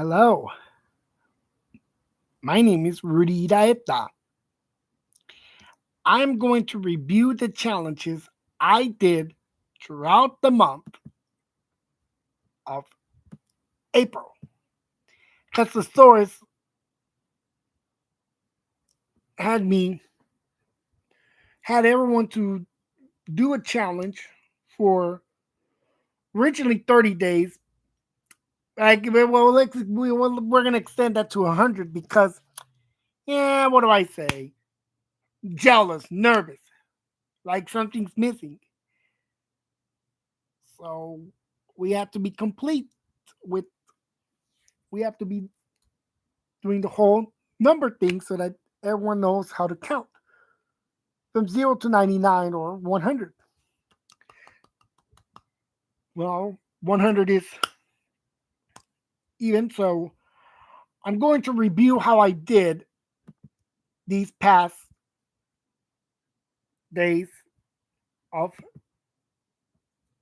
Hello, my name is Rudy Daeta. I'm going to review the challenges I did throughout the month of April. Because the stores had me, had everyone to do a challenge for originally 30 days. We're going to extend that to 100 because, yeah, what do I say? Jealous, nervous, like something's missing. So we have to be complete with we have to be doing the whole number thing so that everyone knows how to count from 0 to 99 or 100. Well, 100 is even, so I'm going to review how I did these past days of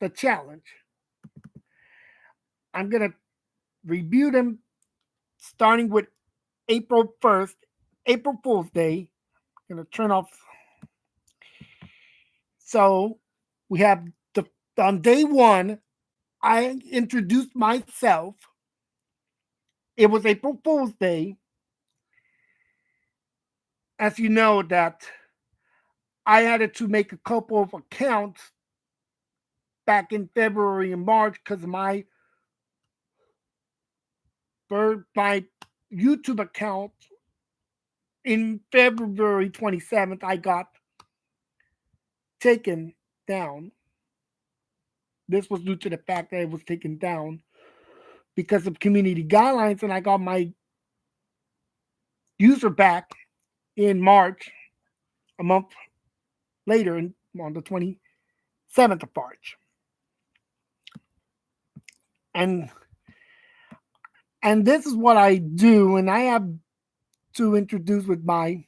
the challenge. I'm going to review them starting with April 1st, April Fool's Day. I'm going to turn off. So we have the on day one, I introduced myself. It was April Fool's Day. As you know, that I had to make a couple of accounts back in February and March because my YouTube account in February 27th I got taken down. This was due to the fact that it was taken down because of community guidelines, and I got my user back in March, a month later, on the 27th of March. And this is what I do, and I have to introduce with my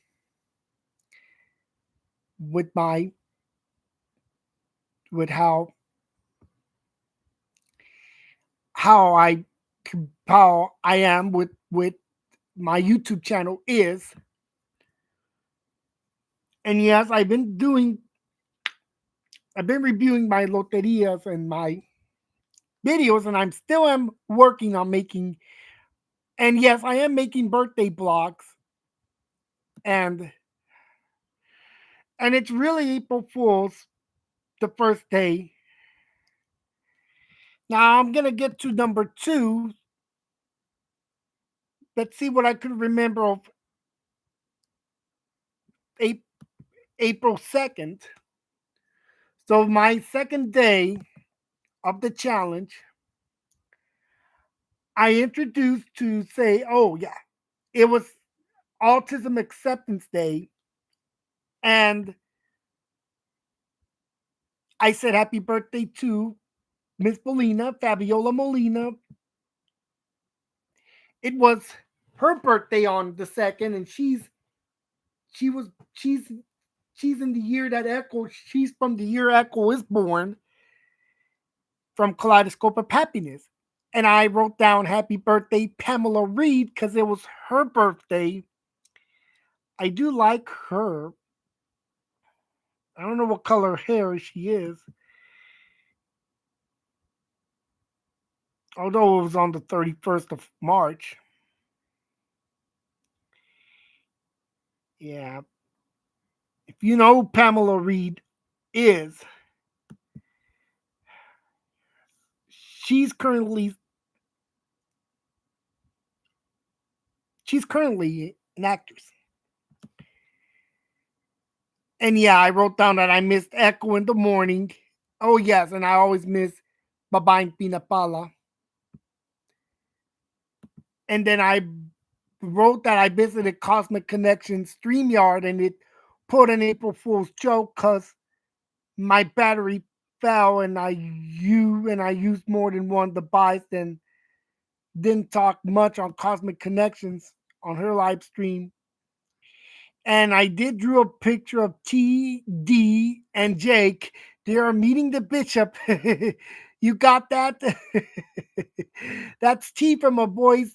with how I how I am with my YouTube channel is. And yes, I've been reviewing my loterias and my videos, and I'm still am working on making. And yes, I am making birthday blogs, and it's really April Fool's the first day. Now I'm gonna get to number two. Let's see what I could remember of April 2nd. So my second day of the challenge, I introduced to say, oh yeah, it was Autism Acceptance Day, and I said happy birthday to Miss Molina, Fabiola Molina. It was her birthday on the second, and she was she's in the year that Echo. She's from the year Echo is born, from Kaleidoscope of Happiness. And I wrote down happy birthday Pamela Reed because it was her birthday. I do like her. I don't know what color hair she is, although it was on the 31st of March. Yeah. If you know who Pamela Reed is, she's currently she's currently an actress. And yeah, I wrote down that I missed Echo in the morning. Oh yes, and I always miss Babaeng Pinapala. And then I wrote that I visited Cosmic Connection StreamYard, and it put an April Fool's joke because my battery fell, and I used more than one device, and didn't talk much on Cosmic Connections on her live stream. And I did drew a picture of T, D, and Jake. They are meeting the bishop. You got that? That's T from A Boy's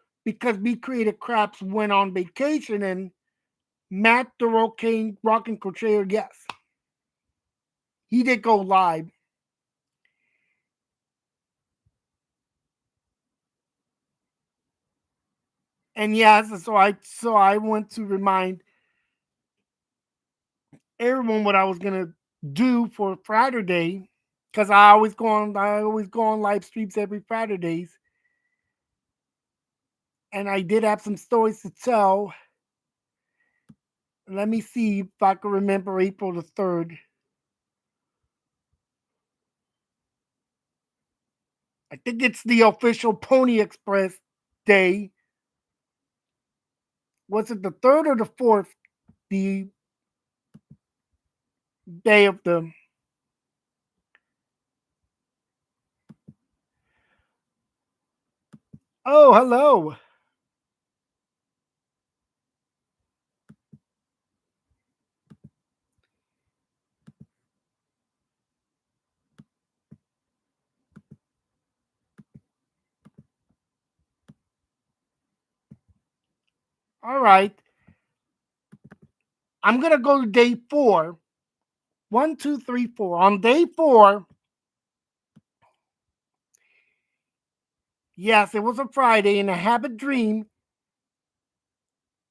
because We Created Craps went on vacation and Matt the Rock and Crocheter, yes, he did go live. And yes, so I want to remind everyone what I was gonna do for Friday because I always go on live streams every Fridays, and I did have some stories to tell. Let me see if I can remember April the 3rd. I think it's the official Pony Express day. Was it the 3rd or the 4th? The day of the. Oh, hello. All right. I'm gonna go to day 4. One, two, three, four. On day 4, yes, it was a Friday, and I have a dream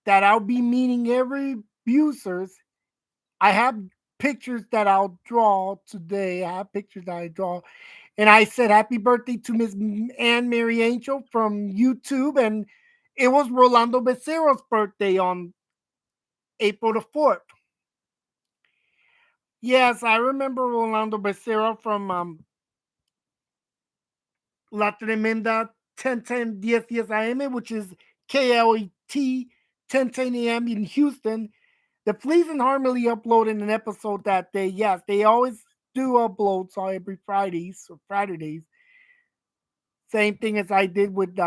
that I'll be meeting every abusers. I have pictures that I'll draw today. I have pictures that I draw. And I said happy birthday to Miss Anne Mary Angel from YouTube. And it was Rolando Becerra's birthday on April the 4th. Yes, I remember Rolando Becerra from La Tremenda 1010 10 AM, which is KLET 1010 AM in Houston. The Fleas and Harmony uploaded an episode that day. Yes, they always do uploads on every Fridays or Fridays. Same thing as I did with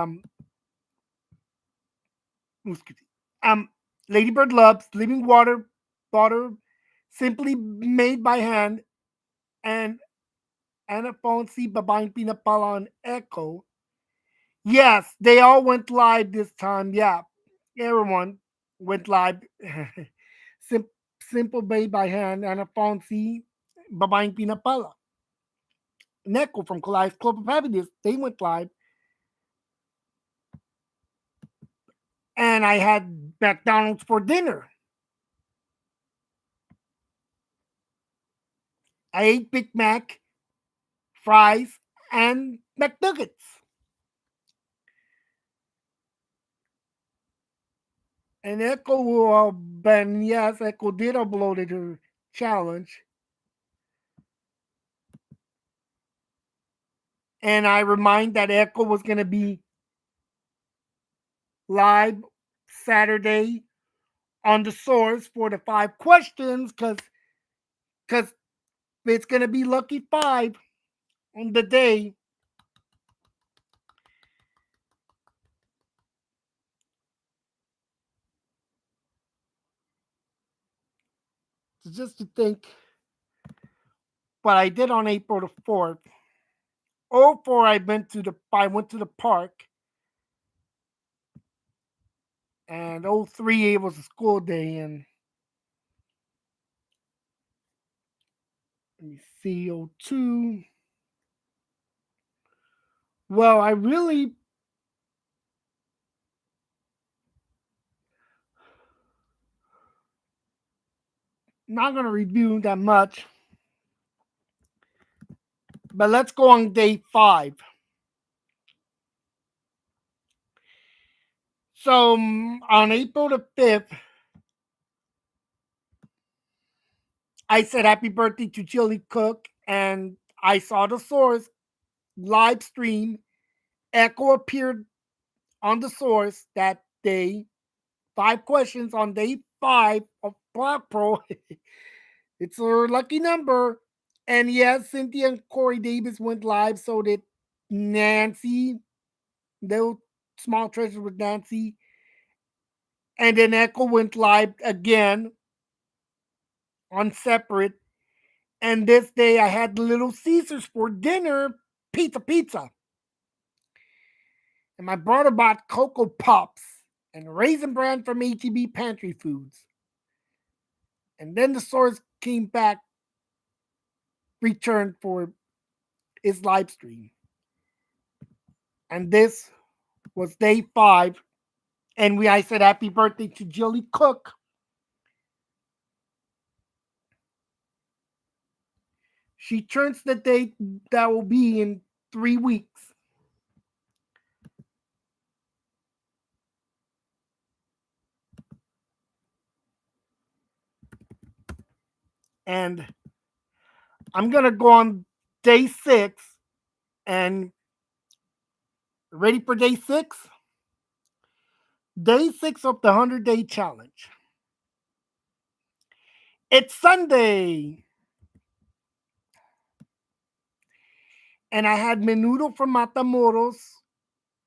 excuse me, Ladybird Loves, Living Water, Simply Made by Hand, and Ana Fonsi, Babaeng Pinapala, and Echo. Yes, they all went live this time. Yeah, everyone went live. Sim- Simple Made by Hand, Ana Fonsi, Babaeng Pinapala. Neko from Collage Club of Happiness, they went live. And I had McDonald's for dinner. I ate Big Mac, fries, and McNuggets. And Echo did upload her challenge. And I remind that Echo was going to be live Saturday on the source for the 5 questions because it's going to be lucky 5 on the day. So just to think what I did on April the 4th. Oh, 04, I went to the park, and 03 it was a school day, and let me see, 02. Well, I really not gonna review that much, but let's go on day 5. So on April the 5th, I said happy birthday to Chili Cook, and I saw the source live stream. Echo appeared on the source that day. 5 questions on day 5 of Block Pro. It's her lucky number. And yes, Cynthia and Corey Davis went live. So did Nancy. Those small treasures with Nancy. And then Echo went live again on separate. And this day I had Little Caesars for dinner. Pizza. And my brother bought Cocoa Pops and Raisin Bran from HEB Pantry Foods. And then the stores came back, returned for its live stream. And this was day 5. And I said happy birthday to Jilly Cook. She turns the date that will be in 3 weeks. And I'm going to go on day 6. And ready for day 6? Day 6 of the 100-day challenge. It's Sunday. And I had menudo from Matamoros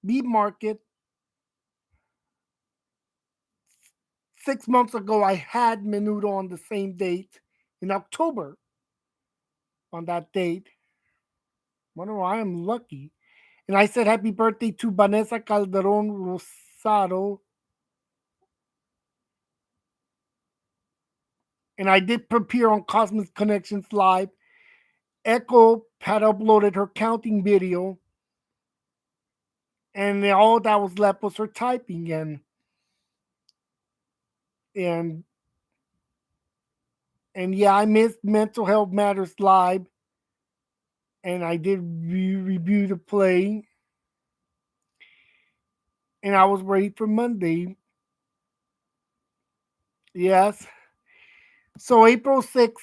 Meat Market. 6 months ago, I had menudo on the same date in October. On that date, wonder why I'm lucky. And I said happy birthday to Vanessa Calderon Rosado. And I did appear on Cosmic Connections Live. Echo had uploaded her counting video. And all that was left was her typing. And yeah, I missed Mental Health Matters Live. And I did review the play. And I was ready for Monday. Yes. So April 6th,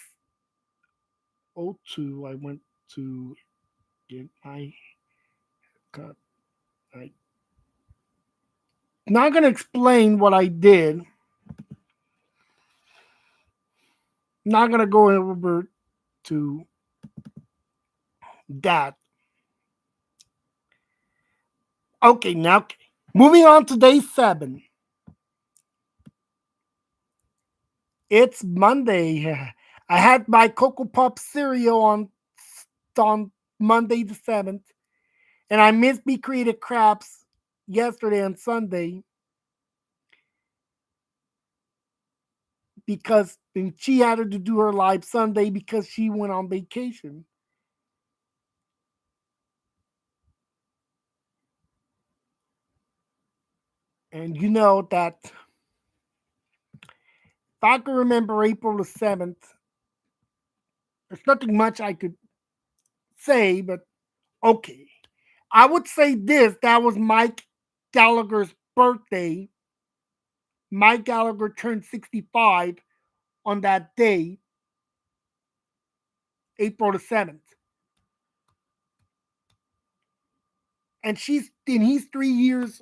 02, I went to get my cut. I'm not going to explain what I did. Not going to go over to that. Okay, now moving on to day 7. It's Monday. I had my Cocoa Pop cereal on Monday the 7th. And I missed Be Creative Crafts yesterday and Sunday because she had to do her live Sunday because she went on vacation. And you know that if I can remember April the 7th, there's nothing much I could say, but okay. I would say this, that was Mike Gallagher's birthday. Mike Gallagher turned 65 on that day, April the 7th. And he's 3 years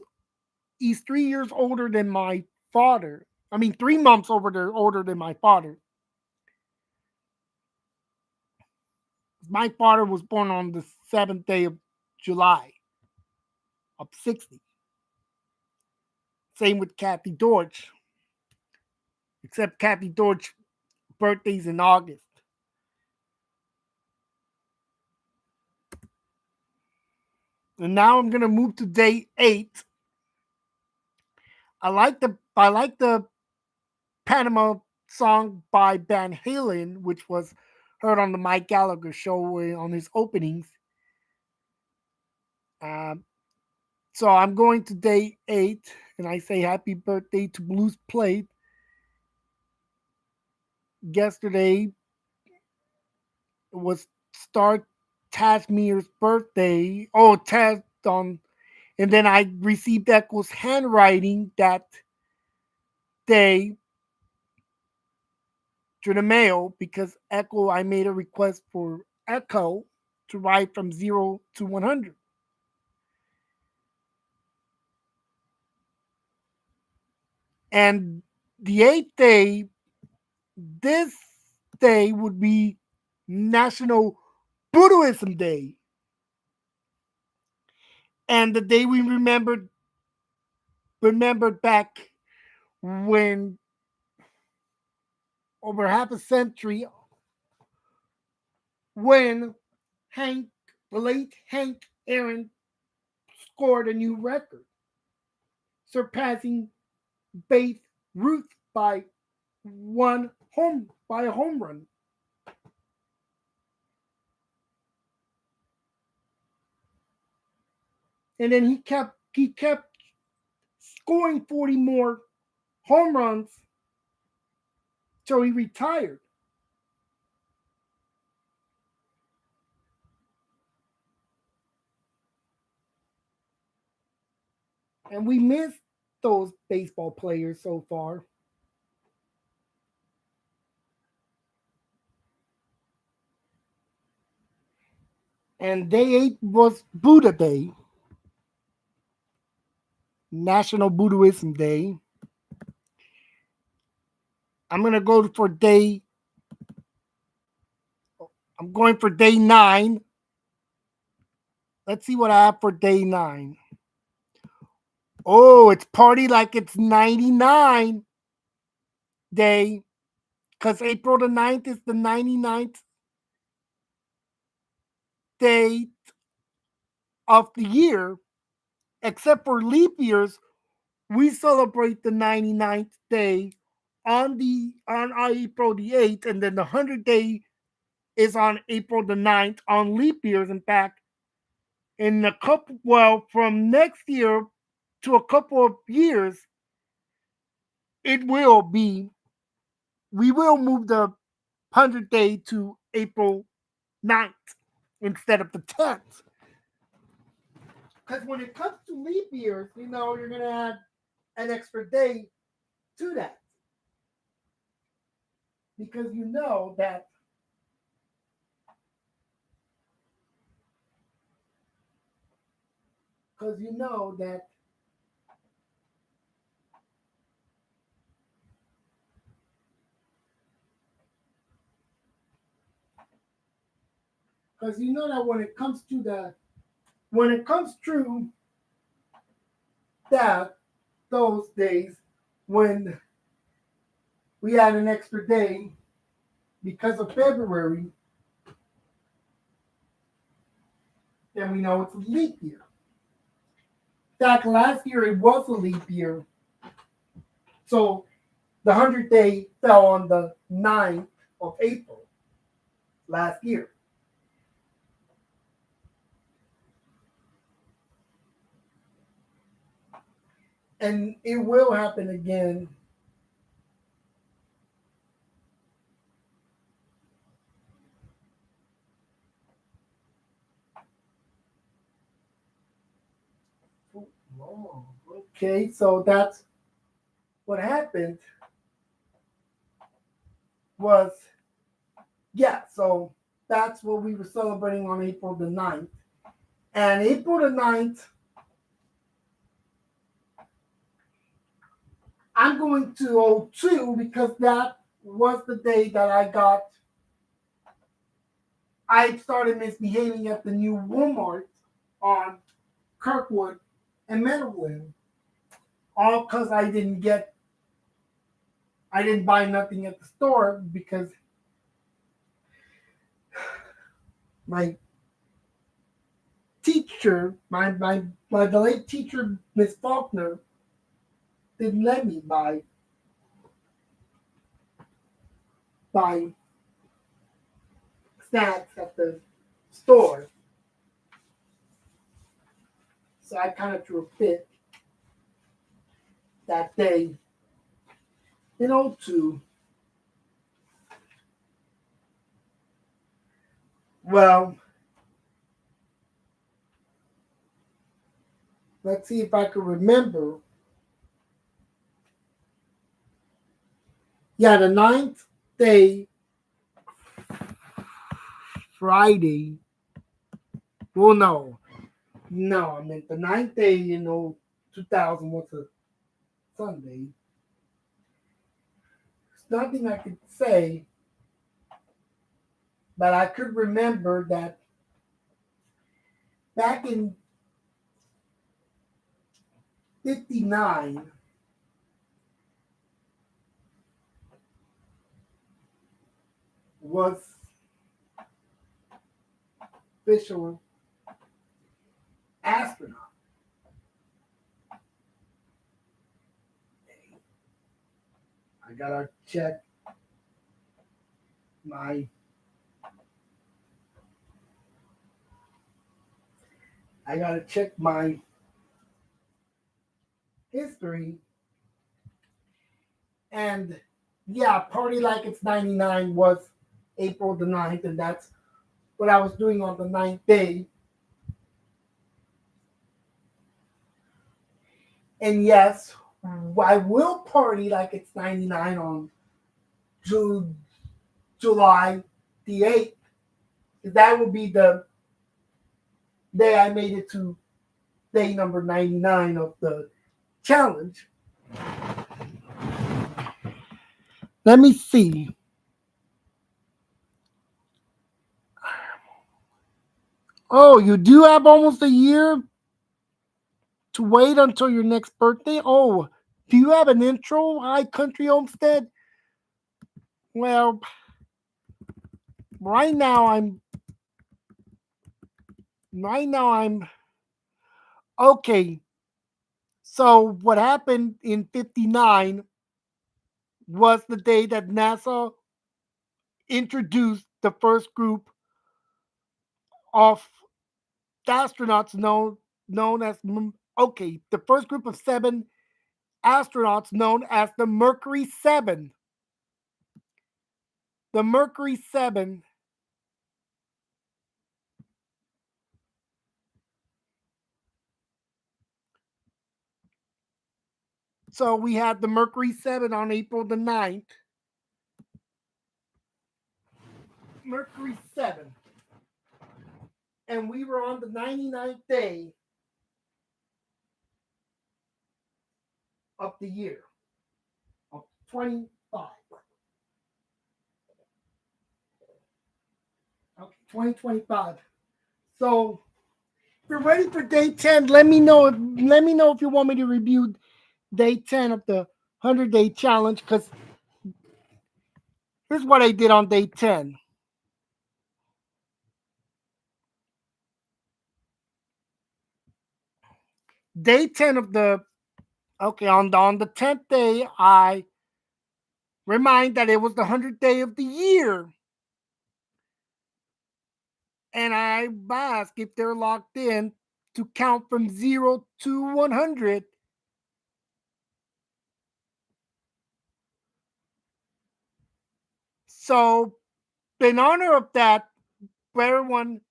older than my father. I mean 3 months older than my father. My father was born on the 7th day of July of 60. Same with Kathy Dortch. Except Kathy Dortch birthday's in August. And now I'm gonna move to day 8. I like the Panama song by Van Halen, which was heard on the Mike Gallagher show on his openings. Um, so I'm going to day 8, and I say happy birthday to Blues Plate. Yesterday was Star Tasmir's birthday. Oh, Taz on, and then I received Echo's handwriting that day through the mail because Echo, I made a request for Echo to write from 0 to 100. And the 8th day, this day would be National Buddhism Day. And the day we remembered back when over half a century when the late Hank Aaron scored a new record, surpassing Babe Ruth by a home run. And then he kept scoring 40 more home runs till he retired. And we miss those baseball players so far. And day 8 was Buddha Day, National Buddhism Day. I'm gonna go for day. I'm going for day 9. Let's see what I have for day 9. Oh, it's party like it's 99 day, because April the 9th is the 99th day of the year. Except for leap years, we celebrate the 99th day on April the 8th, and then the 100th day is on April the 9th on leap years. In fact, in a couple, well, from next year to a couple of years, it will be, we will move the 100th day to April 9th instead of the 10th. Because when it comes to leap years, you're going to add an extra day to that. Because you know that because you know that because you know that when it comes to that those days when we add an extra day because of February, then we know it's a leap year. In fact, last year it was a leap year. So the 100th day fell on the 9th of April last year. And it will happen again. Oh, okay, so that's what happened was, yeah, so that's what we were celebrating on April the 9th. And April the 9th, I'm going to 02 because that was the day that I started misbehaving at the new Walmart on Kirkwood and Meadowland. All because I didn't buy nothing at the store because my teacher, my delayed teacher, Miss Faulkner, didn't let me buy snacks at the store. So I kind of threw a fit that day in '02. Well, let's see if I can remember. Yeah, the 9th day, Friday. Well, no, I meant the 9th day, 2000 was a Sunday. There's nothing I could say, but I could remember that back in '59, was official astronaut. I gotta check my I gotta check my history. And yeah, Party Like It's 99 was April the 9th, and that's what I was doing on the ninth day. And yes, I will party like it's 99 on June, July the 8th. That will be the day I made it to day number 99 of the challenge. Let me see. Oh, you do have almost a year to wait until your next birthday? Oh, do you have an intro, High Country Homestead? Well, right now I'm right now I'm okay. So what happened in 59 was the day that NASA introduced the first group of astronauts known as the first group of 7 astronauts known as the Mercury 7. The Mercury 7. So we had the Mercury 7 on April the 9th. Mercury 7. And we were on the 99th day of the year of 25. Okay, 2025. So if you're ready for day 10, let me know if you want me to review day 10 of the 100-day challenge, because here's what I did on day 10. Day 10 of the on the 10th day, I remind that it was the 100th day of the year. And I ask if they're locked in to count from 0 to 100. So, in honor of that, everyone,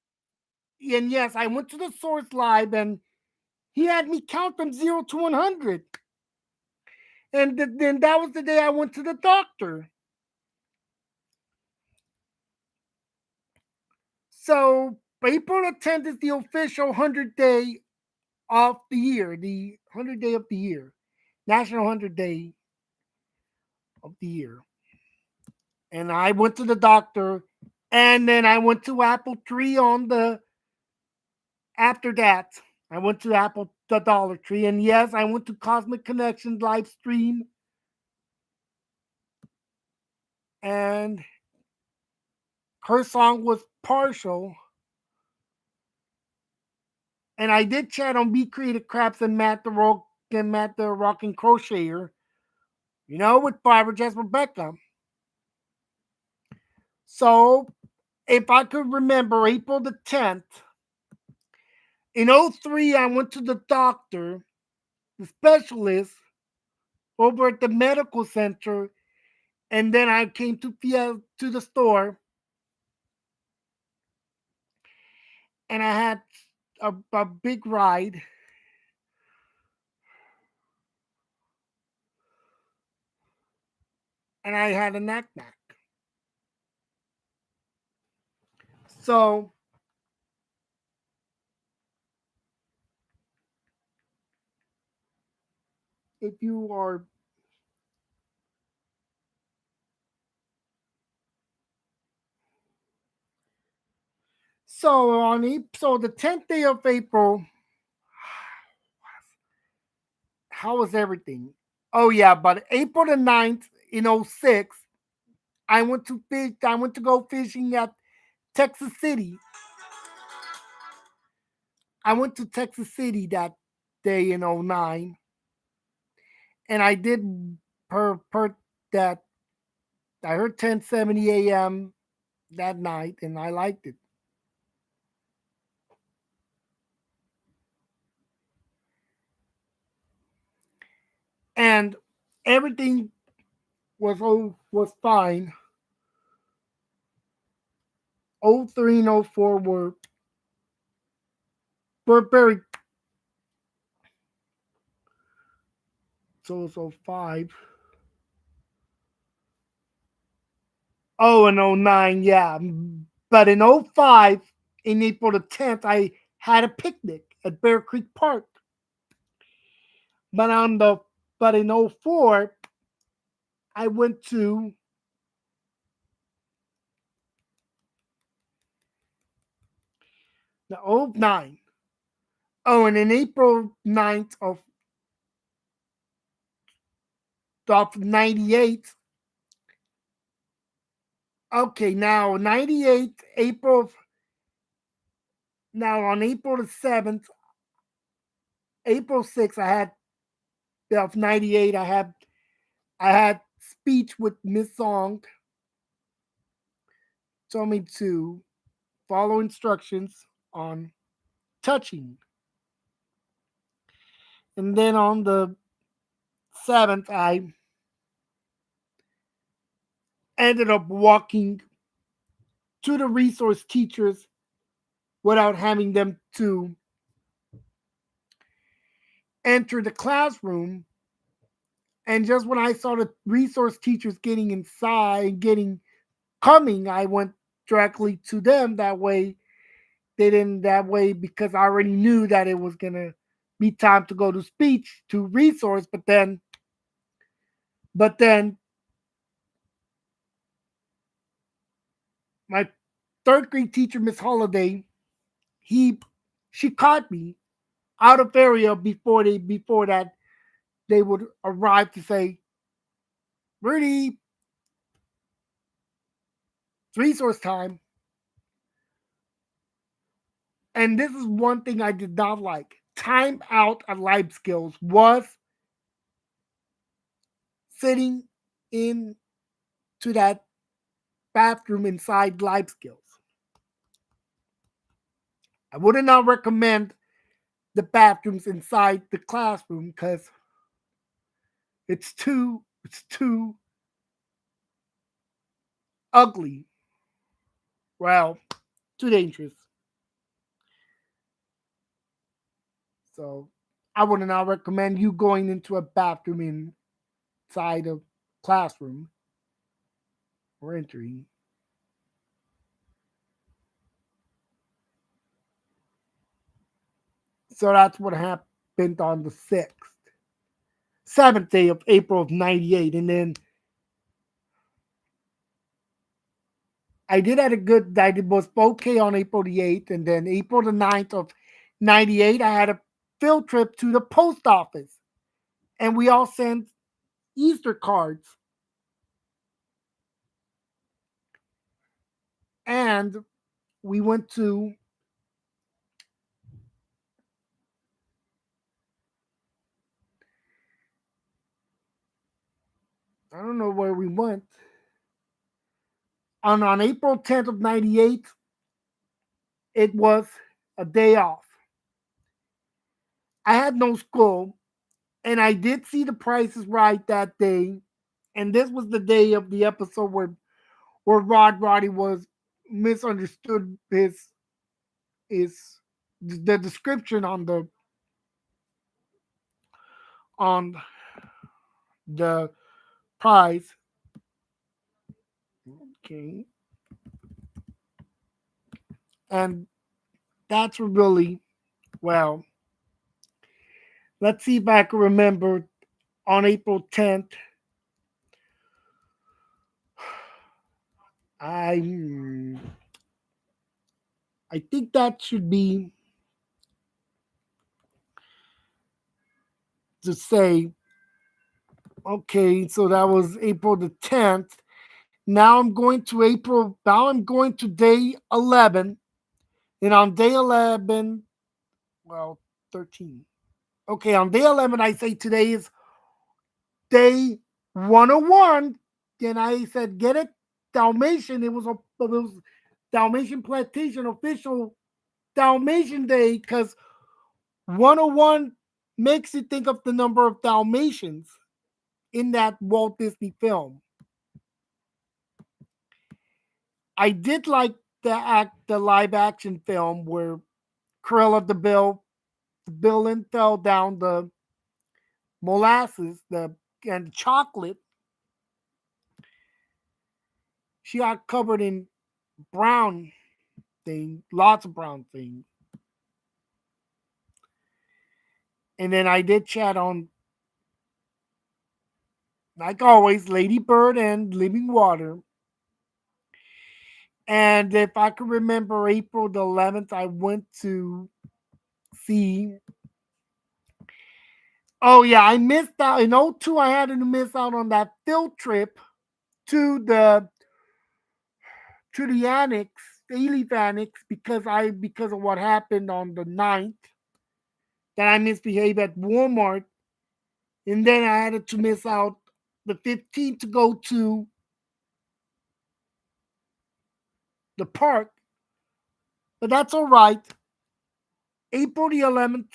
and yes, I went to the source live and he had me count from 0 to 100. And then that was the day I went to the doctor. So, April the 10th is the official 100th day of the year, the 100th day of the year, National 100th Day of the year. And I went to the doctor, and then I went to Apple Tree on the after that. I went to the Dollar Tree, and yes, I went to Cosmic Connections live stream, and her song was Partial. And I did chat on Be Creative Crafts and Matt the Rockin' Crocheter, with Barbara Jess Rebecca. So if I could remember, April the 10th, in '03, I went to the doctor, the specialist, over at the medical center, and then I came to the store, and I had a big ride. And I had a knack. So if you are so the 10th day of April, how was everything? Oh yeah, but April the 9th in '06, I went to go fishing at Texas City. I went to Texas City that day in '09, and I did per that I heard 1070 a.m. that night, and I liked it. And everything was fine. O three and O four were very so five. Oh, and O nine, yeah. But in O five, in April the 10th, I had a picnic at Bear Creek Park. But on the but in O four, I went to the O nine. Oh, and in April 9th of 98. Okay, now 98 April. Now on April the 7th, April 6th, I had of 98. I had speech with Miss Song. Told me to follow instructions on touching. And then on the 7th, I ended up walking to the resource teachers without having them to enter the classroom. And just when I saw the resource teachers getting inside, getting coming, I went directly to them. That way, they didn't. That way, because I already knew that it was gonna be time to go to speech to resource. But then, my third grade teacher, Miss Holiday, he she caught me out of area before that they would arrive to say, Rudy, it's resource time. And this is one thing I did not like. Time out at life skills was sitting in to that bathroom inside life skills. I would not recommend the bathrooms inside the classroom because it's too ugly. Well, too dangerous. So I would not recommend you going into a bathroom inside a classroom or entering. So that's what happened on the 6th. 7th day of April of 98. And then I did had a good, I did was okay on April the 8th. And then April the 9th of 98, I had a field trip to the post office. And we all sent Easter cards. And we went to, I don't know where we went. On April 10th of 98, it was a day off. I had no school, and I did see the prices right that day. And this was the day of the episode where Roddy was misunderstood his the description on the prize. Okay, and that's really well. Let's see if I can remember on April 10th. I I think that should be to say, okay, so that was April the 10th. Now I'm going to day 11. And on day 11, well, 13. Okay, on day 11, I say today is day 101, and I said, get it, Dalmatian. It was Dalmatian Plantation official Dalmatian Day because 101 makes you think of the number of Dalmatians in that Walt Disney film. I did like the live action film where Cruella the villain fell down the molasses, and chocolate. She got covered in brown thing, lots of brown things. And then I did chat on, like always, Lady Bird and Living Water. And if I could remember, April the 11th, I went to see. Oh yeah, I missed out in '02. I had to miss out on that field trip to the annex, the Elite Annex, because of what happened on the 9th, that I misbehaved at Walmart, and then I had to miss out the 15th to go to the park. But that's all right. April the 11th,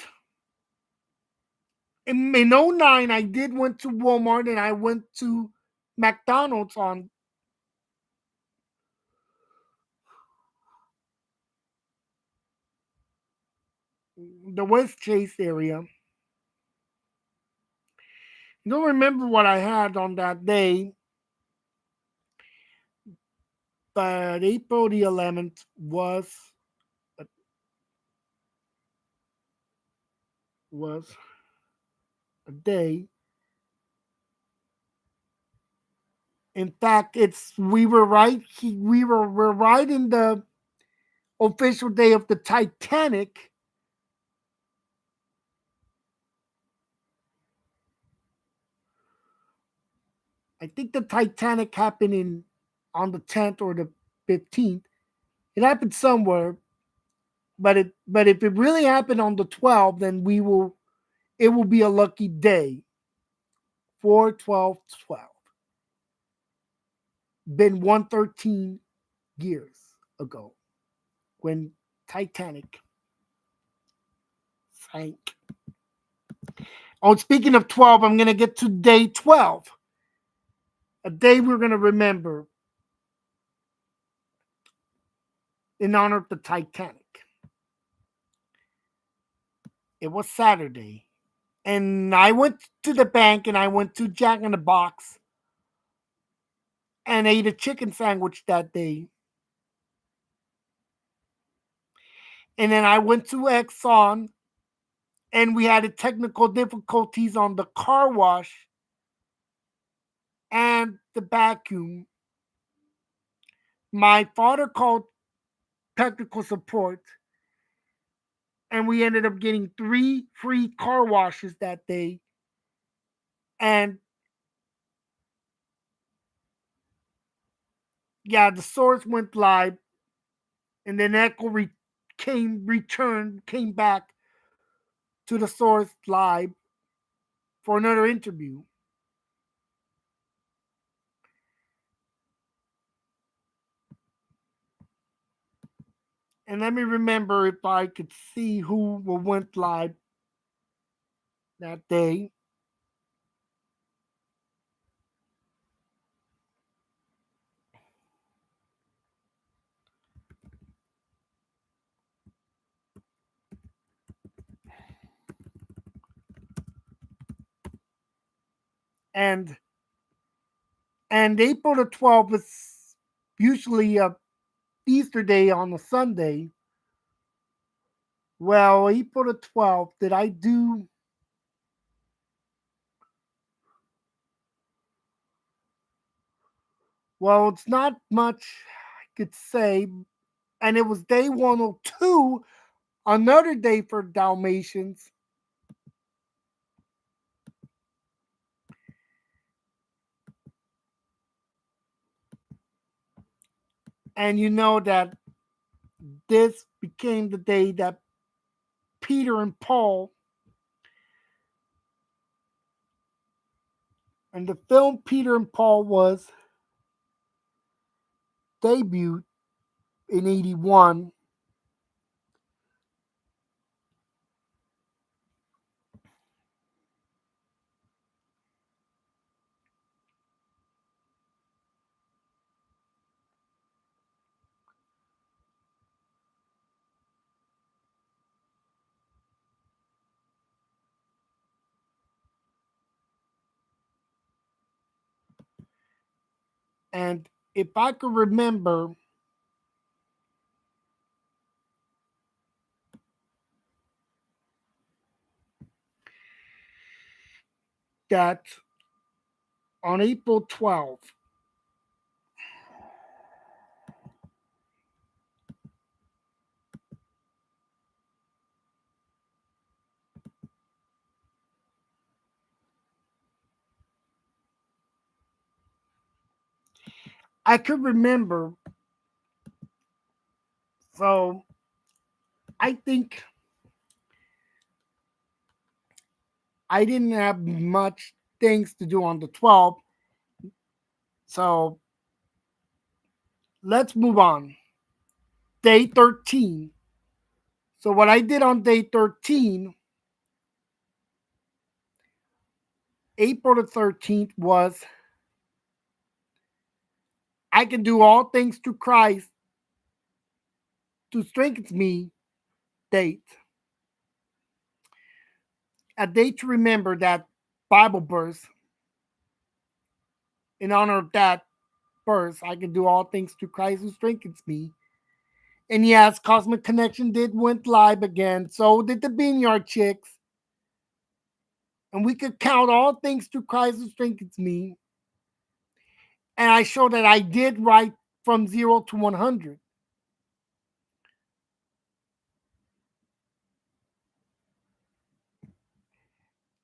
in '09, I did went to Walmart and I went to McDonald's on the West Chase area. I don't remember what I had on that day, but April the 11th was a day. In fact, it's we were right. We're right in the official day of the Titanic. I think the Titanic happened in on the 10th or the 15th. It happened somewhere, but if it really happened on the 12th, then we will it will be a lucky day. 4/12/12. Been 113 years ago when Titanic sank. Oh, speaking of 12, I'm going to get to day 12, a day we're going to remember in honor of the Titanic. It was Saturday, and I went to the bank and I went to Jack in the Box and ate a chicken sandwich that day. And then I went to Exxon and we had technical difficulties on the car wash and the vacuum. My father called technical support and we ended up getting 3 free car washes that day. And yeah, the source went live, and then Echo came back to the source live for another interview. And let me remember if I could see who went live that day. And April the 12th is usually a Easter day on a Sunday. Well, April the 12th, did I do? Well, it's not much I could say. And it was day 102, another day for Dalmatians. And you know that this became the day that Peter and Paul And the film Peter and Paul was debuted in 81. And if I could remember, that on April 12th, I could remember. So I think I didn't have much things to do on the 12th. So let's move on. Day 13. So what I did on day 13, April the 13th, was I can do all things through Christ to strengthens me date. A date to remember that Bible verse. In honor of that verse, I can do all things through Christ who strengthens me. And yes, Cosmic Connection did went live again. So did the Vineyard Chicks. And we could count all things through Christ who strengthens me. And I showed that I did write from 0 to 100.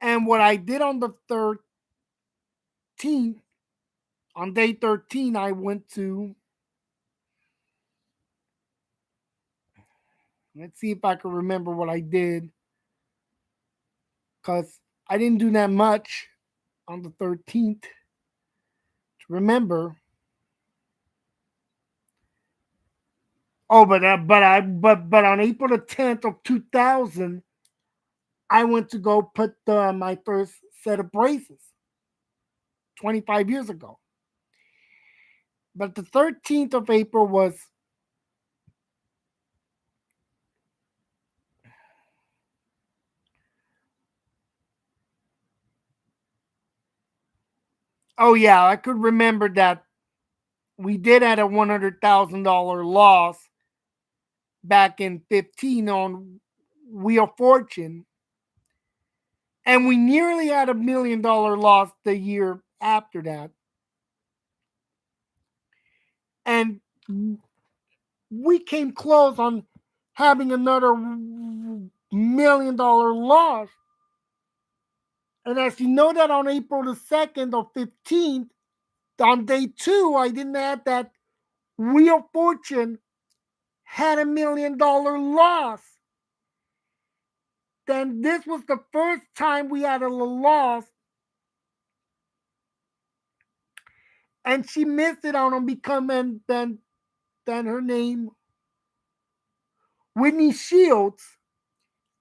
And what I did on the 13th, on day 13, I went to, let's see if I can remember what I did. Because I didn't do that much on the 13th to remember. Oh, but on April the 10th of 2000, I went to go put my first set of braces 25 years ago. But the 13th of April was, oh yeah, I could remember that we did had a $100,000 loss back in 15 on Wheel of Fortune, and we nearly had $1 million loss the year after that, and we came close on having another $1 million loss. And as you know that on April the 2nd or 15th, on day 2, I didn't have that Wheel of Fortune had $1 million loss. Then this was the first time we had a loss, and she missed it on becoming then her name, Whitney Shields.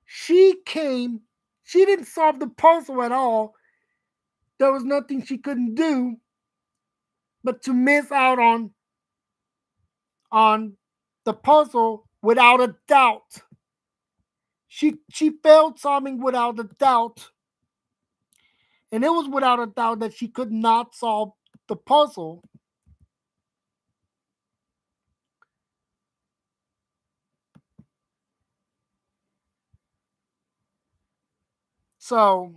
She came, she didn't solve the puzzle at all. There was nothing she couldn't do but to miss out on the puzzle without a doubt. She failed solving without a doubt, and it was without a doubt that she could not solve the puzzle. So,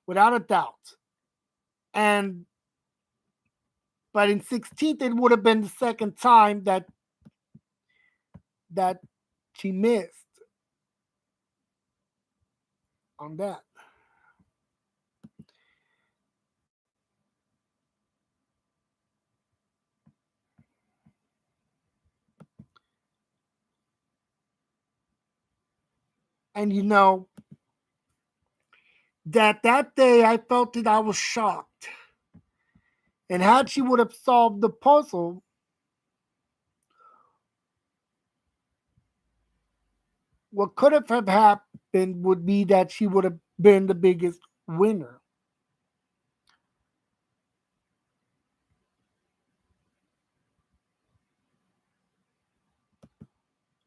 without a doubt. And but in 16th, it would have been the second time that she missed on that. And you know, That day I felt that I was shocked. And had she would have solved the puzzle, what could have happened would be that she would have been the biggest winner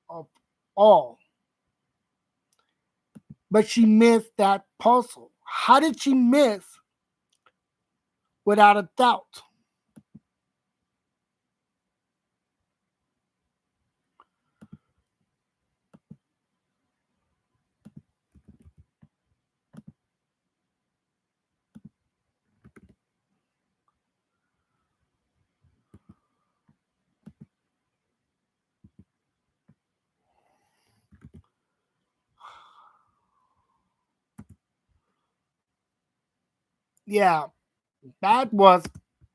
of all. But she missed that puzzle. How did she miss? Without a doubt. Yeah, that was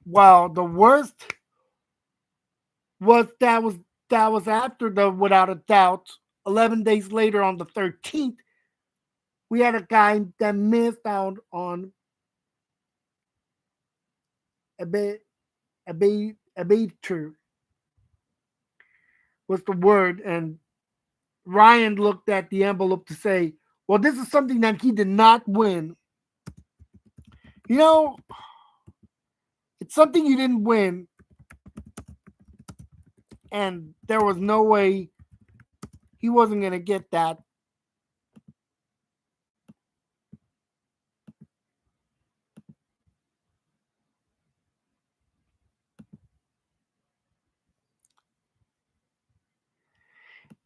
well. The worst was after the without a doubt. 11 days later, on the 13th, we had a guy that missed out on a bit a beater was the word, and Ryan looked at the envelope to say, "Well, this is something that he did not win. You know, it's something you didn't win, and there was no way he wasn't gonna get that."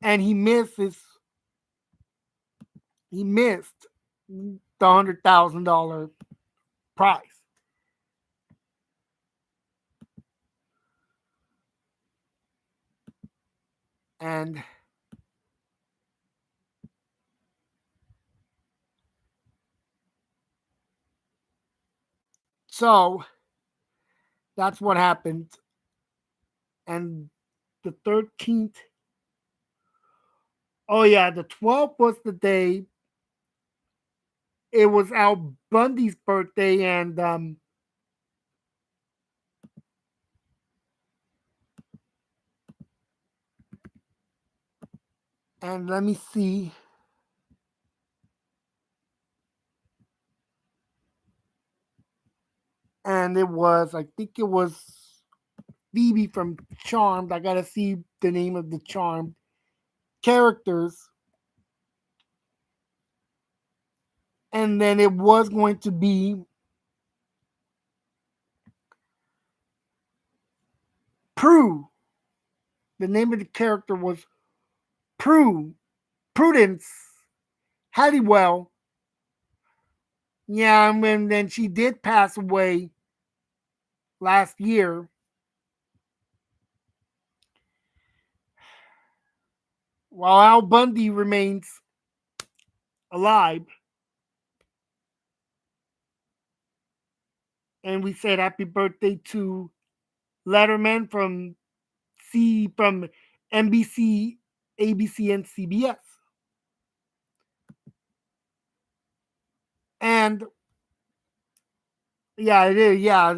And he missed the $100,000 prize. And so that's what happened. And the 13th, oh yeah, the 12th was the day. It was Al Bundy's birthday, and let me see. And I think it was Phoebe from Charmed. I gotta see the name of the Charmed characters. And then it was going to be Prue. The name of the character was Prudence Halliwell. Yeah, and then she did pass away last year. While Al Bundy remains alive. And we said happy birthday to Letterman from NBC, ABC, and CBS. And yeah, it is. Yeah.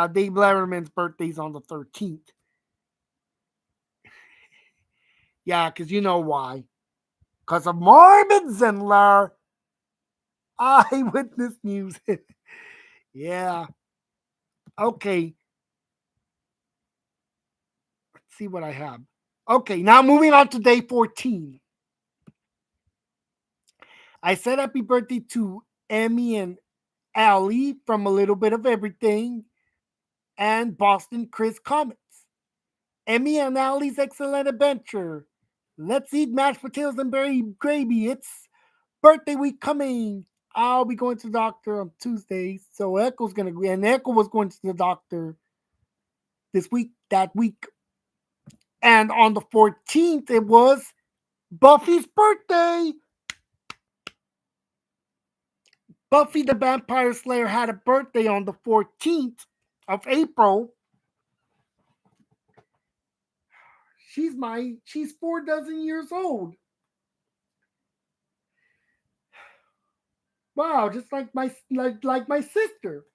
Dave Letterman's birthday's on the 13th. Yeah, because you know why. Because of Marvin Zindler. Eyewitness News. Yeah. Okay. Let's see what I have. Okay, now moving on to day 14. I said happy birthday to Emmy and Allie from A Little Bit of Everything and Boston Chris Comics. Emmy and Allie's Excellent Adventure. Let's eat mashed potatoes and berry gravy. It's birthday week coming. I'll be going to the doctor on Tuesday. So Echo's gonna go, and Echo was going to the doctor that week. And on the 14th, it was Buffy's birthday. Buffy the Vampire Slayer had a birthday on the 14th of April. She's 4 dozen years old. Wow, just like my sister.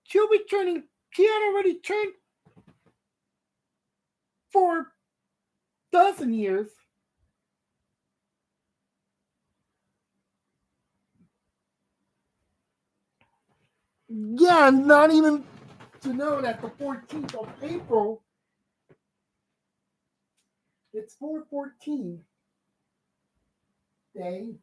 She'll be turning. She had already turned 4 dozen years. Yeah, not even to know that the 14th of April, it's 414 day.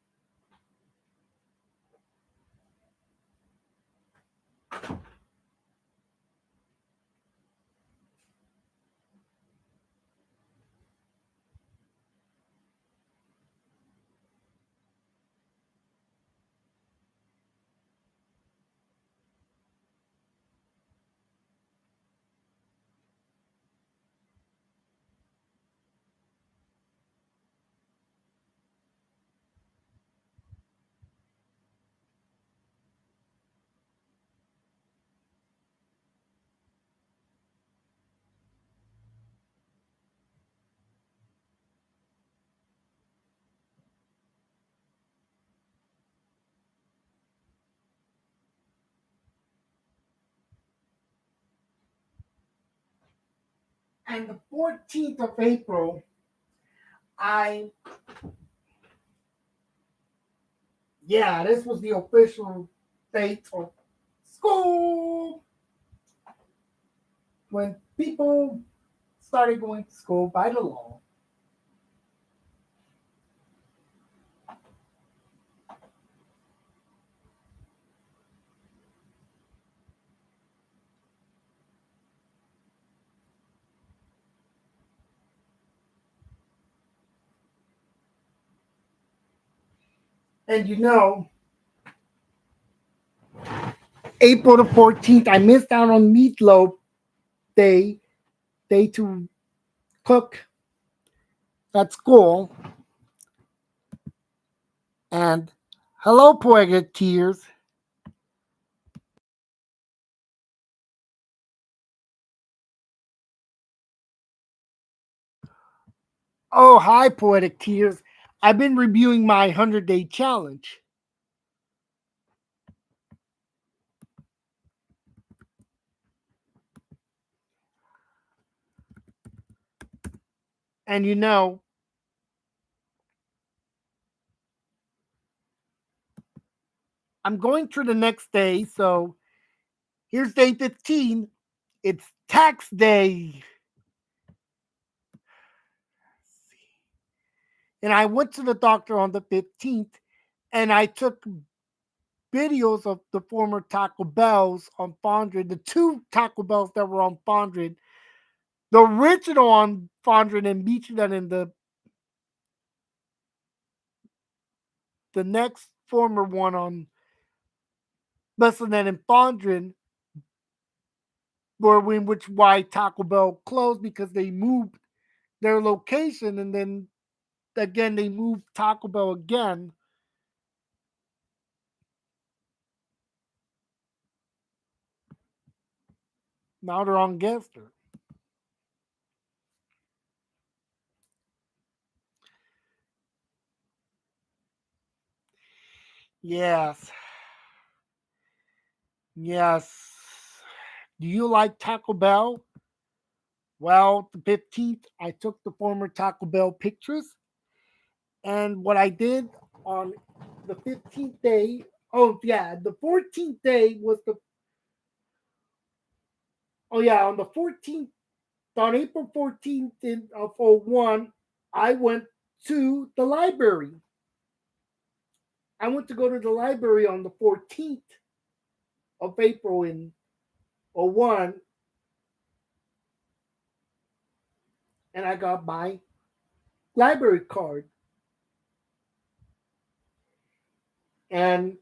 And the 14th of April, I, yeah, this was the official date of school when people started going to school by the law. And April the 14th, I missed out on Meatloaf Day, day to cook at school. And hello, Poetic Tears. Oh, hi, Poetic Tears. I've been reviewing my 100-day challenge. And I'm going through the next day. So here's day 15. It's tax day. And I went to the doctor on the 15th and I took videos of the former Taco Bells on Fondren, the two Taco Bells that were on Fondren, the original on Fondren and Beachland, and the next former one on Bessenet and Fondren, were in which why Taco Bell closed because they moved their location and then again they moved Taco Bell again. Now they're on Gester. Yes. Yes. Do you like Taco Bell? Well, the 15th, I took the former Taco Bell pictures. And what I did on the 15th day, oh, yeah, the 14th day was oh, yeah, on the 14th, on April 14th of '01, I went to the library. I went to go to the library on the 14th of April in '01, and I got my library card. And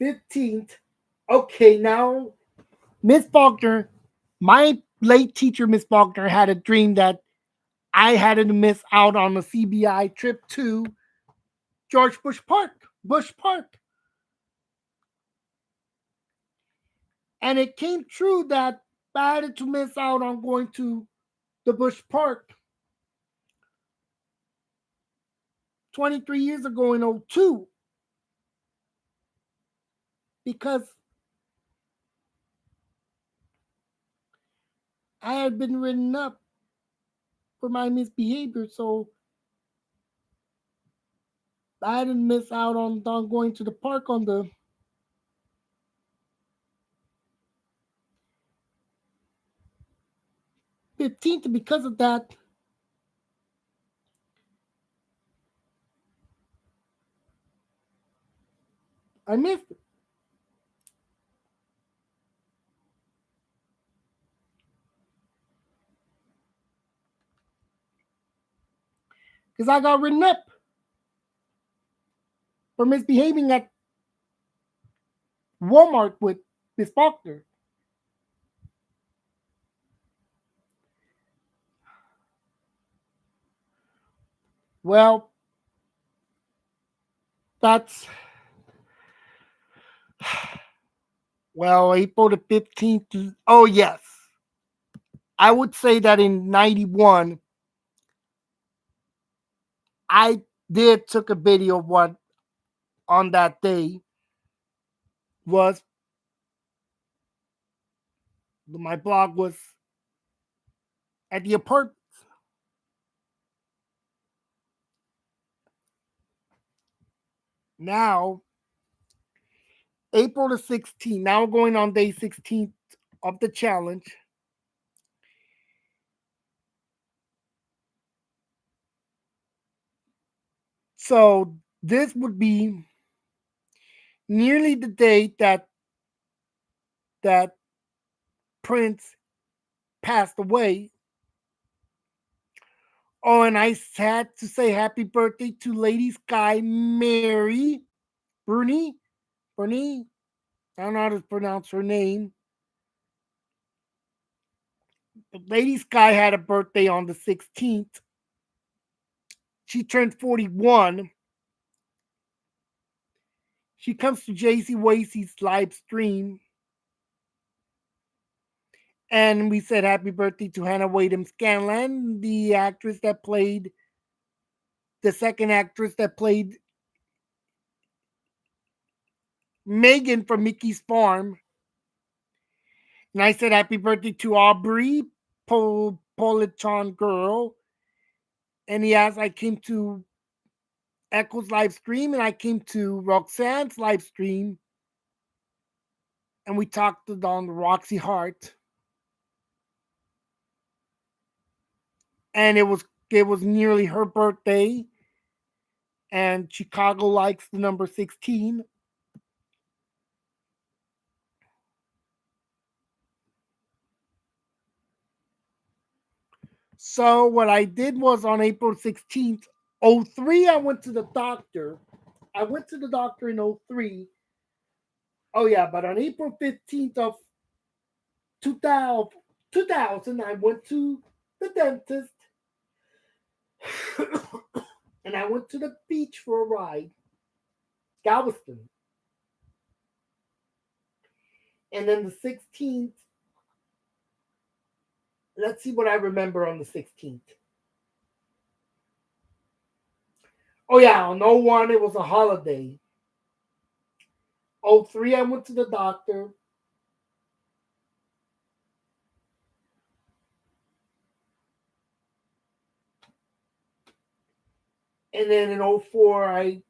15th, okay, now Miss Faulkner, my late teacher, Miss Faulkner, had a dream that I had to miss out on the CBI trip to George Bush Park, Bush Park. And it came true that I had to miss out on going to the Bush Park 23 years ago in '02 because I had been written up for my misbehavior. So I didn't miss out on going to the park on the 15th. And because of that, I missed it. Because I got written up for misbehaving at Walmart with Miss Faulkner. Well, that's April the 15th. Oh yes. I would say that in 91 I did took a video of what on that day was my blog was at the apartment. Now, April the 16th, now we're going on day 16th of the challenge. So this would be nearly the date that Prince passed away. Oh, and I had to say happy birthday to Lady Sky Mary Bernie. I don't know how to pronounce her name. But Lady Sky had a birthday on the 16th. She turned 41. She comes to JC Wasey's live stream. And we said happy birthday to Hannah Wadham Scanlan, the actress that played the second actress that played Megan from Mickey's Farm. And I said happy birthday to Aubrey Polichon Girl. And yes, I came to Echo's live stream and I came to Roxanne's live stream. And we talked on Roxy Hart. And it was nearly her birthday. And Chicago likes the number 16. So what I did was on April 16th, '03, I went to the doctor. I went to the doctor in '03. Oh yeah, but on April 15th of 2000, I went to the dentist and I went to the beach for a ride, Galveston. And then the 16th, let's see what I remember on the 16th. Oh yeah, on '01, it was a holiday. '03, I went to the doctor. And then in '04,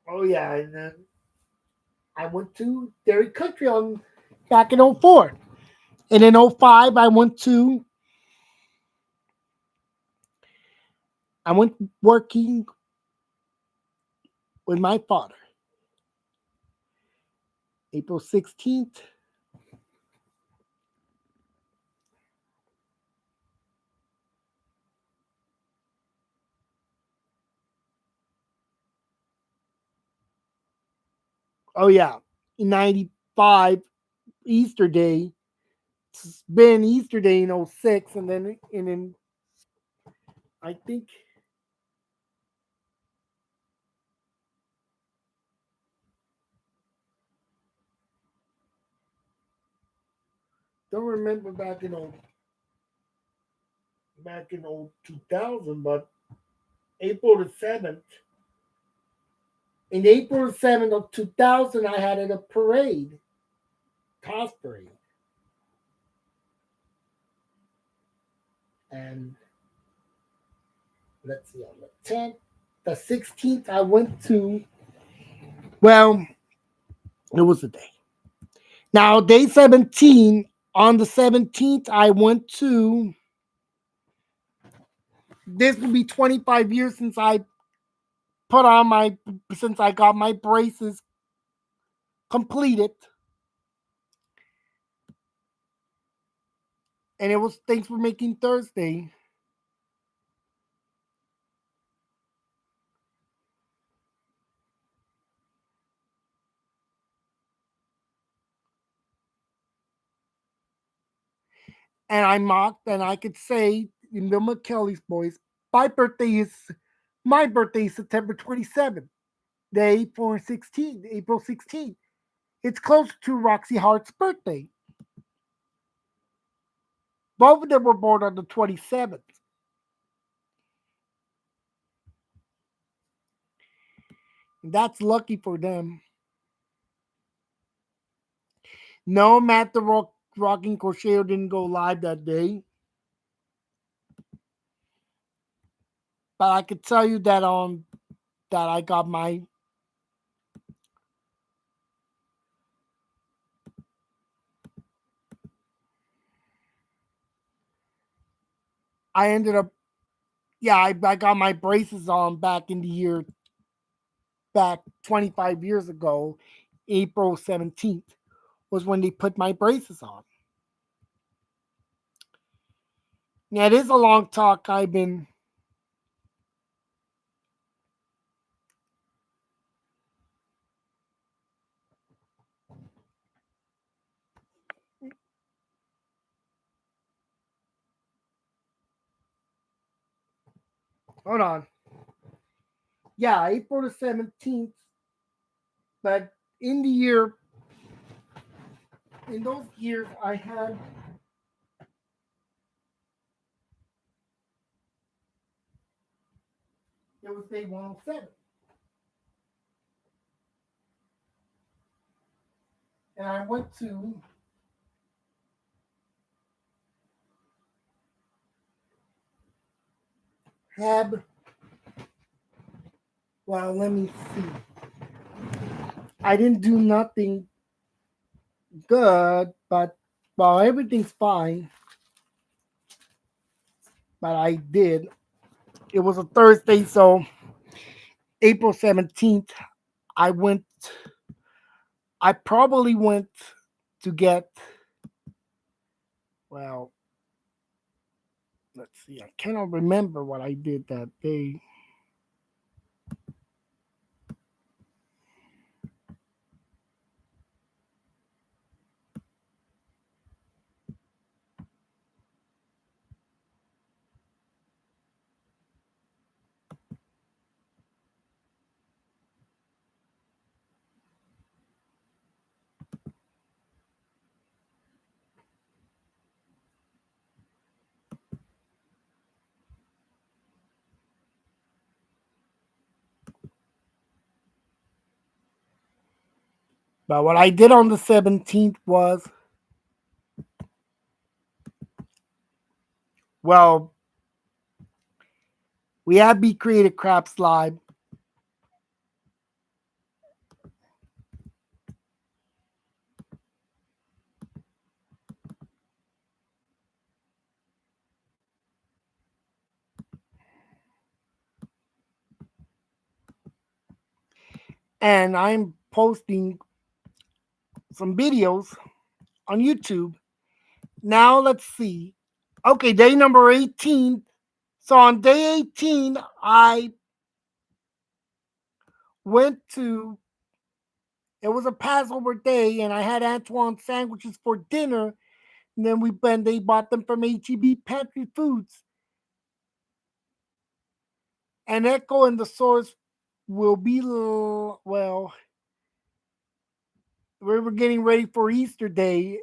oh yeah, and then I went to Dairy Country on back in '04. And in '05, I went working with my father. April 16th. Oh yeah, in '95 Easter Day. It's been Easter Day in '06, and then I think don't remember back in 2000, but April the 7th. In April the 7th of 2000, I had a parade, cos parade. And let's see, on the 10th, the 16th, I went to, well, it was a day. Now, day 17, on the 17th, I went to, this will be 25 years since I got my braces completed. And it was Thanks for Making Thursday. And I mocked, and I could say in Bill McKelly's voice, my birthday is September 27th, day for 16, April 16th. It's close to Roxy Hart's birthday. Both of them were born on the 27th. That's lucky for them. No, Matt the Rocking Crochet didn't go live that day. But I could tell you that I got my I ended up I got my braces on back 25 years ago. April 17th was when they put my braces on. Now it is a long talk. Hold on. Yeah, April the 17th. But in the year in those years it was day 107. And I went to have well, let me see. I didn't do nothing good, but well, everything's fine. But I did. It was a Thursday, so April 17th, I went I probably went to get well, let's see. I cannot remember what I did that day. But what I did on the 17th was well, we had Be Creative Crafts Live. And I'm posting some videos on YouTube. Now let's see. Okay, day number 18. So on day 18, I went to it was a Passover day, and I had Antoine sandwiches for dinner. And then they bought them from HEB Pantry Foods. And Echo and the Source will be well. We were getting ready for Easter Day,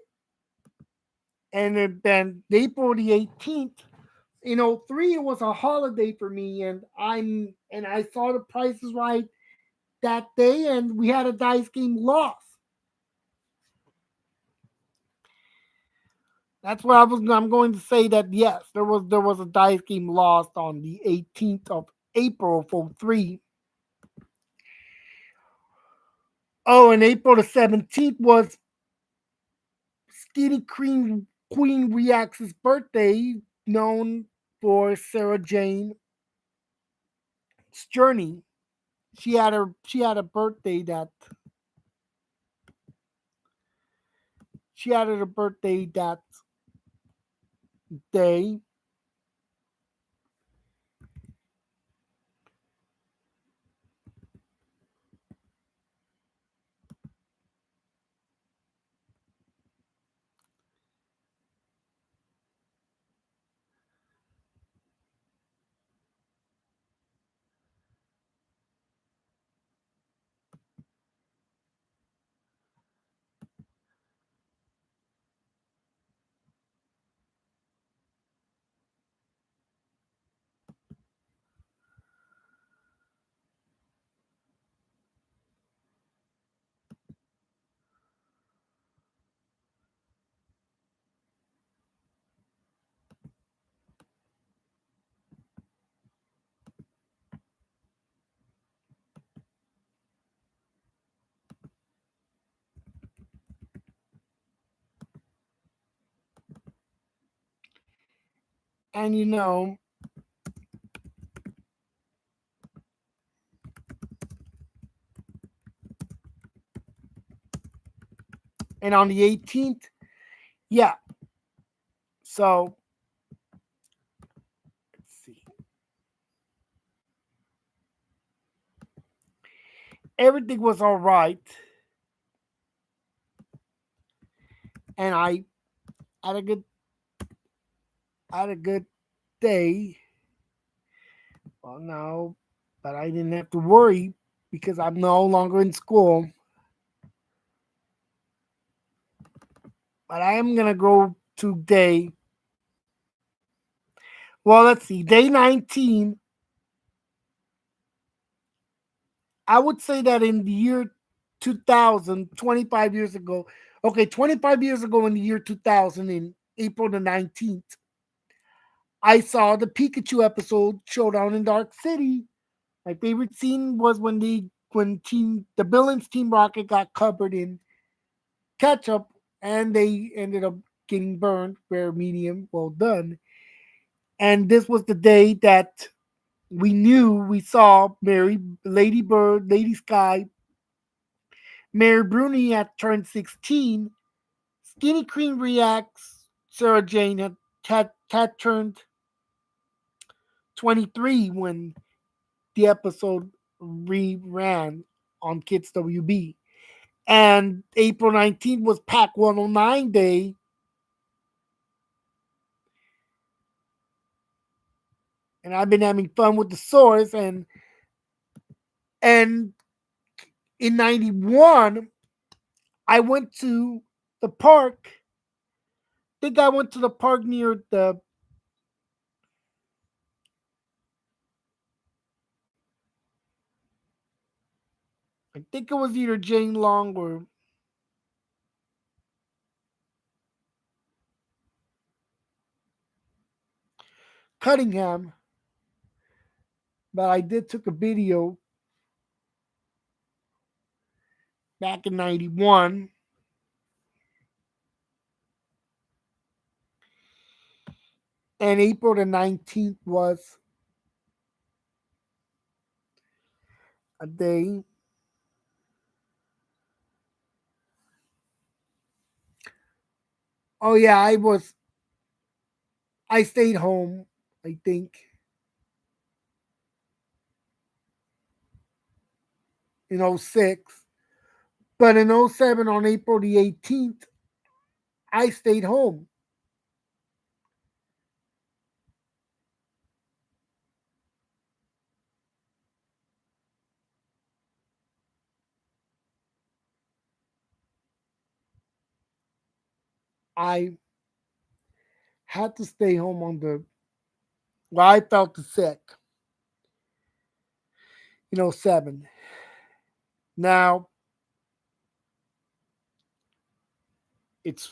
And then April the 18th, in '03, it was a holiday for me, and I saw the prices right that day, and we had a dice game loss. That's what I'm going to say that yes, there was a dice game lost on the 18th of April for '03. Oh, and April the 17th was Skinny Queen Reacts' birthday, known for Sarah Jane's journey. She had a birthday that day. And and on the 18th, yeah. So let's see. Everything was all right, and I had a good had a good day. Well, no, but I didn't have to worry because I'm no longer in school. But I am gonna go to day. Well, let's see. Day 19. I would say that in the year 2000, 25 years ago. Okay, 25 years ago in the year 2000, in April the 19th, I saw the Pikachu episode Showdown in Dark City. My favorite scene was when the villains Team Rocket got covered in ketchup and they ended up getting burned, rare, medium, well done. And this was the day that we saw Lady Bird, Lady Sky, Mary Bruni had turned 16. Skinny Cream Reacts, Sarah Jane had turned 23 when the episode reran on Kids WB. And April 19th was Pack 109 Day. And I've been having fun with the source. And in 91, I went to the park. I think I went to the park near I think it was either Jane Long or Cunningham. But I did took a video back in 91. And April the 19th was a day. Oh yeah, I stayed home, I think, in '06. But in '07 on April the 18th, I stayed home. I had to stay home on the well, I felt sick, 7. Now it's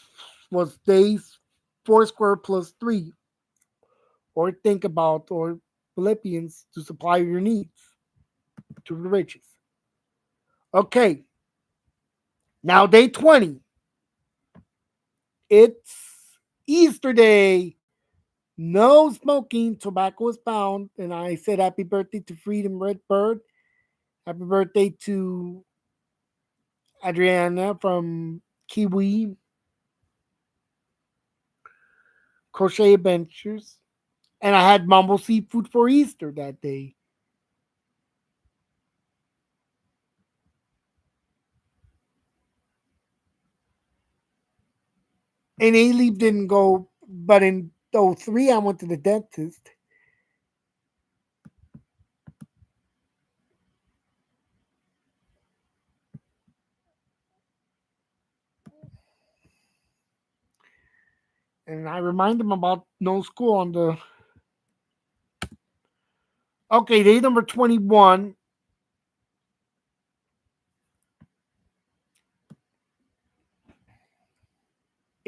was days 4 square plus 3, or think about or Philippians to supply your needs to the riches. Okay, now day 20. It's Easter day. No smoking. Tobacco is found. And I said happy birthday to Freedom Red Bird. Happy birthday to Adriana from Kiwi Crochet Adventures. And I had mumble seafood for Easter that day. And A-Leaf didn't go, but in '03 I went to the dentist. And I remind him about no school on the. Okay, day number 21.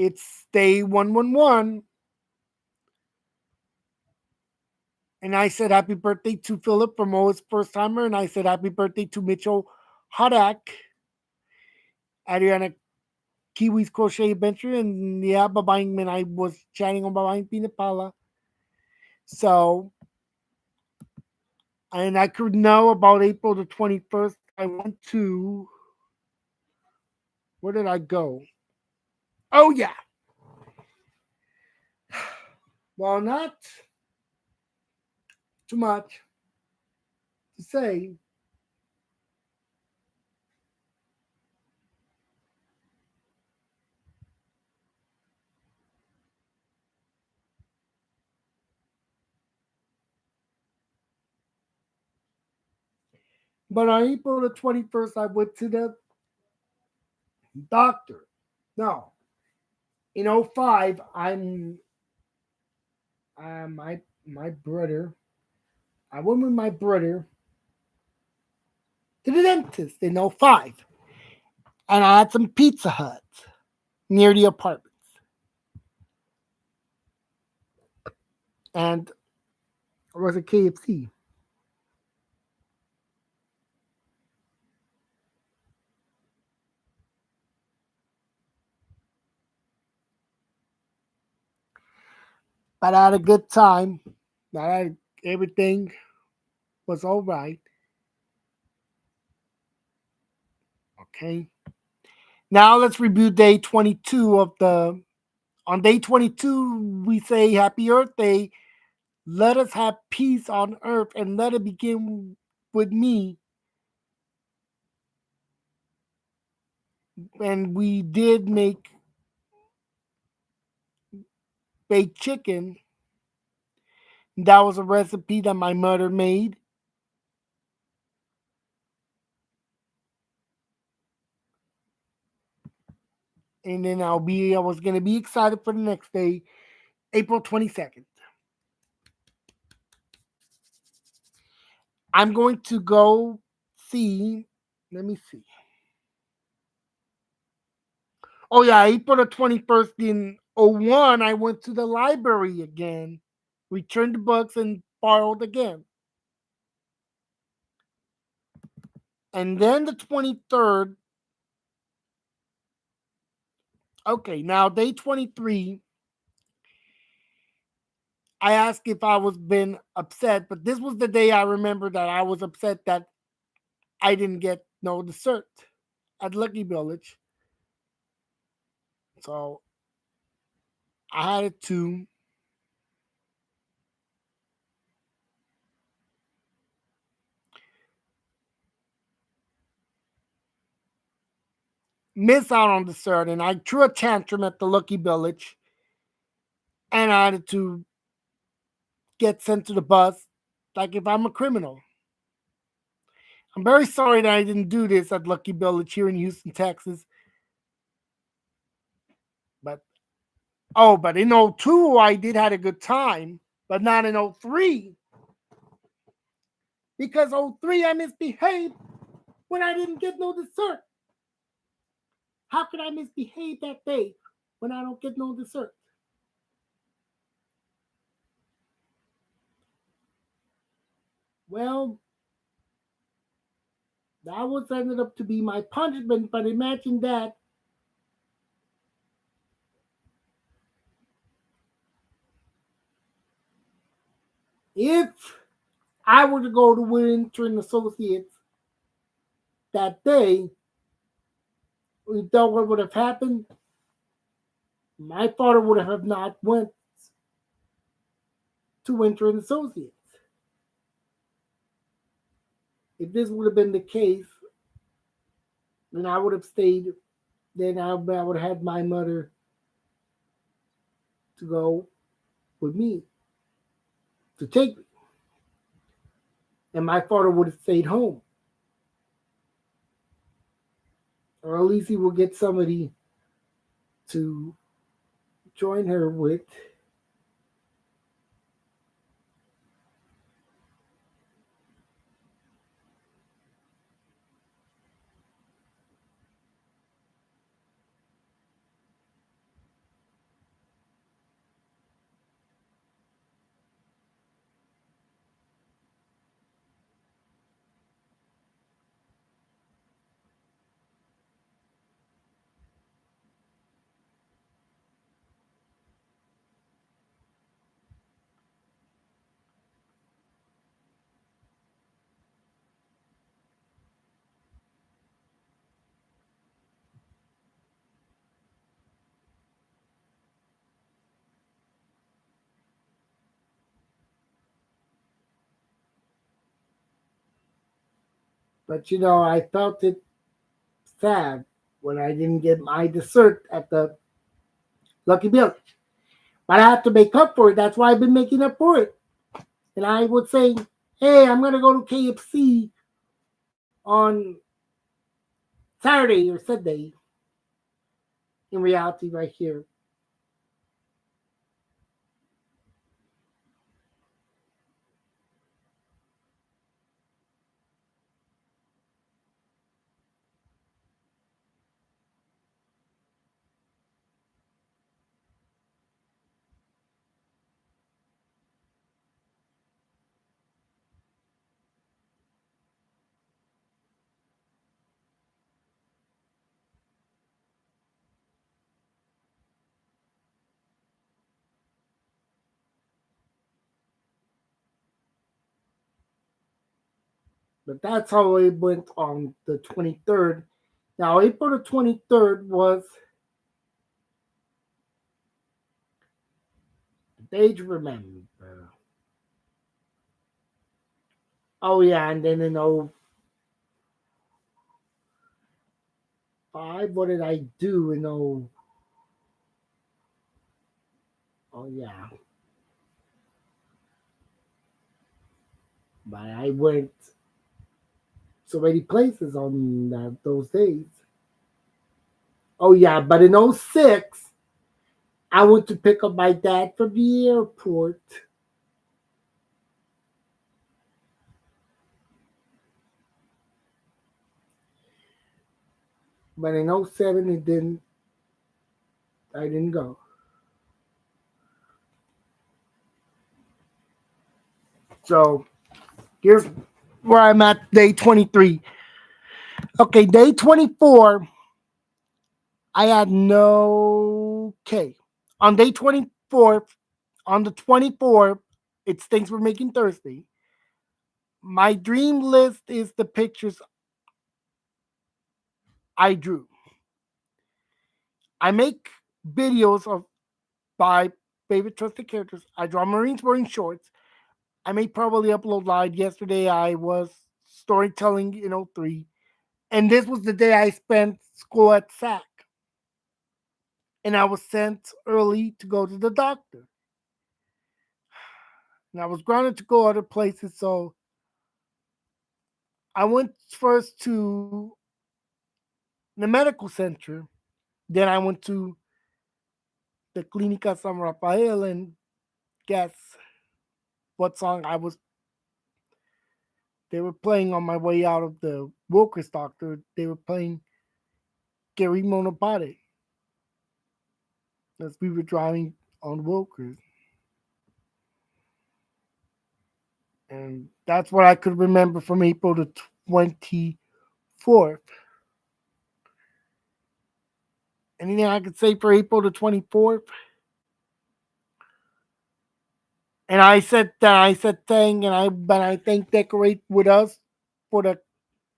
It's day 111. And I said happy birthday to Philip from Mo's first timer. And I said happy birthday to Mitchell Hadak, Adriana Kiwi's Crochet Adventure. And yeah, babaeng when I was chatting on babaeng pinapala. So, and I could know about April the 21st. I went to, where did I go? Oh, yeah. Well, not too much to say. But on April the 21st, I went to the doctor. No, in '05, my brother. I went with my brother to the dentist in '05, and I had some Pizza Hut near the apartments. And it was a KFC. But I had a good time. Everything was all right. Okay. Now let's review day 22 of the. On day 22, we say Happy Earth Day. Let us have peace on earth and let it begin with me. And we did make baked chicken. That was a recipe that my mother made. And then I was gonna be excited for the next day, April 22nd. I'm going to go see. Let me see. Oh yeah, April the 21st in '01, I went to the library again, returned the books and borrowed again. And then the 23rd, okay, now day 23, I asked if I was been upset, but this was the day I remember that I was upset that I didn't get no dessert at Lucky Village. So I had to miss out on dessert, and I threw a tantrum at the Lucky Village, and I had to get sent to the bus like if I'm a criminal. I'm very sorry that I didn't do this at Lucky Village here in Houston, Texas, but Oh, but in '02 I did had a good time, but not in '03 because '03 I misbehaved when I didn't get no dessert. How could I misbehave that day when I don't get no dessert? Well, that was ended up to be my punishment, but imagine that if I were to go to Winter and Associates that day, we know what would have happened. My father would have not went to Winter and Associates. If this would have been the case, then I would have stayed. Then I would have had my mother to go with me to take me, and my father would have stayed home, or at least he would get somebody to join her with. But I felt it sad when I didn't get my dessert at the Lucky Village. But I have to make up for it. That's why I've been making up for it. And I would say, hey, I'm going to go to KFC on Saturday or Sunday. In reality, right here. But that's how it went on the 23rd. Now, April the 23rd was the day to remember. Oh, yeah, and then in '05, what did I do in oh yeah, but I went so many places on those days. Oh, yeah, but in '06, I went to pick up my dad from the airport. But in '07, I didn't go. So here's where I'm at day 23. Okay, day 24, I had no K. On day 24th, on the 24th, it's Things We're Making Thursday. My dream list is the pictures I drew. I make videos of by favorite trusted characters. I draw Marines wearing shorts. I may probably upload live. Yesterday I was storytelling in '03. And this was the day I spent school at SAC. And I was sent early to go to the doctor. And I was grounded to go other places. So I went first to the medical center. Then I went to the Clinica San Rafael, and guess what song I was they were playing on my way out of the Wilkers doctor. They were playing Gary Monopade as we were driving on Wilkers. And that's what I could remember from April the 24th. Anything I could say for April the 24th? And I said thing, and I thank Decorate with us for the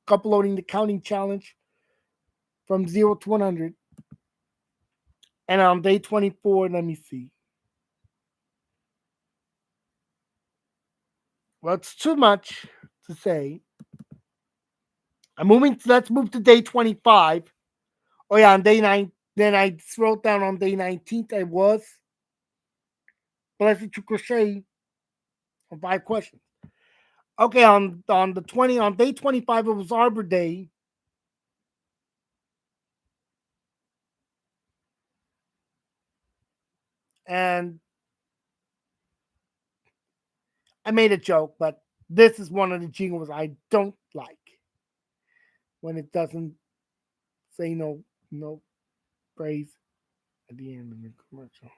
uploading the counting challenge from 0 to 100. And on day 24, let me see. Well, it's too much to say. Let's move to day 25. Oh yeah, on day 9. Then I wrote down on day 19th I was blessed to crochet on 5 questions. Okay, on the 20 on day 25 it was Arbor Day. And I made a joke, but this is one of the jingles I don't like when it doesn't say no praise at the end of the commercial.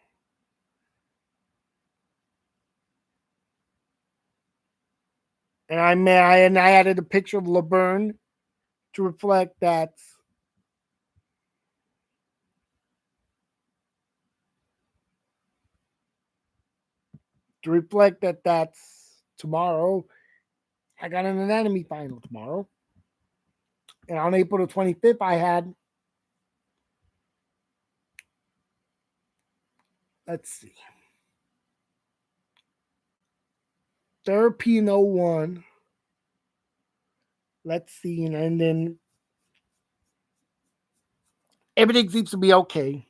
And I added a picture of LeBurn to reflect that's tomorrow. I got an anatomy final tomorrow. And on April the 25th, I had, let's see, therapy in 01. Let's see. And then everything seems to be okay.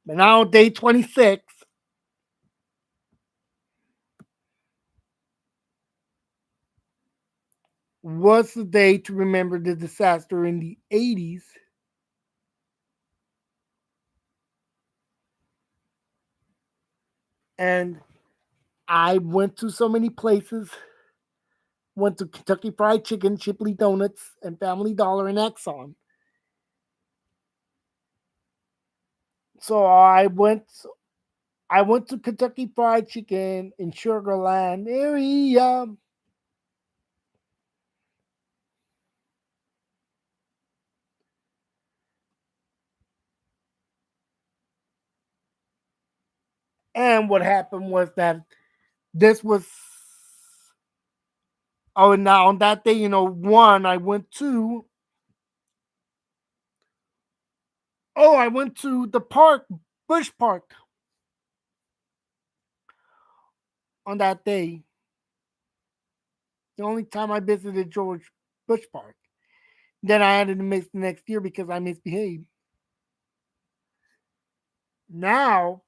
But now, day 26 was the day to remember the disaster in the 80s. And I went to so many places. Went to Kentucky Fried Chicken, Chipley Donuts, and Family Dollar and Exxon. So I went to Kentucky Fried Chicken in Sugarland area. And what happened was that this was now on that day, one, I went to the park, Bush Park, on that day. The only time I visited George Bush Park. Then I had to miss the next year because I misbehaved. Now,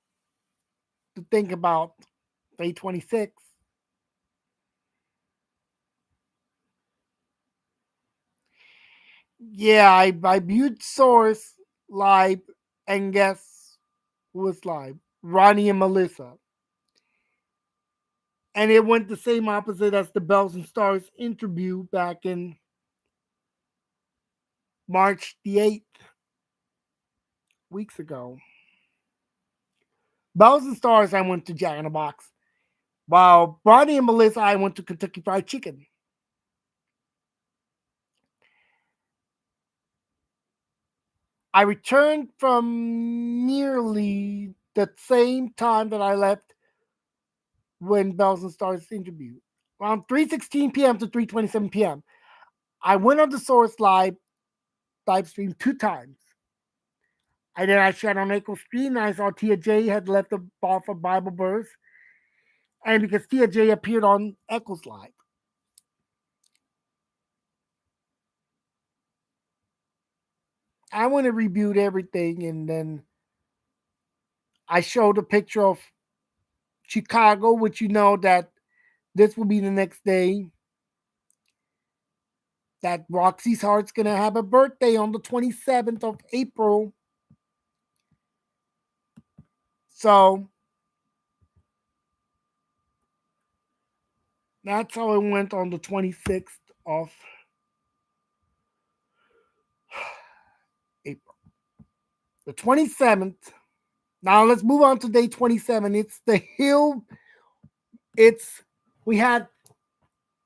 to think about day 26, yeah, I viewed Source live, and guess who was live? Ronnie and Melissa. And it went the same opposite as the Bells and Stars interview back in March the 8th, weeks ago. Bells and Stars, I went to Jack in the Box. While Ronnie and Melissa, I went to Kentucky Fried Chicken. I returned from nearly the same time that I left when Bells and Stars interviewed. Around 3:16 p.m. to 3:27 p.m. I went on the Source live stream 2 times. And then I shared on April Stream, and I saw Tia J had left off a Bible verse. And because Tia J appeared on Echoes Live. I went and reviewed everything, and then I showed a picture of Chicago, which that this will be the next day. That Roxy's Heart's gonna have a birthday on the 27th of April. So that's how it went on the 26th of April. The 27th. Now let's move on to day 27. It's the hill. It's we had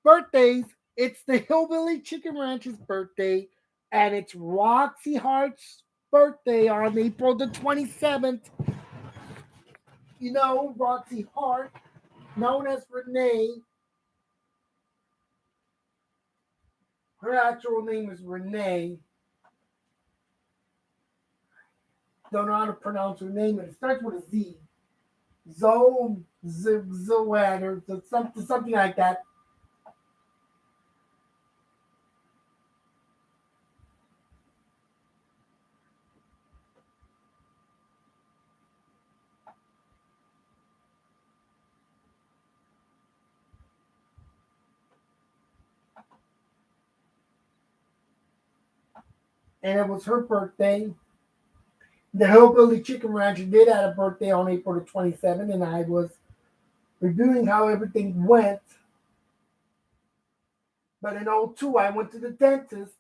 birthdays. It's the Hillbilly Chicken Ranch's birthday, and it's Roxy Hart's birthday on April the 27th. You know, Roxy Hart, known as Renee. Her actual name is Renee. Don't know how to pronounce her name, and it starts with a Z. Zoan or something like that. And it was her birthday. The Hillbilly Chicken Ranch did have a birthday on April the 27th, and I was reviewing how everything went. But in '02, I went to the dentist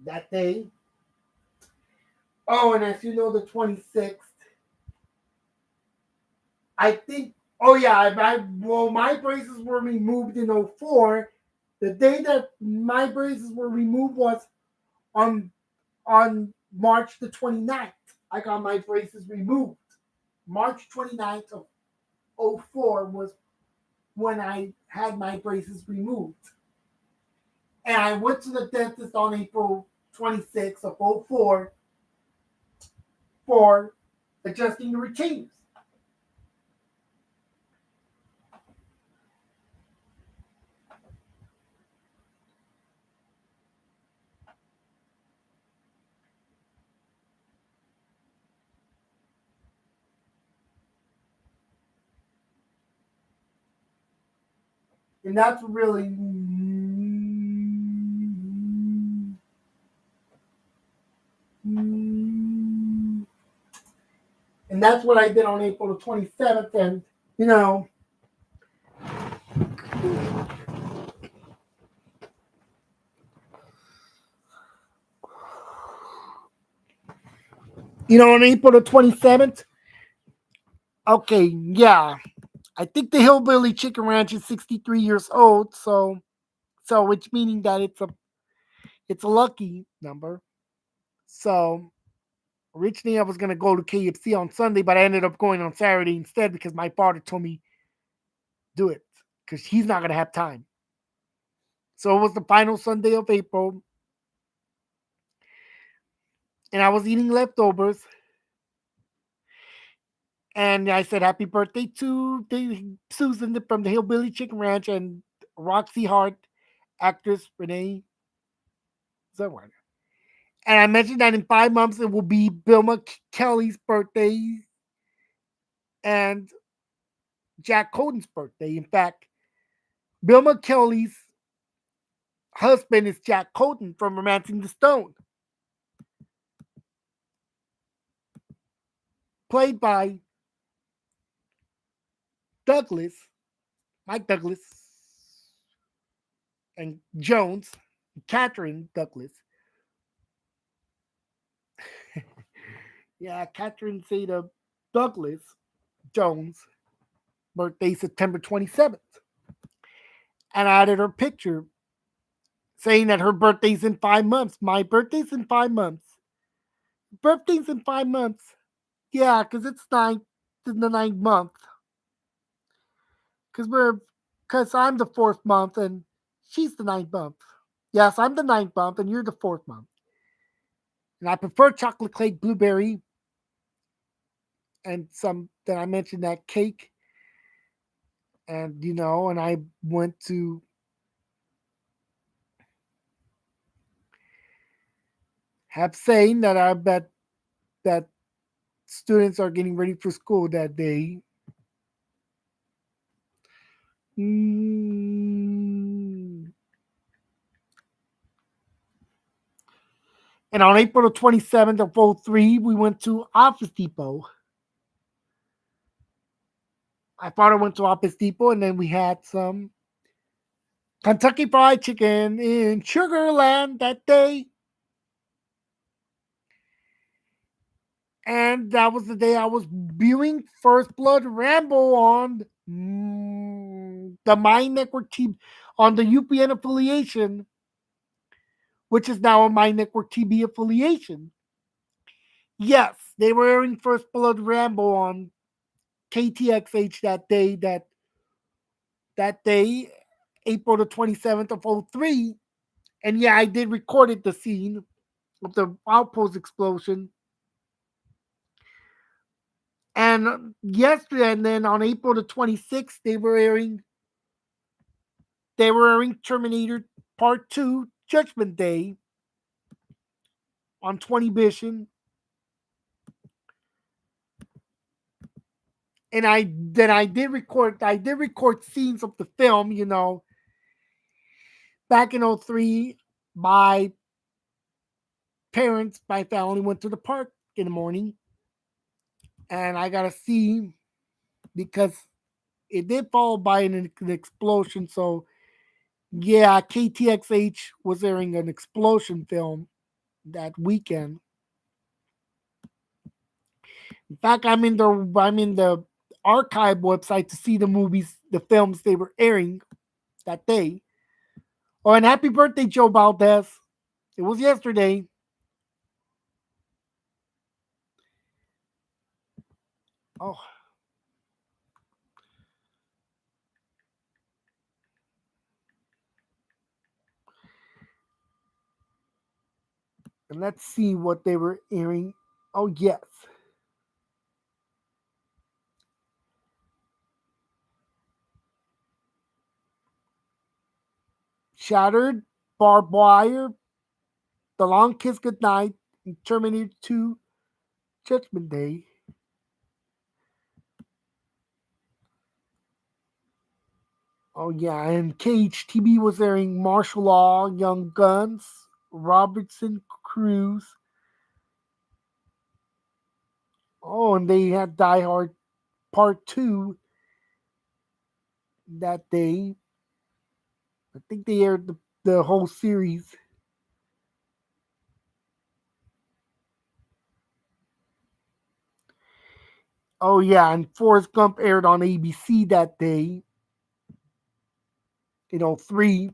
that day. Oh, and as you know, the 26th, I think, oh yeah, well, my braces were removed in '04. The day that my braces were removed was on on March the 29th. I got my braces removed. March 29th of '04 was when I had my braces removed. And I went to the dentist on April 26th of '04 for adjusting the retainers. And that's really and that's what I did on April the 27th. And you know, on April the 27th, okay, yeah. I think the Hillbilly Chicken Ranch is 63 years old, so which meaning that it's a lucky number. So originally I was gonna go to KFC on Sunday, but I ended up going on Saturday instead because my father told me do it because he's not gonna have time. So it was the final Sunday of April, and I was eating leftovers. And I said happy birthday to Susan from the Hillbilly Chicken Ranch and Roxy Hart, actress Renee Zellweger. And I mentioned that in 5 months it will be Bill Kelly's birthday and Jack Coden's birthday. In fact, Bill Kelly's husband is Jack Coden from Romancing the Stone, played by Douglas, Mike Douglas, and Jones, Catherine Douglas. Yeah, Catherine Zeta Douglas Jones, birthday September 27th. And I added her picture saying that her birthday's in 5 months. My birthday's in 5 months. Birthday's in 5 months. Yeah, because it's in the ninth month. Because I'm the fourth month and she's the ninth month. Yes, I'm the ninth month and you're the fourth month. And I prefer chocolate cake blueberry and some that I mentioned that cake. And and I went to have saying that I bet that students are getting ready for school that day. Mm. And on April the 27th of '03, we went to Office Depot. My father went to Office Depot, and then we had some Kentucky Fried Chicken in Sugarland that day. And that was the day I was viewing First Blood Rambo on the My Network TV, on the UPN affiliation, which is now a My Network TV affiliation. Yes, they were airing First Blood Rambo on KTXH that day. That day, April the 27th of '03. And yeah, I did record it, the scene of the outpost explosion. And yesterday, and then on April the 26th, they were airing Terminator Part 2 Judgment Day on 20 Vision. And I did record scenes of the film, back in '03. My my family went to the park in the morning, and I got to see, because it did follow by an explosion. So yeah, KTXH was airing an explosion film that weekend. In fact, I'm in the archive website to see the films they were airing that day. Oh, and happy birthday, Joe Valdez! It was yesterday. Oh, and let's see what they were airing. Oh yes, Shattered, Barbed Wire, The Long Kiss Goodnight, and Terminator 2 Judgment Day. Oh yeah, and KHTV was airing Martial Law, Young Guns, Robertson Cruise. Oh, and they had Die Hard Part 2 that day. I think they aired the whole series. Oh yeah, and Forrest Gump aired on ABC that day in '03.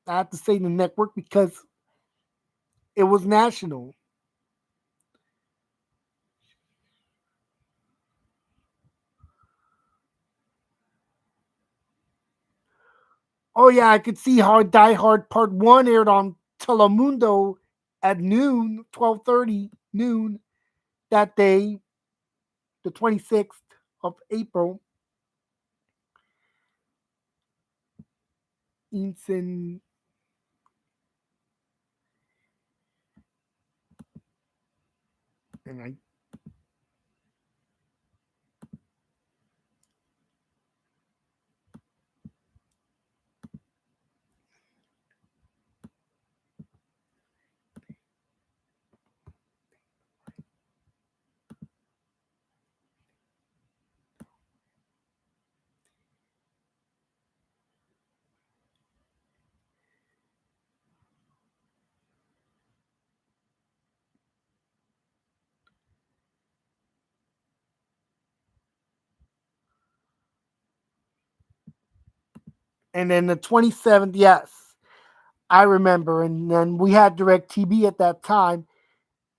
I have to say the network because it was national. Oh yeah, I could see how Die Hard Part 1 aired on Telemundo at noon, 12:30 noon that day, the 26th of April. And I and then the 27th, yes, I remember. And then we had Direct TV at that time.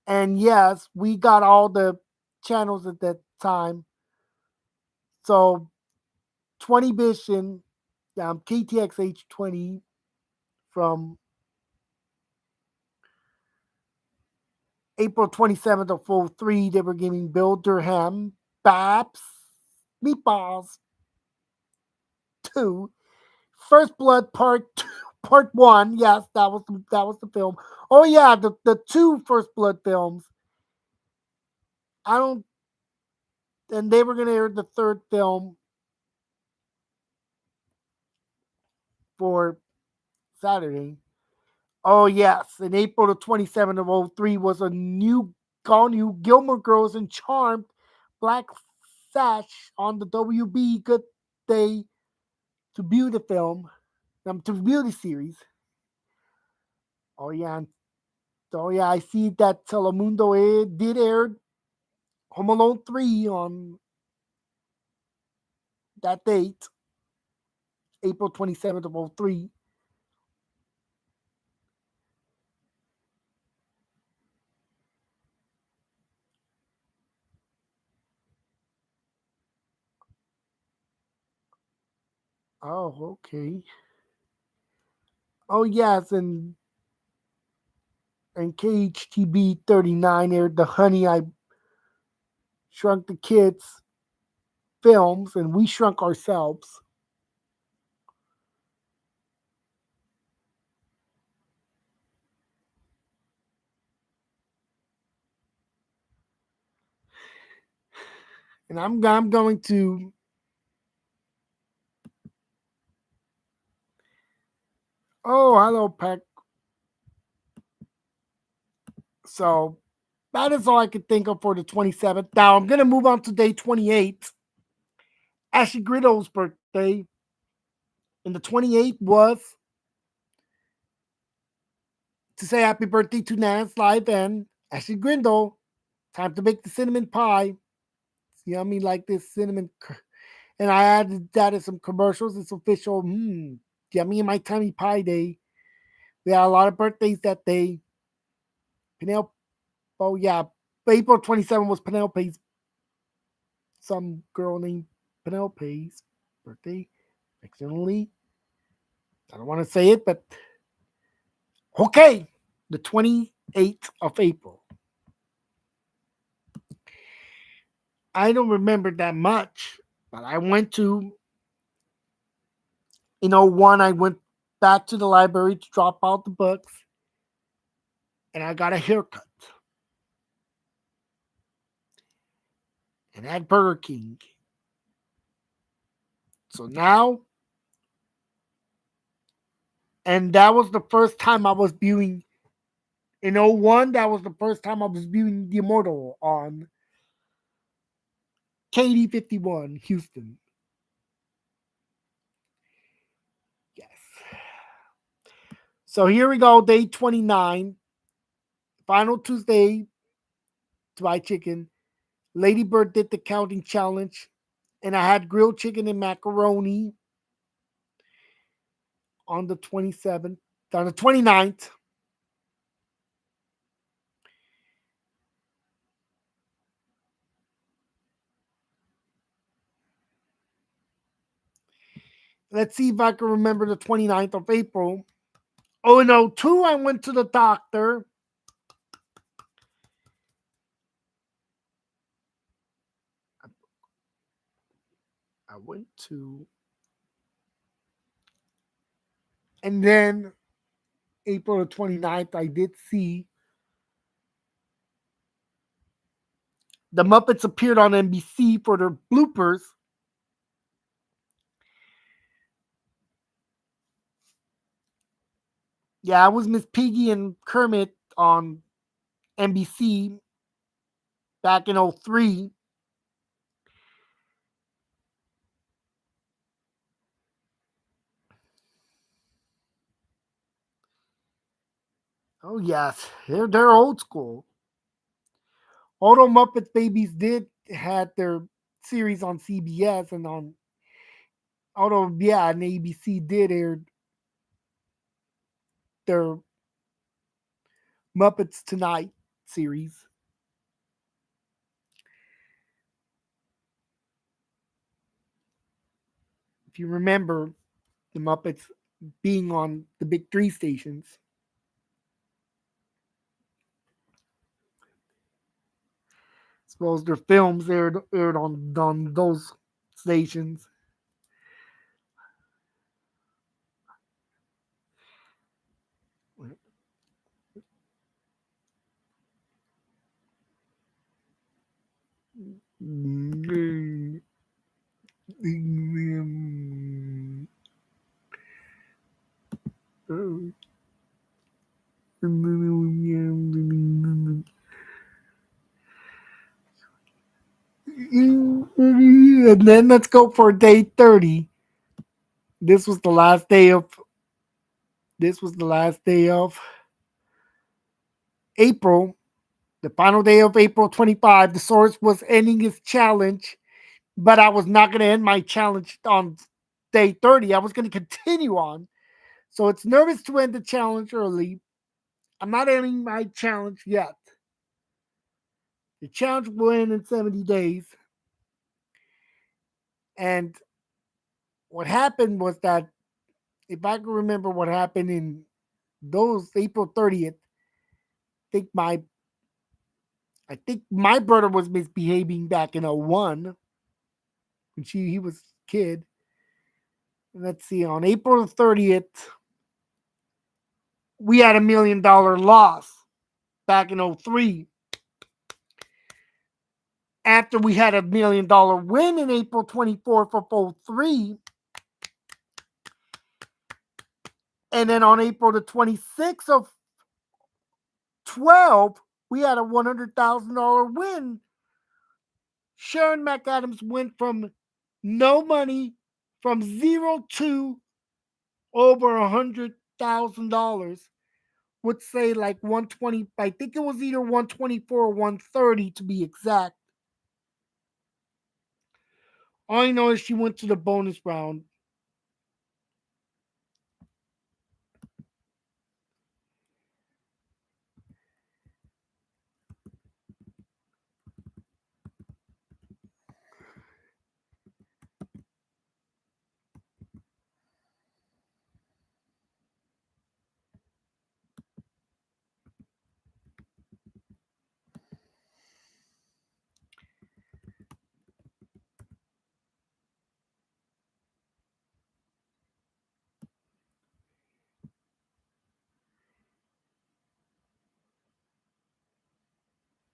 And yes, we got all the channels at that time. So 20 Vision, KTXH 20 from April 27th of '03. They were giving Bill Durham, Babs, Meatballs 2, First Blood Part 2, Part 1. Yes, that was the film. Oh yeah, the two First Blood films. I don't and they were gonna air the third film for Saturday. Oh yes, in April the 27th of '03 was a all new Gilmore Girls and Charmed Black Sash on the WB Good Day to view the film, to view the series. Oh yeah, oh yeah, I see that Telemundo did air Home Alone 3 on that date, April 27th of '03. Oh, okay. Oh yes, and KHTB 39 aired the Honey I Shrunk the Kids films, and We Shrunk Ourselves. And I'm going to. Oh, hello, Peck. So that is all I could think of for the 27th. Now I'm going to move on to day 28, Ashley Griddle's birthday. And the 28th was to say happy birthday to Nance Live and Ashley Grindle. Time to make the cinnamon pie. It's yummy like this cinnamon. And I added that as some commercials. It's official. Yummy in my tiny pie day. We had a lot of birthdays that day. Penelope. Oh yeah, April 27th was Penelope's. Some girl named Penelope's birthday. Fictionally, I don't want to say it, but okay. The 28th of April. I don't remember that much, but I went to, one, I went back to the library to drop out the books, and I got a haircut. And at Burger King. So now, and that was the first time I was viewing, in '01, that was the first time I was viewing The Immortal on KD51 Houston. Yes. So here we go, day 29, final Tuesday to buy chicken. Lady Bird did the counting challenge, and I had grilled chicken and macaroni on the 27th, on the 29th. Let's see if I can remember the 29th of April. Oh, no, 2, I went to the doctor. I went to, and then April the 29th, I did see the Muppets appeared on NBC for their bloopers. Yeah, I was Miss Piggy and Kermit on NBC back in '03. Oh yes, they're old school. Although Muppets Babies did had their series on CBS and on, although yeah, and ABC did air their Muppets Tonight series. If you remember the Muppets being on the big three stations. I suppose their films aired on those stations. And then let's go for day 30. This was the last day of this was the last day of April. The final day of April 25. The source was ending his challenge, but I was not going to end my challenge on day 30. I was going to continue on. So it's nervous to end the challenge early. I'm not ending my challenge yet. The challenge will end in 70 days. And what happened was that, if I can remember what happened in those April 30th, think my I think my brother was misbehaving back in '01 when he was a kid. Let's see, on April 30th, we had $1 million loss back in '03. After we had $1 million win in April 24th of '03, and then on April the 26th of 12, we had a $100,000 win. Sharon McAdams went from no money, from zero to over $100,000. Would say like 120. I think it was either 124 or 130 to be exact. All I know is she went to the bonus round.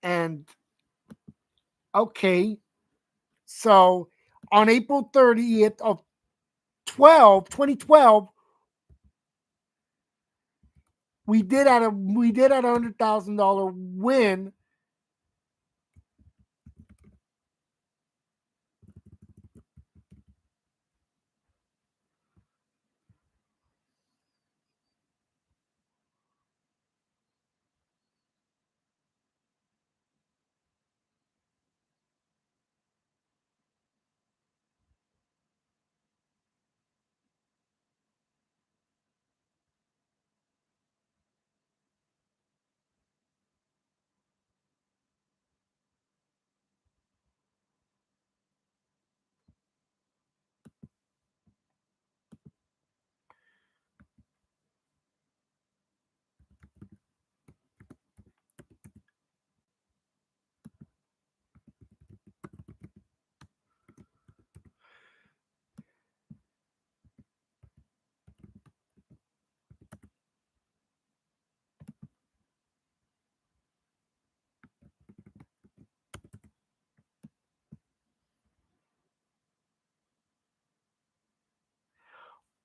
And okay, so on April 30th of 2012, we did at $100,000 win.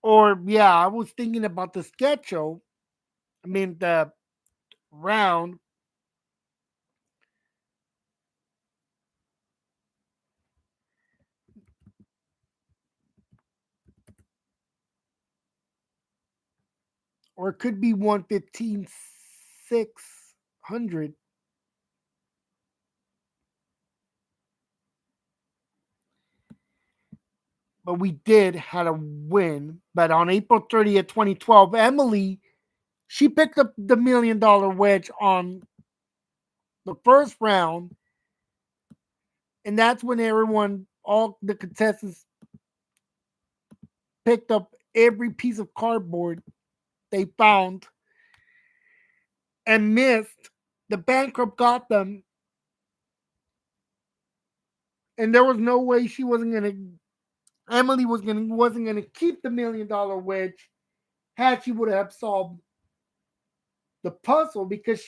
Or yeah, I was thinking about the schedule. I mean the round, or it could be 115,600. But we did had a win. But on April 30th, 2012, Emily, she picked up the $1 million wedge on the first round, and that's when all the contestants, picked up every piece of cardboard they found and missed. The bankrupt got them, and there was no way she wasn't gonna. Emily wasn't gonna keep the $1 million wedge had she would have solved the puzzle, because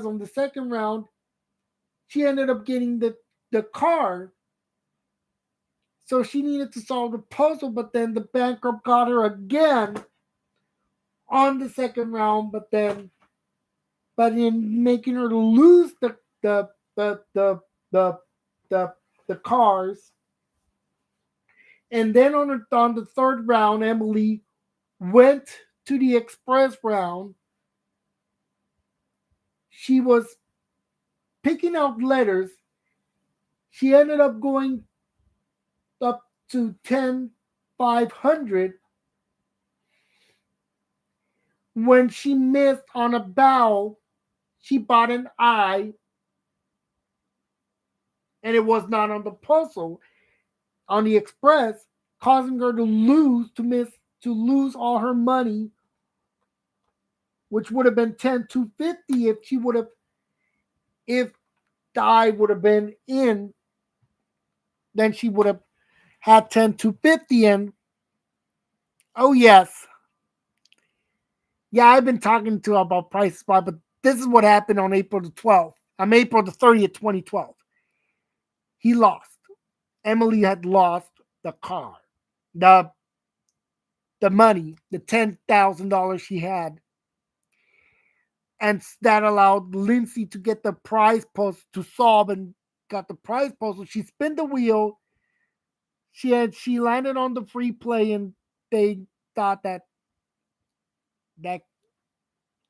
on the second round she ended up getting the car. So she needed to solve the puzzle, but then the bankrupt got her again on the second round, but in making her lose the the the the the the the cars. And then on the third round, Emily went to the express round. She was picking out letters. She ended up going up to 10,500 when she missed on a vowel. She bought an I, and it was not on the puzzle on the express, causing her to lose all her money, which would have been 10,250 if the I would have been in. Then she would have had 10,250 in. Oh yes, yeah, I've been talking to her about prices, but this is what happened on April the 12th. On April the 30th, 2012. He lost. Emily had lost the car, the the money, the $10,000 she had, and that allowed Lindsay to get the prize puzzle to solve and got the prize puzzle. She spun the wheel. She landed on the free play, and they thought that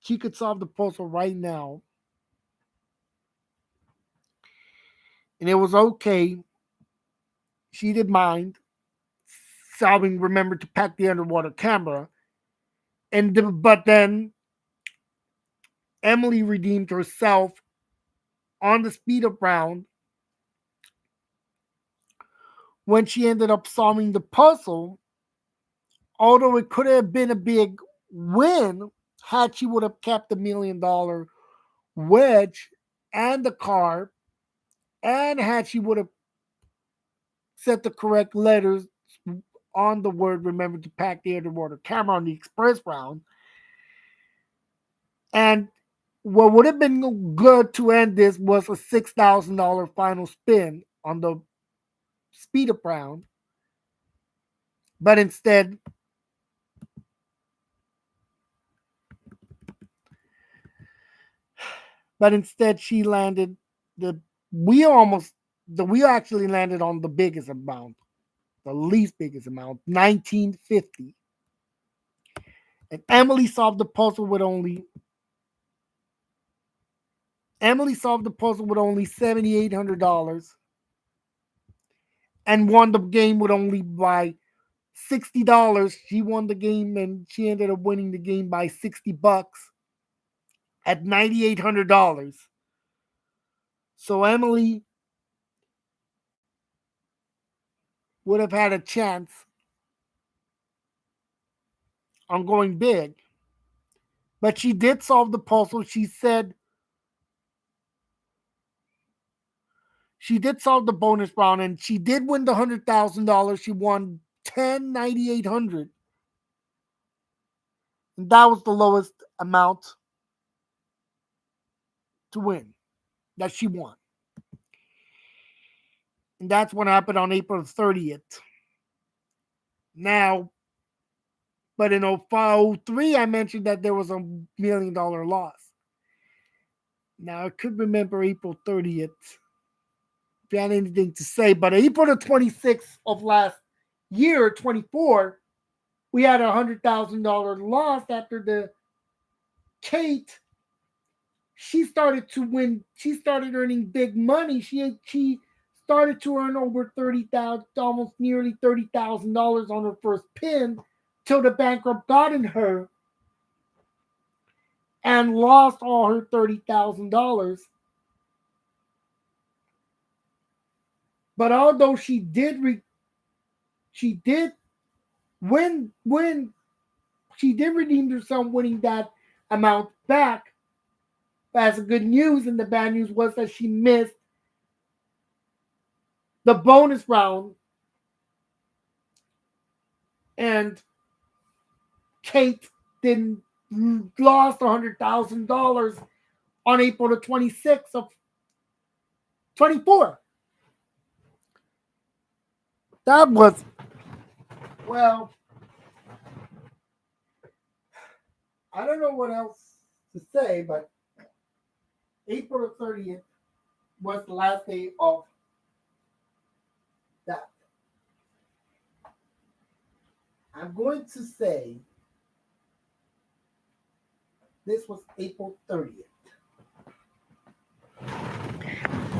she could solve the puzzle right now, and it was okay. She didn't mind solving. Remember to pack the underwater camera, but then Emily redeemed herself on the speed up round when she ended up solving the puzzle. Although it could have been a big win had she would have kept the $1 million wedge and the car, and had she would have set the correct letters on the word remember to pack the underwater camera on the express round. And what would have been good to end this was a $6,000 final spin on the speed up round. But instead she landed the the wheel actually landed on the biggest amount, the least biggest amount, 1950. And Emily solved the puzzle with only $7,800 and won the game with only by $60. She won the game and she ended up winning the game by $60 at $9,800. So Emily would have had a chance on going big. But she did solve the puzzle. She did solve the bonus round and she did win the $100,000. She won 10,9,800. And that was the lowest amount to win that she won. And that's what happened on April 30th. Now, but in 0503, I mentioned that there was a $1 million loss. Now, I could remember April 30th if you had anything to say, but April the 26th of last year, 24, we had a $100,000 loss after the Kate. She started to win. She started earning big money. She started to earn over 30,000, almost nearly $30,000 on her first pin, till the bankrupt got in her and lost all her $30,000. But although she did win, she did redeem herself, winning that amount back. As the good news and the bad news was that she missed the bonus round, and Kate didn't lost $100,000 on April the 26th of 24. That was, well, I don't know what else to say, but April the 30th was the last day of I'm going to say this was April 30th.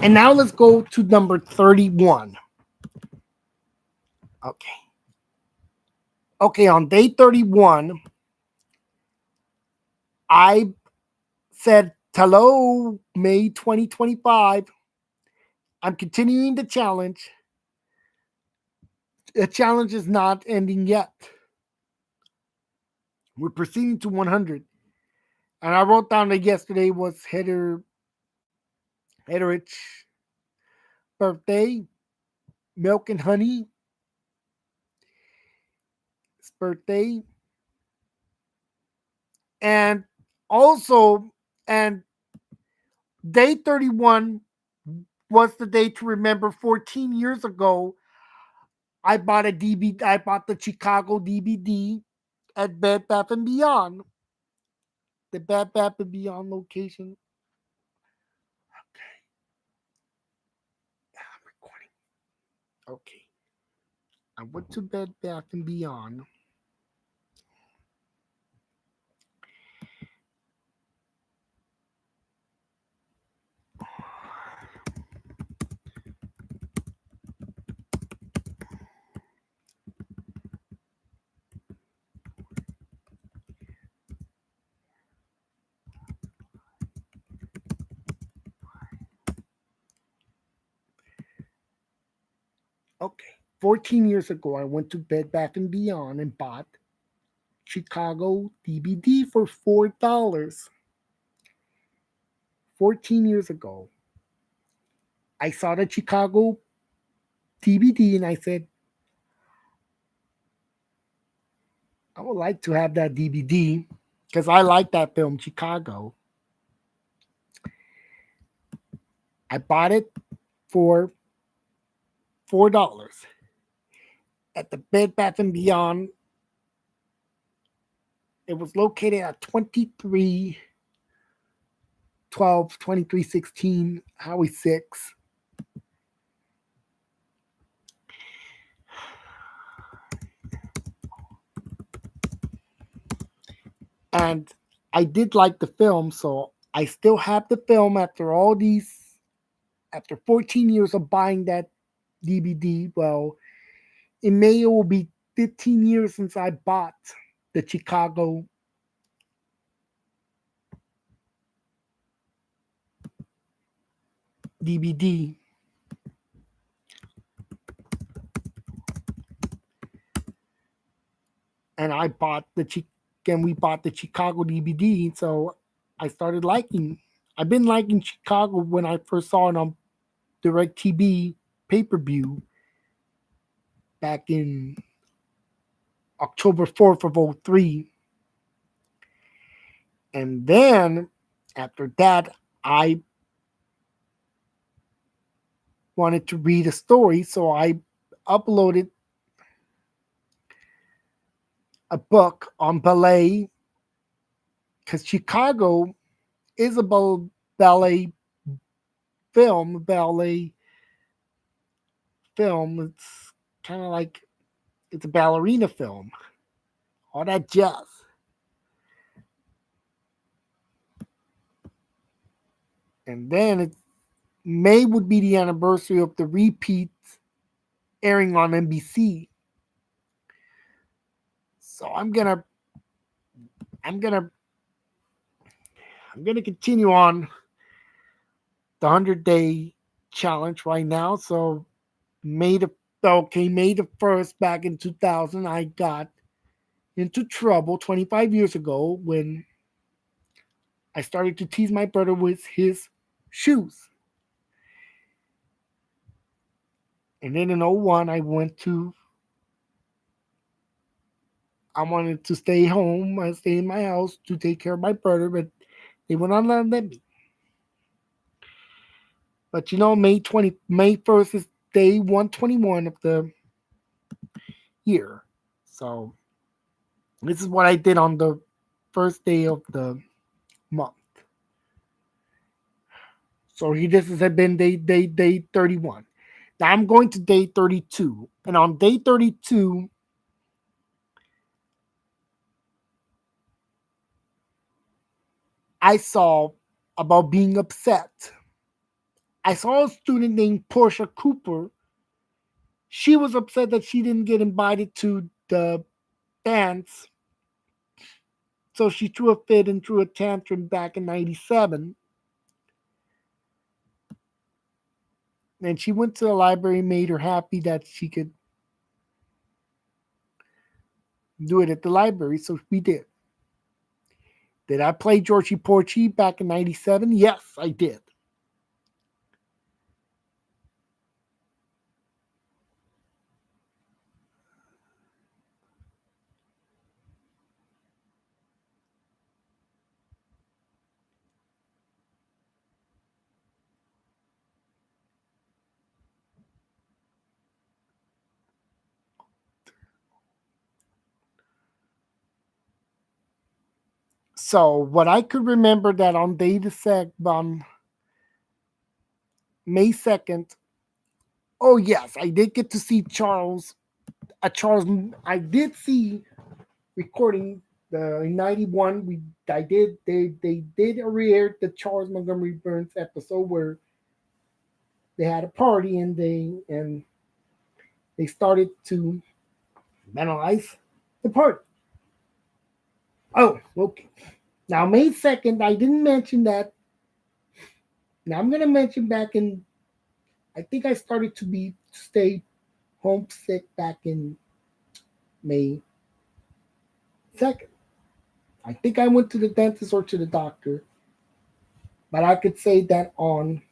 And now let's go to number 31. Okay. Okay, on day 31, I said, hello, May 2025. I'm continuing the challenge. The challenge is not ending yet. We're proceeding to 100. And I wrote down that yesterday was Hederich's birthday, Milk and Honey's birthday. And also, and day 31 was the day to remember 14 years ago. I bought a DVD. I bought the Chicago DVD at Bed Bath and Beyond, the Bed Bath and Beyond location. I'm recording. Okay. I went to Bed Bath and Beyond. Okay. 14 years ago, I went to Bed Bath and Beyond and bought Chicago DVD for $4. 14 years ago, I saw the Chicago DVD and I said, I would like to have that DVD because I like that film, Chicago. I bought it for $4 at the Bed Bath and Beyond. It was located at 2312, 2316 Highway 6. And I did like the film, so I still have the film after 14 years of buying that DVD. Well, in May it will be 15 years since I bought the Chicago DVD. And we bought the Chicago DVD. So I started liking. I've been liking Chicago when I first saw it on DirecTV pay-per-view back in October 4th of 03. And then after that, I wanted to read a story, so I uploaded a book on ballet because Chicago is a ballet ballet film. It's kind of like it's a ballerina film, all that jazz. And then May would be the anniversary of the repeat airing on NBC. So I'm gonna continue on the 100-day challenge right now. So May the first back in 2000, I got into trouble 25 years ago when I started to tease my brother with his shoes. And then in 01, I wanted to stay home. I stay in my house to take care of my brother, but they would not let me. But May 1st is day 121 of the year. So this is what I did on the first day of the month. So this has been day 31. Now I'm going to day 32. And on day 32, I saw about being upset. I saw a student named Portia Cooper. She was upset that she didn't get invited to the dance, so she threw a fit and threw a tantrum back in '97. And she went to the library, made her happy that she could do it at the library, so we did. Did I play Georgie Porgy back in '97? Yes, I did. So what I could remember that on May 2nd. Oh yes, I did get to see Charles. Charles, I did see recording the '91. I did. They did re-air the Charles Montgomery Burns episode where they had a party and they started to analyze the party. Oh, okay. Now May 2nd, I didn't mention that. Now I'm gonna mention back in. I think I started to stay homesick back in May 2nd. I think I went to the dentist or to the doctor, but I could say that on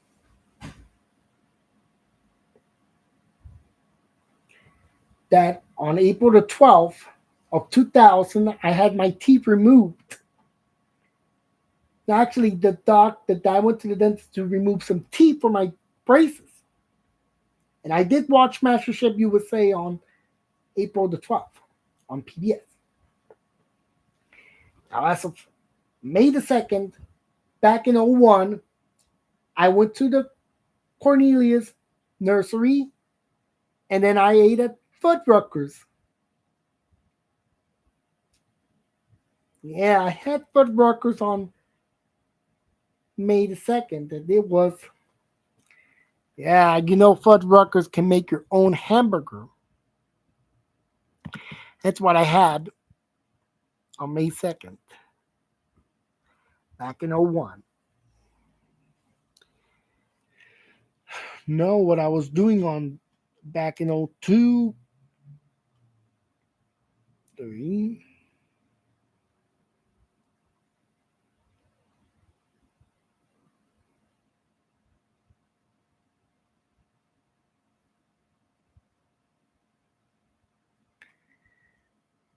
April the 12th of 2000, I had my teeth removed. Actually, I went to the dentist to remove some teeth for my braces, and I did watch MasterChef USA on April the 12th on PBS. Now, as of May 2nd, back in '01, I went to the Cornelius nursery, and then I ate at Fuddruckers. Yeah, I had Fuddruckers on May 2nd, and it was, yeah, Fuddruckers can make your own hamburger. That's what I had on May 2nd, back in '01. No, what I was doing on back in '02, 3,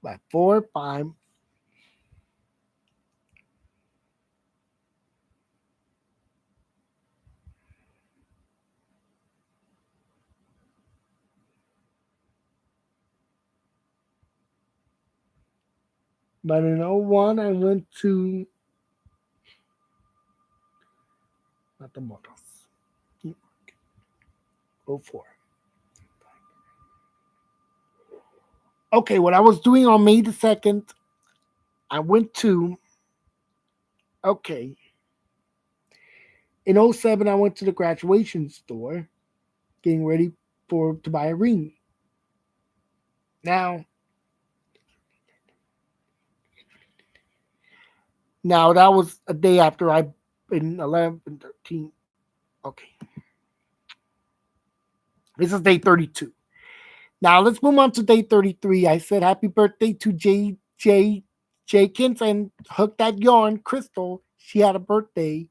by 4, 5. But in '01, I went to, not the Motors, '04. Okay, what I was doing on May 2nd, I went to, okay, in '07, I went to the graduation store getting ready to buy a ring. Now, now that was a day after I, in 11 and 13. Okay, this is day 32. Now let's move on to day 33. I said happy birthday to J Jenkins and hooked that yarn, Crystal. She had a birthday.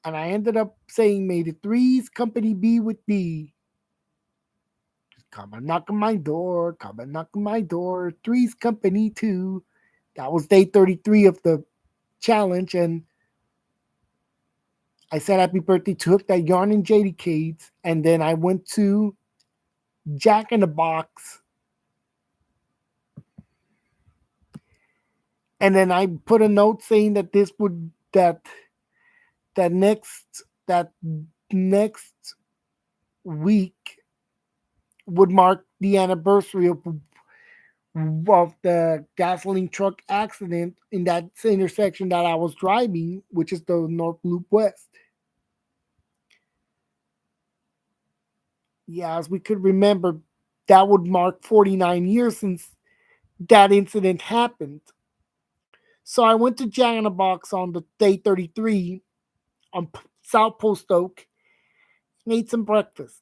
And I ended up saying, may the threes company be with thee. Come and knock on my door. Come and knock on my door. Threes company too. That was day 33 of the challenge. And I said happy birthday to Hook That Yarn and JD Cades. And then I went to Jack in the Box. And then I put a note saying that that next week would mark the anniversary of of the gasoline truck accident in that intersection that I was driving, which is the North Loop West. Yeah, as we could remember, that would mark 49 years since that incident happened. So I went to Jack in the Box on the day 33 on South Post Oak and ate some breakfast.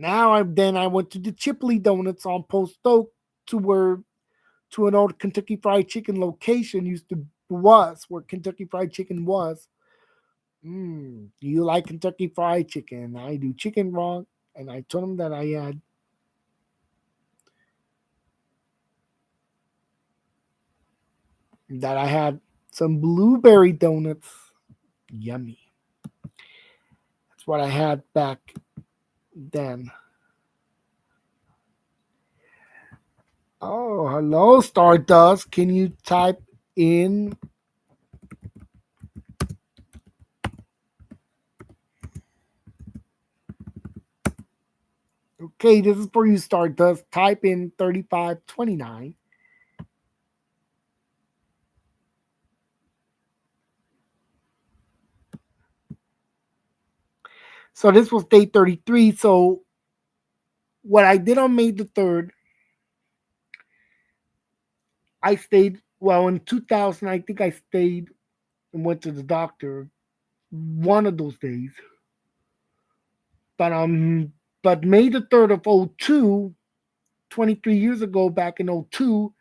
I went to the Chipley Donuts on Post Oak to where to an old Kentucky Fried Chicken location used to was where Kentucky Fried Chicken was. Do you like Kentucky Fried Chicken? I do chicken raw, and I told him that I had some blueberry donuts. Yummy. That's what I had back then. Oh, hello, Stardust. Can you type in? Okay, this is for you, Stardust. Type in 3529. So this was day 33. So what I did on May the 3rd, I stayed, well, in 2000, I think I stayed and went to the doctor one of those days. But but May the 3rd of 02, 23 years ago, back in 02,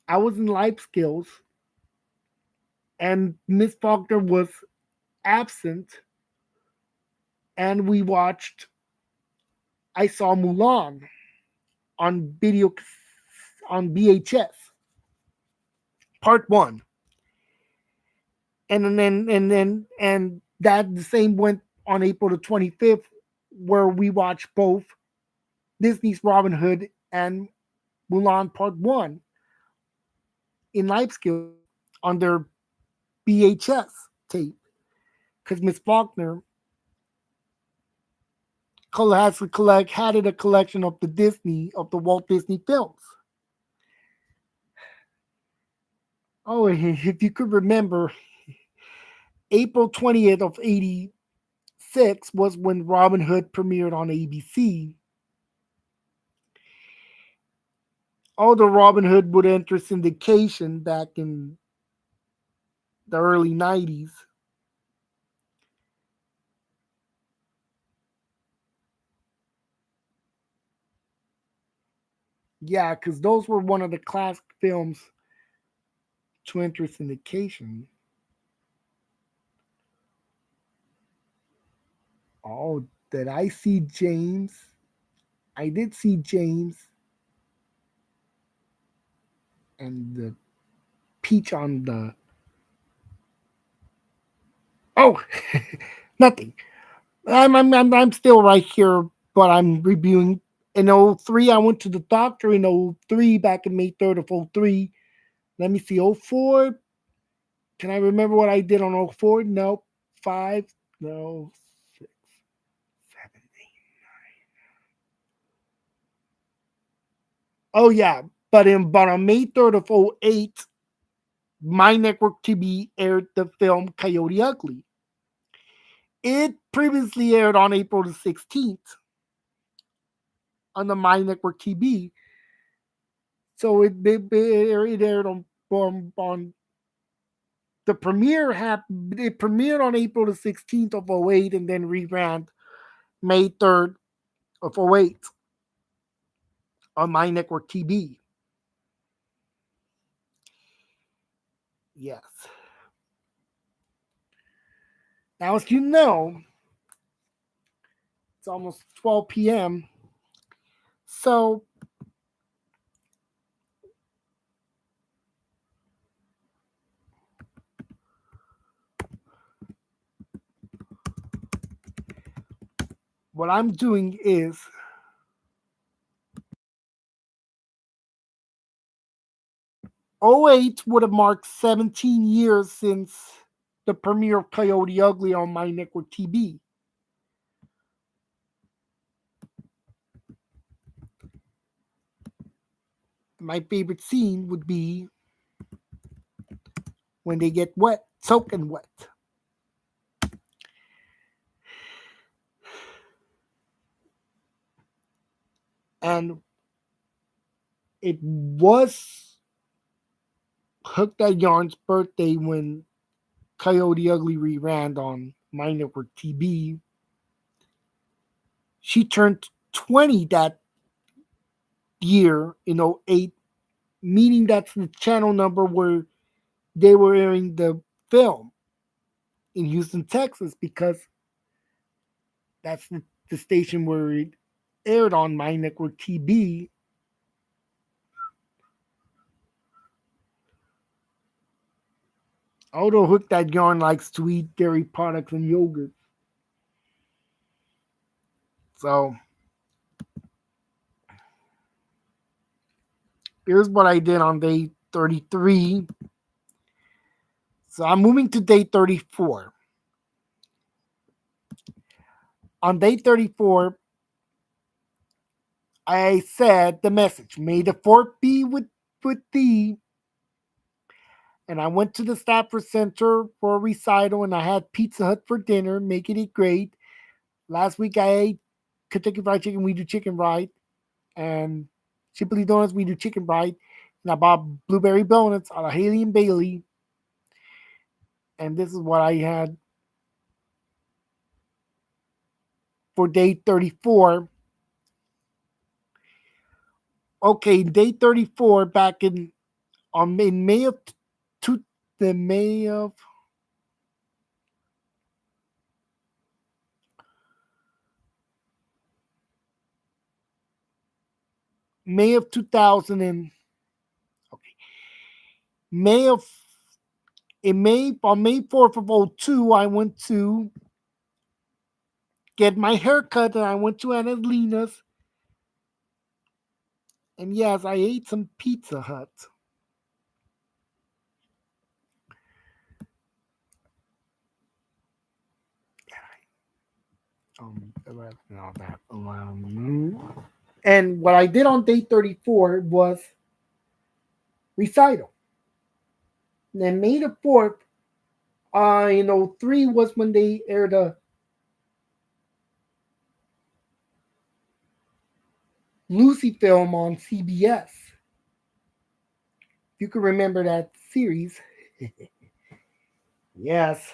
I was in life skills and Miss Faulkner was absent, and we watched I Saw Mulan on video on VHS part 1. And that the same went on April the 25th, where we watched both Disney's Robin Hood and Mulan Part 1 in life skills on their VHS tape, because Miss Faulkner has a had it a collection of the Walt Disney films. Oh, if you could remember, April 20th of 86 was when Robin Hood premiered on ABC. Oh, the Robin Hood would enter syndication back in the early 90s. Yeah, because those were one of the classic films to enter syndication. Oh, did I see James? I did see James and the peach on the. Oh, nothing. I'm still right here, but I'm reviewing. In 03, I went to the doctor in 03, back in May 3rd of 03. Let me see, 04. Can I remember what I did on 04? Nope. 5, no, 6, 7, 8. Oh, yeah. But on May 3rd of 08, my network TV aired the film Coyote Ugly. It previously aired on April the 16th on the My Network TV. So it aired on the premiere happened. It premiered on April the 16th of 08 and then reran May 3rd of 08 on My Network TV. Yes. Now, as you know, it's almost 12 p.m. So what I'm doing is 08 would have marked 17 years since the premiere of Coyote Ugly on My Network TV. My favorite scene would be when they get wet, soaking wet. And it was Hook That Yarn's birthday when Coyote Ugly reran on My Network TV. She turned 20 that year in '08, meaning that's the channel number where they were airing the film in Houston, Texas, because that's the station where it aired on My Network TV. Although Hook That Yarn likes to eat dairy products and yogurt. So here's what I did on day 33. So I'm moving to day 34. On day 34, I said the message, may the fourth be with thee. And I went to the Stafford Center for a recital and I had Pizza Hut for dinner, making it great. Last week I ate Kentucky Fried Chicken, we do chicken right. And Chipley Donuts, we do chicken right. And I bought blueberry donuts out of Haley and Bailey. And this is what I had for day 34. Okay, day 34 back in May of two, the May of 2000 and okay, May of in May on May 4th of '02, I went to get my hair cut and I went to Annalina's. And yes, I ate some Pizza Hut. And all that. And what I did on day 34 was recital. And then May the 4th, in '03 was when they aired a Lucy film on CBS. You can remember that series. Yes,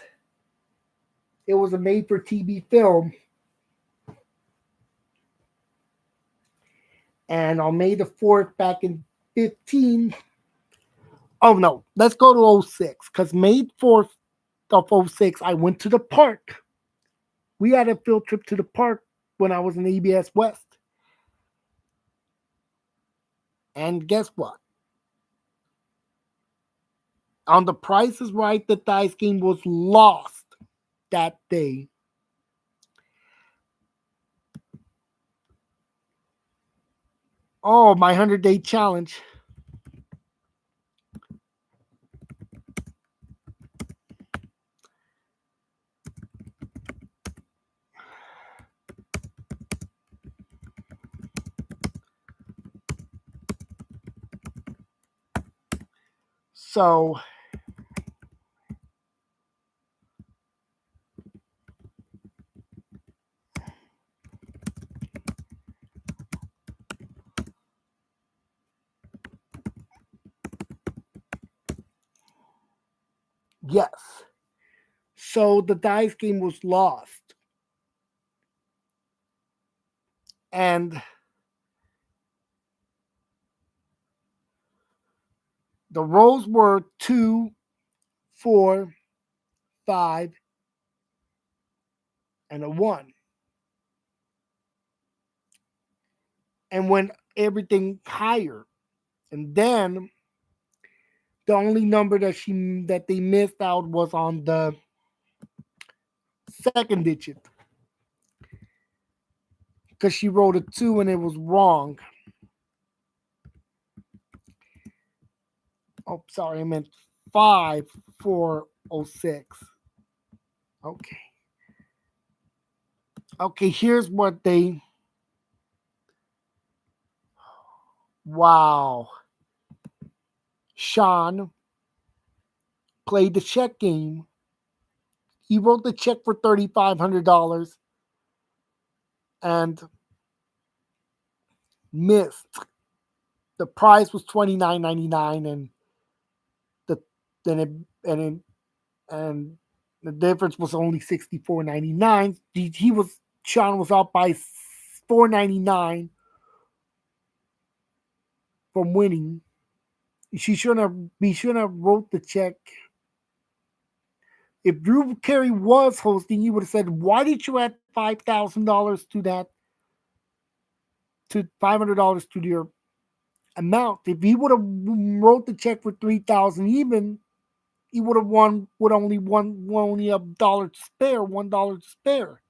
it was a made for TV film. And on May the 4th, back in 15, oh no, let's go to '06. Because May 4th of '06, I went to the park. We had a field trip to the park when I was in ABS West. And guess what? On The Price is Right, the dice game was lost that day. Oh, my 100-day challenge. So, yes. So the dice game was lost. And the rolls were 2, 4, 5, and a 1. And went everything higher. And then the only number that they missed out was on the second digit. Because she wrote a 2 and it was wrong. Oh, sorry, I meant 5406. Okay. Okay, here's what they. Wow. Sean played the check game. He wrote the check for $3,500 and missed. The price was $29.99, and the then it and it, and the difference was only $64.99. Sean was out by $4.99 from winning. He shouldn't have wrote the check. If Drew Carey was hosting, he would have said, "Why did you add $5,000 to that, to $500 to your amount?" If he would have wrote the check for 3,000 even, he would have won with only a dollar to spare, $1 to spare,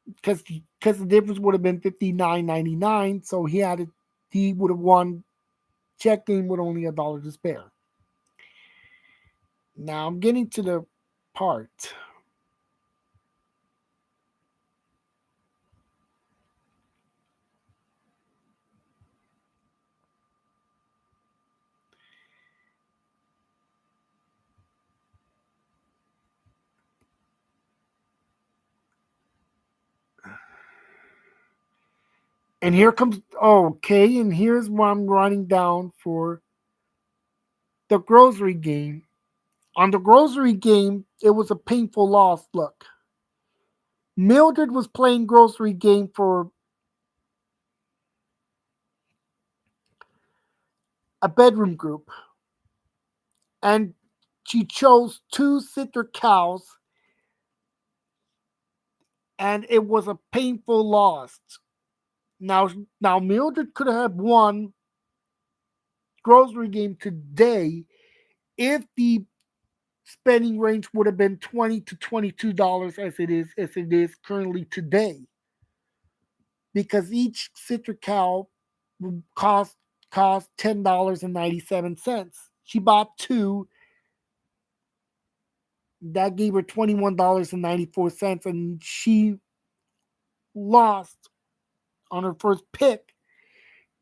because the difference would have been $59.99. So he would have won check game with only a dollar to spare. Now I'm getting to the part. And here comes, okay, and here's what I'm writing down for the grocery game. On the grocery game, it was a painful loss. Look, Mildred was playing grocery game for a bedroom group, and she chose two sitter cows, and it was a painful loss. Now, now Mildred could have won grocery game today if the spending range would have been $20 to $22 as it is currently today, because each citric cow cost cost $10.97. She bought two. That gave her $21.94, and she lost on her first pick.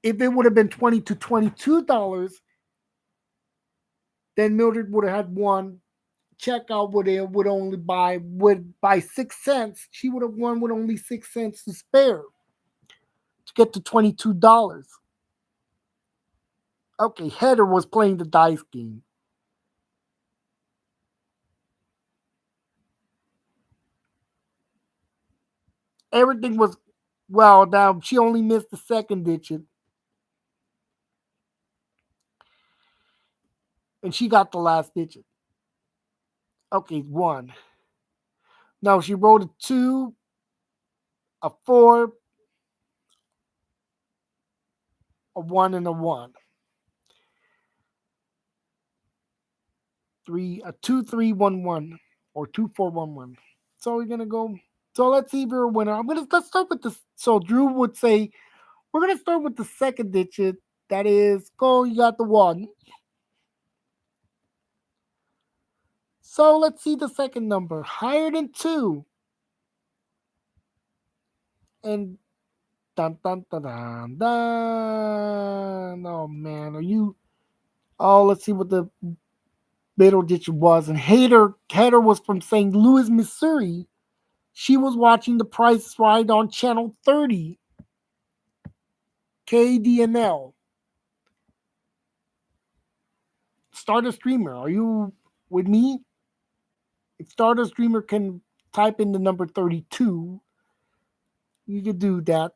If it would have been $20 to $22, then Mildred would have had one. Checkout would only buy 6 cents. She would have won with only 6 cents to spare to get to $22. Okay, Heather was playing the dice game. Everything was, well. Now she only missed the second digit, and she got the last digit. Okay, one. No, she rolled a two, a four, a one, and a one. A 2-3-1-1 or 2-4-1-1. So we're gonna go. So let's see if you're a winner. Let's start with this. So Drew would say we're gonna start with the second digit. That is, go. You got the one. So let's see the second number. Higher than two. And dun dun dun dun dun. Oh man, are you? Oh, let's see what the middle digit was. And Hater was from St. Louis, Missouri. She was watching The Price is Right on channel 30, KDNL. Start a streamer. Are you with me? If Start a streamer can type in the number 32, you could do that.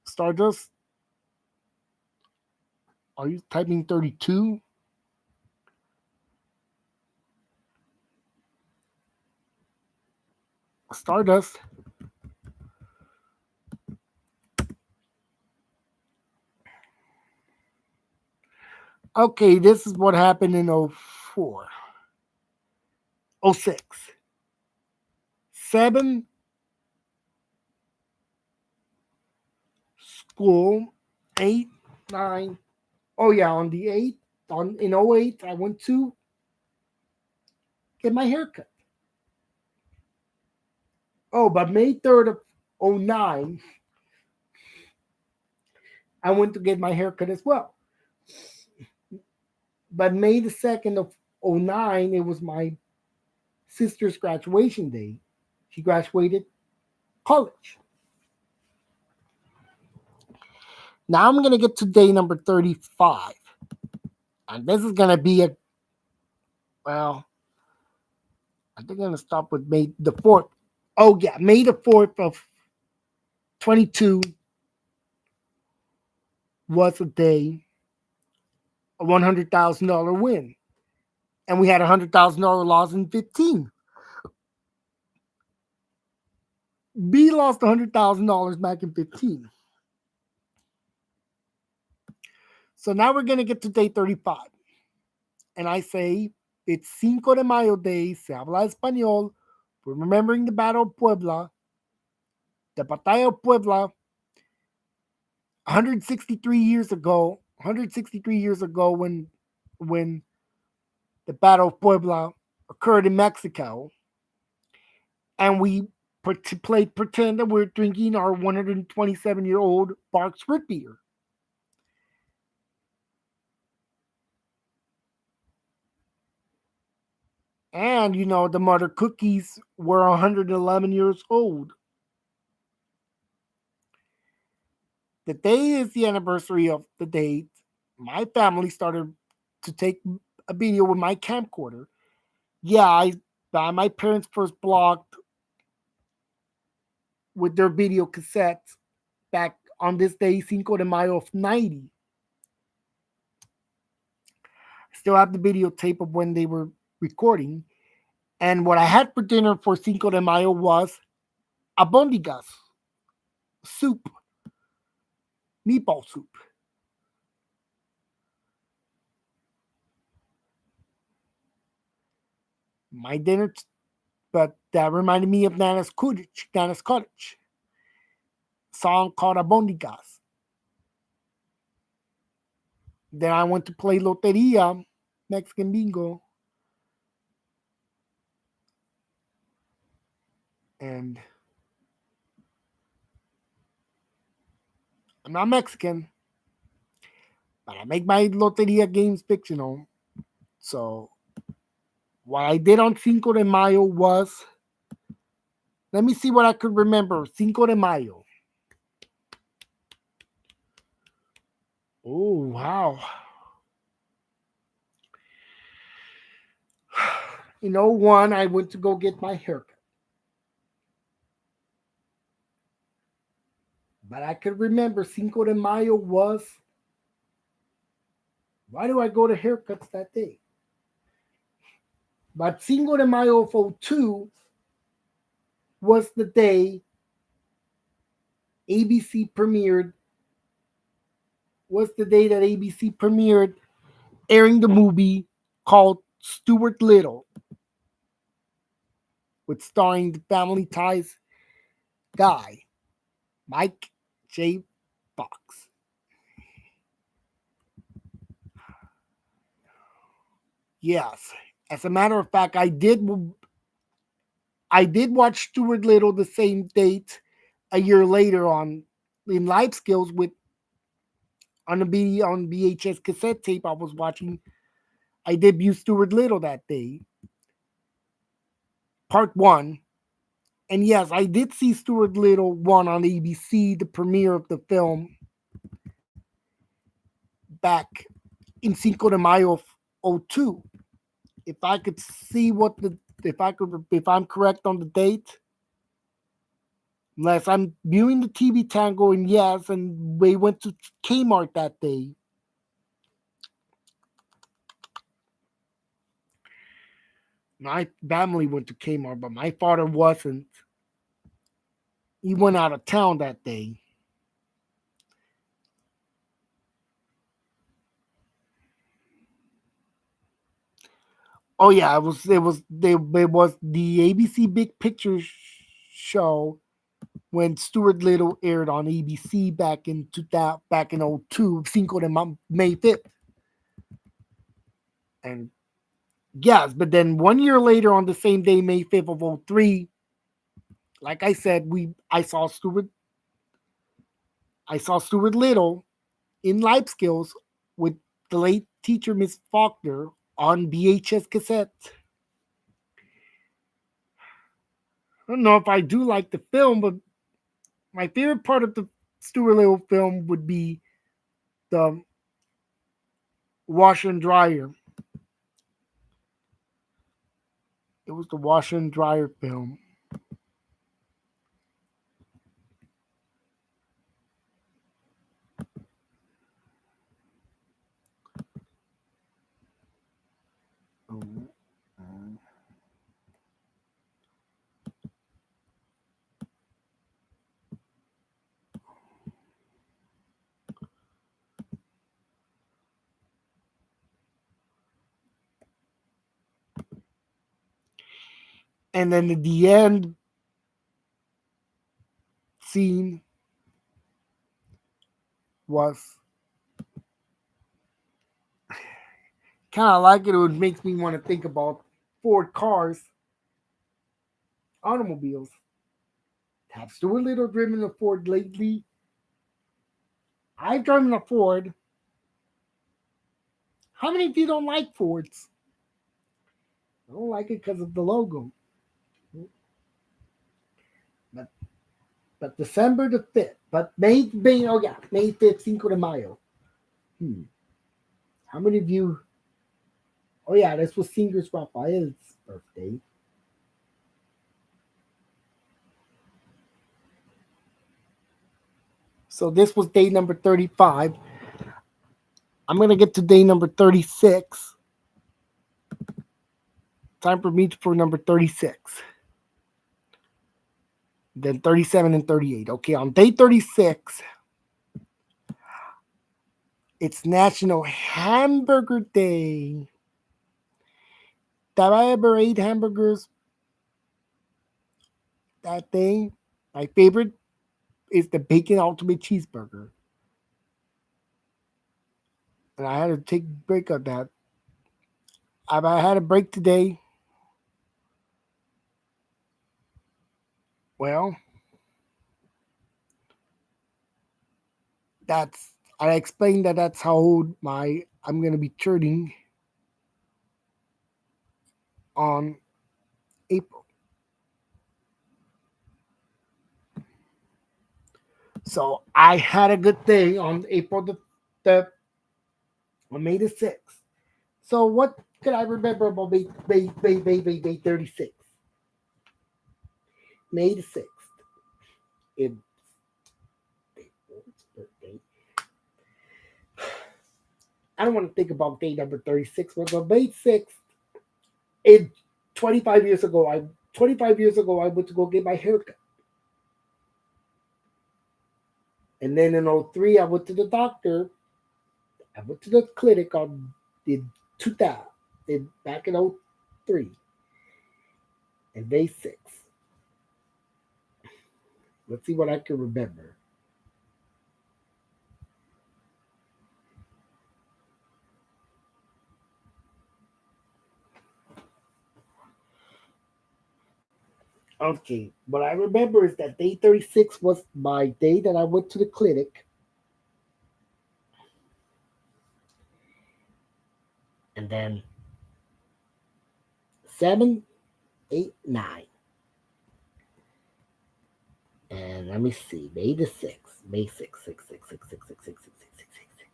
Stardust, are you typing 32? Stardust. Okay, this is what happened in 04. 06. 7, school. 8, 9. Oh yeah, on the 8th, in 08, I went to get my hair cut. Oh, but May 3rd of 09, I went to get my haircut as well. But May the 2nd of '09, it was my sister's graduation day. She graduated college. Now I'm going to get to day number 35. And this is going to be well, I think I'm going to stop with May the 4th. Oh, yeah, May the 4th of 22 was a day, a $100,000 win. And we had $100,000 loss in 15. B lost $100,000 back in 15. So now we're going to get to day 35. And I say, it's Cinco de Mayo Day, se habla español. We're remembering the Battle of Puebla, the Batalla of Puebla, 163 years ago. 163 years ago, when the Battle of Puebla occurred in Mexico, and we played pretend that we're drinking our 127-year-old Barks root beer. And, the mother cookies were 111 years old. The day is the anniversary of the date. My family started to take a video with my camcorder. Yeah, my parents first blogged with their video cassettes back on this day, Cinco de Mayo of 90. I still have the videotape of when they were recording. And what I had for dinner for Cinco de Mayo was albondigas, soup, meatball soup. My dinner, but that reminded me of Nana's Cottage song called Albondigas. Then I went to play Loteria, Mexican Bingo. And I'm not Mexican, but I make my Loteria games fictional. So what I did on Cinco de Mayo was, let me see what I could remember. Cinco de Mayo. Oh, wow. One, I went to go get my haircut. But I could remember Cinco de Mayo was, why do I go to haircuts that day? But Cinco de Mayo of '02 was the day ABC premiered, was the day that ABC premiered airing the movie called Stuart Little, with starring the Family Ties guy, Mike J. Fox. Yes. As a matter of fact, I did watch Stuart Little the same date a year later on in Life Skills with on VHS cassette tape I was watching. I debuted Stuart Little that day, part one. And yes, I did see Stuart Little 1 on ABC, the premiere of the film back in Cinco de Mayo of '02. If I could see if I'm correct on the date, unless I'm viewing the TV Tango, and yes, and we went to Kmart that day. My family went to Kmart, but my father wasn't. He went out of town that day. Oh yeah, it was the ABC Big Picture show when Stuart Little aired on ABC back in '02, Cinco de May 5th. And yes, but then 1 year later on the same day, May 5th of '03, like I said, I saw Stuart Little in life skills with the late teacher Miss Faulkner on VHS cassettes. I don't know if I do like the film, but my favorite part of the Stuart Little film would be the washer and dryer. It was the washer and dryer film. And then at the end scene was kind of like it. It makes me want to think about Ford cars, automobiles. Have Stuart Little driven a Ford lately? I've driven a Ford. How many of you don't like Fords? I don't like it because of the logo. But, but December the 5th. But May, oh yeah, May 5th, Cinco de Mayo. How many of you? Oh yeah, this was Singers Raphael's birthday. So this was day number 35. I'm going to get to day number 36. Time for me for number 36. Then 37 and 38. Okay, on day 36, it's National Hamburger Day. Have I ever ate hamburgers that day? My favorite is the bacon ultimate cheeseburger. And I had to take a break on that. Have I had a break today? Well, that's I explained that that's how old I'm gonna be turning on April. So I had a good day on April the on May the 6th. So what could I remember about May 36th? May the 6th. It's birthday. I don't want to think about day number 36, but on May 6th, it 25 years ago I went to go get my haircut. And then in '03 I went to the doctor. I went to the clinic on in 2000, back in '03. And May 6th. Let's see what I can remember. Okay, what I remember is that day 36 was my day that I went to the clinic. And then 7, 8, 9. And let me see, May the 6th. May 6th, 6, 6, 6, 6, 6, 6, 6, 6, 6, 6, 6.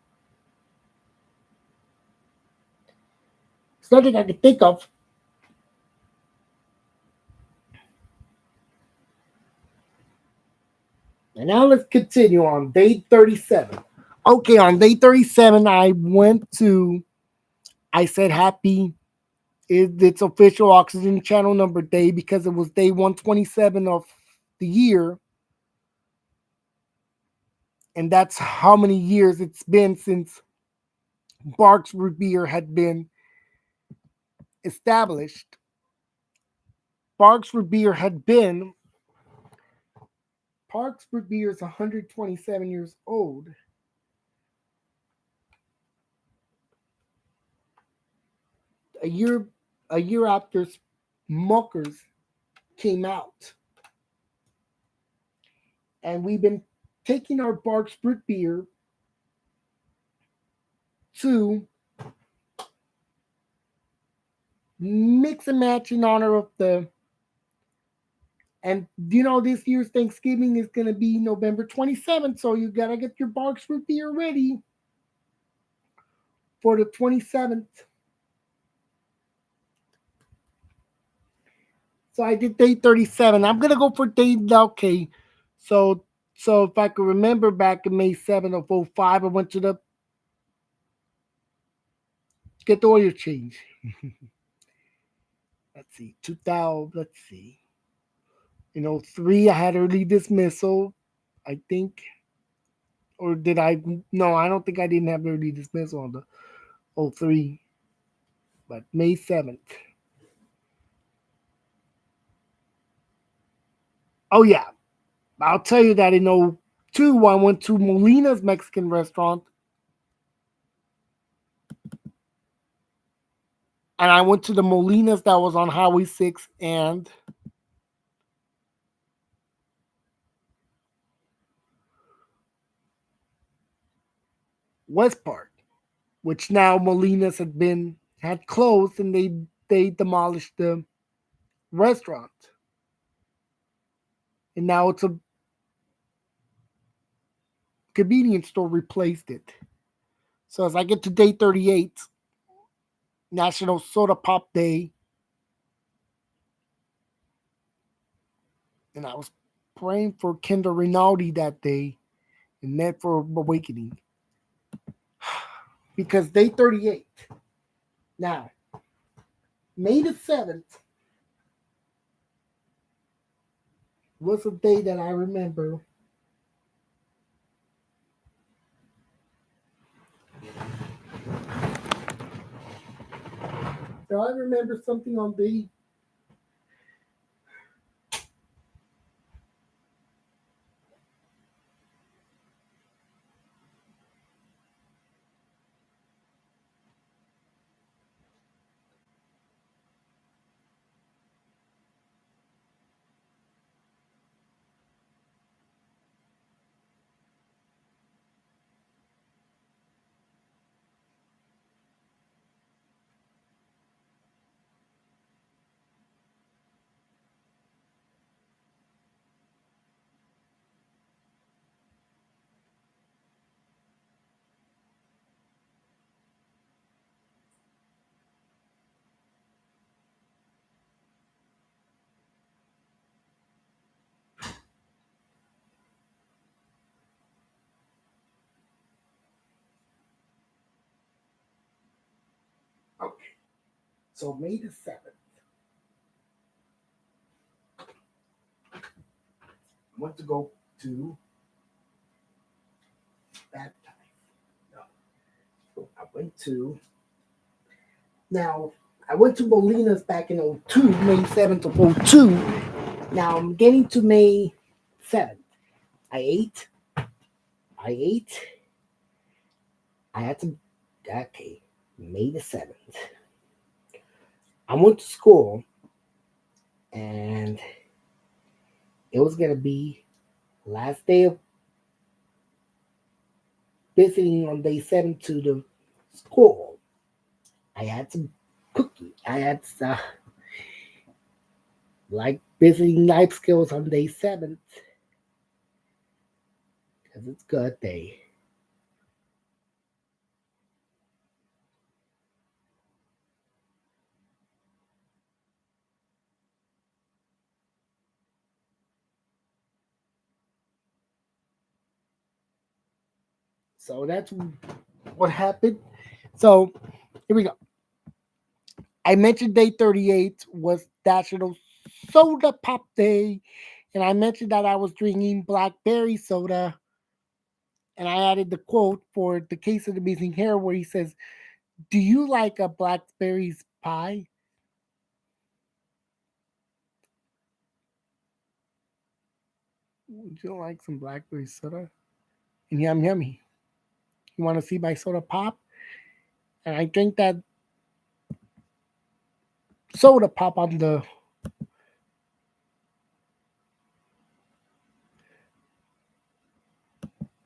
It's nothing I can think of. And now let's continue on day 37. Okay, on day 37, I said happy. It's official Oxygen Channel number day because it was day 127 of the year. And that's how many years it's been since Barks Root Beer had been established. Barks Root Beer is 127 years old. A year after Smokers came out. And we've been taking our Barks Root Beer to mix and match in honor of the. And this year's Thanksgiving is going to be November 27th, so you got to get your Barks root beer ready for the 27th. So I did day 37. I'm going to go for day, okay. So if I could remember back in May 7th of 05, I went to get the oil change. Let's see, 2000, let's see. In 03, I had early dismissal, I think. Or did I? No, I don't think I didn't have early dismissal on the 03. But May 7th. Oh, yeah. I'll tell you that in 02, I went to Molina's Mexican restaurant. And I went to the Molina's that was on Highway 6 and West Park, which now Molina's had closed and they demolished the restaurant. And now it's a convenience store replaced it. So as I get to day 38, National Soda Pop Day, and I was praying for Kendra Rinaldi that day and that for Awakening. Because day 38. Now, May the 7th was a day that I remember. So I remember something on the okay. So May the 7th. I went to go to that time. No. I went to now I went to Molina's back in 02, May 7th of 02. Now I'm getting to May 7th. I ate. I ate. I had to okay. May the 7th. I went to school and it was gonna be last day of visiting on day 7 to the school. I had some cookie. I had like visiting life skills on day 7 because it's good day. So that's what happened. So here we go. I mentioned day 38 was National Soda Pop Day, and I mentioned that I was drinking blackberry soda, and I added the quote for the case of the missing hair where he says, "Do you like a blackberries pie?" Would you like some blackberry soda? And yum yummy. You want to see my soda pop? And I drink that soda pop on the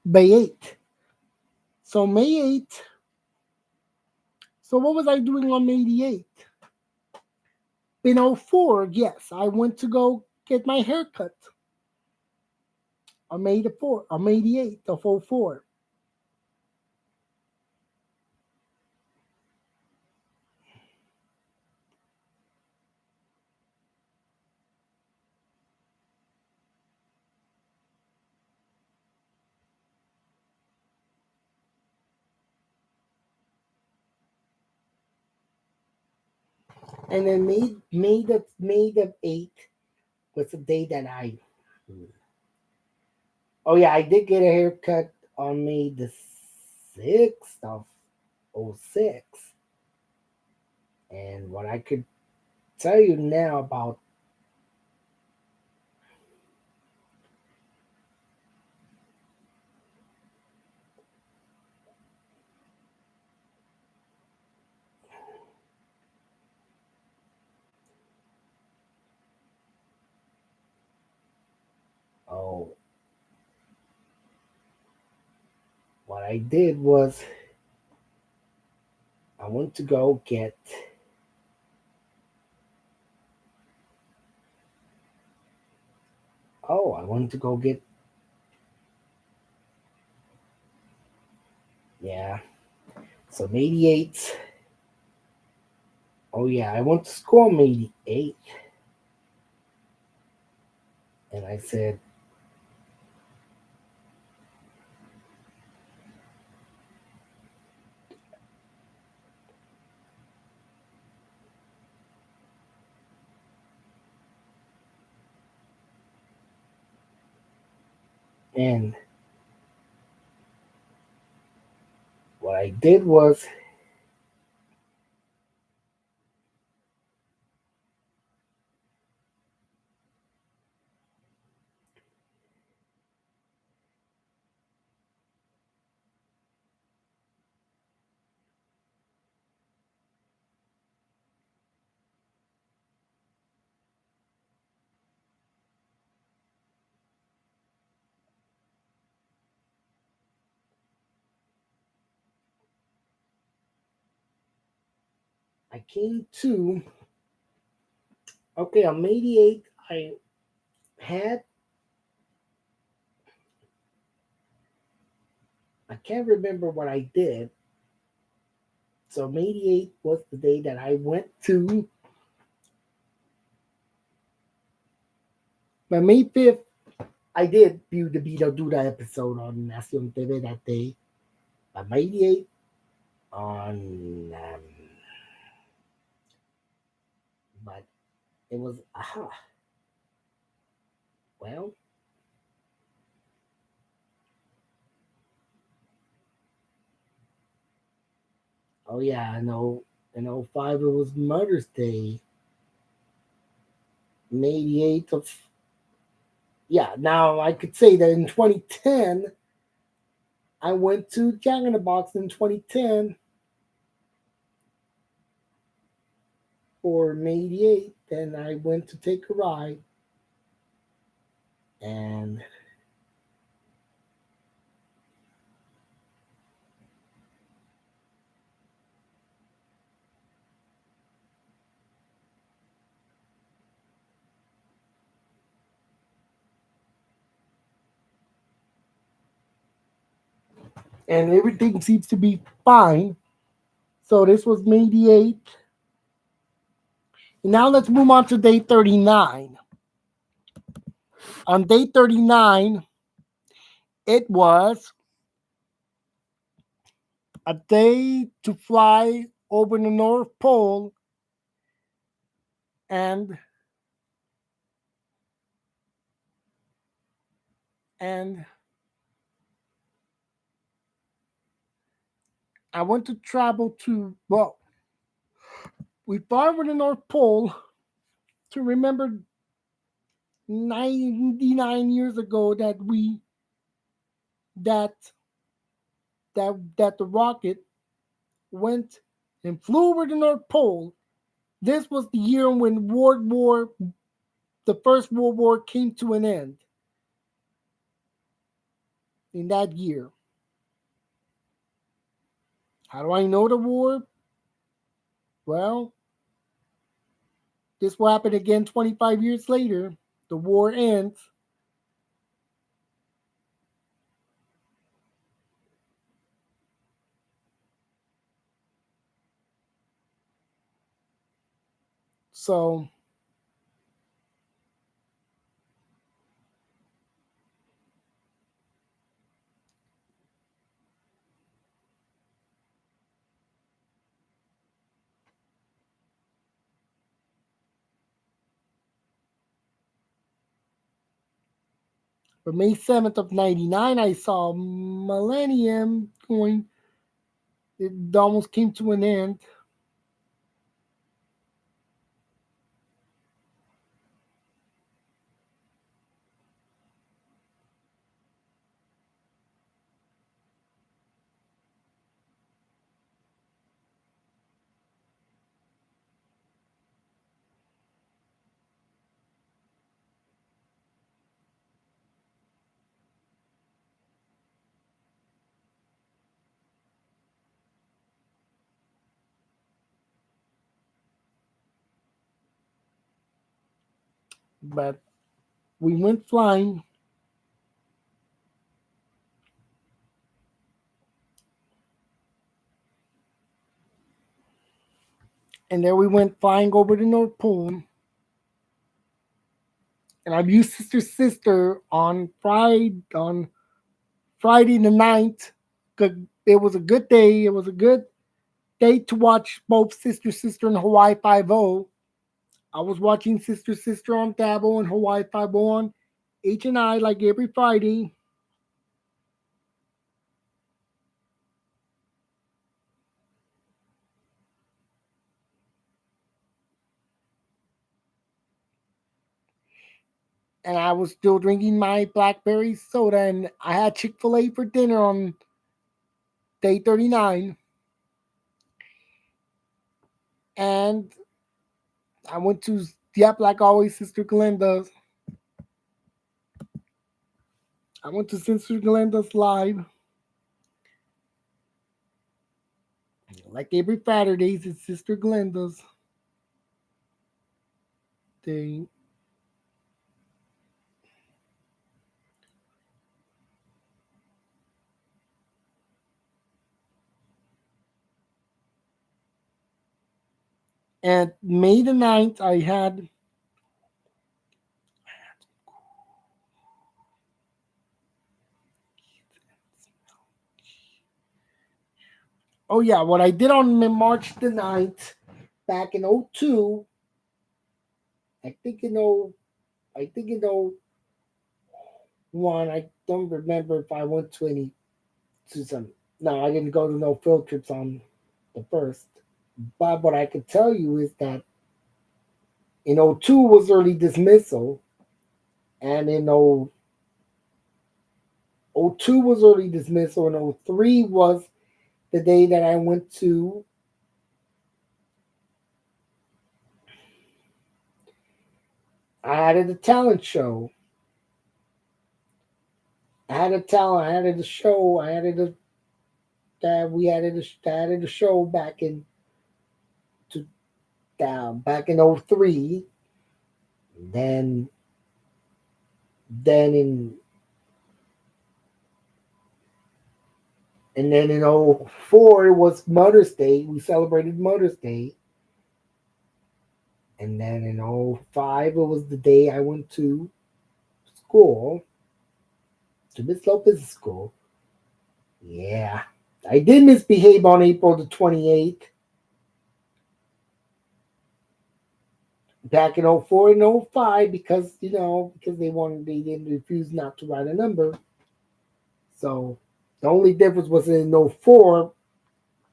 May 8th. So May 8th So what was I doing on May the 8th? In '04, yes, I went to go get my hair cut on May the 8th of '04. And then May the 8th was the day that I. Oh yeah, I did get a haircut on May the 6th of '06. And what I could tell you now about. Oh, what I did was I went to go get. Oh, I went to go get. Yeah. So May the 8th. Oh yeah, I went to school on May the 8th. And I said, and what I did was I came to. Okay, on May the 8th, had. I can't remember what I did. So May the 8th was the day that I went to. But May 5th, I did view the Beetle Duda episode on Nacion TV that day. But May the 8th, on. But it was. Aha. Well, oh yeah, I know. In '05, it was Mother's Day. May the 8th of. Yeah, now I could say that in 2010, I went to Jack in the Box in 2010 for May the 8th, and I went to take a ride. And everything seems to be fine. So this was May the 8th. Now let's move on to day 39. On day 39, it was a day to fly over the North Pole and and I want to travel to, well, we fly over the North Pole to remember 99 years ago that that the rocket went and flew over the North Pole. This was the year when the First World War came to an end. In that year, how do I know the war? Well, this will happen again 25 years later. The war ends. So, for May 7th of 99, I saw Millennium going, it almost came to an end. But we went flying, and then we went flying over the North Pole. And I viewed Sister on Friday the 9th. It was a good day. It was a good day to watch both Sister and Hawaii Five O. I was watching Sister on Dabo and Hawaii Five O on H&I like every Friday. And I was still drinking my blackberry soda, and I had Chick-fil-A for dinner on day 39. And I went to, yep, like always, Sister Glenda's. I went to Sister Glenda's live. Like every Saturdays, it's Sister Glenda's day. And May the 9th, I had, oh yeah, what I did on March the 9th, back in '02, I think in 0, I think in '01, I don't remember if I went to any, to some, no, I didn't go to no field trips on the first. But what I could tell you is that in '02 was early dismissal, and in '02 was early dismissal, and '03 was the day that I went to, I had a talent show. I had a talent, I had a show, I had a, that we had a show back in, to, back in '03. Then then in and then in '04 it was Mother's Day. We celebrated Mother's Day. And then in '05 it was the day I went to school, to Miss Lopez's school. Yeah. I did misbehave on April the 28th. Back in '04 and '05, because, because they didn't refuse not to write a number. So the only difference was in '04,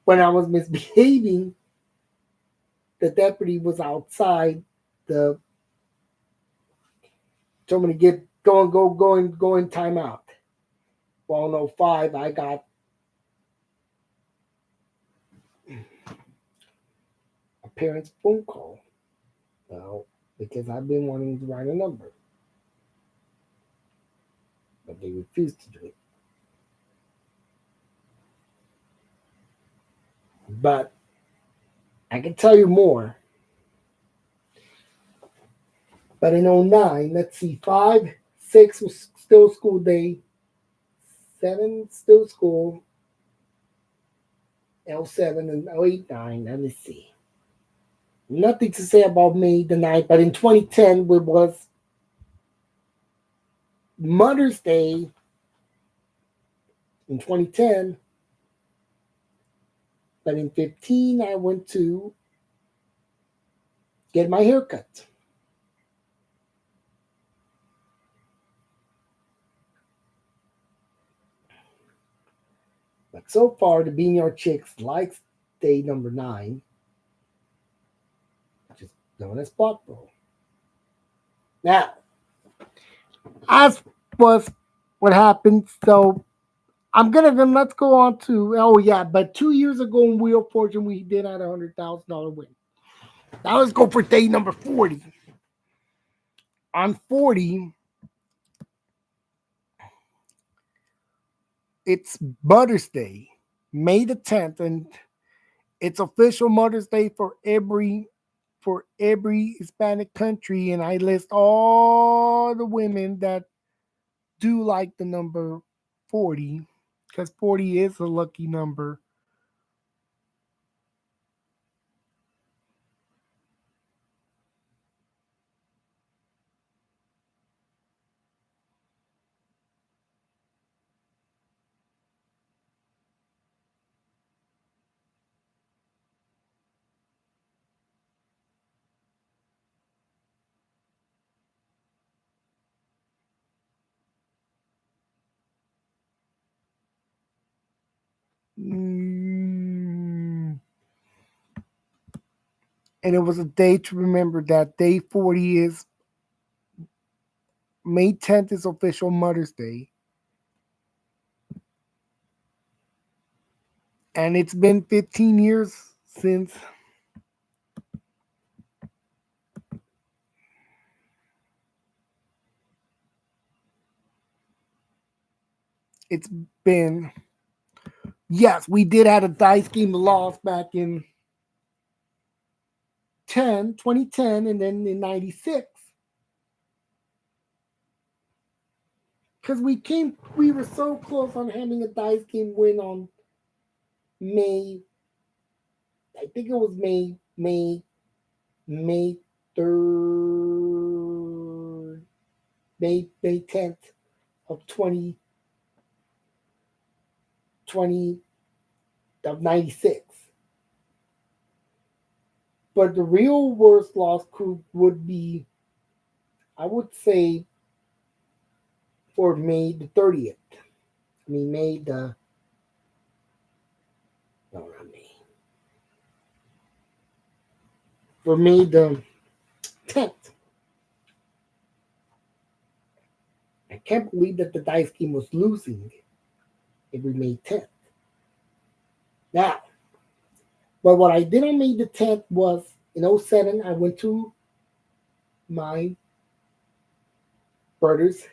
when I was misbehaving, the deputy was outside, the told me to get go in timeout. Well, in '05 I got a parent's phone call. Well, because I've been wanting to write a number, but they refused to do it. But I can tell you more. But in '09, let's see, 5, 6 was still school day, 7 still school, '07 and '08, 9. Let me see. Nothing to say about May the 9th, but in 2010, it was Mother's Day in 2010. But in 15, I went to get my hair cut. But so far, the Beanyard Chicks likes day number 9, which is known as Spot Bro. Now, as was what happened, so I'm gonna then let's go on to but 2 years ago in Wheel of Fortune we did had $100,000 win. Now let's go for day number 40. On 40, it's Mother's Day, May the 10th, and it's official Mother's Day for every Hispanic country, and I list all the women that do like the number 40 because 40 is a lucky number. Mm. And it was a day to remember that day 40 is May 10th is official Mother's Day. And it's been 15 years since it's been. Yes, we did have a dice game lost back in 2010, and then in 96. Because we were so close on having a dice game win on May, I think it was May 3rd, May 10th of 2020 of 96. But the real worst loss coup would be, I would say, for May the 30th. I mean, no, not May. For May the 10th. I can't believe that the dice game was losing every May 10th. Now, but what I did on May the 10th was in '07, I went to my brother's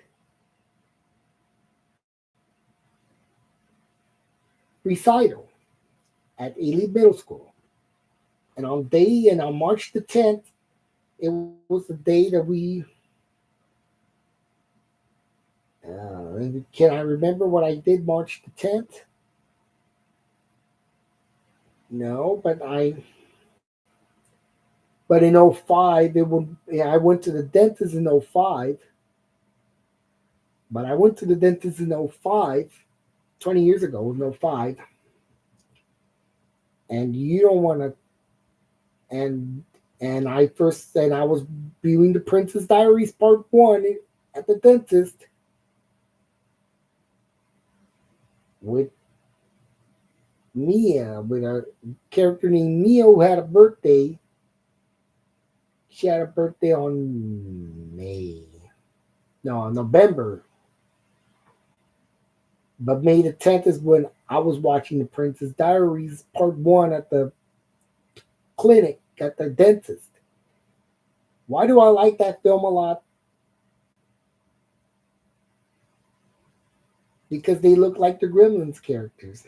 recital at Ely Middle School. And on March the 10th, it was the day that can I remember what I did March the 10th? No, but in '05, I went to the dentist in '05, but I went to the dentist in '05, 20 years ago in '05, and you don't want to, and I was viewing the Princess Diaries Part 1 at the dentist with Mia, with a character named Mia who had a birthday. She had a birthday on November. But May the 10th is when I was watching the Princess Diaries Part 1 at the clinic, at the dentist. Why do I like that film a lot? Because they look like the Gremlins characters.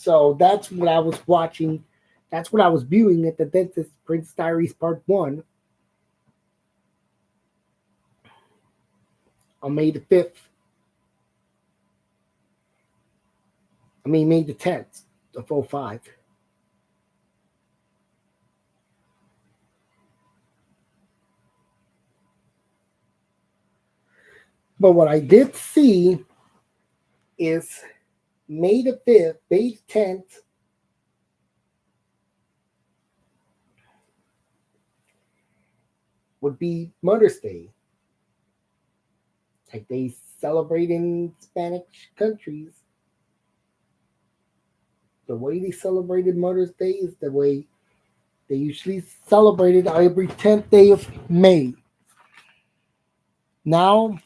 So that's what I was watching. That's what I was viewing at the Dentist Prince Diaries Part 1 on May the 5th. May the 10th of '05. But what I did see is May the 5th, May 10th, would be Mother's Day. Like they celebrate in Spanish countries. The way they celebrated Mother's Day is the way they usually celebrated every 10th day of May. Now,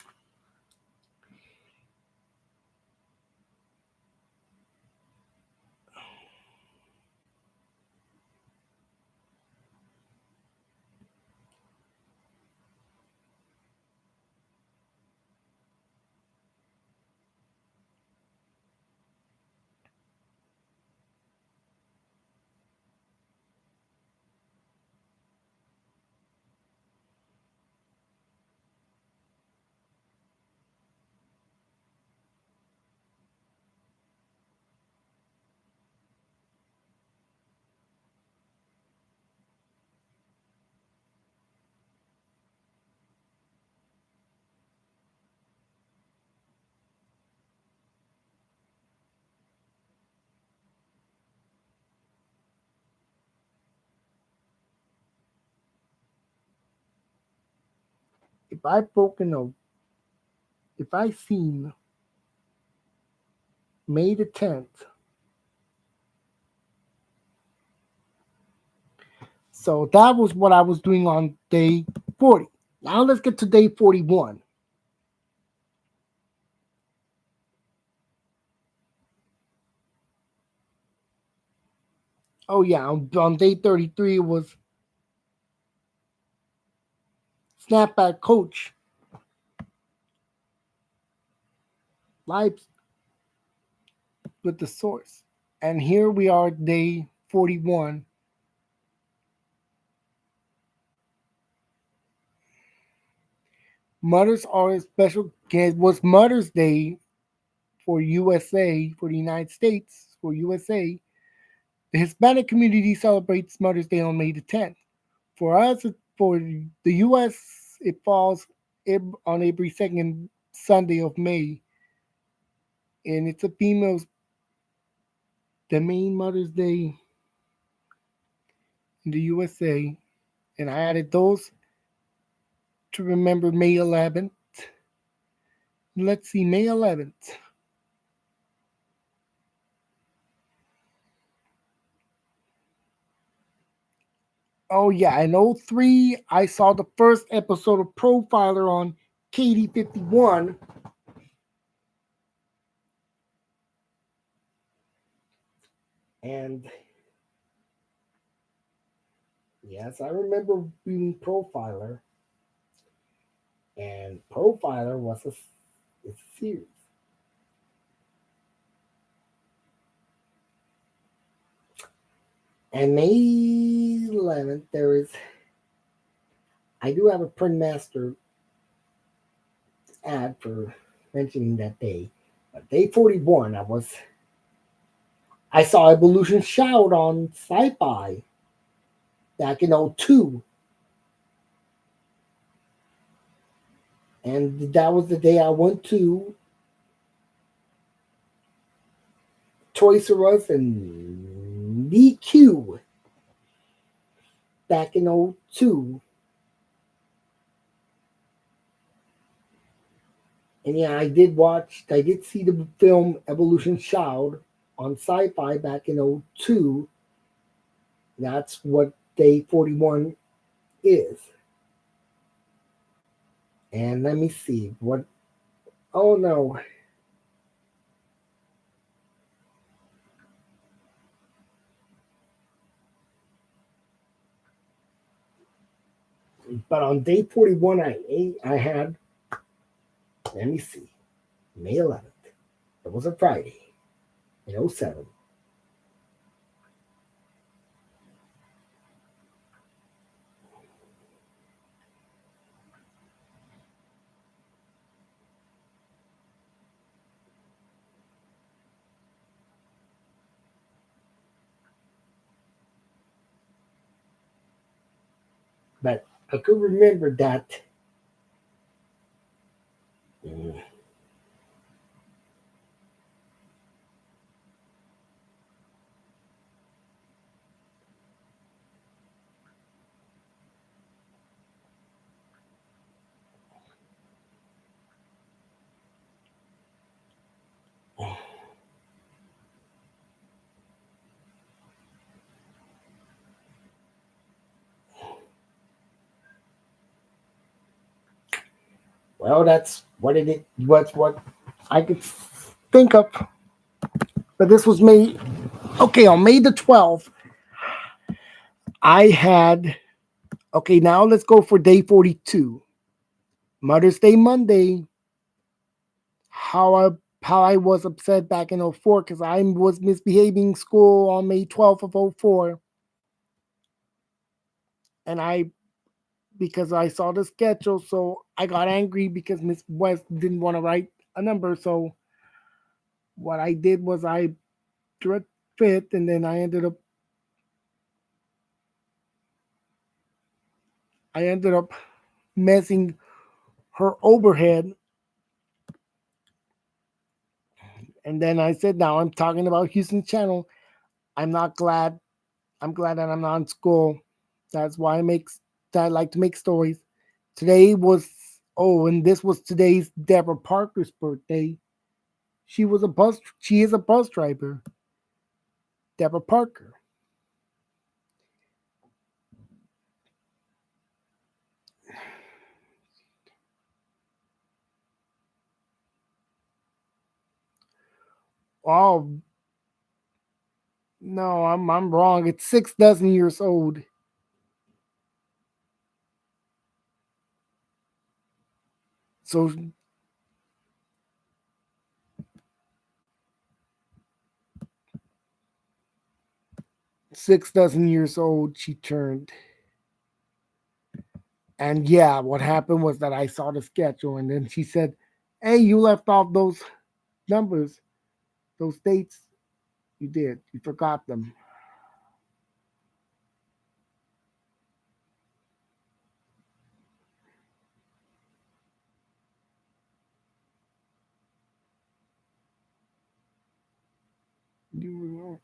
if I've broken a, if I seen May the 10th, so that was what I was doing on day 40. Now let's get to day 41. Oh yeah, on day 33 it was snapback coach live with the source. And here we are, day 41. Mothers are a special. It was Mother's Day for USA, for the United States, for USA. The Hispanic community celebrates Mother's Day on May the 10th. For us, for the US, it falls on every second Sunday of May. And it's a female's, the main Mother's Day in the USA. And I added those to remember May 11th. Let's see, May 11th. Oh yeah, in '03, I saw the first episode of Profiler on KD51. And yes, I remember reading Profiler. And Profiler was it's a series. And May 11th, I do have a print master ad for mentioning that day. But day 41, I saw Evolution Shout on Sci-Fi back in '02. And that was the day I went to Toys R Us and DQ back in '02. And yeah, I did see the film Evolution Child on Sci-Fi back in '02. That's what day 41 is. And let me see what, oh no. But on day 41, I had, let me see, May 11th. It was a Friday in '07. But I could remember that. mm, Well, that's what it is. What's what I could think of. But this was May. Okay, on May the 12th, I had. Okay, now let's go for day 42. Mother's Day Monday. How I was upset back in '04 because I was misbehaving school on May 12th of '04, and I because I saw the schedule, so I got angry because Miss West didn't want to write a number. So what I did was I drew a fit, and then I ended up messing her overhead, and then I said, "Now I'm talking about Houston Channel. I'm not glad. I'm glad that I'm not in school. That's why I like to make stories. Today was and this was today's Deborah Parker's birthday. She is a bus driver. Deborah Parker. Oh no, I'm wrong. It's 6 dozen years old. So 6 dozen years old she turned. And yeah, what happened was that I saw the schedule, and then she said, "Hey, you left off those numbers, those dates. You did. You forgot them." You-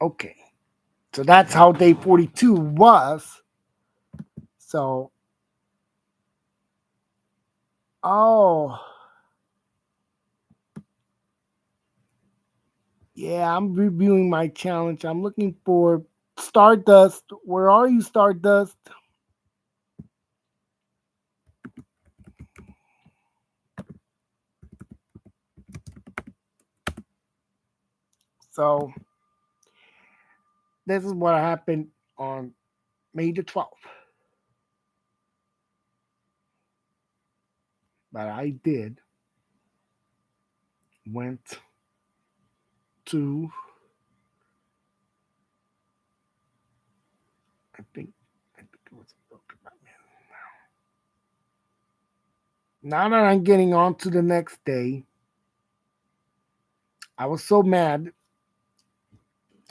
Okay. So that's how day 42 was. So, oh, yeah, I'm reviewing my challenge. I'm looking for Stardust. Where are you, Stardust? So, this is what happened on May the 12th. But I did went to, I think it was a book about me. Now that I'm getting on to the next day, I was so mad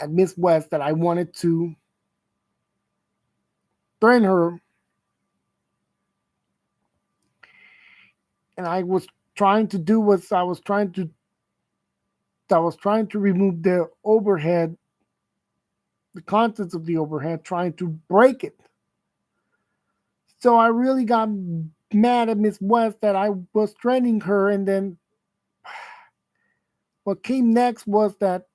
at Miss West that I wanted to threaten her, and I was trying to remove the overhead, the contents of the overhead, trying to break it. So I really got mad at Miss West that I was threatening her, and then what came next was that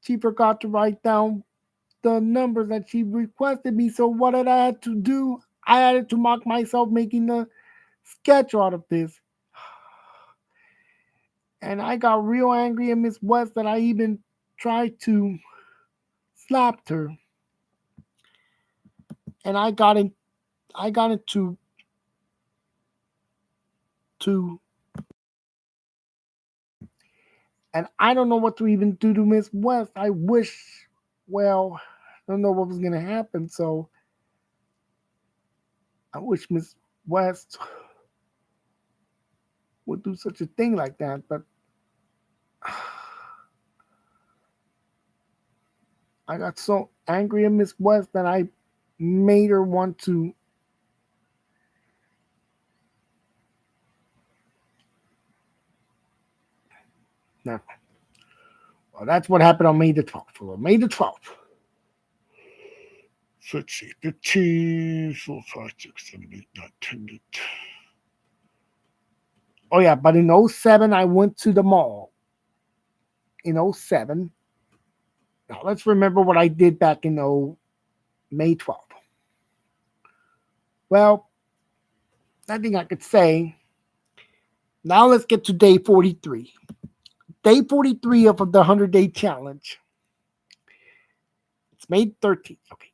she forgot to write down the numbers that she requested me. So what did I have to do? I had to mock myself making a sketch out of this. And I got real angry at Miss West that I even tried to slap her. And I got into to and I don't know what to even do to Miss West. I wish, well, I don't know what was gonna happen, so I wish Miss West would do such a thing like that, but I got so angry at Miss West that I made her want to. Now, well, that's what happened on May the 12th. On May the 12th. So let's see. 15, 4, 5, 6, 7, 8, 9, 10. Oh, yeah. But in '07, I went to the mall. In '07. Now, let's remember what I did back in May 12th. Well, I think I could say. Now let's get to day 43. Day 43 of the 100-day challenge. It's May 13th. Okay.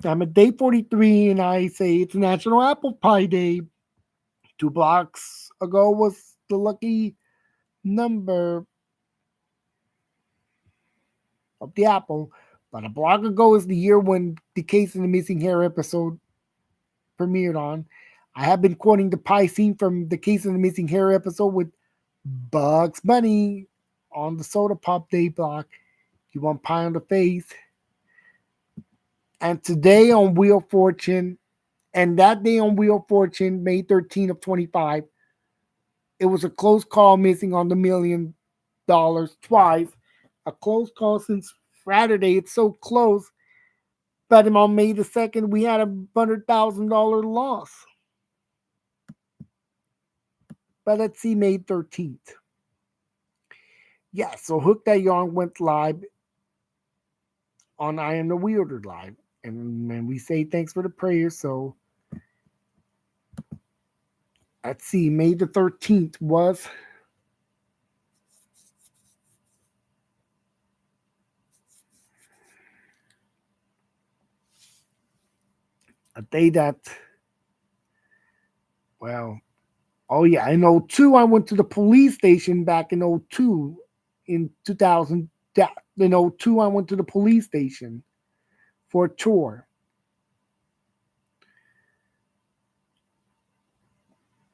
I'm at day 43 and I say it's National Apple Pie Day. 2 blocks ago was the lucky number of the apple. But a block ago is the year when the Case of the Missing Hair episode premiered on. I have been quoting the pie scene from the Case of the Missing Hair episode with Bugs Bunny on the Soda Pop Day block. You want pie on the face. And today on Wheel of Fortune, and that day on Wheel of Fortune, May 13th of 25, it was a close call missing on the $1 million twice. A close call since Saturday. It's so close. But on May the 2nd, we had a $100,000 loss. But let's see May 13th. Yeah, so Hook That Yarn went live on I Am the Wielder Live. And we say thanks for the prayers. So let's see, May the 13th was a day that, well, oh yeah, in '02, I went to the police station back in '02. In 2000, in '02, I went to the police station for a tour.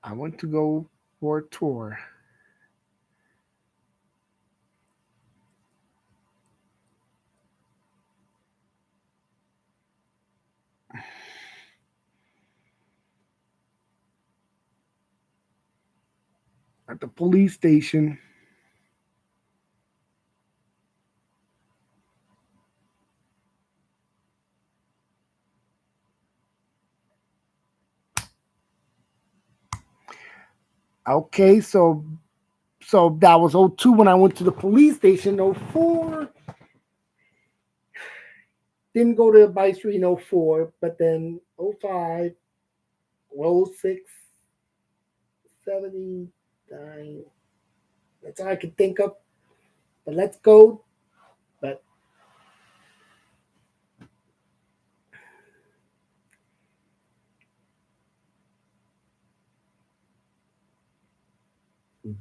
I went to go for a tour. At the police station. Okay, so that was '02 when I went to the police station. '04 didn't go to Vice Street in '04, but then '05, '06, 79. That's all I can think of. But let's go.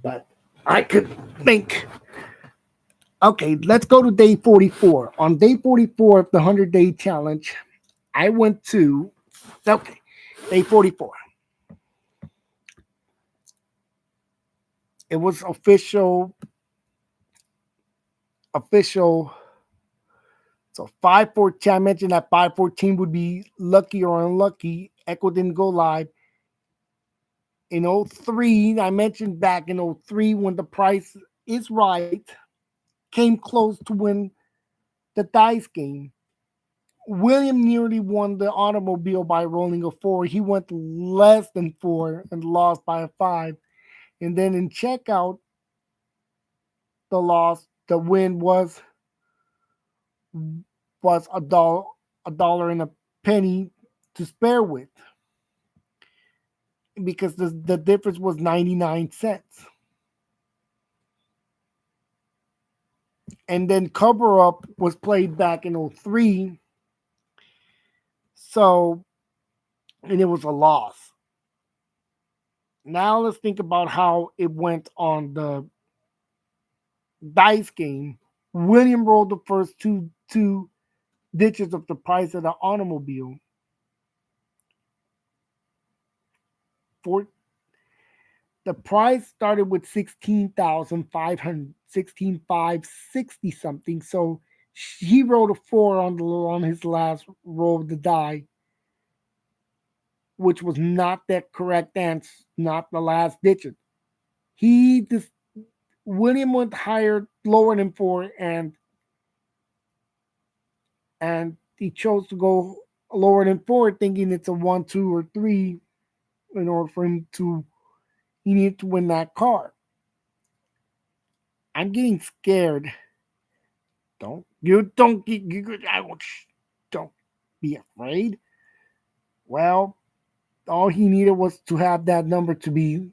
But I could think. Okay, let's go to day 44. On day 44 of the 100-day challenge, I went to, okay, day 44. It was official official. So 514, I mentioned that 514 would be lucky or unlucky. Echo didn't go live. In '03. I mentioned back in '03 when the price is right, came close to win the dice game. William nearly won the automobile by rolling a four. He went less than four and lost by a five. And then in checkout, the win was a dollar and a penny to spare with because the difference was 99 cents. And then Cover Up was played back in '03. So, and it was a loss. Now let's think about how it went on the dice game. William rolled the first two digits of the price of the automobile. For the price started with 16,500, 16,560 something. So he rolled a four on his last roll of the die, which was not the correct answer, not the last digit. He just William went higher, lower than four, and he chose to go lower than four, thinking it's a one, two, or three in order for him to he needed to win that car. I'm getting scared. Don't be afraid. Well, all he needed was to have that number to be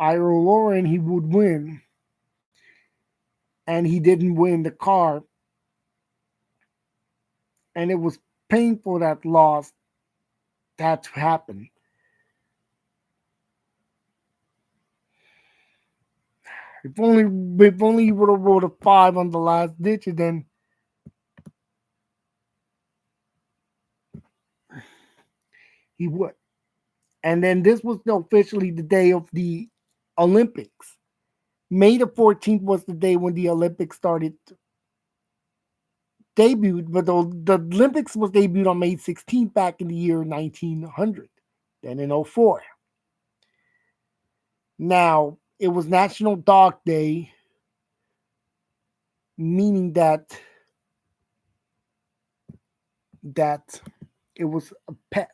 higher or lower, and he would win. And he didn't win the car, and it was painful that loss had to happen. If only he would have rolled a five on the last ditch, then he would. And then this was officially the day of the Olympics. May the 14th was the day when the Olympics started debuted, but the Olympics was debuted on May 16th back in the year 1900, then in '04. Now, it was National Dog Day, meaning that it was a pet.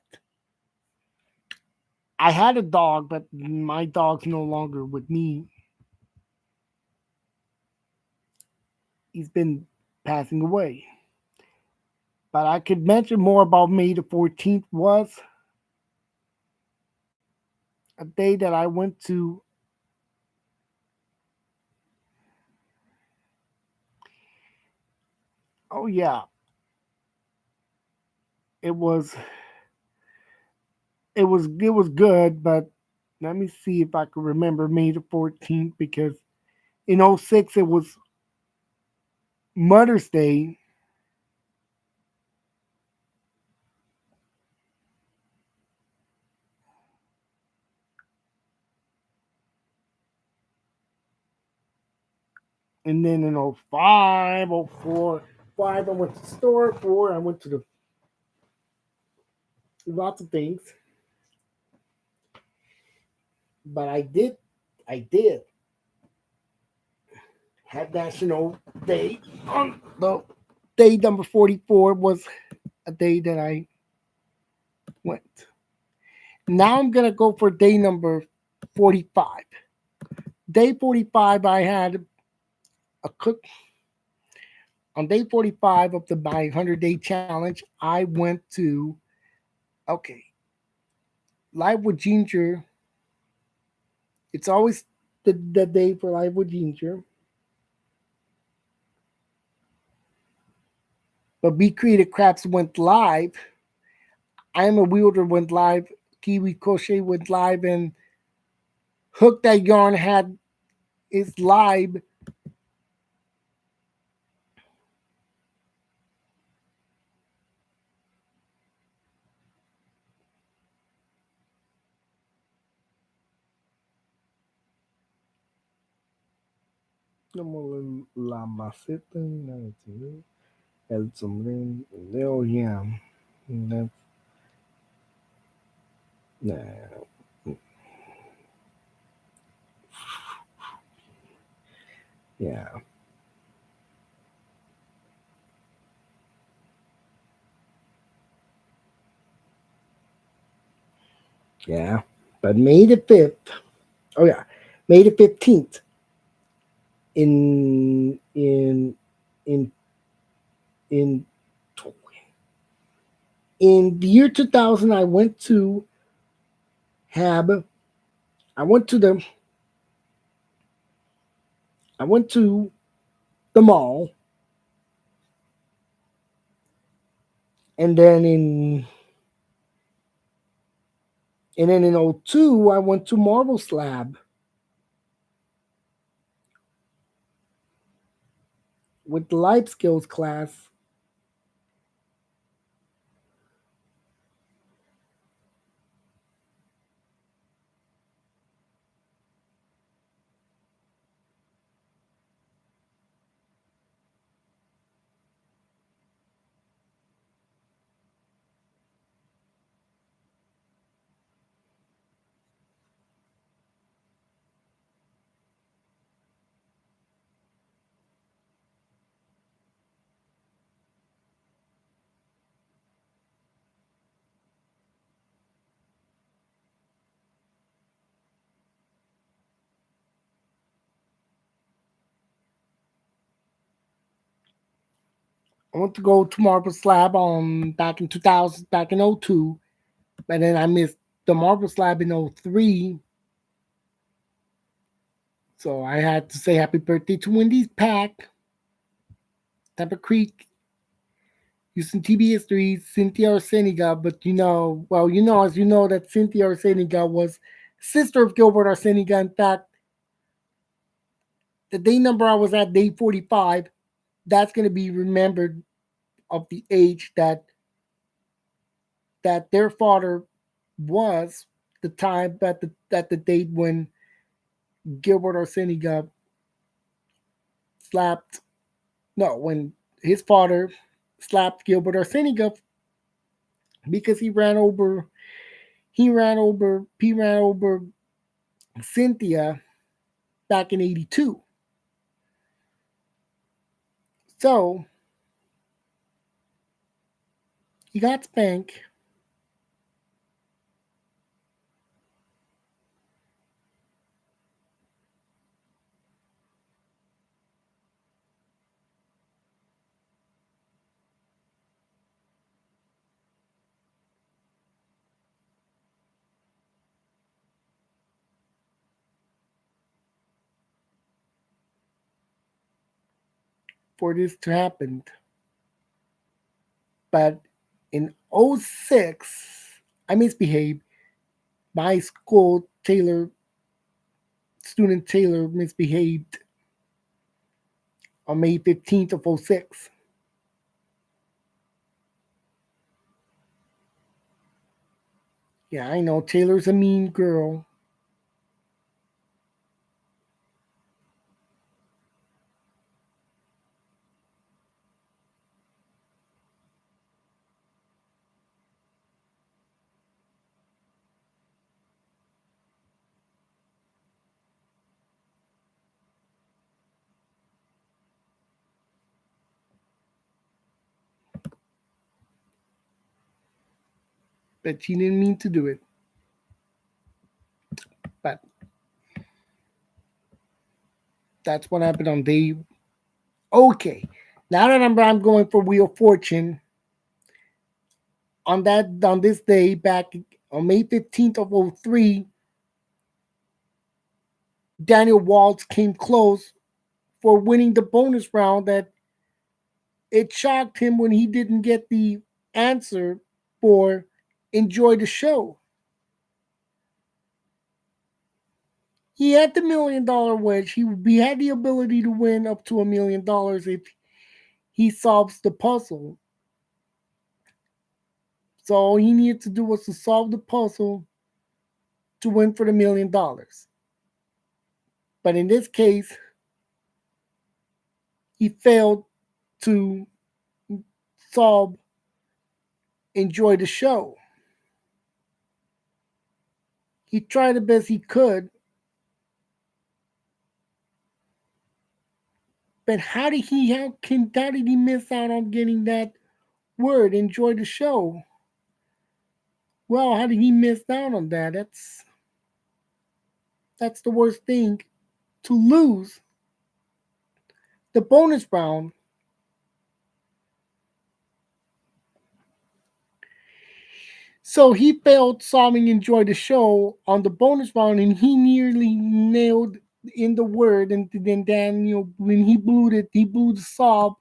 I had a dog, but my dog's no longer with me. He's been passing away. But I could mention more about May the 14th was a day that I went to. Oh yeah, it was it was good, but let me see if I can remember May the 14th because in '06 it was Mother's Day. And then in '05, '04, 5 I went to the store, 4 I went to the lots of things. But I did had National Day on the day number 44 was a day that I went. Now I'm gonna go for day number 45. Day 45, I had a cook. On day 45 of the my 100-day challenge, I went to okay Live with Ginger. It's always the day for Live with Ginger, but Be Creative Crafts went live. I Am a Wielder went live. Kiwi Crochet went live, and Hook That Yarn had its live. Como la maceta, el sombrero, Leo, yeah. That's, nah, yeah, yeah. But May the 5th, oh yeah, May the 15th, in, in, in, in the year 2000, have, I went to the, I went to the mall, and then in '02, I went to Marble Slab with the life skills class. I went to go to Marble Slab back in 2000, back in '02, but then I missed the Marble Slab in '03. So I had to say happy birthday to Wendy's Pack, Tampa Creek, Houston TV History, Cynthia Arseniga. But as you know, that Cynthia Arseniga was sister of Gilbert Arseniga. In fact, the day number I was at, day 45, that's going to be remembered of the age that their father was, the time that the date when Gilbert Arseniga slapped, no, when his father slapped Gilbert Arseniga because he ran over Cynthia back in '82. So he got spanked for this to happen. But in '06, I misbehaved. My school, Taylor misbehaved on May 15th of '06. Yeah, I know Taylor's a mean girl, but she didn't mean to do it. But that's what happened on day. Okay, now that I'm going for Wheel of Fortune, on this day back on May 15th of '03, Daniel Waltz came close for winning the bonus round. That it shocked him when he didn't get the answer for enjoy the show. He had the $1 million wedge. He had the ability to win up to $1 million if he solves the puzzle. So all he needed to do was to solve the puzzle to win for the $1 million. But in this case, he failed to solve enjoy the show. He tried the best he could, but how did he miss out on getting that word? Enjoy the show. Well, how did he miss out on that? That's the worst thing to lose the bonus round. So he failed solving enjoy the show on the bonus round, and he nearly nailed in the word. And then Daniel, when he blew the solve.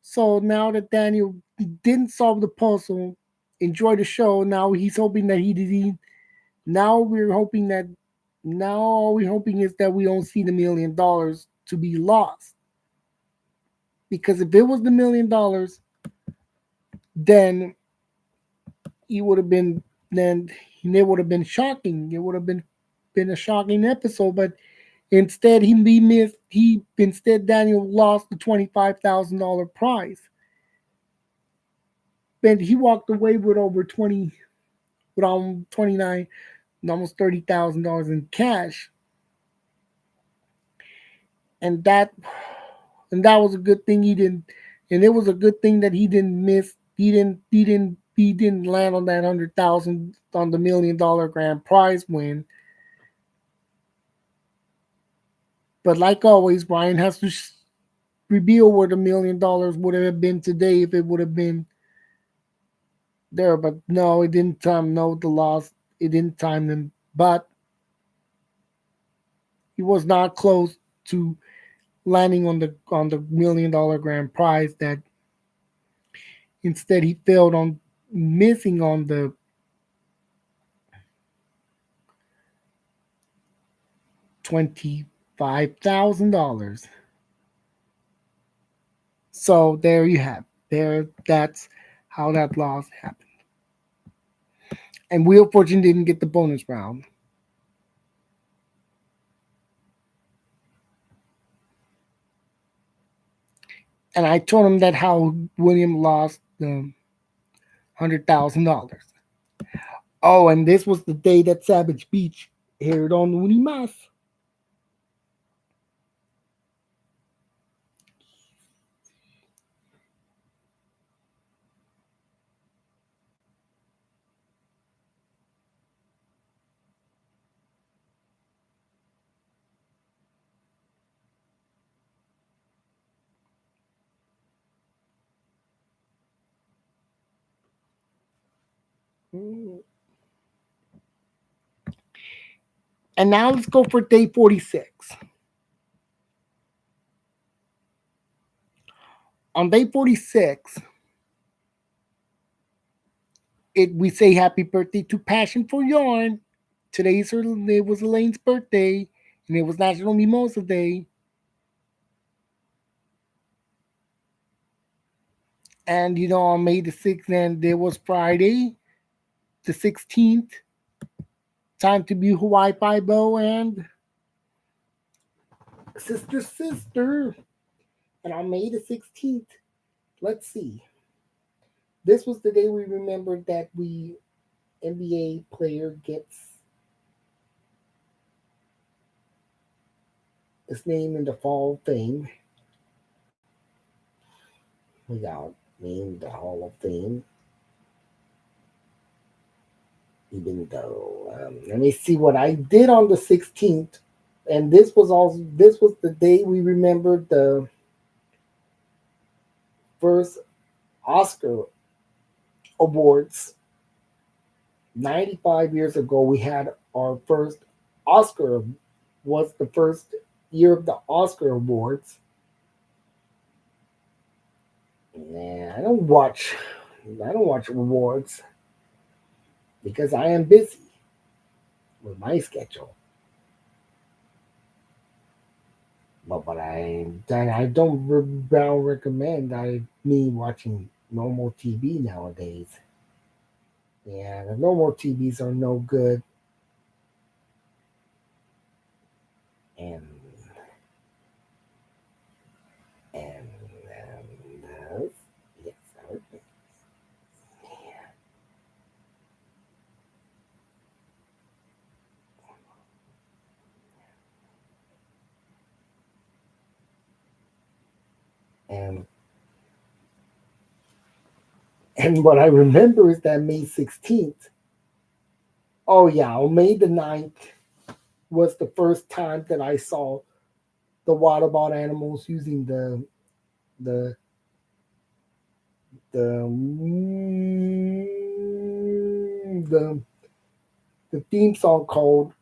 So now that Daniel didn't solve the puzzle, enjoy the show. Now he's hoping that he did. Now we're hoping that now all we're hoping is that we don't see the $1 million to be lost. Because if it was the $1 million, then he would have been then it would have been shocking. It would have been a shocking episode, but instead he instead Daniel lost the $25,000 prize. And he walked away with over 20 with almost 29 almost $30,000 in cash. And that was a good thing he didn't and it was a good thing that he didn't miss he didn't land on that 100,000 on the $1 million grand prize win. But like always, Brian has to reveal where the $1 million would have been today if it would have been there. But no, it didn't time. No, the loss. It didn't time them. But he was not close to landing on the $1 million grand prize. That instead he failed on missing on the $25,000. So there you have that's how that loss happened. And Wheel of Fortune didn't get the bonus round. And I told him that how William lost the $100,000. Oh, and this was the day that Savage Beach aired on Unimas. And now let's go for day 46. On day 46, we say happy birthday to Passion for Yarn. It was Elaine's birthday, and it was National Mimosa Day. And on May the 6th, and there was Friday, the 16th, time to be Hawaii Five-O and Sister. And on May the 16th, let's see. This was the day we remembered that we NBA player gets his name in the Hall of Fame. We got named the Hall of Fame. Even though, let me see what I did on the 16th. And this was the day we remembered the first Oscar awards. 95 years ago, we had our first Oscar. Was the first year of the Oscar awards. Yeah, I don't watch awards because I am busy with my schedule. But I don't recommend me watching normal TV nowadays. Yeah, the normal TVs are no good, and and And what I remember is that May 16th, oh yeah, on May the 9th was the first time that I saw the waterbound animals using the the the the theme song called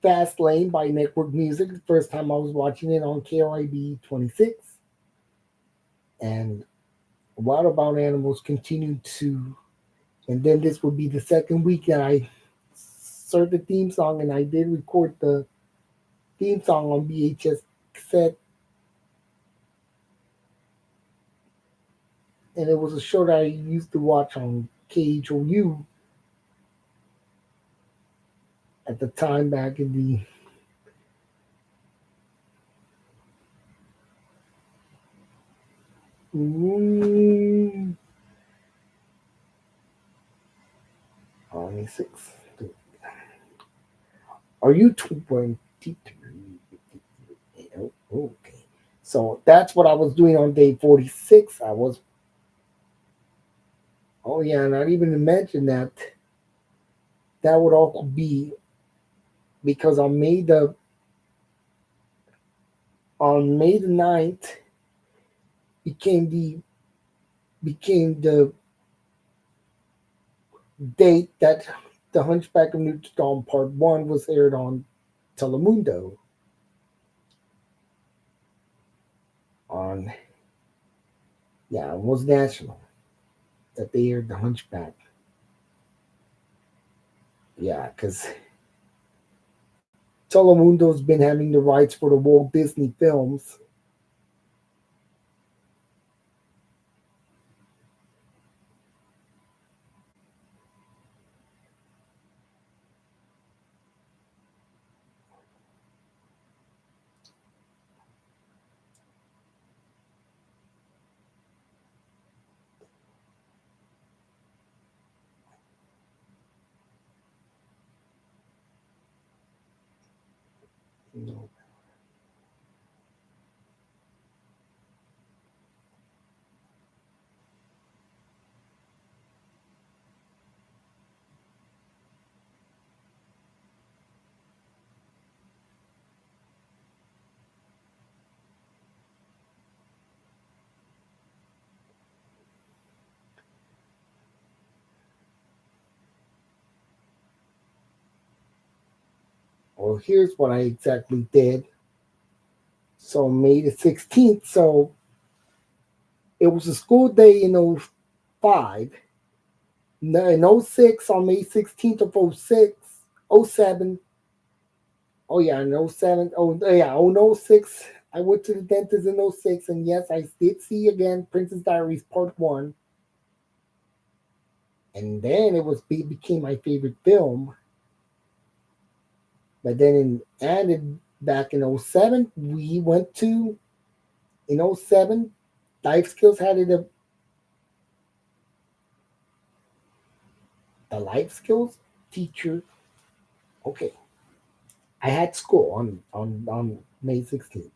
Fast Lane by Network Music. The first time I was watching it on KRIB 26. And Waterbound Animals continued to, and then this would be the second week that I served the theme song, and I did record the theme song on VHS cassette. And it was a show that I used to watch on KHOU at the time back in the mm, 26. Are you 23? Oh, okay. So that's what I was doing on day 46. I was, oh yeah, not even to mention that that would all be because on May the 9th became the date that the Hunchback of Notre Dame Part 1 was aired on Telemundo on, yeah, it was national that they aired the Hunchback. Yeah, because Telemundo's been having the rights for the Walt Disney films. You know. Well, here's what I exactly did. So May the 16th. So it was a school day in '05. In '06, on May 16th of '06, '07. Oh yeah, in '07. Oh yeah, oh '06. I went to the dentist in '06, and yes, I did see again Princess Diaries Part 1. And then it became my favorite film. But then back in '07, we went to, in '07, Life Skills had it, the life skills teacher. Okay, I had school on May 16th.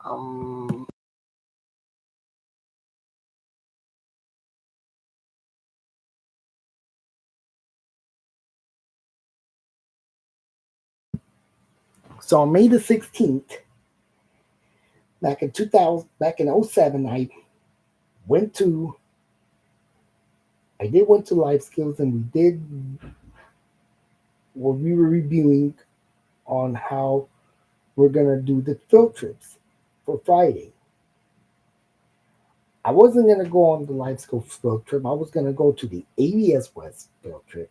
Um, so on May the 16th, back in '07, went to, I did went to life skills, and we were reviewing on how we're gonna do the field trips for Friday. I wasn't gonna go on the life skills field trip. I was gonna go to the ABS West field trip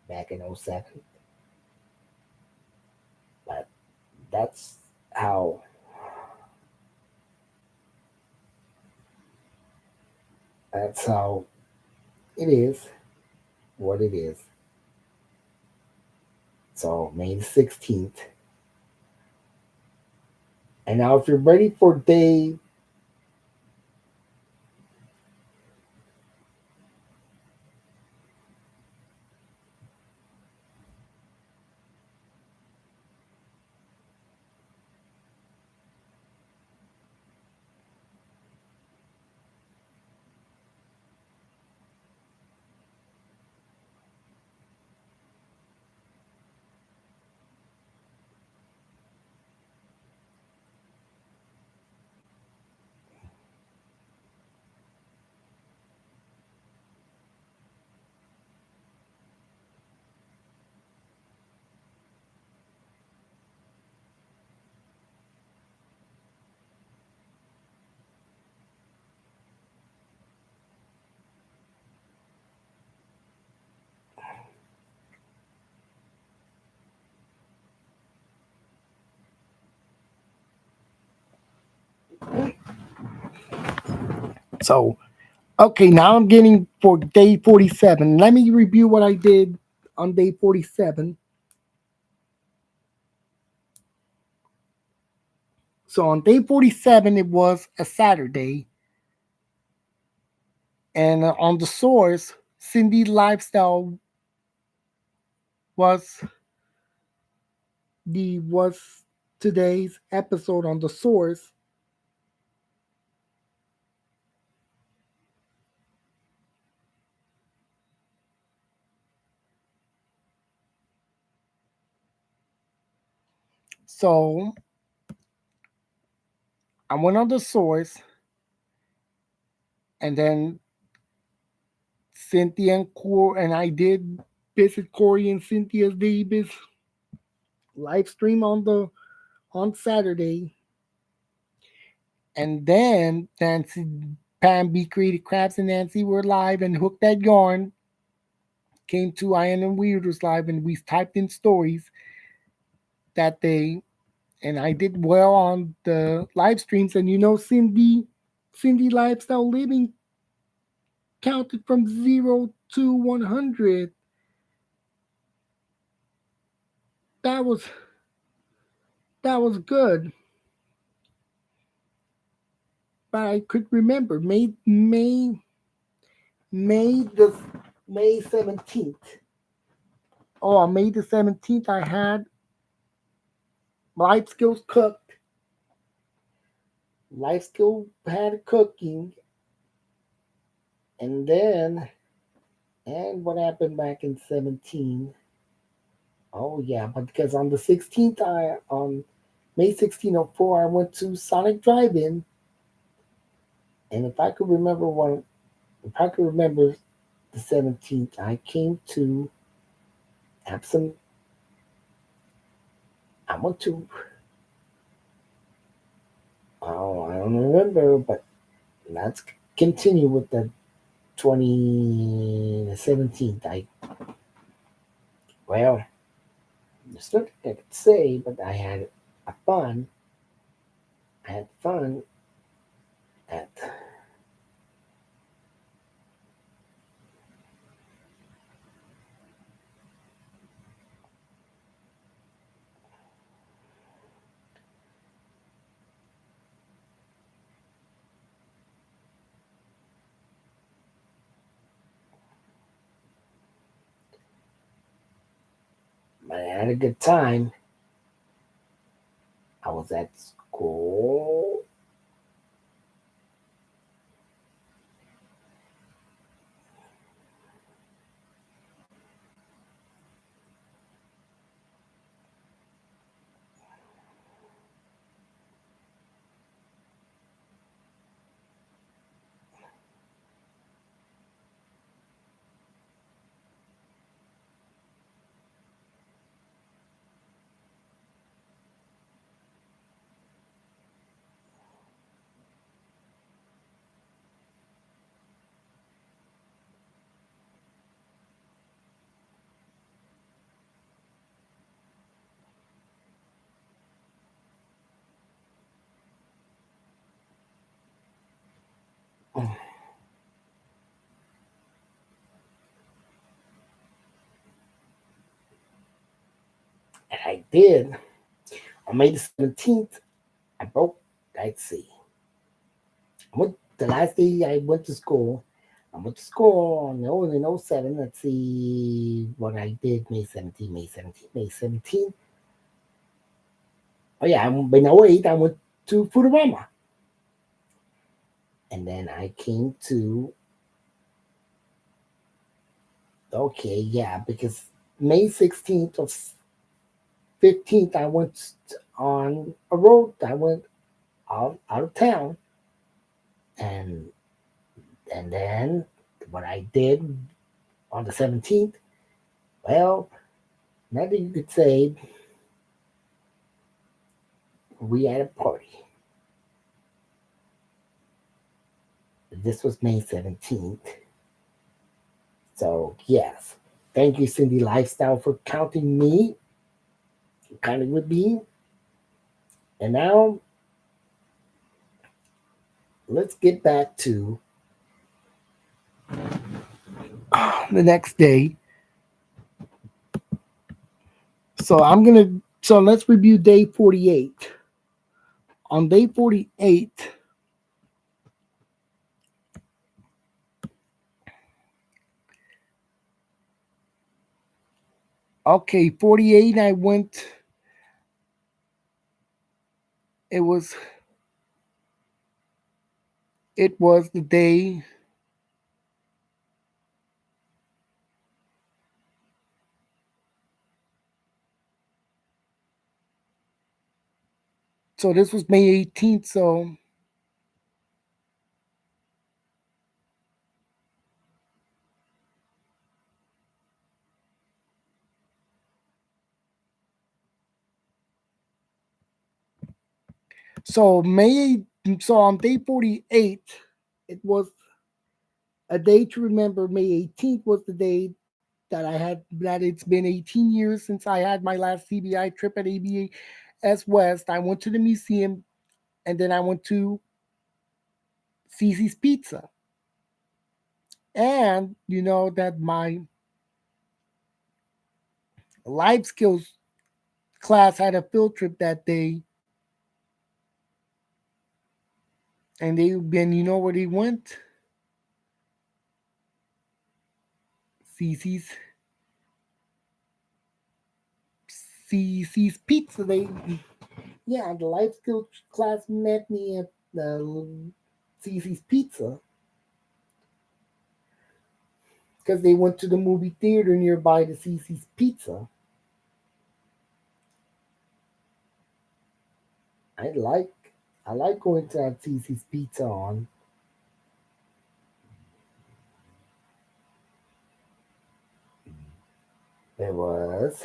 back in '07. But that's how that's how it is what it is. So May the 16th. And now if you're ready for day, So, okay, now I'm getting for day 47. Let me review what I did on day 47. So, on day 47, it was a Saturday. And on the source, Cindy Lifestyle was was today's episode on the source. So I went on the source, and then Cynthia and Core and I did visit Corey and Cynthia's Davis live stream on Saturday, and then Nancy, Pam B Creative Crafts and Nancy were live, and Hook That Yarn came to Iron and Weirdos live, and we typed in stories that day, and I did well on the live streams. And Cindy Lifestyle Living counted from 0 to 100. That was that was good. But I could remember May the May 17th. Oh, on May the 17th, I had life skills cooked. Life skill had cooking, and then and what happened back in 17? Oh yeah, but because on the 16th, I on May 1604, I went to Sonic Drive-In, and if I could remember the 17th, I came to have some. I went to. Oh, I don't remember, but let's continue with the 2017th. Well, there's nothing I could say, but I had a fun. I had fun at. I had a good time. I was at school. And I did. On May the 17th, I broke. Let's see. The last day I went to school. I went to school in '07. Let's see what I did May 17th, May 17th, May 17th. Oh, yeah, in '08, I went to Futurama. And then I came to, okay, yeah, because May 16th or 15th, I went on a road. I went out of town. And and then what I did on the 17th, well, nothing you could say. We had a party. This was May 17th. So, yes. Thank you, Cindy Lifestyle, for counting me, counting with me. And now let's get back to the next day. So let's review day 48. On day 48, okay, 48 I went, it was it was the day, so this was May 18th, so so on day 48, it was a day to remember. May 18th was the day that it's been 18 years since I had my last CBI trip at ABS West. I went to the museum and then I went to Cece's Pizza. And you know that my life skills class had a field trip that day, and you know where they went? Cece's Cece's Pizza. Yeah, the life skills class met me at the Cece's Pizza because they went to the movie theater nearby to Cece's Pizza. I like I like going to that Cece's Pizza on. There was.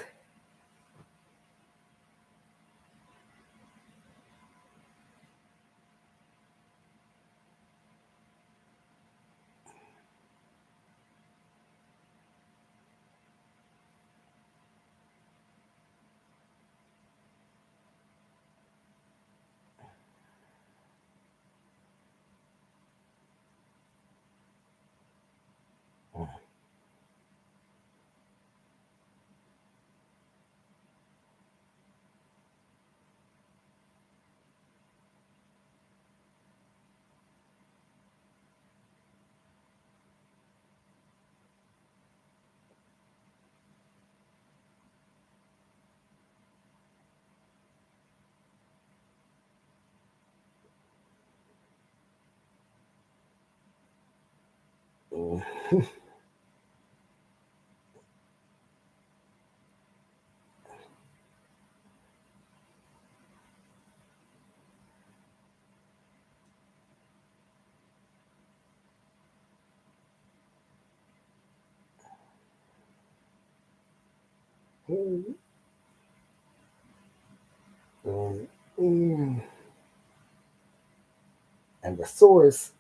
And the source.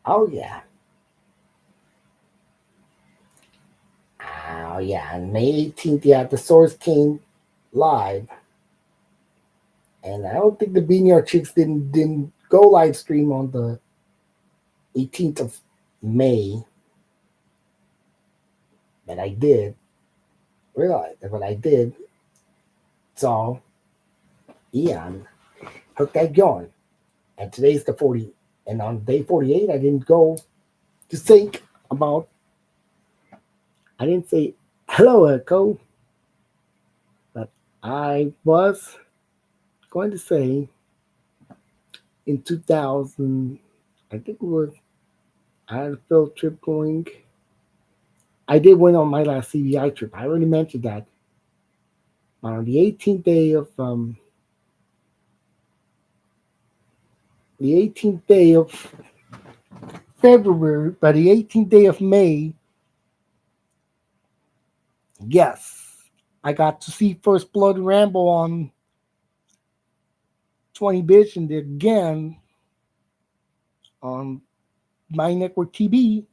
Oh yeah. Oh yeah. On May 18th, yeah, the source came live, and I don't think the Beanyard Chicks didn't go live stream on the 18th of May, but I did realize that what I did saw Eon hooked that going, and today's the 40. And on day 48, I didn't go to think about. I didn't say hello, Echo, but I was going to say in 2000. I think it was I had a field trip going. I did went on my last CBI trip. I already mentioned that. On the 18th day of the 18th day of February, by the 18th day of May, yes, I got to see First Blood Rambo on 20 Bitch and again on my network TV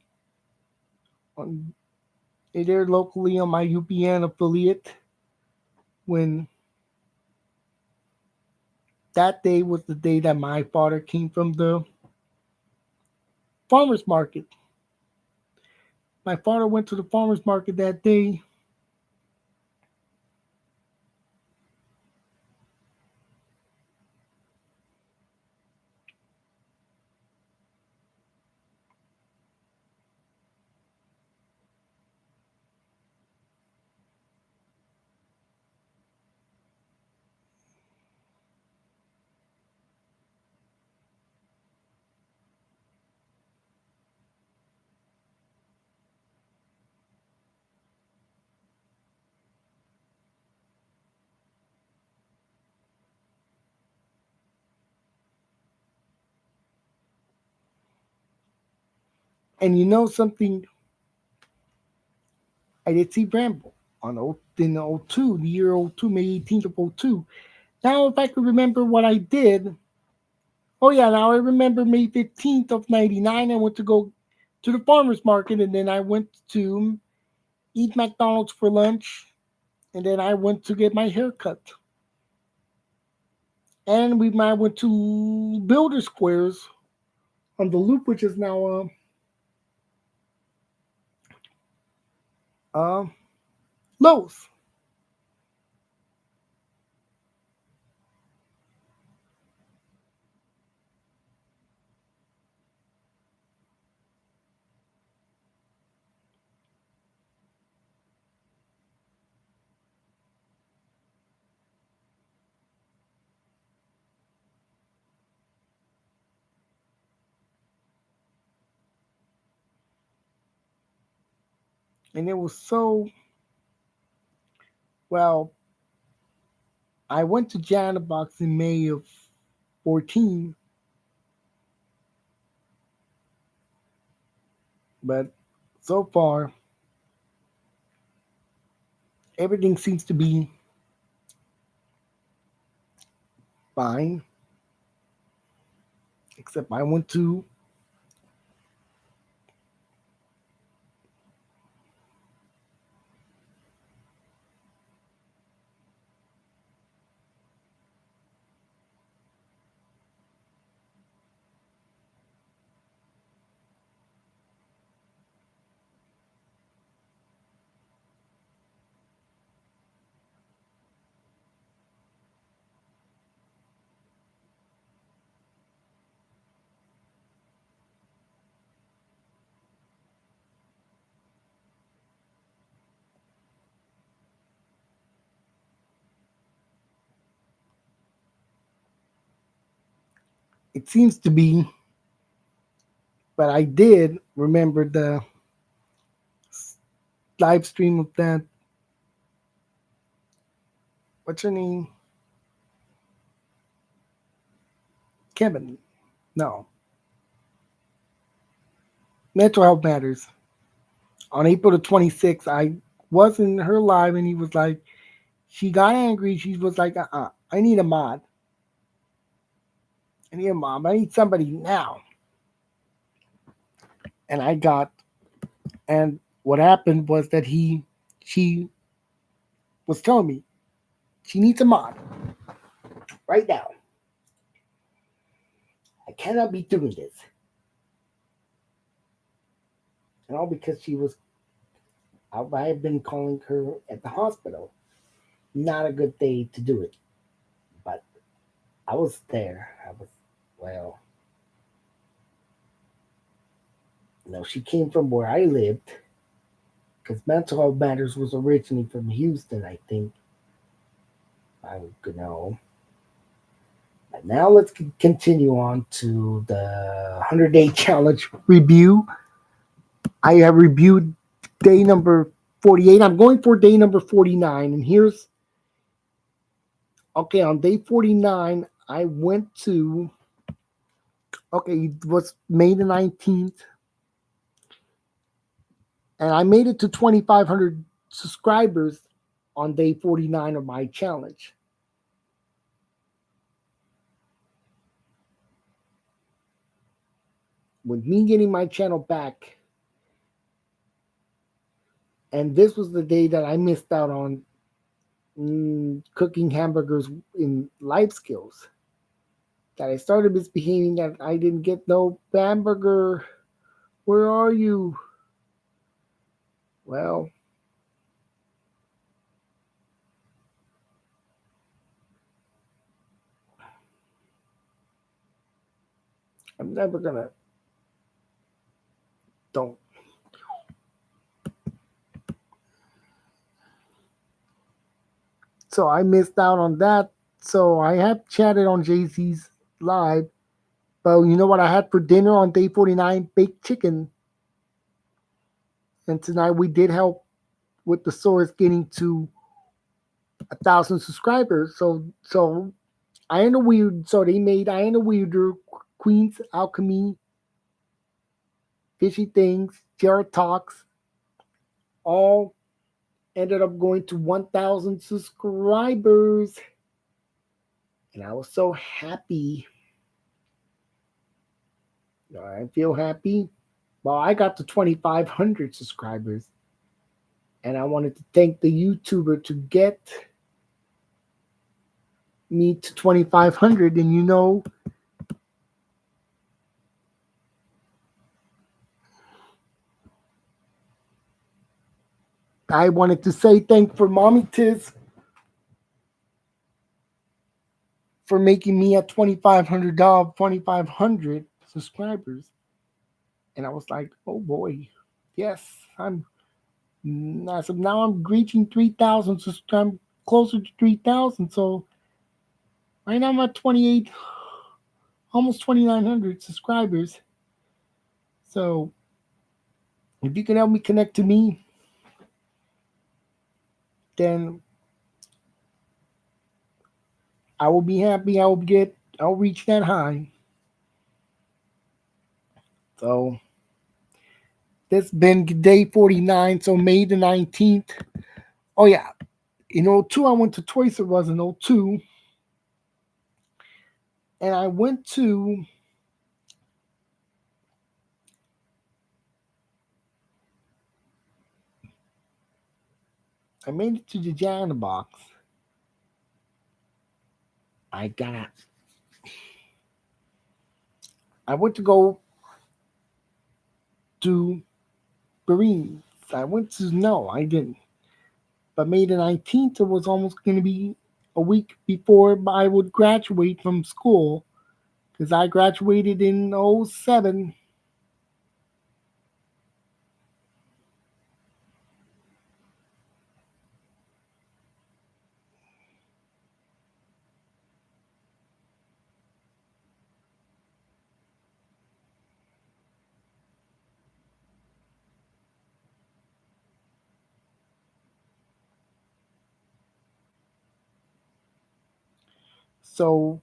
on it aired locally on my UPN affiliate when that day was the day that my father came from the farmer's market. my father went to the farmer's market that day. And you know something, I did see Bramble on in '02, the year '02, May 18th of '02. Now, if I could remember what I did, oh yeah, now I remember May 15th of '99. I went to go to the farmer's market, and then I went to eat McDonald's for lunch, and then I went to get my hair cut. And I went to Builder Squares on the Loop, which is now Lowe's. And it was so, well, I went to Jana Box in May of 14, but so far, everything seems to be fine, except I went to, it seems to be, but I did remember the live stream of that, what's her name? Kevin. No, Mental Health Matters. On April the 26th, I was in her live and he was like, she got angry. She was like, I need a mod. I need a mom. I need somebody now. And I got, and what happened was that she was telling me she needs a mod right now. I cannot be doing this. And all because I have been calling her at the hospital. Not a good day to do it. But I was there. Well, she came from where I lived because Mental Health Matters was originally from Houston, I think. I don't know. But now let's continue on to the 100-day challenge review. I have reviewed day number 48. I'm going for day number 49. And here's, okay, on day 49, I went to, okay, it was May the 19th. And I made it to 2,500 subscribers on day 49 of my challenge. With me getting my channel back, and this was the day that I missed out on cooking hamburgers in life skills. That I started misbehaving, that I didn't get no hamburger. Where are you? Well, I'm never gonna don't. So I missed out on that. So I have chatted on Jay Z's live. But you know what I had for dinner on day 49? Baked chicken. And tonight we did help with the source getting to 1,000 subscribers. So I ain't a weird. So they made I ain't a weirder. Queen's Alchemy, Fishy Things, Jared Talks, all ended up going to 1,000 subscribers, and I was so happy. I feel happy. Well, I got to 2,500 subscribers, and I wanted to thank the YouTuber to get me to 2,500. And I wanted to say thank for Mommy Tiz for making me at $2,500, 2,500 subscribers. And I was like, oh boy, yes, so now I'm reaching 3,000. So I'm closer to 3,000. So right now I'm at 28, almost 2,900 subscribers. So if you can help me connect to me, then I will be happy. I'll reach that high. So that's been day 49. So May the 19th. Oh yeah. In '02, I went to Toys R Us in '02. And I made it to the Jana box. I got, I went to go to Marines. I went to, no, I didn't. But May the 19th, it was almost going to be a week before I would graduate from school because I graduated in '07. So,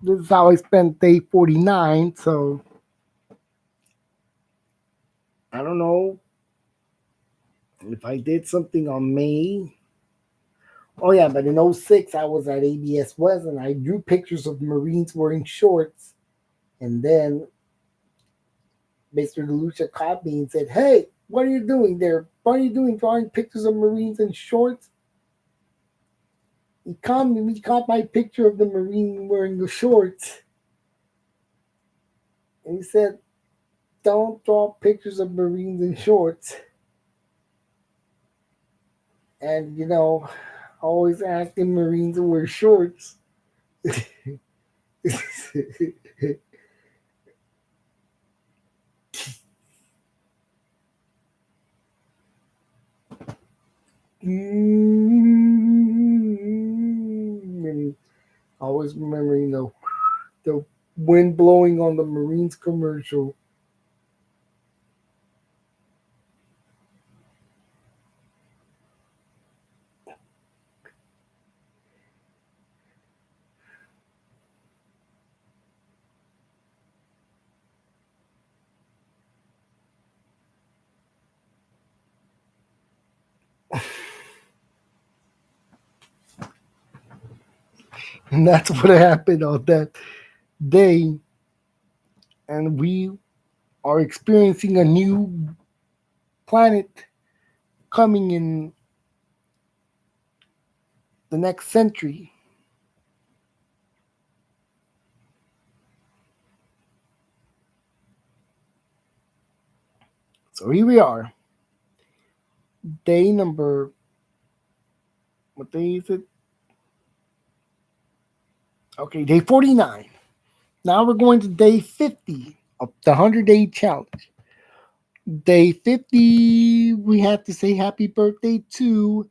this is how I spent day 49. So, I don't know if I did something on May. Oh, yeah, but in '06, I was at ABS West and I drew pictures of Marines wearing shorts. And then Mr. DeLucia caught me and said, "Hey, what are you doing there? What are you doing drawing pictures of Marines in shorts?" He caught my picture of the Marine wearing the shorts. And he said, "Don't draw pictures of Marines in shorts." And, always asking Marines to wear shorts. And always remembering the wind blowing on the Marines commercial. And that's what happened on that day. And we are experiencing a new planet coming in the next century. So here we are, day number, what day is it? Okay, day 49. Now we're going to day 50 of the 100-day challenge. Day 50, we have to say happy birthday to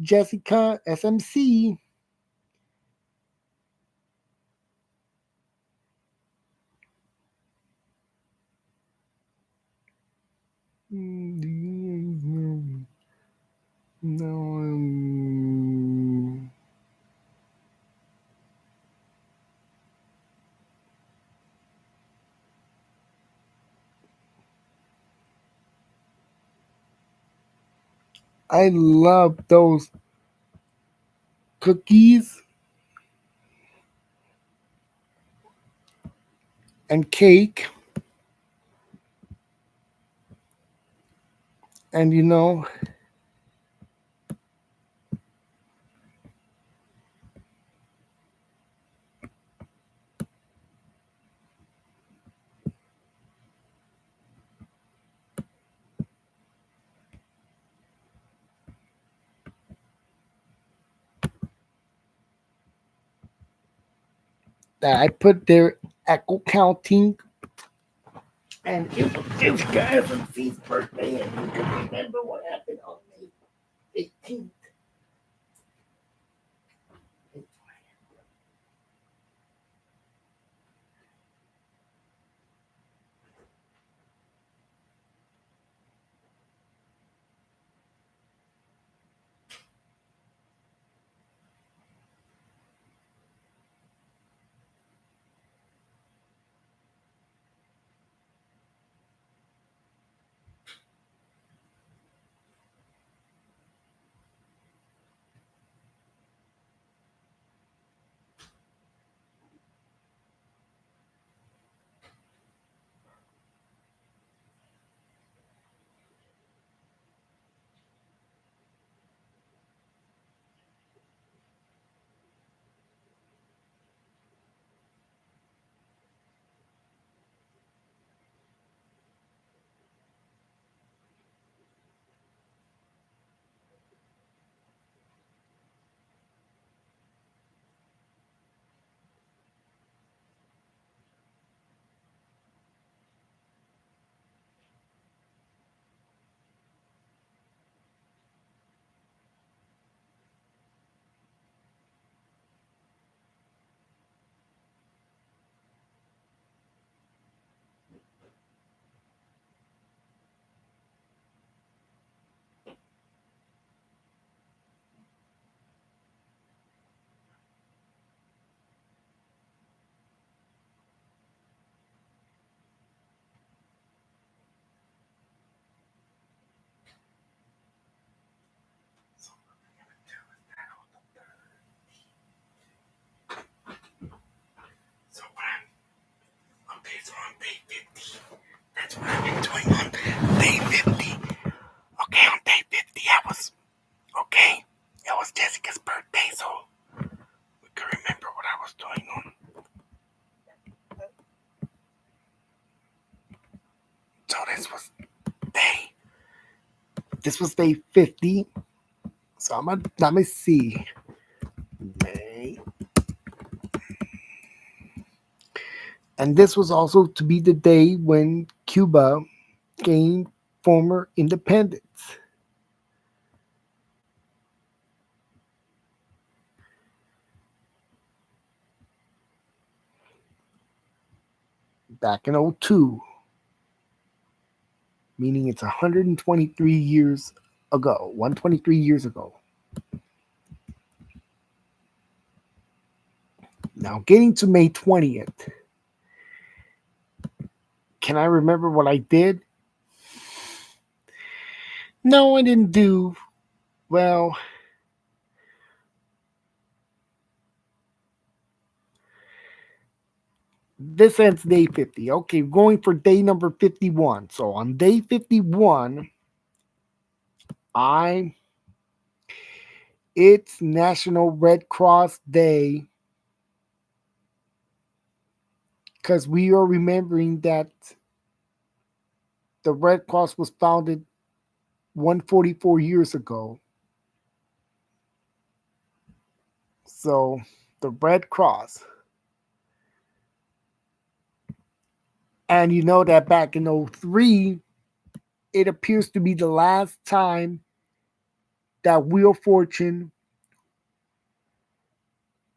Jessica SMC. No, I love those cookies and cake. And that I put their echo counting. And it was Jessica SMC's birthday, and you can remember what happened on May 18th. So okay, so on day 50, that's what I've been doing on day 50. Okay, on day 50, okay, it was Jessica's birthday, so we can remember what I was doing on. So day, this was day 50. So let me see. May. And this was also to be the day when Cuba gained former independence back in '02, meaning it's 123 years ago. 123 years ago. Now, getting to May 20th, can I remember what I did? No, I didn't do, well, This ends day 50. Okay, going for day number 51. So on day 51, I it's National Red Cross Day because we are remembering that the Red Cross was founded 144 years ago. So the Red Cross. And you know that back in '03, it appears to be the last time that Wheel Fortune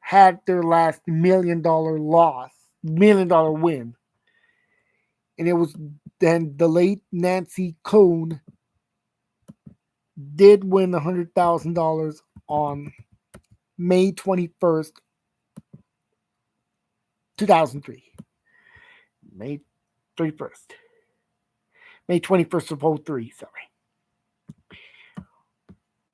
had their last $1 million loss, $1 million win. And it was then the late Nancy Cohn did win $100,000 on May 21st, 2003. May 31st. May 21st of '03, sorry.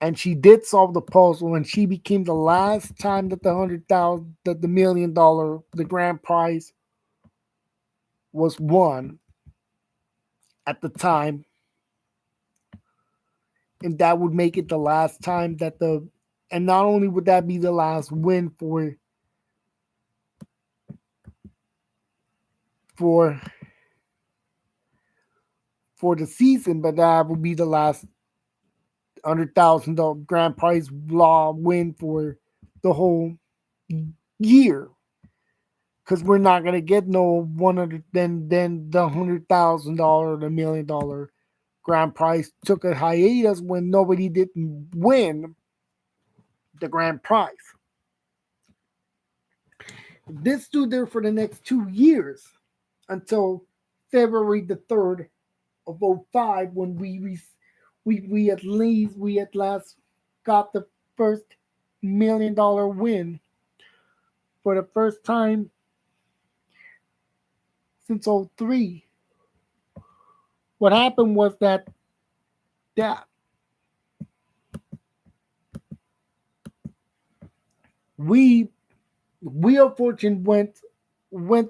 And she did solve the puzzle, and she became the last time that the $1 million, the grand prize was won at the time, and that would make it the last time that and not only would that be the last win for for the season, but that would be the last $100,000 grand prize law win for the whole year. Because we're not gonna get no 100, then the $100,000, the $1 million grand prize took a hiatus when nobody didn't win the grand prize. This stood there for the next 2 years until February the 3rd of '05 when we at last got the first $1 million win for the first time since '03. What happened was that we Wheel of Fortune went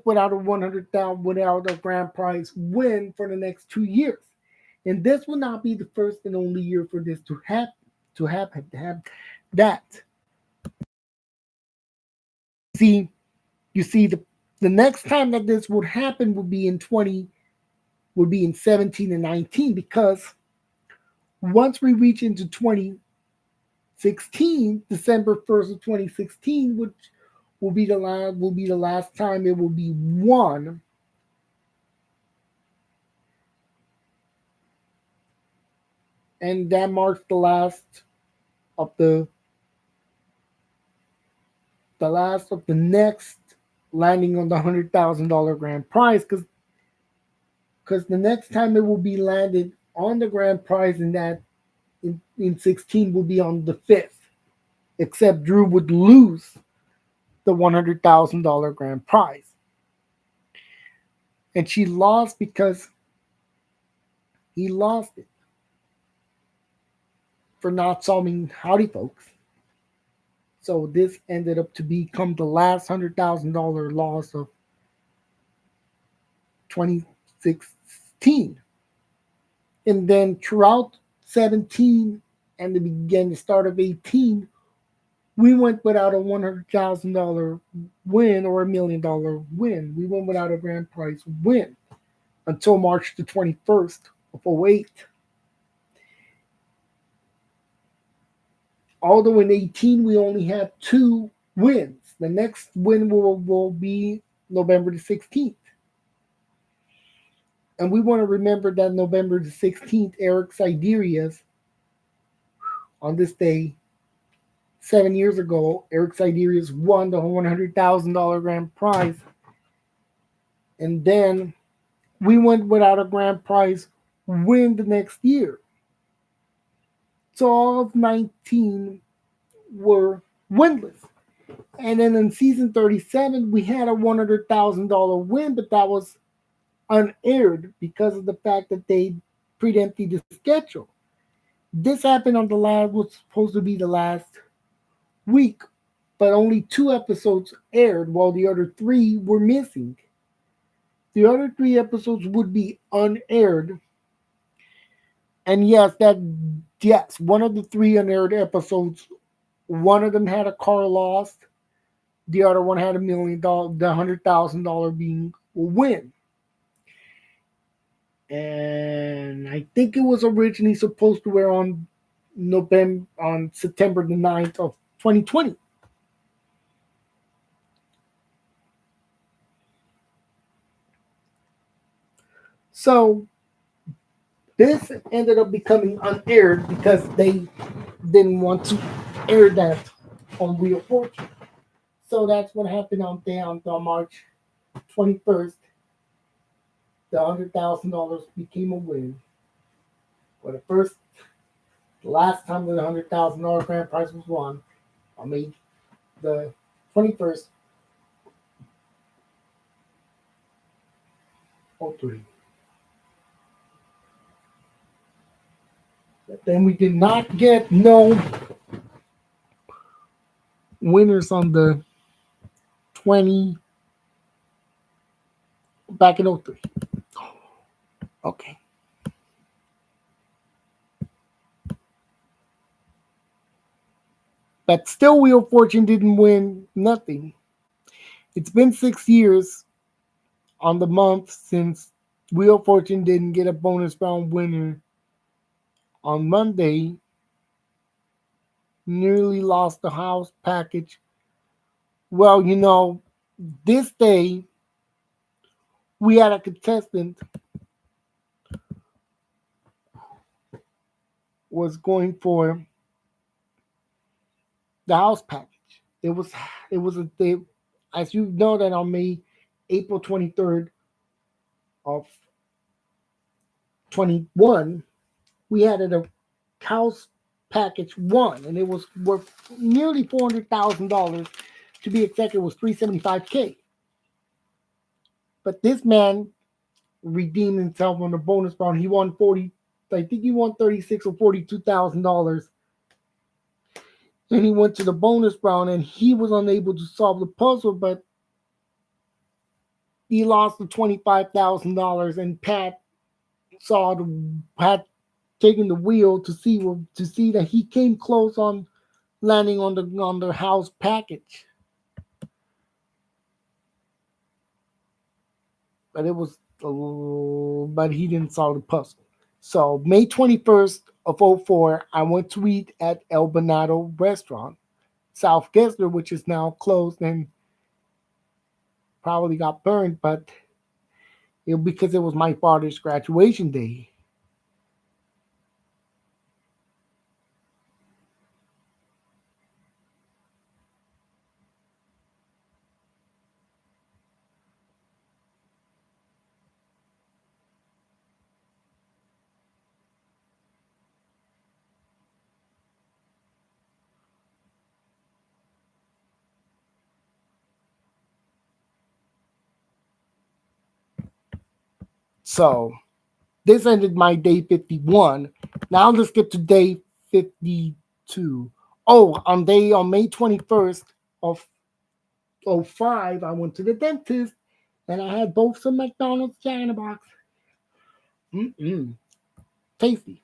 without a 100,000 without a grand prize win for the next 2 years, and this will not be the first and only year for this to happen. To have that. See, you see the next time that this would happen would be in 17 and 19 because once we reach into 2016, December 1st of 2016, which will be the last time it will be won. And that marks of the the last of the next landing on the $100,000 grand prize because the next time it will be landed on the grand prize in 16 will be on the 5th, except Drew would lose the $100,000 grand prize. And she lost because he lost it for not solving Howdy Folks. So this ended up to become the last $100,000 loss of 2016. And then throughout 17 and the start of 18, we went without a $100,000 win or $1 million win. We went without a grand prize win until March the 21st of '08. Although in 18 we only had 2 wins. The next win will be November the 16th. And we want to remember that November the 16th, Eric Siderius, on this day, 7 years ago, Eric Siderius won the $100,000 grand prize. And then we went without a grand prize win the next year. So all of 19 were winless. And then in season 37, we had a $100,000 win, but that was unaired because of the fact that they pre-emptied the schedule. This happened on the last, was supposed to be the last week, but only 2 episodes aired while the other 3 were missing. The other three episodes would be unaired. And yes, one of the three unaired episodes, one of them had a car lost, the other one had $1 million, the $100,000 being a win. And I think it was originally supposed to air on September the 9th of 2020. So this ended up becoming unaired because they didn't want to air that on Wheel of Fortune. So that's what happened on March 21st. The $100,000 became a win. For the last time that the $100,000 grand prize was won, on May the 21st, 03. But then we did not get no winners on the 20 back in 03. Okay. But still, Wheel of Fortune didn't win nothing. It's been 6 years on the month since Wheel of Fortune didn't get a bonus round winner. On Monday, nearly lost the house package. Well, this day we had a contestant was going for the house package. It was a day, as you know that on April 23rd of 21, we had a house package one, and it was worth nearly $400,000. To be exact, it was 375K. But this man redeemed himself on the bonus round. He won 40. I think he won 36 or $42,000. And he went to the bonus round, and he was unable to solve the puzzle, but he lost the $25,000. And Pat had taken the wheel to see that he came close on landing on the house package. But but he didn't solve the puzzle. So May 21st of '04, I went to eat at El Bonado restaurant, South Gessler, which is now closed and probably got burned, but because it was my father's graduation day. So this ended my day 51. Now let's get to day 52. Oh, on May 21st of '05, I went to the dentist and I had both some McDonald's Jack in the Box. Mm-mm, tasty.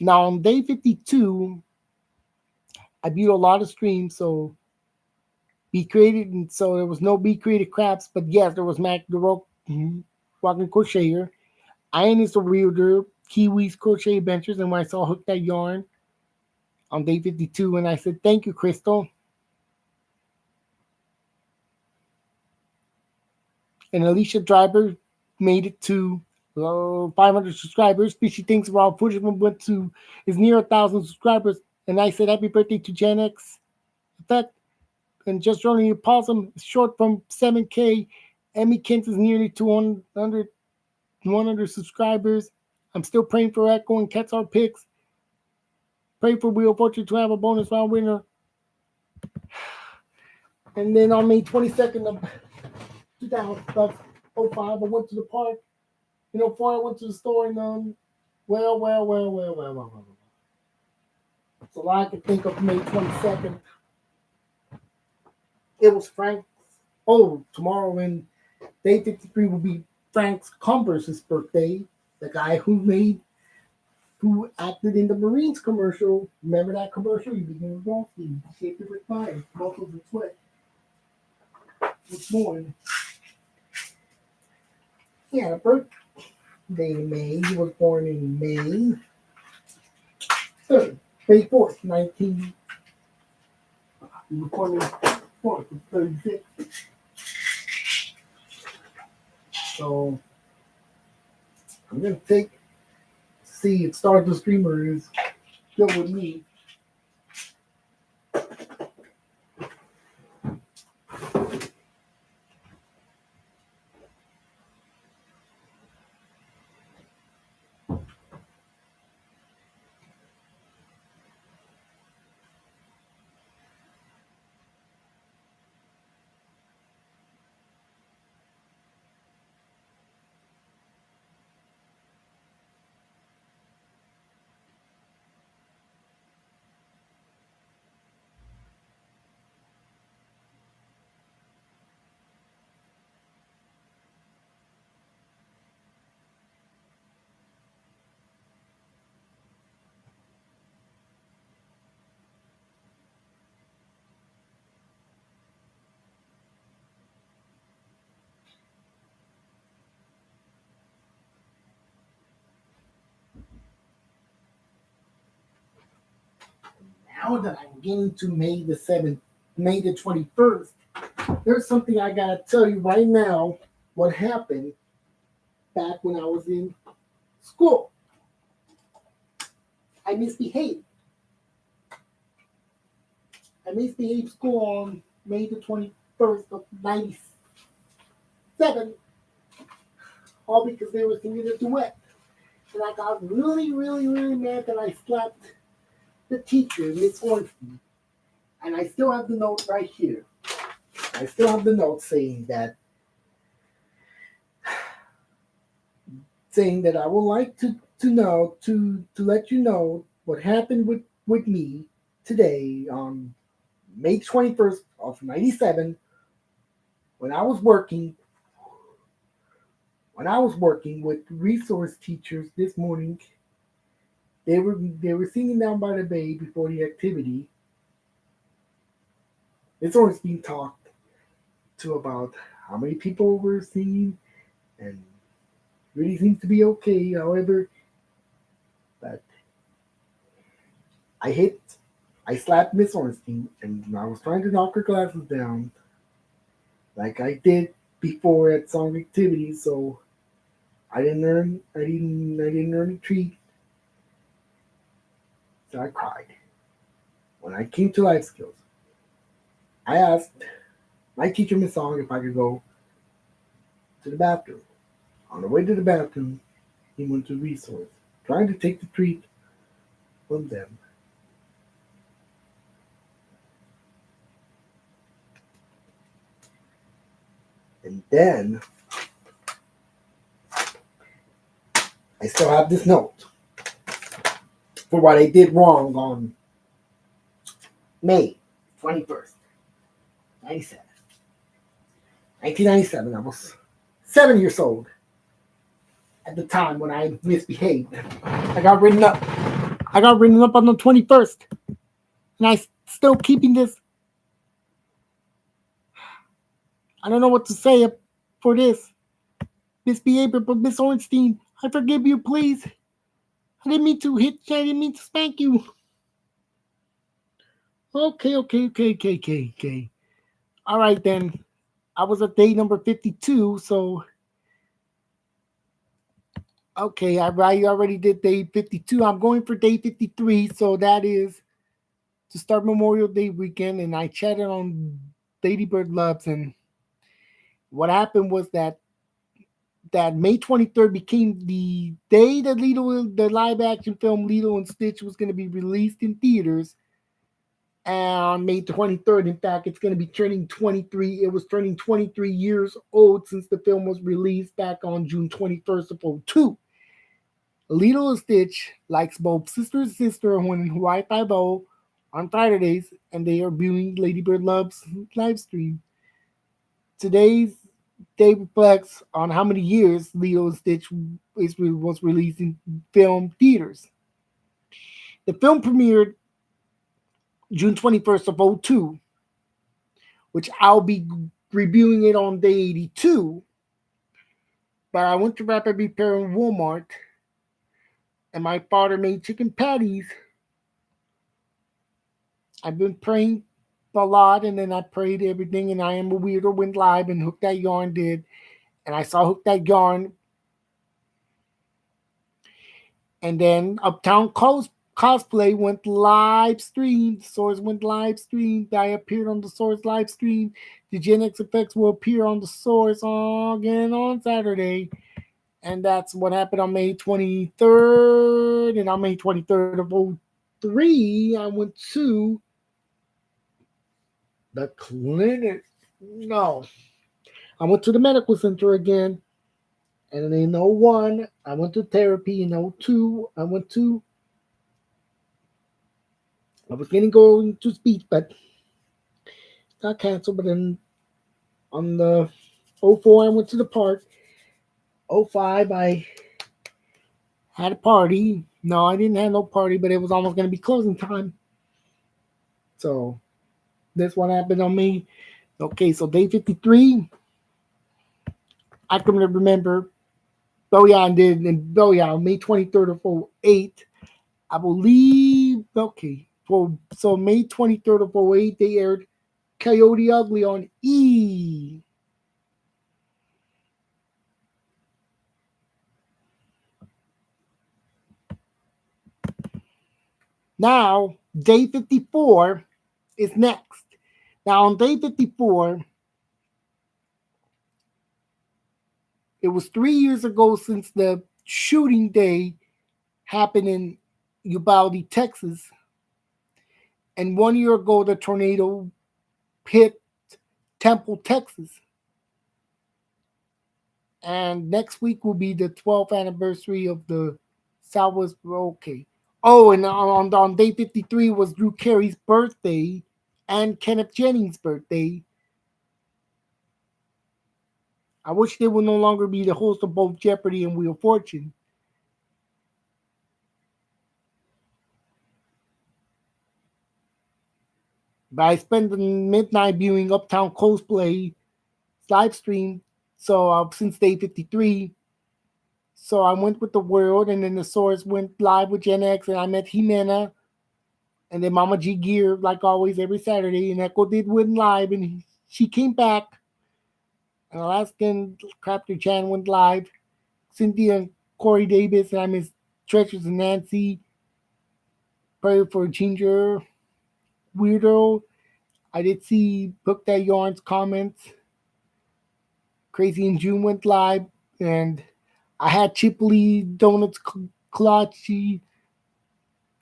Now on day 52, I beat a lot of streams, so be created, and so there was no be created crafts, but yes, there was Mac the Rock, walking crocheter. Iron is the wielder, Kiwi's crochet benches, and when I saw Hook That Yarn on day 52, and I said, "Thank you, Crystal." And Alicia Driver made it to 500 subscribers. Fishy thinks Rob Pushman went to is near 1,000 subscribers, and I said, "Happy birthday to Gen X Effect." And just running your possum is short from 7K. Emmy Kent is nearly 100 subscribers. I'm still praying for Echo and Cats Are Picks. Pray for Wheel of Fortune to have a bonus round winner. And then on May 22nd of 2005, I went to the park. Before I went to the store, and well. So I could think of May 22nd. It was Frank. Oh, tomorrow in Day 53 will be Frank's Converse's birthday. The guy who acted in the Marines commercial. Remember that commercial? You begin with golf, you shape it with fire, muscles and sweat. It's born. He had a birthday in May. He was born in May 3rd, May 4th, 19. He was born in 4th of 36. So I'm gonna see if Stardust Dreamer is still with me. Now that I'm getting to May the 7th, May the 21st, there's something I gotta tell you right now. What happened back when I was in school? I misbehaved. I misbehaved school on May the 21st of 97, all because they were singing a duet. And I got really, really, really mad that I slapped the teacher, Miss Ornstein. And I still have the note right here. I still have the note saying that I would like to know to let you know what happened with me today on May 21st of 97 when I was working with resource teachers this morning. They were singing down by the bay before the activity. It's always being talked to about how many people were singing, and really seems to be okay. However, but I hit, I slapped Miss Ornstein, and I was trying to knock her glasses down, like I did before at song activity. So I didn't earn a treat. So I cried. When I came to life skills, I asked my teacher, Miss Song, if I could go to the bathroom. On the way to the bathroom, he went to resource, trying to take the treat from them. And then I still have this note for what I did wrong on May 21st, 97. 1997. I was 7 years old at the time when I misbehaved. I got written up. I got written up on the 21st. And I still keeping this. I don't know what to say for this. Miss Behavior, but Miss Ornstein, I forgive you, please. I didn't mean to hit you. I didn't mean to spank you. Okay. All right, then. I was at day number 52, so. Okay, I already did day 52. I'm going for day 53, so that is to start Memorial Day weekend. And I chatted on Lady Bird Loves, and what happened was that May 23rd became the day that the live action film Lilo and Stitch was going to be released in theaters. And on May 23rd, in fact, it's going to be turning 23. It was turning 23 years old since the film was released back on June 21st of 02. Lilo and Stitch likes both Sister and Sister when Hawaii Five-O on Fridays, and they are viewing Lady Bird Love's live stream. Today's day reflects on how many years Leo and Stitch was released in film theaters. The film premiered June 21st of '02, which I'll be reviewing it on day 82. But I went to Rapid Repair in Walmart, and my father made chicken patties. I've been praying a lot, and then I prayed everything, and I Am a Weirdo went live, and Hook That Yarn did. And I saw Hook That Yarn, and then Cosplay went live stream. The Source went live stream. I appeared on the Source live stream. The Gen X effects will appear on the Source again on Saturday. And that's what happened on May 23rd. And on May 23rd of '03, I went to the clinic. No, I went to the medical center again. And in '01, I went to therapy. In '02, I was going to go to speech, but got canceled. But then on the '04, I went to the park. '05, I had a party. No, I didn't have no party, but it was almost going to be closing time. So that's what happened on me. Okay, so day 53, I can remember. Oh yeah, May 23rd of '08, I believe. Okay, so May 23rd of '08, they aired Coyote Ugly on E. Now, day 54 is next. Now, on day 54, it was 3 years ago since the shooting day happened in Uvalde, Texas. And 1 year ago, the tornado hit Temple, Texas. And next week will be the 12th anniversary of the Southwest. Okay. Oh, and on day 53 was Drew Carey's birthday and Kenneth Jennings' birthday. I wish they would no longer be the host of both Jeopardy and Wheel of Fortune. But I spent the midnight viewing Uptown Cosplay live stream. So since day 53, so I went with the world, and then the Source went live with Gen X, and I met Jimena, and then Mama G Gear, like always, every Saturday, and Echo did win live, and she came back, and Alaskan Crafter Chan went live, Cynthia and Corey Davis, and I miss Treasures and Nancy, Pray for Ginger, Weirdo. I did see Book That Yarn's comments. Crazy and June went live, and I had Chipley Donuts Kolache.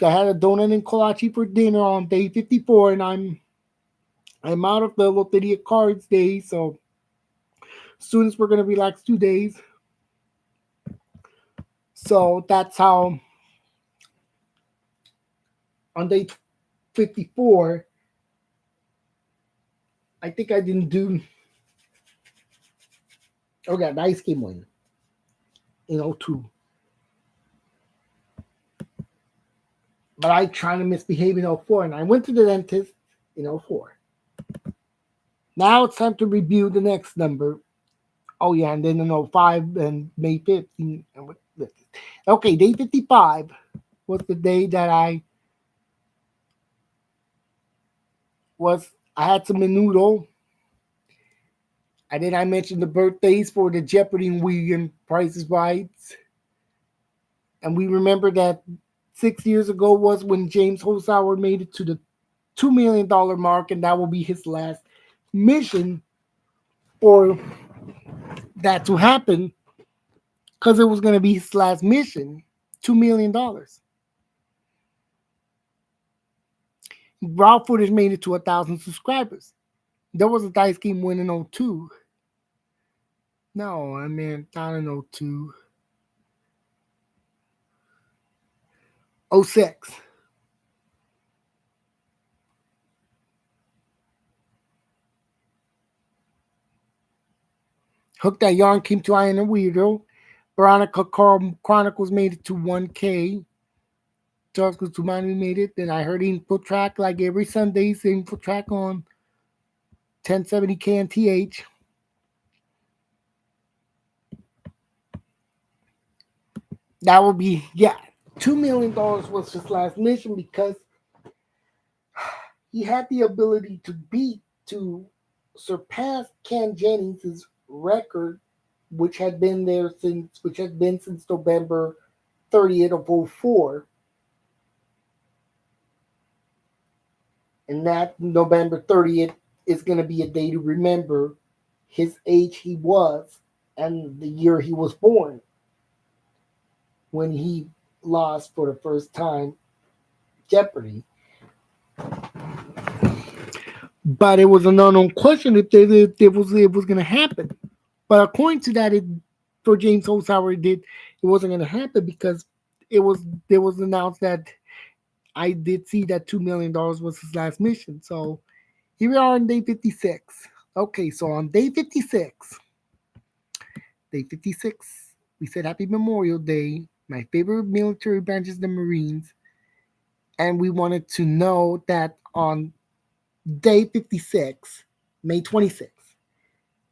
I had a donut and kolache for dinner on day 54, and I'm out of the Loteria Cards day, so students were gonna relax 2 days. So that's how on day 54, I think I didn't do. Okay, the ice cream one in '02, but I tried to misbehave in '04, and I went to the dentist in '04. Now it's time to review the next number. Oh yeah, and then in '05 and May 15. Okay, day 55 was the day that I had some menudo. And then I mentioned the birthdays for the Jeopardy and William Price's Rights. And we remember that 6 years ago was when James Holzhauer made it to the $2 million mark, and that will be his last mission for that to happen, because it was going to be his last mission. $2 million. Raw footage made it to 1,000 subscribers. There was a dice game win in '02. No, I mean, not in '02. '06. Hook That Yarn came to I Am a Weirdo. Veronica Chronicles made it to 1K. Charles Kusumani made it. Then I heard Info Track like every Sunday. Info Track on 1070 KNTH. That would be, yeah, $2 million was his last mission because he had the ability to surpass Ken Jennings' record, which had been since November 30th of '04. And that November 30th is going to be a day to remember his age he was and the year he was born when he lost for the first time Jeopardy. But it was an unknown question if it was going to happen. But according to that, for James Holzhauer, it wasn't going to happen because it was announced that I did see that $2 million was his last mission. So here we are on day 56. Okay, so on day 56, we said Happy Memorial Day. My favorite military branch is the Marines. And we wanted to know that on day 56, May 26th,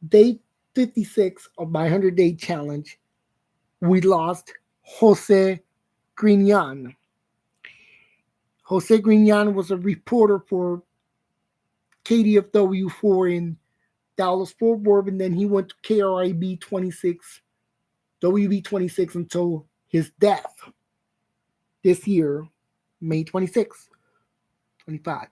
day 56 of my 100-day challenge, we lost Jose Grignan. Jose Grignan was a reporter for KDFW4 in Dallas Fort Worth, and then he went to KRIB 26, WB 26 until his death this year, May 26, 25.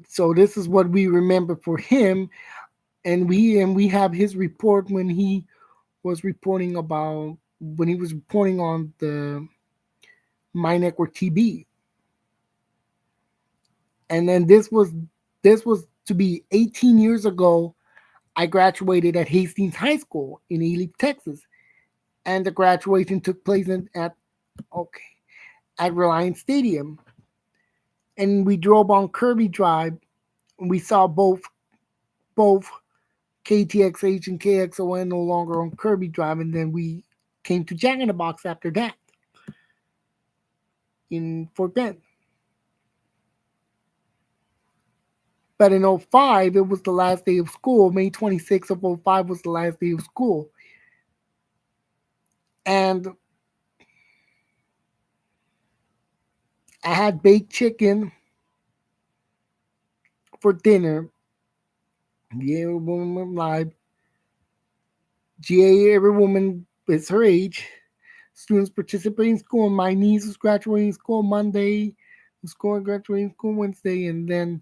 So this is what we remember for him, and we have his report when he was reporting on the My Network TB, and then this was to be 18 years ago. I graduated at Hastings High School in Ely, Texas, and the graduation took place at Reliance Stadium, and we drove on Kirby Drive, and we saw both KTXH and KXON no longer on Kirby Drive, and then we came to Jack in the Box after that in Fort Bend. But in '05, it was the last day of school. May 26th of '05 was the last day of school. And I had baked chicken for dinner. Yeah, woman live. GA, every woman is her age. Students participating in school. My niece was graduating school Monday. Was going graduating school Wednesday, and then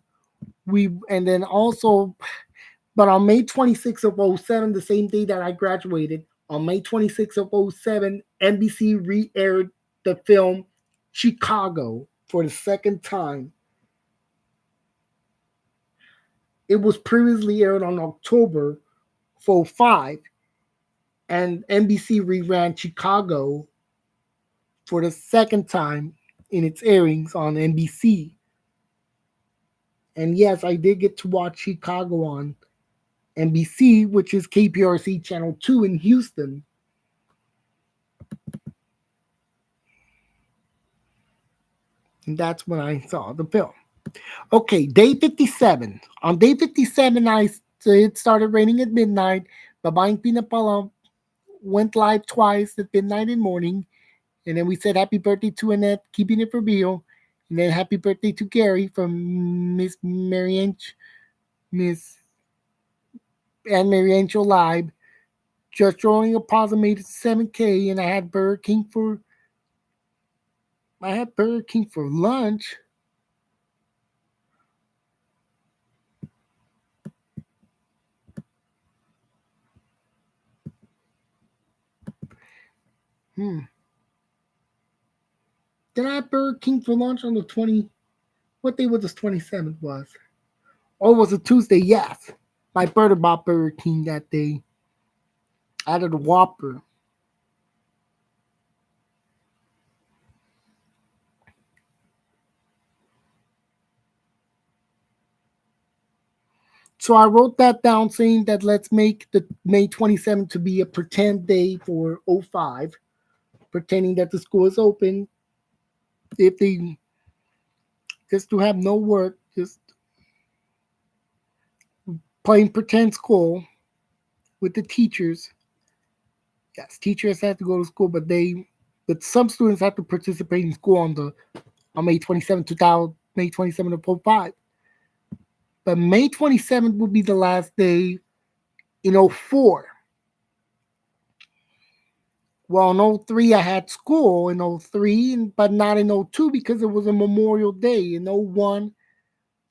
also, but on May 26th of '07, the same day that I graduated, on May 26th of '07, NBC re-aired the film Chicago for the second time. It was previously aired on October of '05, and NBC reran Chicago for the second time in its airings on NBC. And yes, I did get to watch Chicago on NBC, which is KPRC Channel 2 in Houston. And that's when I saw the film. Okay, day 57. On day 57, it started raining at midnight. Babaeng Pinapala went live twice at midnight and morning. And then we said happy birthday to Annette, keeping it for real. And then happy birthday to Gary from Miss Anne Mary Angel Live. Just rolling a pause made it 7K, and I had Burger King for lunch. Hmm. Did I have Burger King for lunch on the 20? What day was this 27th was? Oh, it was a Tuesday, yes. My brother bought Burger King that day. Out of the Whopper. So I wrote that down saying that let's make the May 27th to be a pretend day for '05, pretending that the school is open. If they just to have no work, just playing pretend school with the teachers. Yes, teachers have to go to school, but some students have to participate in school on May 27th, 2000, May 27th of '05. But May 27th will be the last day in '04. Well, in '03, I had school in '03, but not in '02 because it was a Memorial Day. In '01,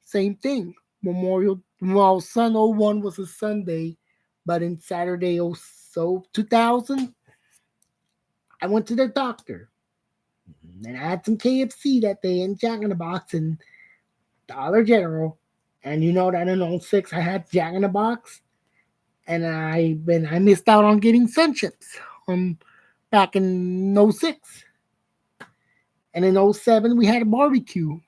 same thing. Memorial, well, Sun '01 was a Sunday, but in Saturday, 2000, I went to the doctor. And I had some KFC that day and Jack in the Box and Dollar General. And you know that in '06 I had Jack in the Box. And I missed out on getting Sun Chips back in '06. And in '07 we had a barbecue.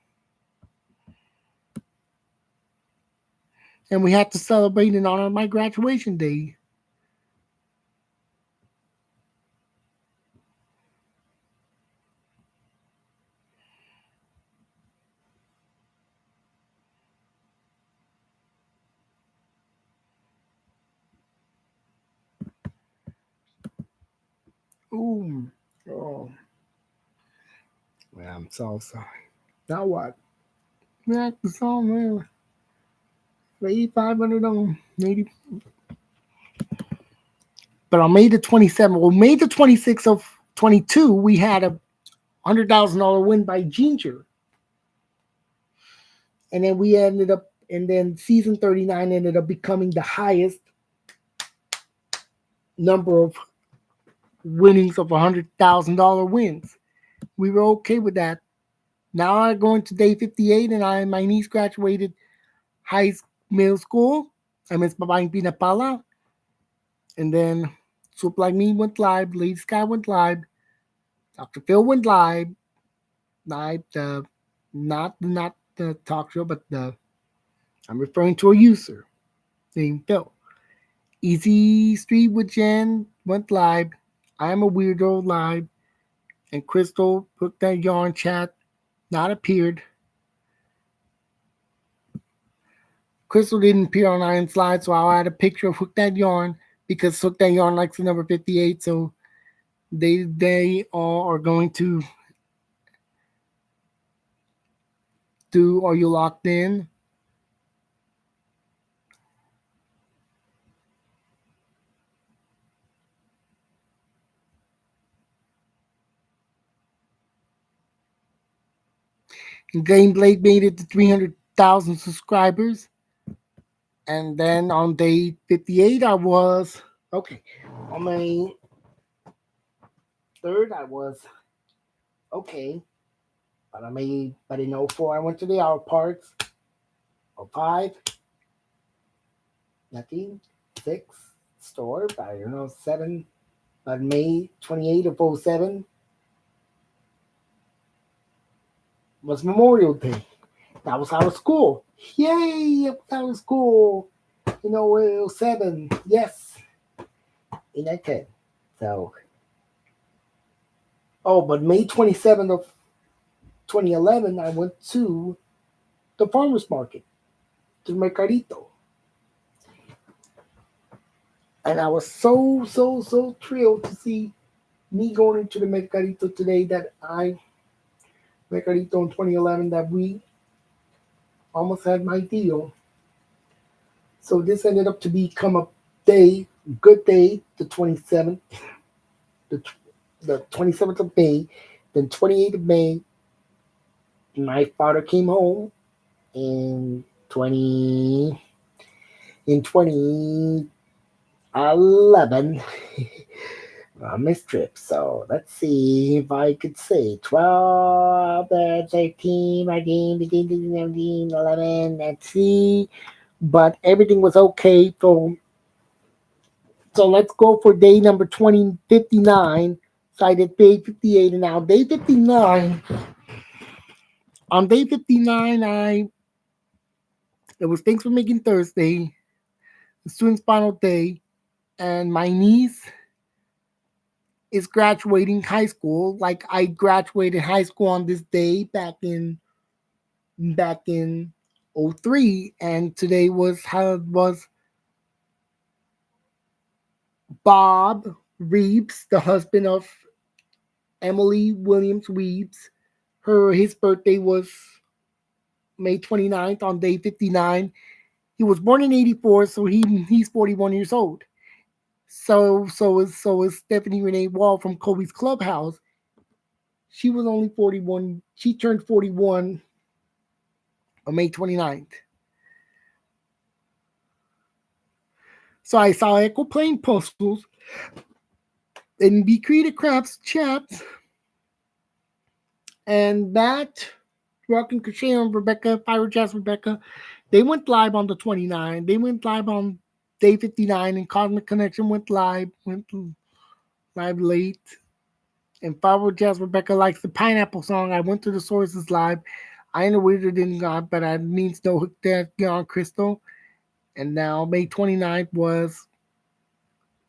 And we had to celebrate in honor of my graduation day. Ooh. Oh. Yeah, I'm so sorry. Now what? Yeah, the song, man. 8,500 on 80. But on May the 27th, well, May the 26th of 22, we had a $100,000 win by Ginger. And then and then season 39 ended up becoming the highest number of winnings of $100,000 wins. We were okay with that. Now I go into day 58, and my niece graduated middle school. I miss Babaeng Pinapala. And then Soup Like Me went live, Lady Sky went live, Dr. Phil went live, not the talk show, but I'm referring to a user named Phil. Easy Street with Jen went live. I am a weirdo live, and Crystal put that yarn chat not appeared. Crystal didn't appear on Iron Slide, so I'll add a picture of Hook That Yarn because Hook That Yarn likes the number 58, so they all are going to do Are You Locked In? Game Blade made it to 300,000 subscribers. And then on day 58, I was okay. On my third, I was okay. But in '04, I went to the Hour Parks. '05, nothing. Six, store. But I don't know, seven. But May 28 of '07 was Memorial Day. That was out of school. Yay! It was out of school. '07. Yes. In that 10. So, but May 27th of 2011, I went to the farmer's market, to Mercadito. And I was so thrilled to see me going into the Mercadito today Mercadito in 2011, that we almost had my deal. So this ended up to become a good day, the 27th, the, the 27th of May, then 28th of May, my father came home in 2011 on this trip. So let's see if I could say 12, 13, 14, 15, 17, 11. Let's see. But everything was okay. So let's go for day number 2059. So I did day 58, and now day 59. On day 59, it was Thanks for Making Thursday. student's final day, and my niece is graduating high school. Like I graduated high school on this day back in '03, and today was Bob Reeves, the husband of Emily Williams Reeves. His birthday was May 29th on day 59. He was born in '84, so he's 41 years old. So is Stephanie Renee Wall from Kobe's Clubhouse. She was only 41. She turned 41 on May 29th. So I saw Echo playing postals and we created crafts chats, and that Rock and Crochet and Rebecca, Pirate Jazz Rebecca, they went live on the 29th. They went live on day 59, and Cosmic Connection went live late. And Pirate Jazz Rebecca likes the pineapple song. I went to the sources live. I ain't a weirder than God, but I means no hook that on Crystal. And now May 29th was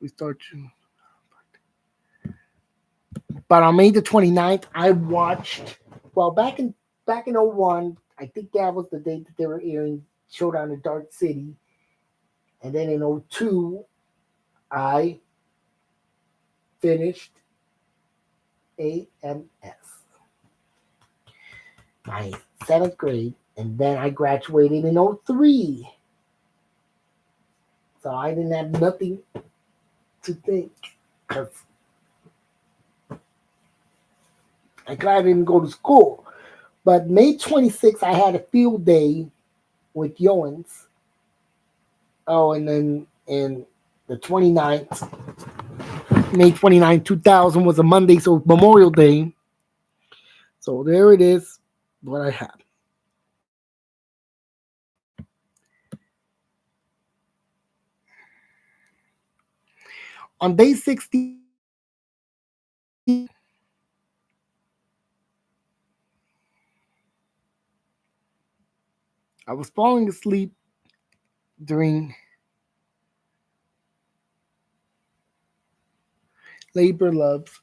we start. But on May the 29th, I watched. Well, back in '01, I think that was the date that they were airing Showdown in Dark City, and then in '02, I finished AMS, my seventh grade, and then I graduated in '03. So I didn't have nothing to think because I didn't go to school. But May 26th, I had a field day with Yoans. Oh, and then in the 29th, May 29th, 2000 was a Monday, so Memorial Day. So there it is, what I have. On day 60, I was falling asleep during labor love.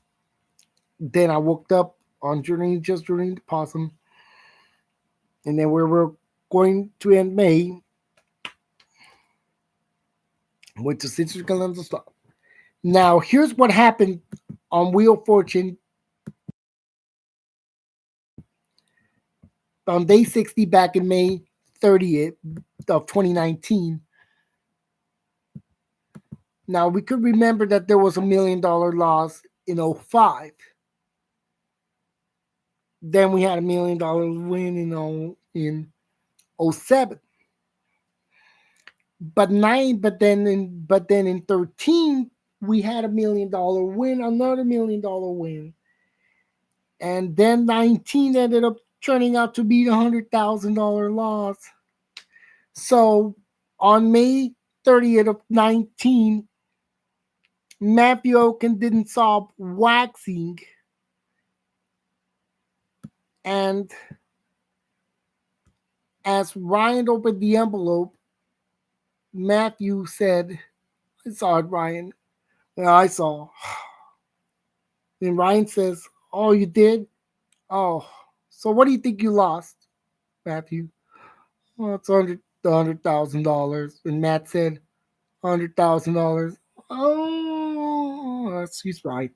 Then I woke up on just during the possum. And then we were going to end May, went to Citrus Galenza Stop. Now, here's what happened on Wheel of Fortune on day 60 back in May 30th of 2019. Now, we could remember that there was $1 million loss in '05. Then we had $1 million win in '07. But then in 13 we had $1 million win, another $1 million win, and then 19 ended up turning out to be the $100,000 loss. So on May 30th of 19, Matthew Oken didn't stop waxing, and as Ryan opened the envelope, Matthew said, "I saw it, Ryan." "Yeah, I saw." Then Ryan says, "Oh, you did? Oh, so what do you think you lost, Matthew?" "Well, it's $100,000." And Matt said, $100,000. Oh, he's right.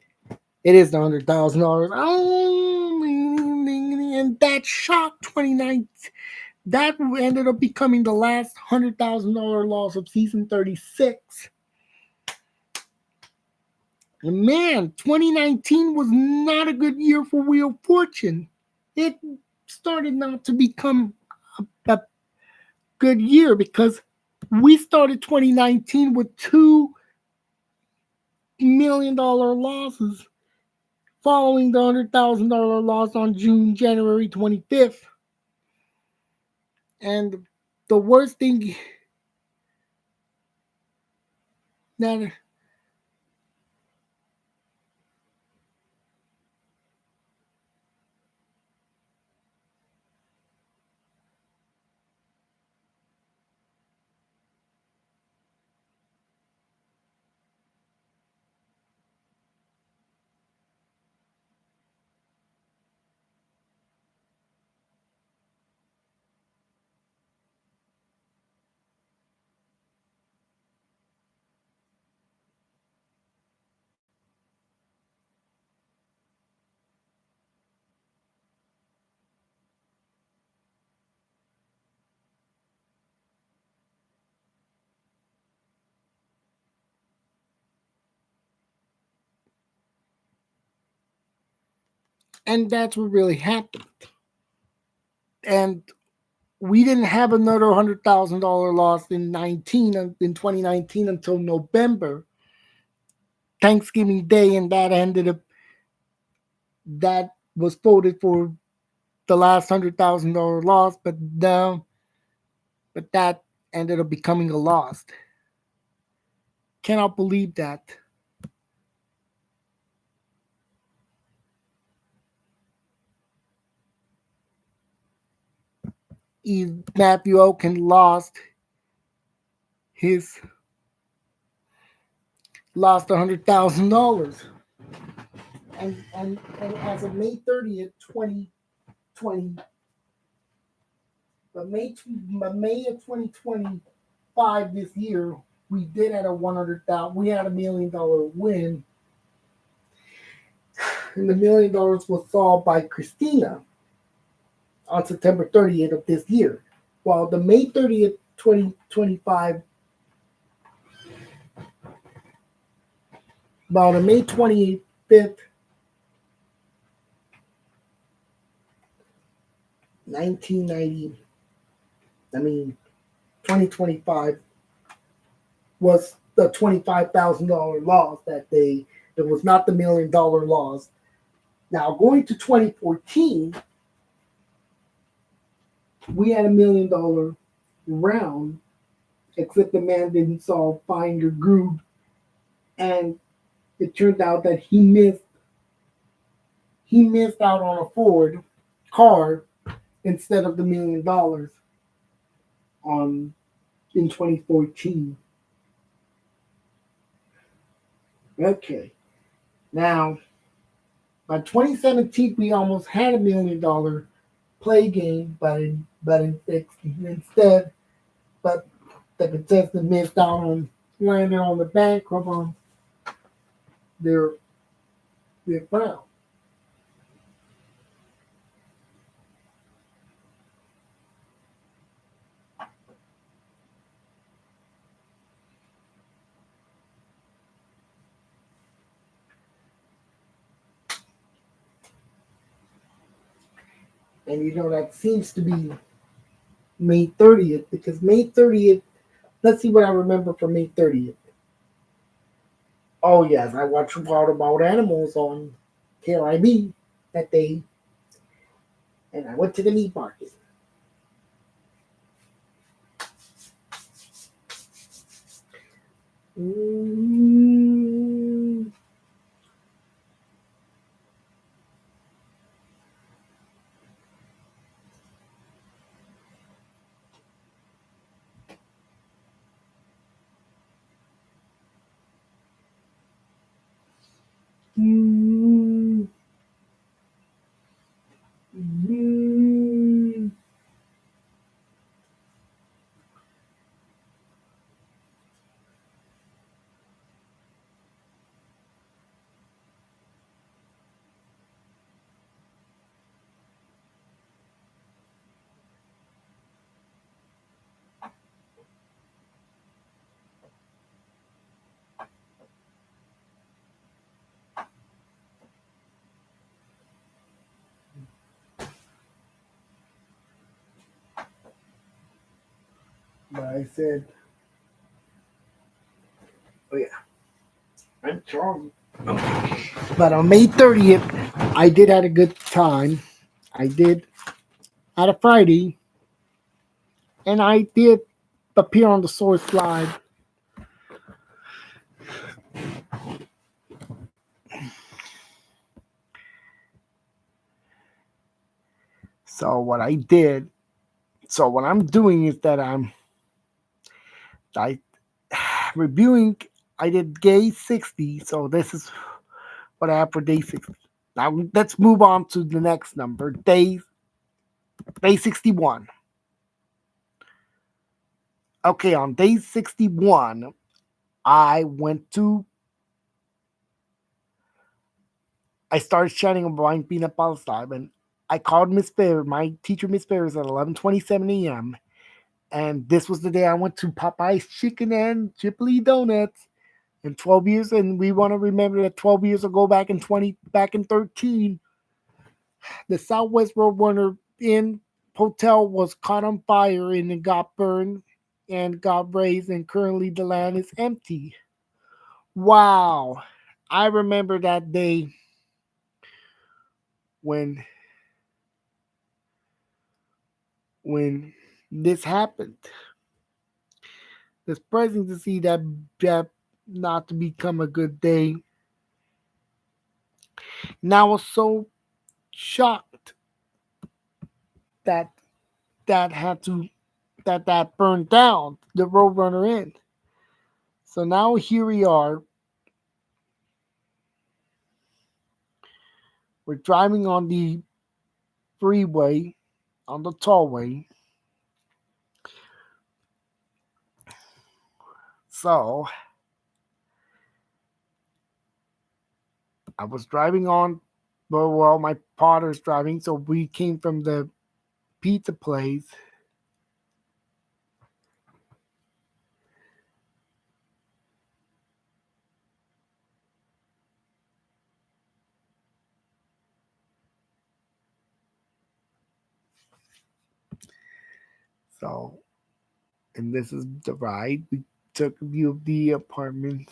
It is the $100,000. Oh, and that shocked 29. That ended up becoming the last $100,000 loss of season 36. And man, 2019 was not a good year for Wheel of Fortune. It started not to become a good year because we started 2019 with $2 million losses following the $100,000 loss on January 25th. And the worst thing that And that's what really happened. And we didn't have another $100,000 loss in 2019 until November, Thanksgiving Day, and that was voted for the last $100,000 loss, but that ended up becoming a loss. Cannot believe that. Matthew Oken his lost $100,000, and as of May 30th, 2020, May of 2025 this year, we did at a 100,000. We had $1 million win, and the $1 million was solved by Christina on September 30th of this year. While the May 30th, 2025, while the May 25th, 1990, 2025 was the $25,000 loss that it was not the $1 million loss. Now going to 2014, we had $1 million round, except the man didn't solve Find Your Groove, and it turned out that he missed out on a Ford car instead of the $1 million on in 2014. Okay, now by 2017 we almost had $1 million play game, but instead, but the contestant missed out on landing on the bankrupt on their crown. And that seems to be May 30th, because May 30th, let's see what I remember from May 30th. Oh, yes, I watched Wild About Animals on KLIB that day, and I went to the meat market. Mm. Mm. Mm. But I said, oh yeah, I'm Charlie. But on May 30th, I did had a good time. I did had a Friday, and I did appear on the Source Live. So what I did, so what I'm doing is that I reviewing. I did day 60, so this is what I have for day 60. Now let's move on to the next number, day 61. Okay, on day 61, I started chatting about peanut Palestine, and I called Miss Fair, my teacher Miss Ferris, at 11:27 a.m. And this was the day I went to Popeye's Chicken and Chipley Donuts in 12 years, and we want to remember that 12 years ago, back in 13, The Southwest Roadrunner Inn hotel was caught on fire and it got burned and got razed, and currently the land is empty. Wow. I remember that day when when this happened. It's surprising to see that not to become a good day. And I was so shocked that that had to that burned down the Roadrunner Inn. So now here we are. We're driving on the freeway, on the tollway. So I was driving on, well, my partner's driving. So we came from the pizza place. So, and this is the ride. We took a view of the apartment.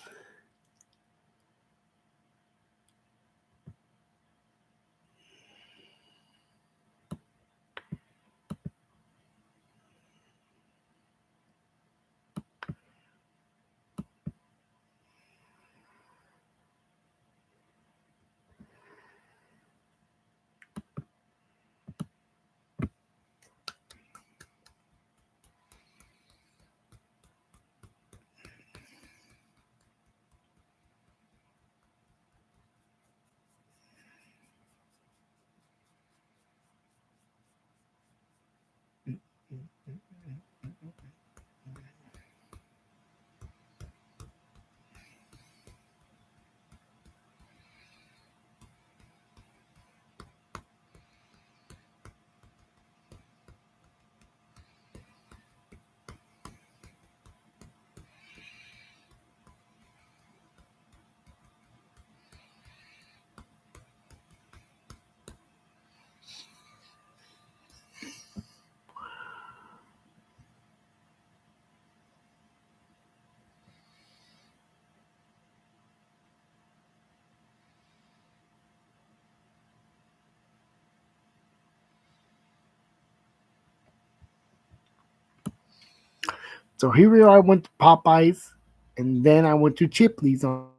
So here we are. I went to Popeyes, and then I went to Chipley's on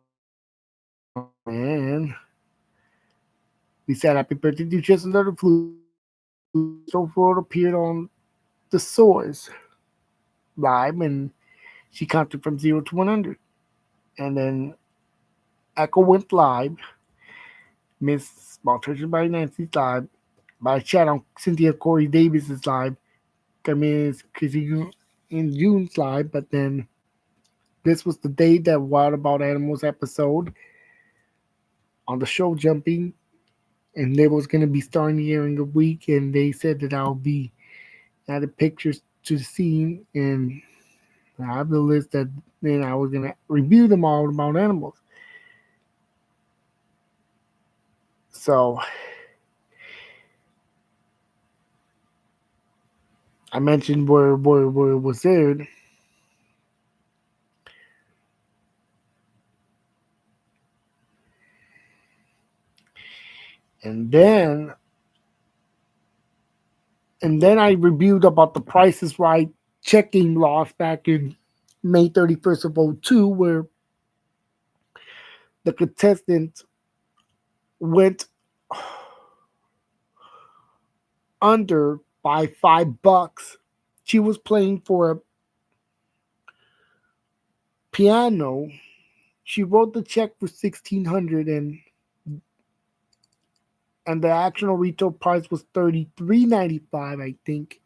the way, and we said happy birthday to just another flu. So Ford appeared on the source live, and she counted from 0 to 100, and then Echo went live. Miss Small Churches by Nancy's live. By chat on Cynthia Corey Davis's live. Miss Chrissy in June's live, but then this was the day that Wild About Animals episode on the show Jumping, and they was gonna be starting here in a week, and they said that I'll be added pictures to the scene, and I have the list that then I was gonna review them all about animals. So I mentioned where it was aired, and then I reviewed about the Price is Right checking loss back in May 31st of '02, where the contestant went under by $5. She was playing for a piano. She wrote the check for 1,600, and the actual retail price was 33.95, I think,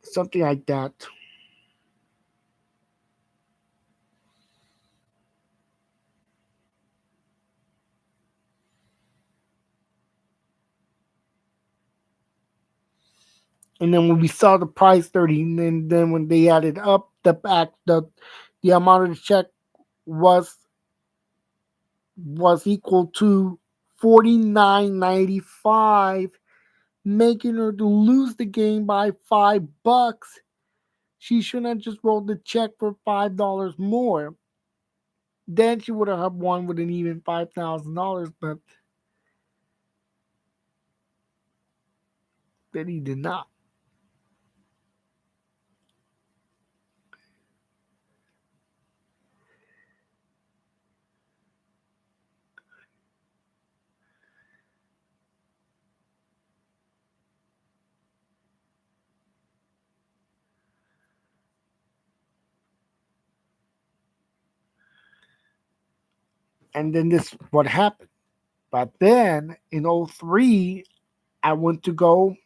something like that. And then when we saw the price 30, and then when they added up the amount of the check was equal to $49.95, making her to lose the game by $5. She shouldn't have just rolled the check for $5 more. Then she would have won with an even $5,000, but then he did not. And then this what happened. But then in '03, I went to go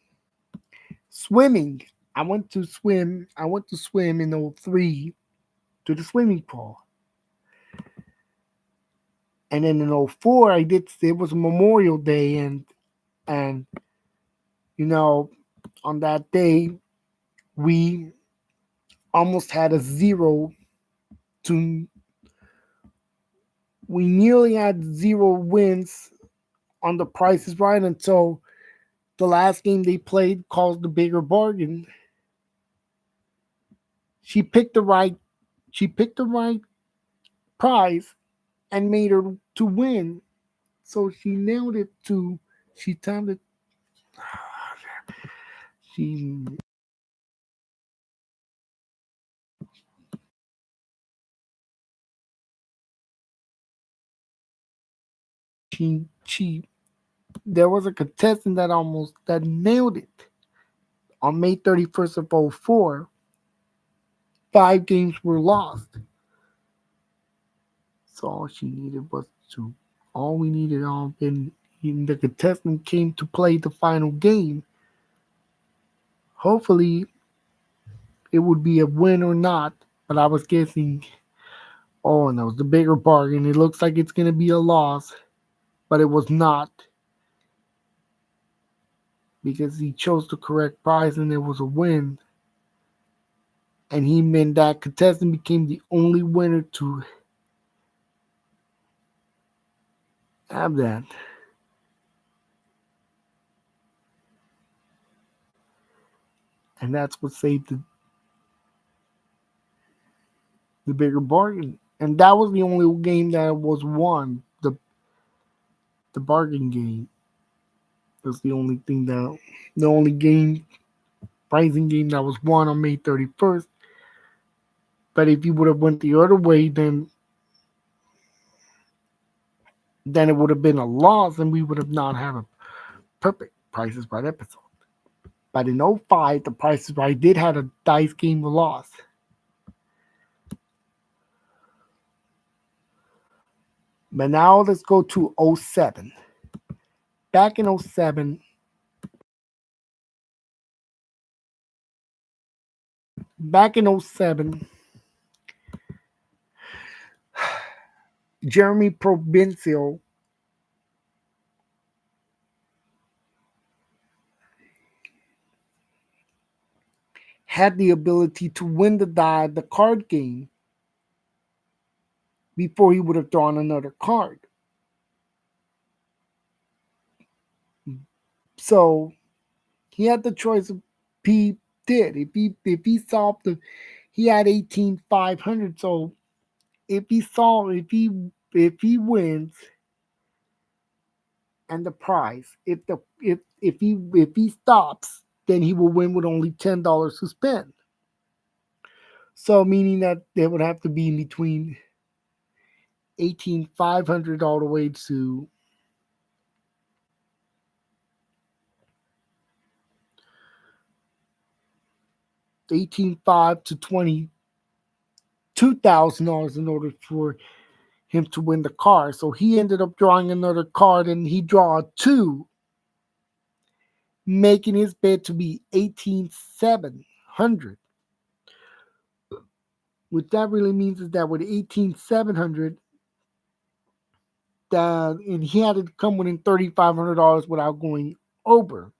swimming. I went to swim in '03 to the swimming pool. And then in '04, it was Memorial Day, and you know, on that day we almost had a zero to we nearly had zero wins on the prices right until the last game they played called the bigger bargain. She picked the right she picked the right prize and made her to win. So she nailed it to she timed it she she there was a contestant that nailed it on May 31st of '04. Five games were lost. So all we needed and the contestant came to play the final game. Hopefully it would be a win or not, but I was guessing, oh no, it's the bigger bargain. It looks like it's gonna be a loss, but it was not because he chose the correct prize and it was a win. And he meant that contestant became the only winner to have that. And that's what saved the bigger bargain. And that was the only game that was won. The bargain game was the only game, pricing game that was won on May 31st. But if you would have went the other way, then it would have been a loss and we would have not had a perfect Prices Right episode. But in '05, the Prices Right did have a dice game loss. But now let's go to '07. Back in '07, Jeremy Provincial had the ability to win the card game before he would have drawn another card. So he had the choice of he did. If he solved he had 18,500. So if he wins and the prize, if he stops, then he will win with only $10 to spend. So meaning that there would have to be in between 18,500 all the way to 18,500 to $22,000 in order for him to win the card. So he ended up drawing another card and he drew a two, making his bid to be 18,700. What that really means is that with 18,700, that and he had to come within $3,500 without going over.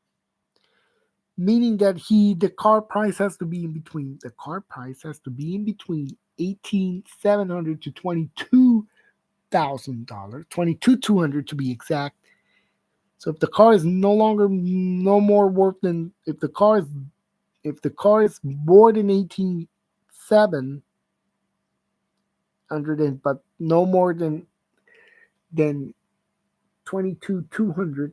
Meaning that the card price has to be in between. The card price has to be in between 18,700 to $22,000, 22,200 to be exact. So if the car is no longer no more worth than if the car is more than 18,700 but no more than 22,200,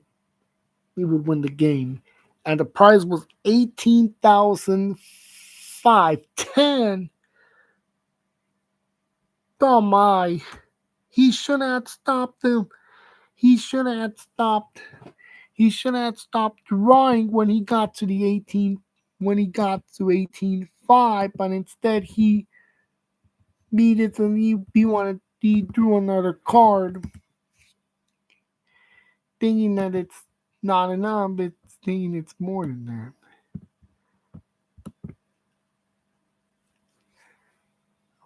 we would win the game. And the prize was 18,510. Oh my. He should have stopped him. He should have stopped. He should have stopped drawing when he got to the 18 when he got to 18.5, but instead he drew another card thinking that it's not enough, but thinking it's more than that.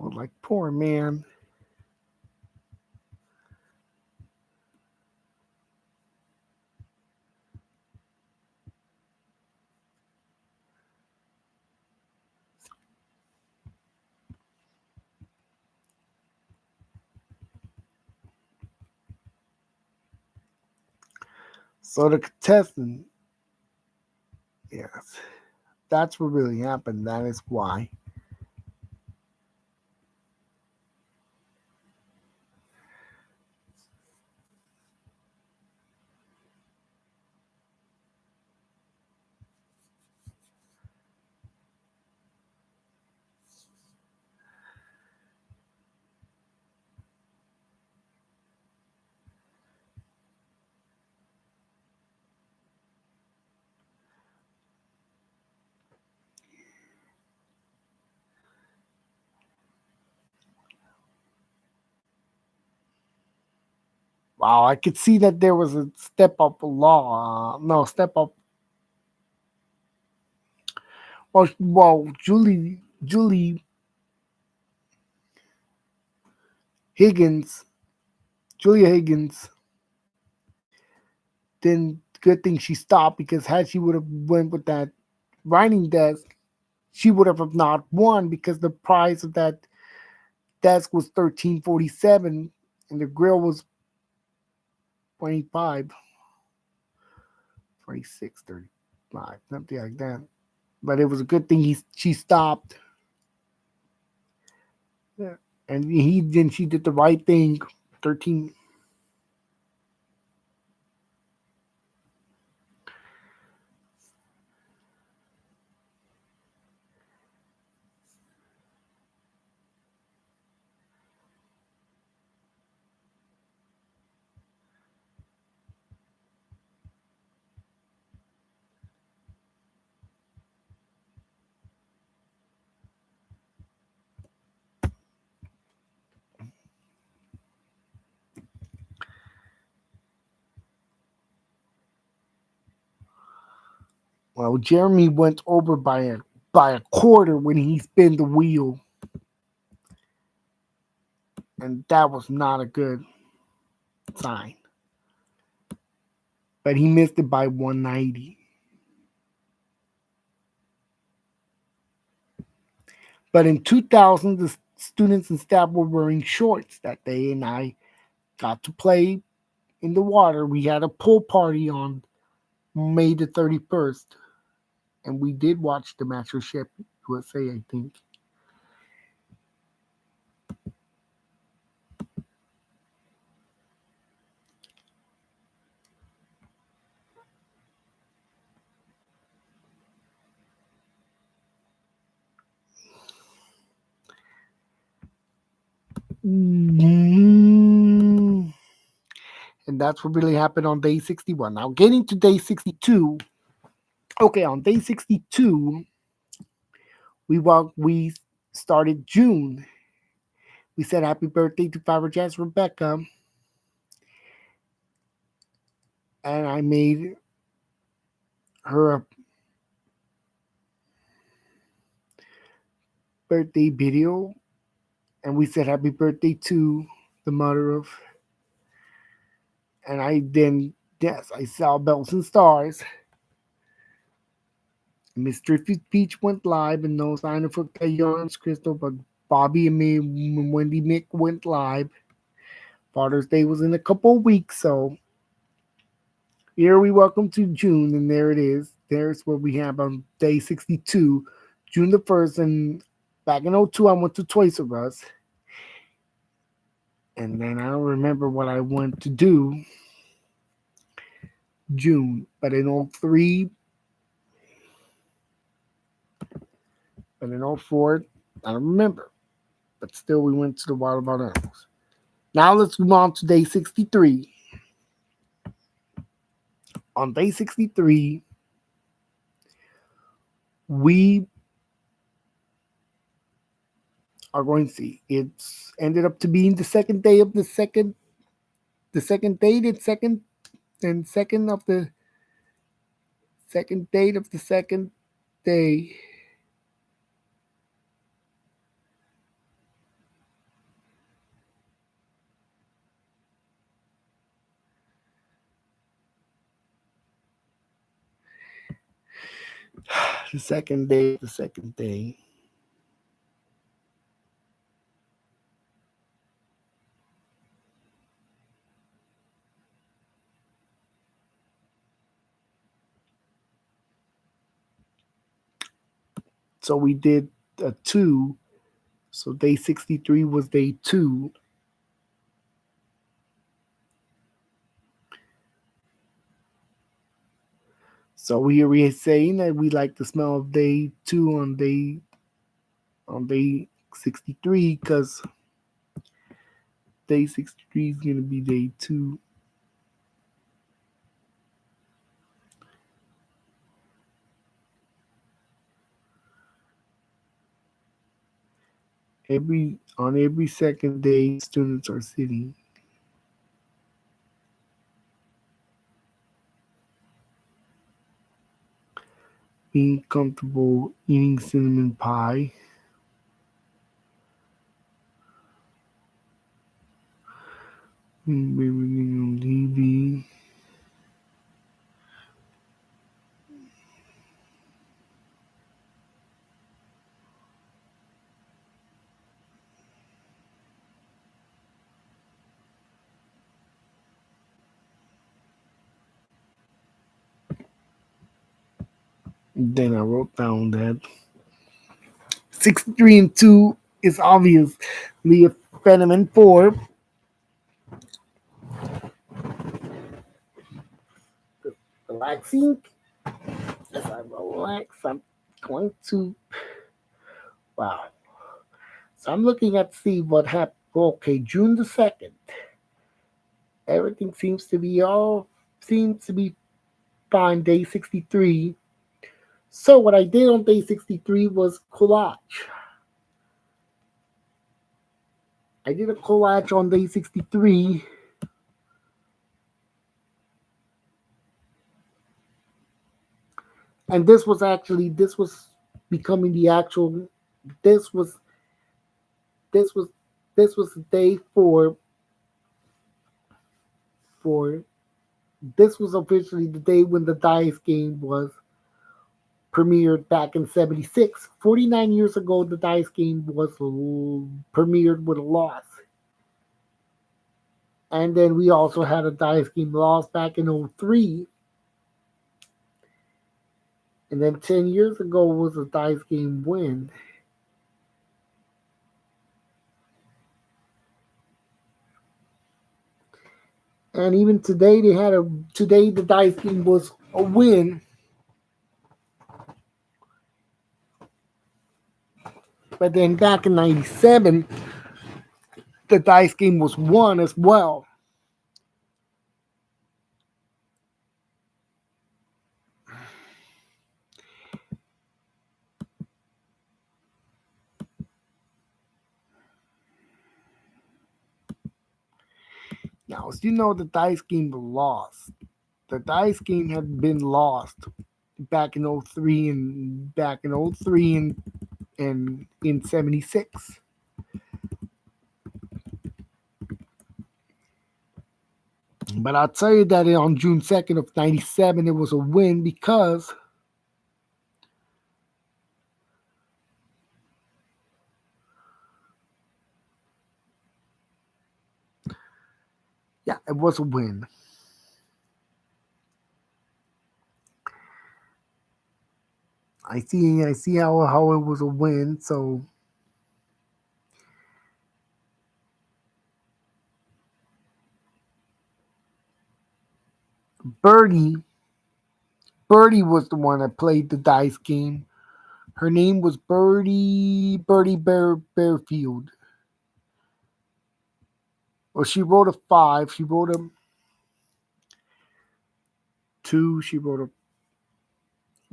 I was like, poor man. So the contestant, yes, that's what really happened. That is why. Wow, I could see that there was a step up law. No, step up. Well, Julie Higgins, Julia Higgins, then good thing she stopped because had she would have went with that writing desk, she would have not won because the price of that desk was 13.47 and the grill was 25, 26.35, something like that. But it was a good thing she stopped. Yeah. And she did the right thing. 13. Well, Jeremy went over by a quarter when he spun the wheel, and that was not a good sign. But he missed it by 190. But in 2000, the students and staff were wearing shorts that day, and I got to play in the water. We had a pool party on May the 31st, and we did watch the Mastership USA, I think. Mm, and that's what really happened on day 61. Now, getting to day 62. Okay, on day 62, we started June. We said happy birthday to Fiber Jazz Rebecca, and I made her a birthday video, and we said happy birthday to the mother of, and I then, yes, I saw Bells and Stars. Miss Drifty Peach went live, and no sign of Yarns Crystal, but Bobby and me, Wendy Mick went live. Father's Day was in a couple of weeks, so Here we welcome to June, and there it is. There's what we have on day 62, June the 1st. And back in '02, I went to Toys R Us. And then I don't remember what I went to do June. But in '04, I don't remember. But still, we went to the Wild About Animals. Now let's move on to day 63. On day 63, we are going to see. It's ended up to being the second day of the second date, and second of the second date of the second day. The second day of the second day. So we did a two. So day 63 was day two. So we are saying that we like the smell of day two on day 63 because day 63 is gonna be day two. Every second day students are sitting, being comfortable, eating cinnamon pie, everything on TV. Then I wrote down that 63 and 2 is obviously a phenomenon for relaxing. As I relax, I'm going to, wow. So I'm looking at see what happened. Okay, June the 2nd. Everything seems to be fine. Day 63. So what I did on day 63 was collage. I did a collage on day 63, and this was becoming the actual. This was this was this was the day for this was officially the day when the Dice game was premiered back in '76. 49 years ago, the Dice game was premiered with a loss. And then we also had a Dice game loss back in '03. And then 10 years ago was a Dice game win. And even today, today the Dice game was a win. But then back in '97, the Dice game was won as well. Now, as you know, the Dice game was lost. The Dice game had been lost back in '03 and back in '03 and in '76. But I'll tell you that on June 2nd of '97, it was a win because yeah, it was a win. I see how it was a win. So Birdie Birdie was the one that played the dice game. Her name was Birdie Bearfield. Well, she wrote a five. She wrote a two. She wrote a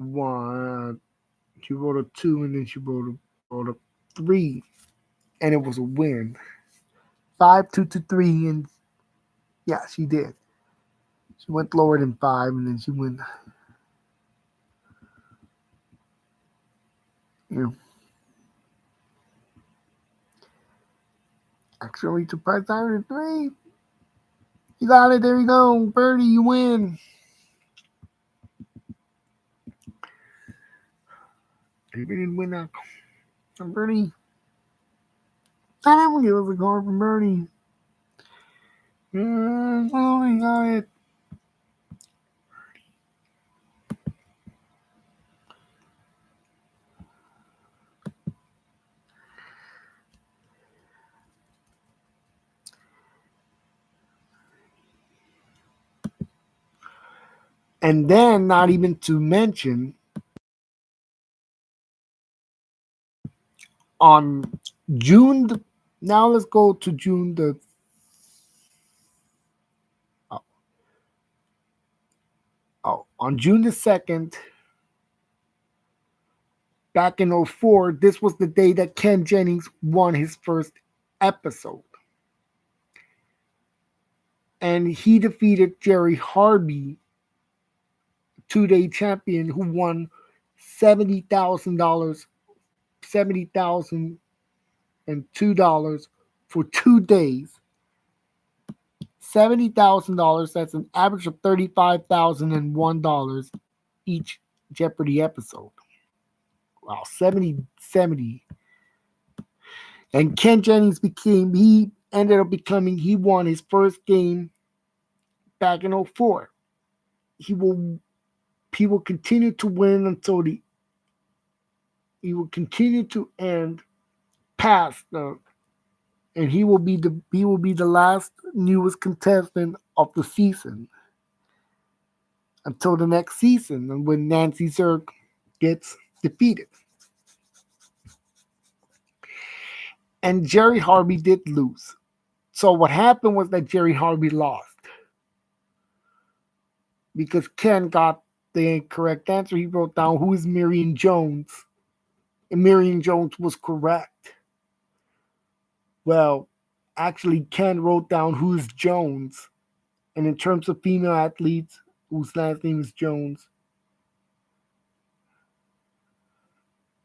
one. She wrote a two, and then she wrote a three, and it was a win. 5 2 to 3, and yeah, she did. She went lower than five, and then she went. You know, actually surprised Iron three. You got it. There you go, Birdie. You win. You didn't win that. Birdie. I never give us a card from Birdie. Oh, I got it. And then, not even to mention, on June. Now let's go to June the. Oh, on June the 2nd, back in '04, this was the day that Ken Jennings won his first episode. And he defeated Jerry Harvey, 2-day champion, who won $70,000, $70,002 for 2 days. $70,000. That's an average of $35,001 each Jeopardy episode. Wow, 70. And Ken Jennings he won his first game back in '04. He will he will continue to win until he will continue to end past the and he will be the last newest contestant of the season until the next season and when Nancy Zerk gets defeated. And Jerry Harvey did lose. So what happened was that Jerry Harvey lost because Ken got the correct answer. He wrote down who is Marion Jones, and Marion Jones was correct. Well, actually, Ken wrote down who's Jones, and in terms of female athletes whose last name is Jones,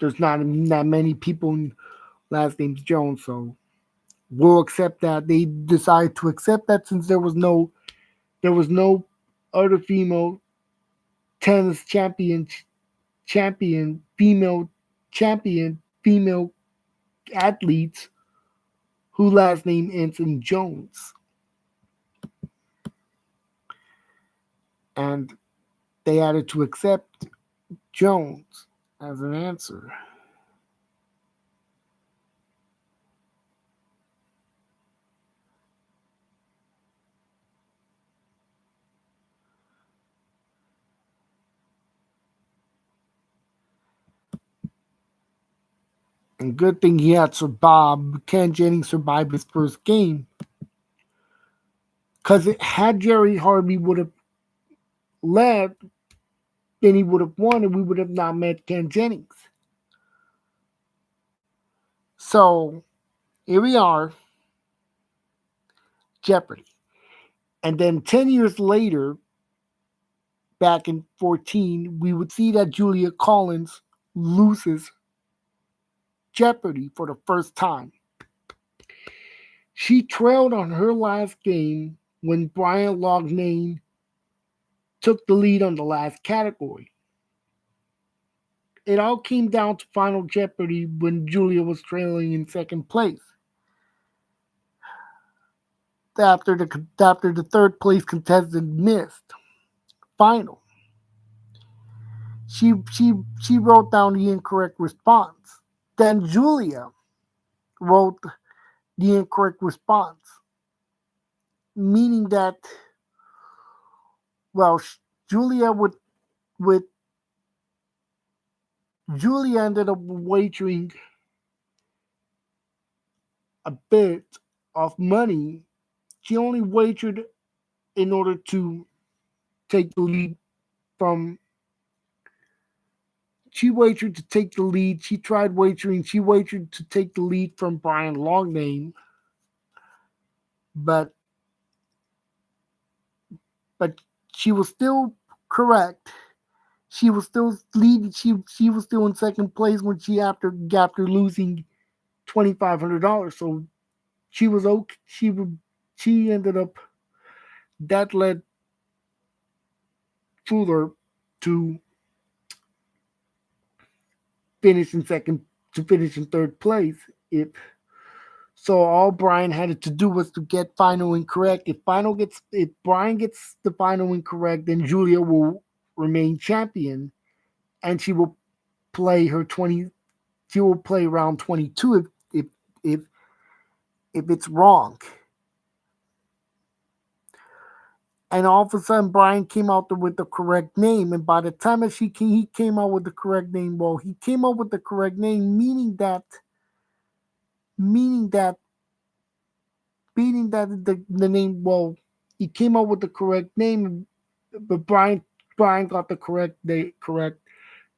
there's not that many people last name's Jones, so we'll accept that. They decided to accept that since there was no other female tennis champion female athletes whose last name ends in Jones. And they had to accept Jones as an answer. And good thing he had survived. Ken Jennings survived his first game. Because had Jerry Harvey would have left, then he would have won and we would have not met Ken Jennings. So here we are, Jeopardy. And then 10 years later, back in 14, we would see that Julia Collins loses Jeopardy for the first time. She trailed on her last game when Brian Loughnane took the lead on the last category. It all came down to Final Jeopardy when Julia was trailing in second place. After the third place contestant missed final. she wrote down the incorrect response. Then Julia wrote the incorrect response, meaning that, well, Julia with Julia ended up wagering a bit of money. She only wagered in order to take the lead from. She wagered to take the lead. She tried wagering. She wagered to take the lead from Brian Longname, but but she was still correct. She was still leading. She was still in second place when she after losing $2,500. So she was okay. She ended up that led Fuller to finish in second to finish in third place. So all Brian had to do was to get final incorrect. If Brian gets the final incorrect, then Julia will remain champion, and play her 20 she will play round 22 if if it's wrong. And all of a sudden Brian came out with the correct name, and by the time that he came out with the correct name, well, he came out with the correct name, meaning that meaning that the name, well, he came up with the correct name, but Brian got the correct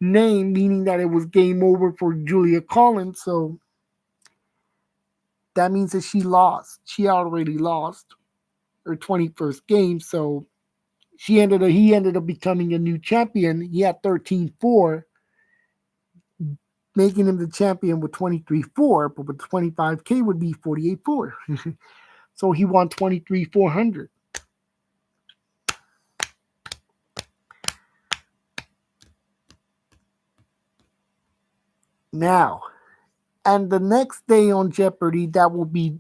name, meaning that it was game over for Julia Collins. So that means that she lost. She already lost her 21st game. So he ended up becoming a new champion. He had 13-4, making him the champion with 23-4, but with 25K would be 48-4. So he won 23,400. Now, and the next day on Jeopardy, that will be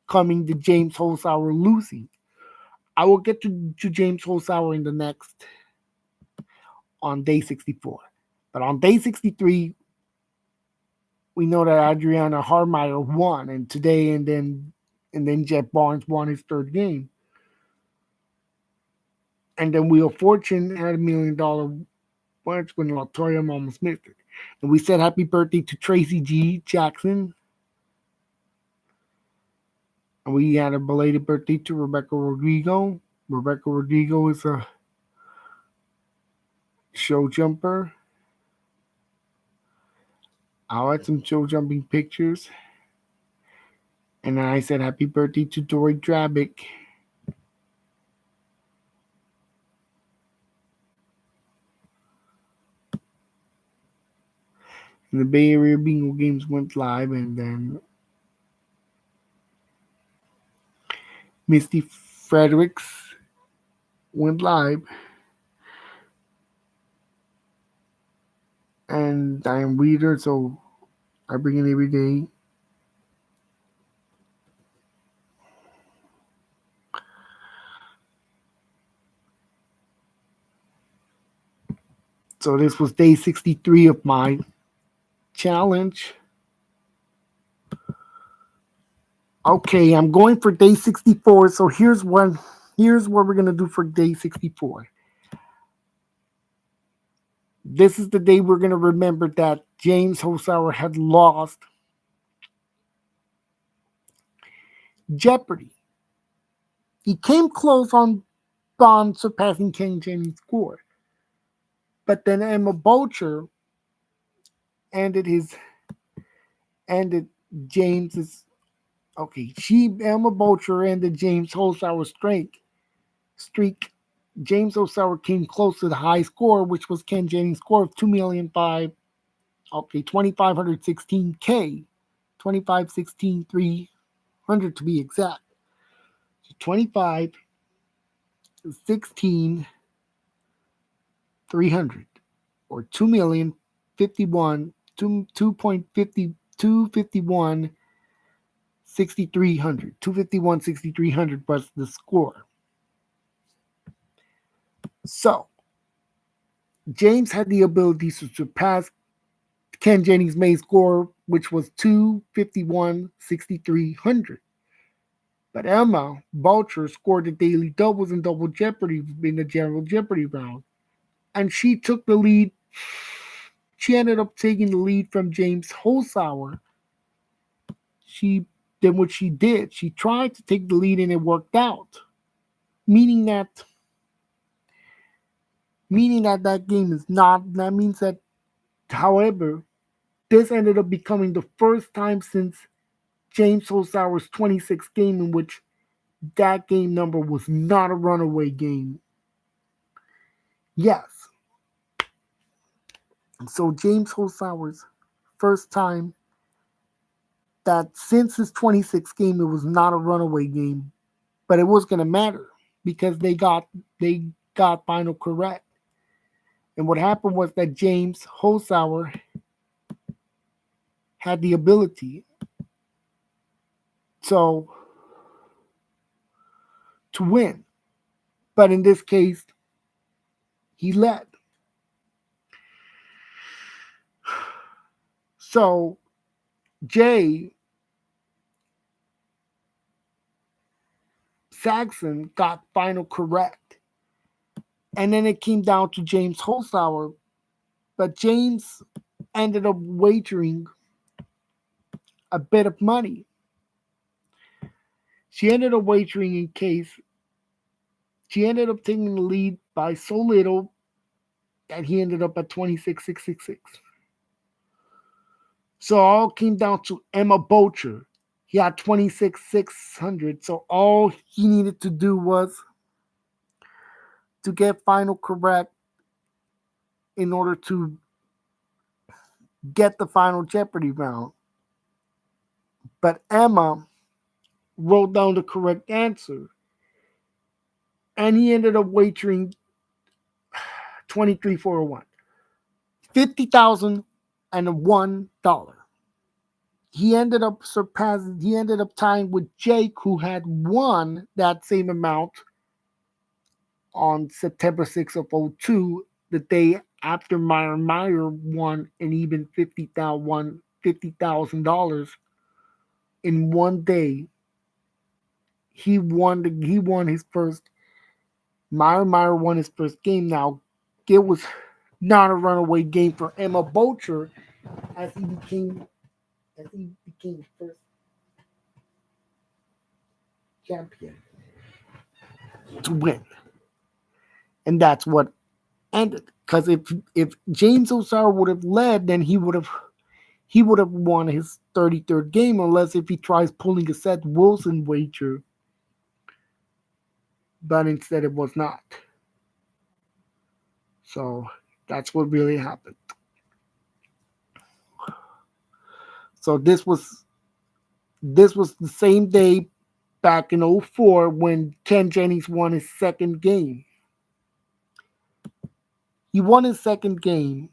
coming to James Holzhauer losing. I will get to James Holzhauer in the next on day 64. But on day 63, we know that Adriana Harmeyer won, and today and then Jeff Barnes won his third game. And then Wheel of Fortune had $1 million once when Latoya almost missed it. And we said happy birthday to Tracy G. Jackson. And we had a belated birthday to Rebecca Rodrigo. Rebecca Rodrigo is a show jumper. I'll add some show jumping pictures. And then I said happy birthday to Dory Drabick. And the Bay Area Bingo Games went live, and then Misty Fredericks went live. And I am reader, so I bring it every day. So this was day 63 of my challenge. Okay, I'm going for day 64. So here's what we're gonna do for day 64. This is the day we're gonna remember that James Holzhauer had lost Jeopardy. He came close on surpassing Ken Jennings' score, but then Emma Bocher ended his ended James's Emma Bocher ended James Holzhauer's streak. James Holzhauer came close to the high score, which was Ken Jennings' score of 2,000,005. Okay, 2,516K, 25,16,300 to be exact. So 25,16,300, or 2,051, 2.50, 251, 6,300. 251, 6,300 was the score. So James had the ability to surpass Ken Jennings' main score, which was 251 6300. But Emma Boucher scored the daily doubles in Double Jeopardy in the General Jeopardy round. And she took the lead. She ended up taking the lead from James Holzhauer. She did what she did. She tried to take the lead and it worked out. Meaning that that game is not that means that, however, this ended up becoming the first time since James Holzhauer's 26th game in which that game number was not a runaway game. Yes. So James Holzhauer's first time that since his 26th game it was not a runaway game, but it was gonna matter because they got final correct. And what happened was that James Holzhauer had the ability so to win. But in this case, he led. So Jay Saxon got final correct. And then it came down to James Holzhauer. But James ended up wagering a bit of money. She ended up wagering in case she ended up taking the lead by so little that he ended up at 26,666. So all came down to Emma Bocher. He had 26,600. So all he needed to do was to get final correct in order to get the final Jeopardy round. But Emma wrote down the correct answer. And he ended up wagering 23,401. $50,001. He ended up tying with Jake, who had won that same amount on September 6th of '02, the day after Meyer won an even $50,000 in one day. He won his first Meyer won his first game. Now it was not a runaway game for Emma Bocher as he became first champion to win. And that's what ended. Because if James Osar would have led, then he would have won his 33rd game, unless if he tries pulling a Seth Wilson wager. But instead it was not. So that's what really happened. So this was the same day back in '04 when Ken Jennings won his second game. He won his second game,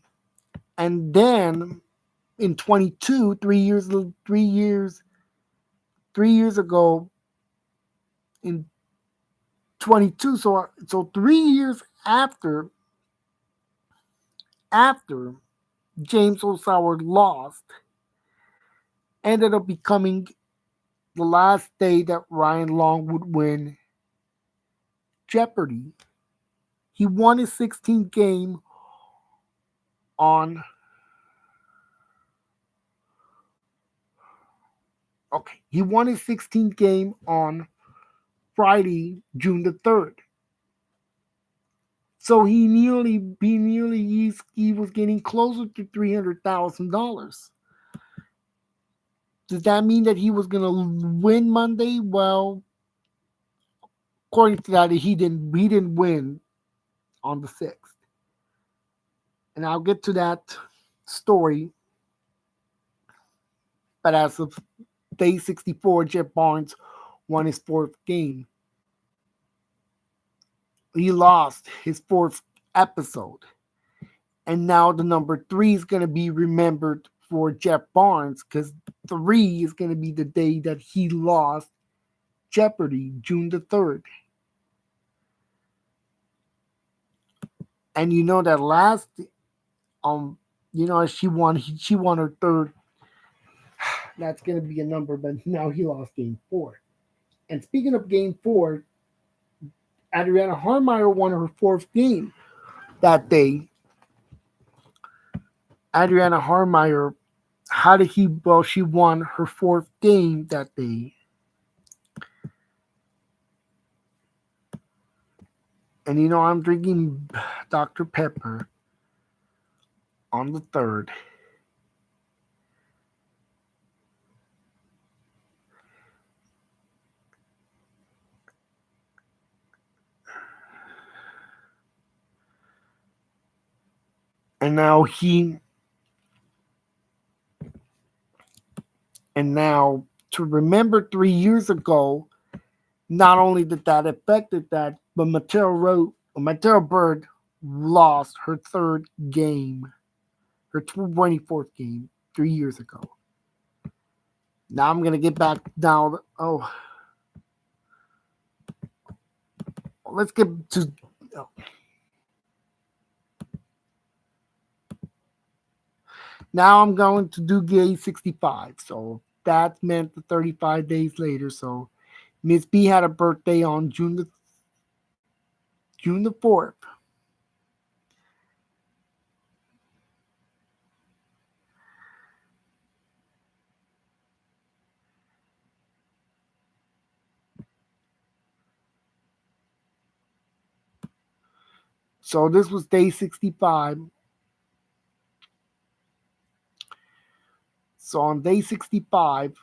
and then in 22, 3 years ago, in 22, so 3 years after James Osauer lost, ended up becoming the last day that Ryan Long would win Jeopardy. He won his 16th game on he won his 16th game on Friday, June the 3rd. So he was getting closer to $300,000. Does that mean that he was gonna win Monday? Well, according to that, he didn't win on the 6th. And I'll get to that story. But as of day 64, Jeff Barnes won his fourth game. He lost his fourth episode. And now the number 3 is going to be remembered for Jeff Barnes because 3 is going to be the day that he lost Jeopardy, June the 3rd. And you know that last um she won her third. That's gonna be a number, but now he lost game four. And speaking of game four, Adriana Harmeyer won her fourth game that day. Adriana Harmeyer, how did he? Well, she won her fourth game that day, and I'm drinking Dr. Pepper on the third, and now and now to remember 3 years ago, not only did that affected that, but Mattel Bird lost her third game, her 24th game 3 years ago. Now I'm gonna get back now. Oh, let's get to. Oh. Now I'm going to do day 65. So that meant the 35 days later. So Miss B had a birthday on June the 4th. So this was day 65. So on day 65,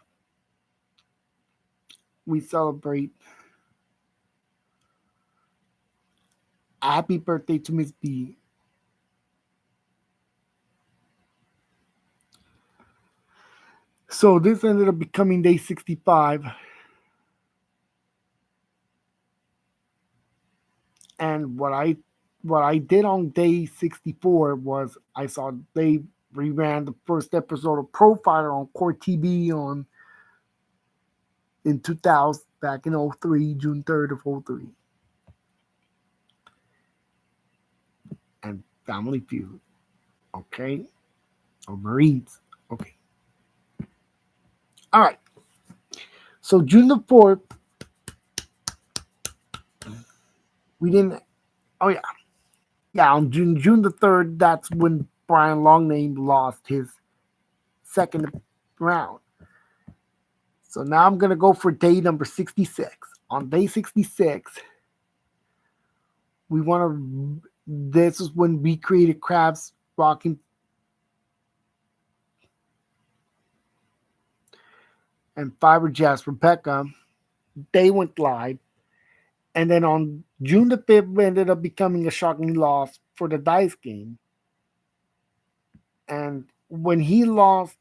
we celebrate happy birthday to Miss B. So this ended up becoming day 65. And what I did on day 64 was I saw they reran the first episode of Profiler on Core TV on in 2000, back in '03, June 3rd of '03, and Family Feud. Okay, or Marines. Okay, all right. So June the 4th, we didn't. Oh yeah, yeah. On June the 3rd, that's when Brian Longname lost his second round. So now I'm gonna go for day number 66. On day 66, we want to. This is when we created Crabs Rocking and Fiber Jazz Rebecca. They went live, and then on June the 5th, we ended up becoming a shocking loss for the dice game. And when he lost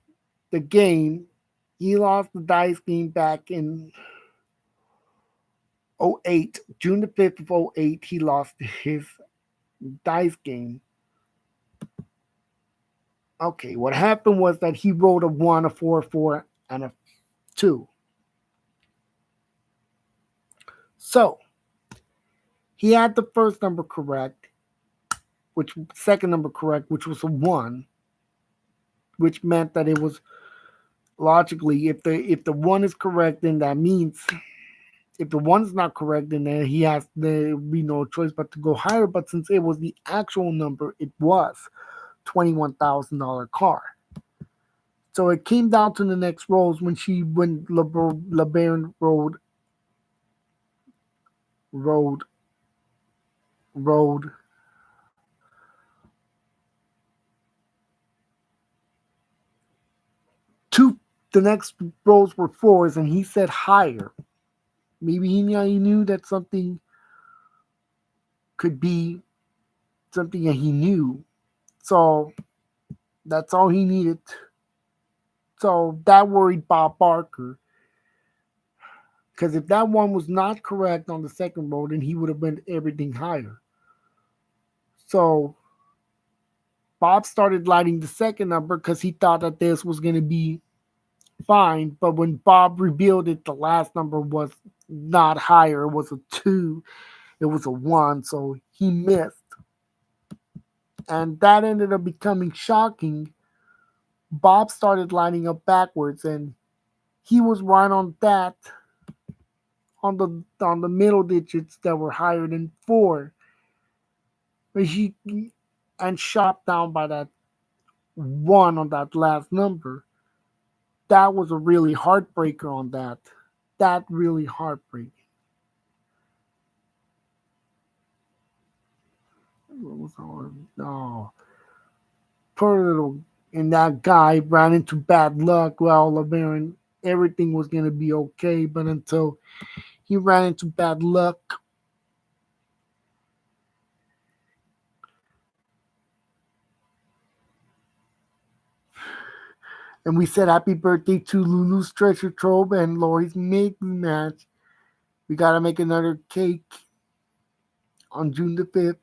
the game, he lost the dice game back in '08. June the 5th of '08, he lost his dice game. Okay, what happened was that he rolled a 1, a 4, a 4, and a 2. So he had the first number correct, which second number correct, which was a 1, which meant that it was logically, if the 1 is correct, then that means if the 1 is not correct, then there be no choice but to go higher. But since it was the actual number, it was $21,000 car. So it came down to the next rolls when LeBaron rode rode two. The next rolls were fours, and he said higher. Maybe he knew that something could be something that he knew. So that's all he needed. So that worried Bob Barker. Because if that one was not correct on the second roll, then he would have been everything higher. So Bob started lighting the second number because he thought that this was going to be fine. But when Bob revealed it, the last number was not higher. It was a 2. It was a 1. So he missed. and that ended up becoming shocking. Bob started lining up backwards, and he was right on that, on the middle digits that were higher than four. But he and shot down by that one on that last number. That was a really heartbreaker on that. That really heartbreaking. What was our, no, poor little, and that guy ran into bad luck. Well, LeBaron, everything was gonna be okay, but until he ran into bad luck, and we said happy birthday to Lulu's treasure trove and Lori's making match. We gotta make another cake on June the 5th.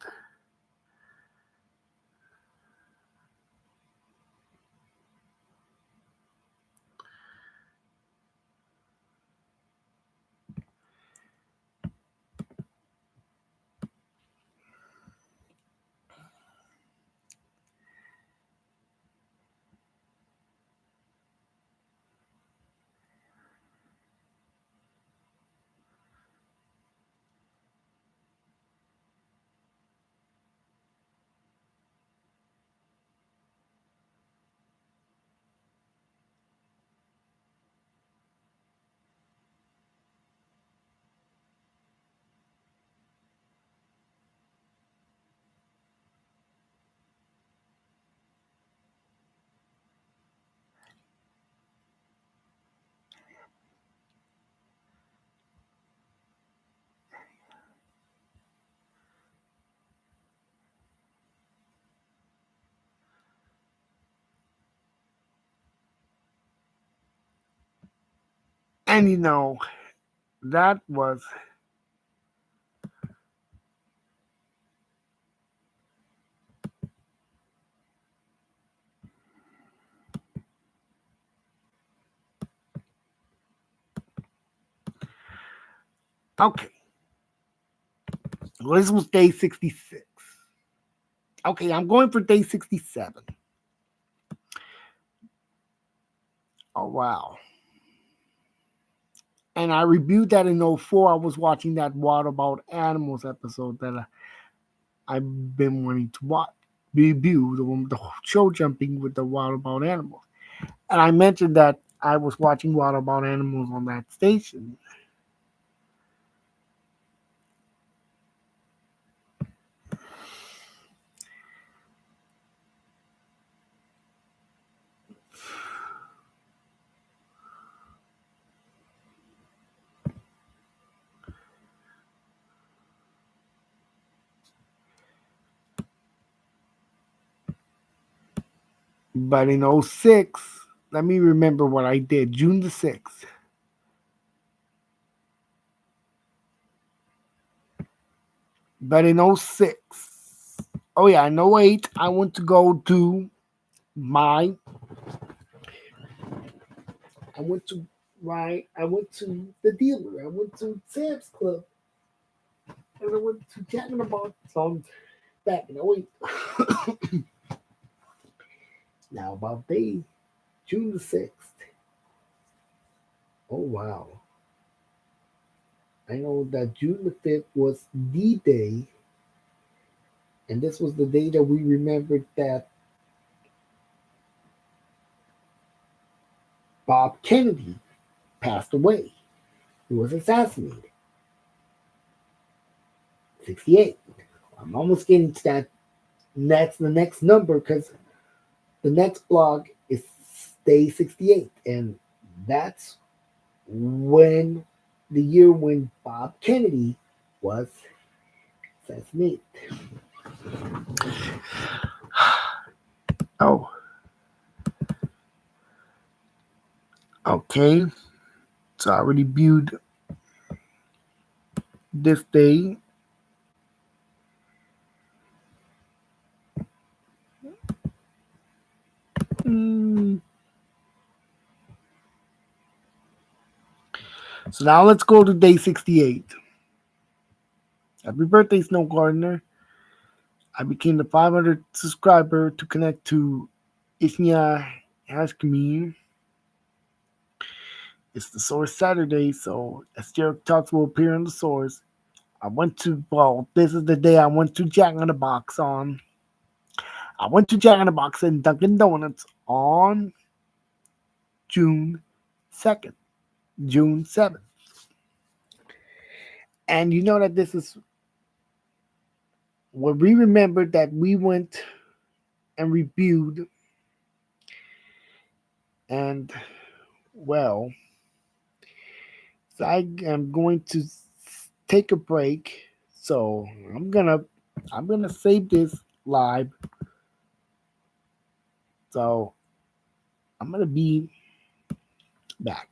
And that was okay. Well, this was day 66. Okay, I'm going for day 67. Oh, wow. And I reviewed that in '04. I was watching that What About Animals episode that I've been wanting to watch. Review the show jumping with the What About Animals. And I mentioned that I was watching What About Animals on that station. But in '06, let me remember what I did. June the 6th. But in '06, oh yeah, in '08, I went to go to my, I went to I went to the dealer. I went to Sam's Club, and I went to Jack in the Box on back in '08. Now about day June the 6th. Oh wow. I know that June the 5th was the day, and this was the day that we remembered that Bob Kennedy passed away. He was assassinated. 68. I'm almost getting to that. That's the next number because the next blog is day 68. And that's when the year when Bob Kennedy was assassinated. Oh, okay. So I already viewed this day. Mm. So now let's go to day 68. Happy birthday, Snow Gardener. I became the 500 subscriber to connect to Isnia Hashkami. It's the Source Saturday, so Asteric Talks will appear on the Source. I went to, well, this is the day I went to Jack in the Box on. I went to Jack in the Box in Dunkin' Donuts on June 2nd, June 7th. And you know that this is what we remembered that we went and reviewed. And, well, so I am going to take a break. So I'm gonna save this live. So I'm gonna be back.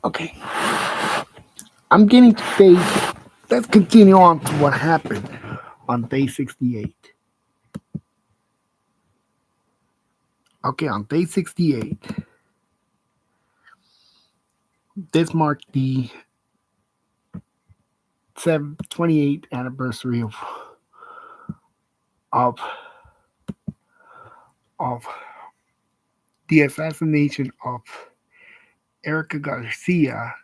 Okay, I'm getting to phase. Let's continue on to what happened on day 68. Okay, on day 68, this marked the 28th anniversary of of the assassination of Erica Garcia,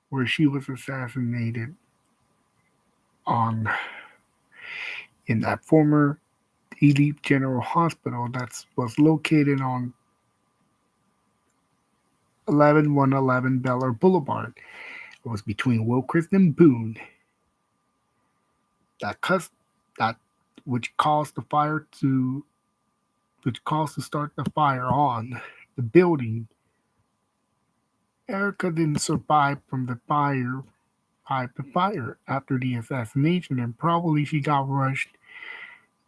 where she was assassinated on in that former Elite General Hospital that was located on 11111 Bel Air Boulevard. It was between Wilcrest and Boone that cus- that which caused the fire to which caused to start the fire on the building. Erica didn't survive from the fire after the assassination, and probably she got rushed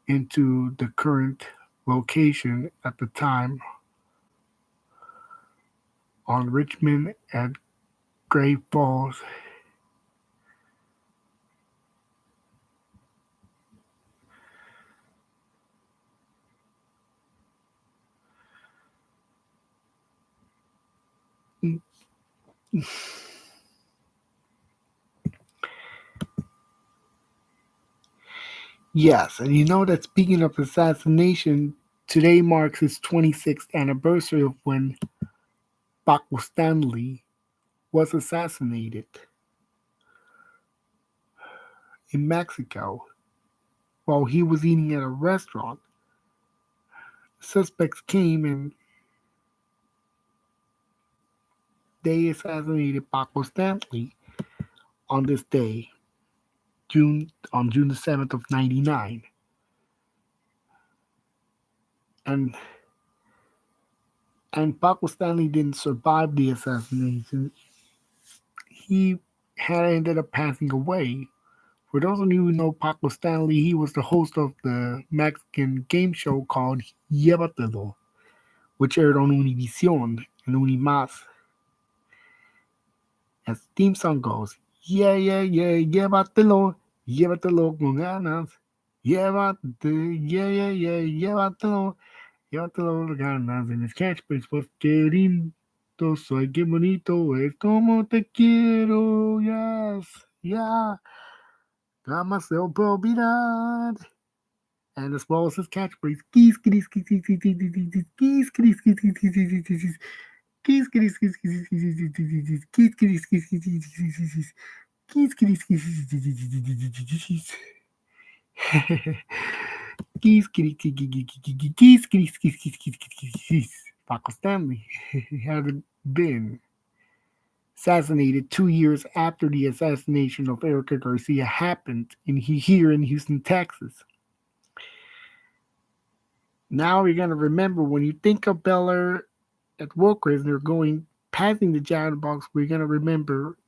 into the current location at the time on Richmond at Great Falls. Yes, and you know that speaking of assassination, today marks its 26th anniversary of when Paco Stanley was assassinated in Mexico while he was eating at a restaurant. Suspects came and they assassinated Paco Stanley on this day, June the 7th of 99. And and Paco Stanley didn't survive the assassination. He had ended up passing away. For those of you who know Paco Stanley, he was the host of the Mexican game show called Llévatelo, which aired on Univision and Unimás. As the theme song goes, yeah, yeah, yeah, llévatelo, llévatelo con ganas. Llévate, yeah, yeah, yeah, llévatelo, llévatelo con ganas. And his catchphrase was, qué lindo soy, qué bonito es, como te quiero, yes, yeah, jamás se puede olvidar. And as well as his catchphrase, keys, keys, keys, keys, keys, keys, keys, keys, keys, keys, keys, keys, keys, Kiss, kiss, kiss, kiss, kiss, kiss, kiss, kiss, kiss, kiss, kiss, kiss, kiss, kiss, kiss, kiss, kiss. Paco Stanley had been assassinated 2 years after the assassination of Erica Garcia happened here in Houston, Texas. Now you're gonna remember when you think of Bel Air at Wilkers and you're going passing the giant box, we're gonna remember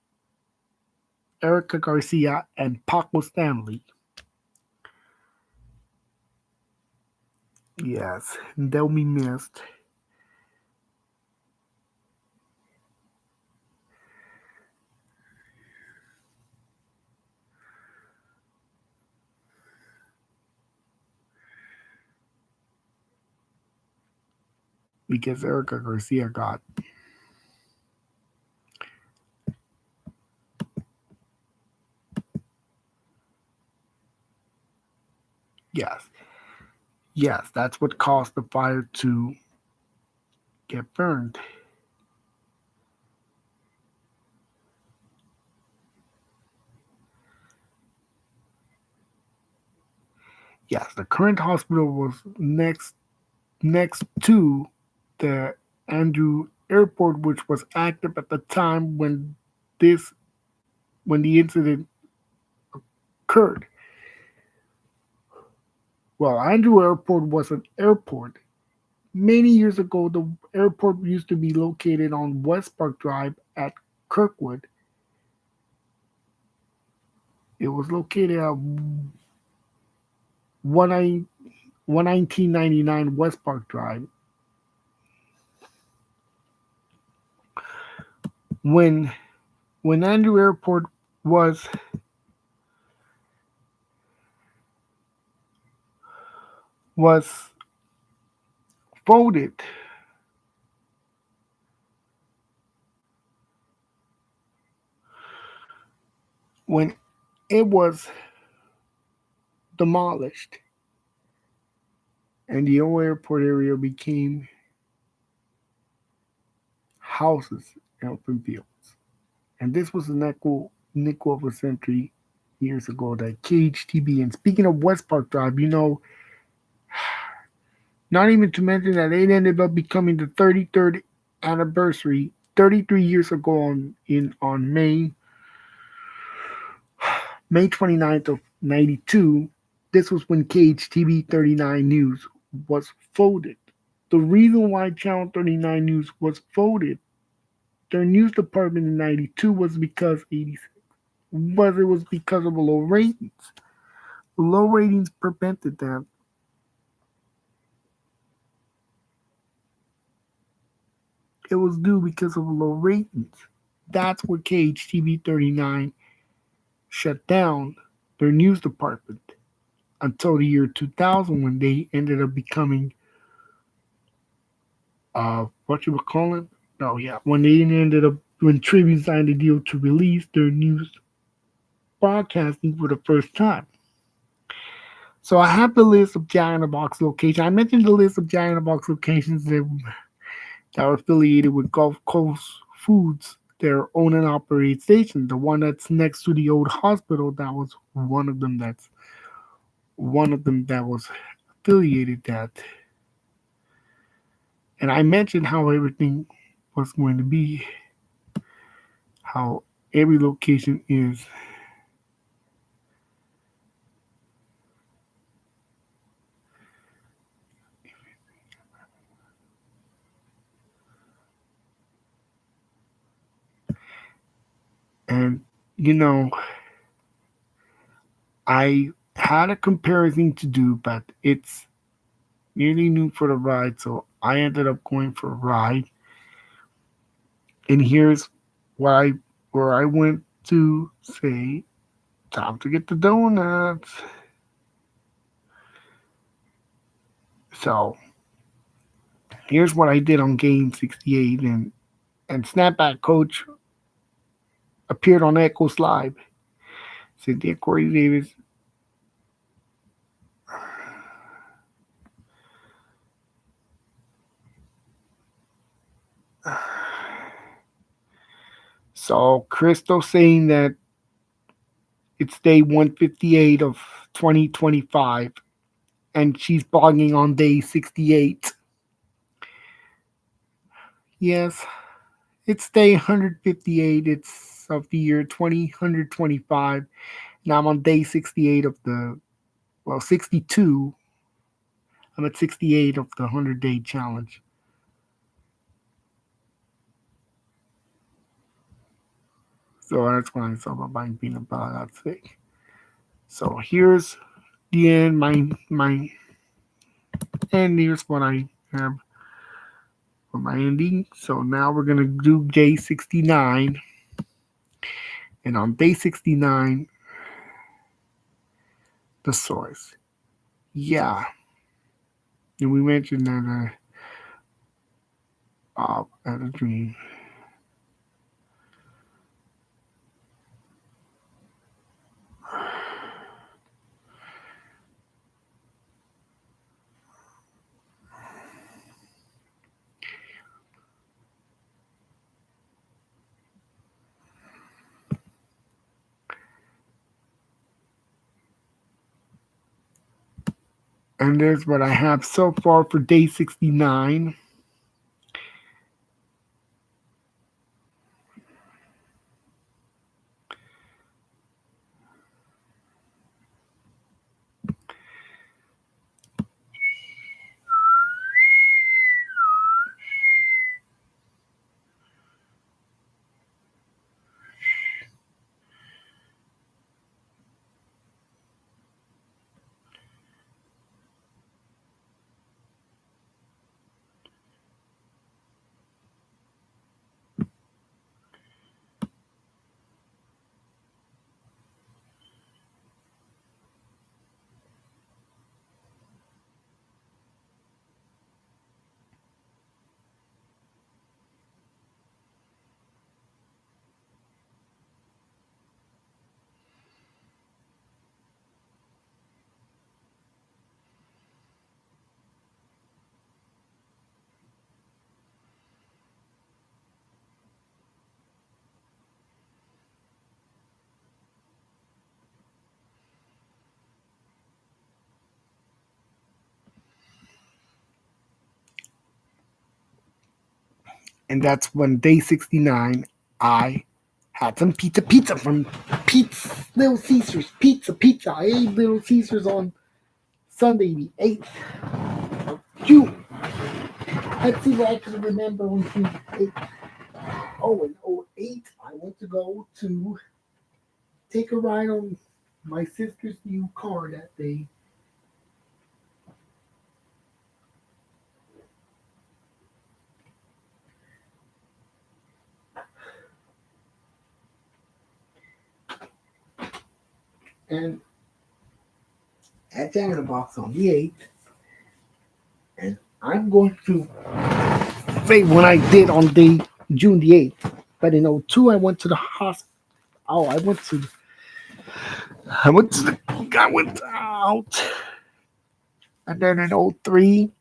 Erica Garcia and Paco Stanley. Yes, they'll be missed because Erica Garcia got yes, yes, that's what caused the fire to get burned. Yes, the current hospital was next to the Andrew Airport, which was active at the time this when the incident occurred. Well, Andrew Airport was an airport. Many years ago, the airport used to be located on West Park Drive at Kirkwood. It was located at 11999 West Park Drive. when Andrew Airport was was voted, when it was demolished and the old airport area became houses and open fields. And this was a nickel of a century years ago that KHTB. And speaking of West Park Drive, not even to mention that it ended up becoming the 33rd anniversary 33 years ago on May 29th of 92. This was when KHTV 39 News was folded. The reason why Channel 39 News was folded, their news department in 92 was because 86 was it was because of the low ratings. The low ratings prevented that. It was due because of the low ratings. That's where KHTV 39 shut down their news department until the year 2000 when they ended up becoming what you would call it? Oh yeah, when they ended up when Tribune signed a deal to release their news broadcasting for the first time. So I have the list of Jack in the Box locations. I mentioned the list of Jack in the Box locations that are affiliated with Gulf Coast Foods, their own and operated station. The one that's next to the old hospital, that was one of them that was affiliated that. And I mentioned how everything was going to be, how every location is. And you know, I had a comparison to do, but it's nearly new for the ride, so I ended up going for a ride. And here's what I where I went to say, time to get the donuts. So here's what I did on game 68, and Snapback Coach appeared on Echoes Live. Cynthia Corey Davis. So Crystal saying that it's day 158 of 2025, and she's blogging on day 68. Yes, it's day 158. It's of the year 2025. Now I'm on day 68 of the, well, 62. I'm at 68 of the 100-day challenge. So that's when I saw about buying peanut butter. That's fake. So here's the end. My and here's what I have for my ending. So now we're gonna do day 69, and on day 69, the source. Yeah, and we mentioned that at a dream. And there's what I have so far for day 69. And that's when day 69, I had some pizza from Little Caesars. Pizza. I ate Little Caesars on Sunday, the 8th of June. Let's see what I can remember on June 8th. Oh, in '08, I went to go to take a ride on my sister's new car that day. And at Jack in the Box on the 8th, and I'm going to say when I did on day June the 8th. But in '02, I went to the hospital. Oh, I went out. And then in '03,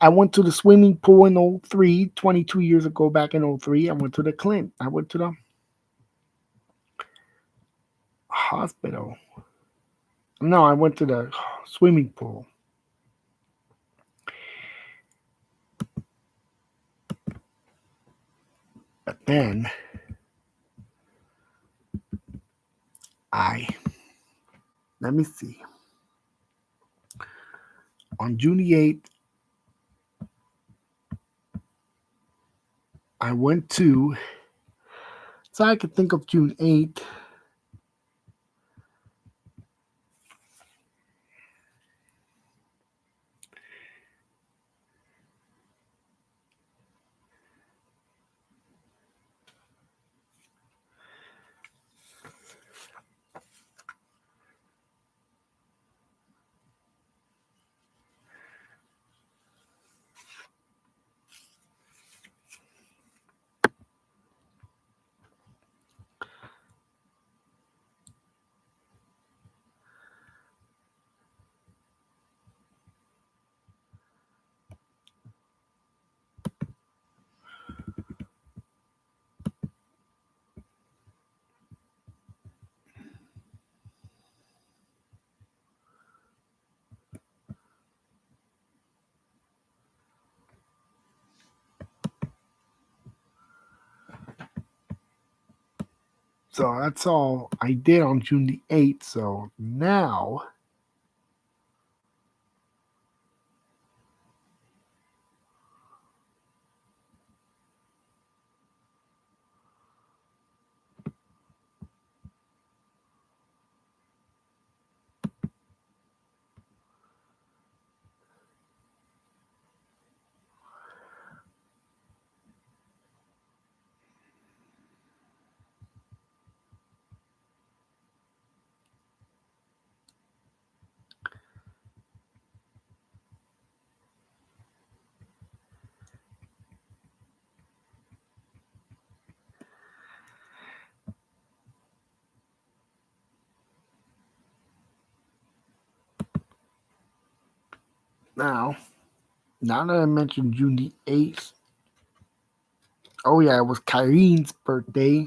I went to the swimming pool in '03, 22 years ago, back in '03. I went to the Clint. I went to the hospital. No, I went to the swimming pool. But then I, let me see, on June the 8th, I went to, so I could think of June 8th. So that's all I did on June the 8th. So now, now, now that I mentioned June the 8th, oh yeah, it was Kyrene's birthday.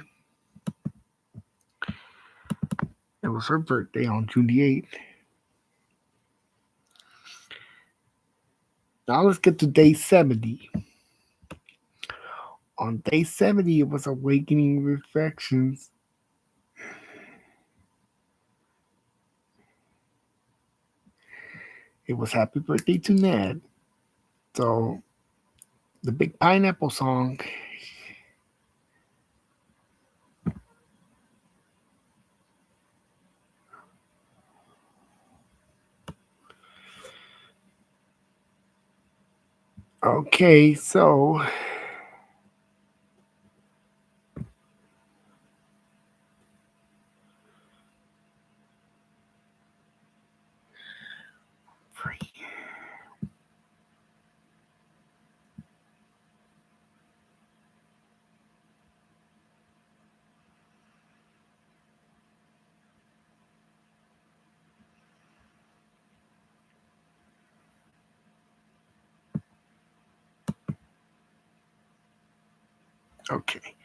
It was her birthday on June the 8th. Now let's get to day 70. On day 70, it was Awakening Reflections. It was Happy Birthday to Ned. So the Big Pineapple song. Okay, so okay.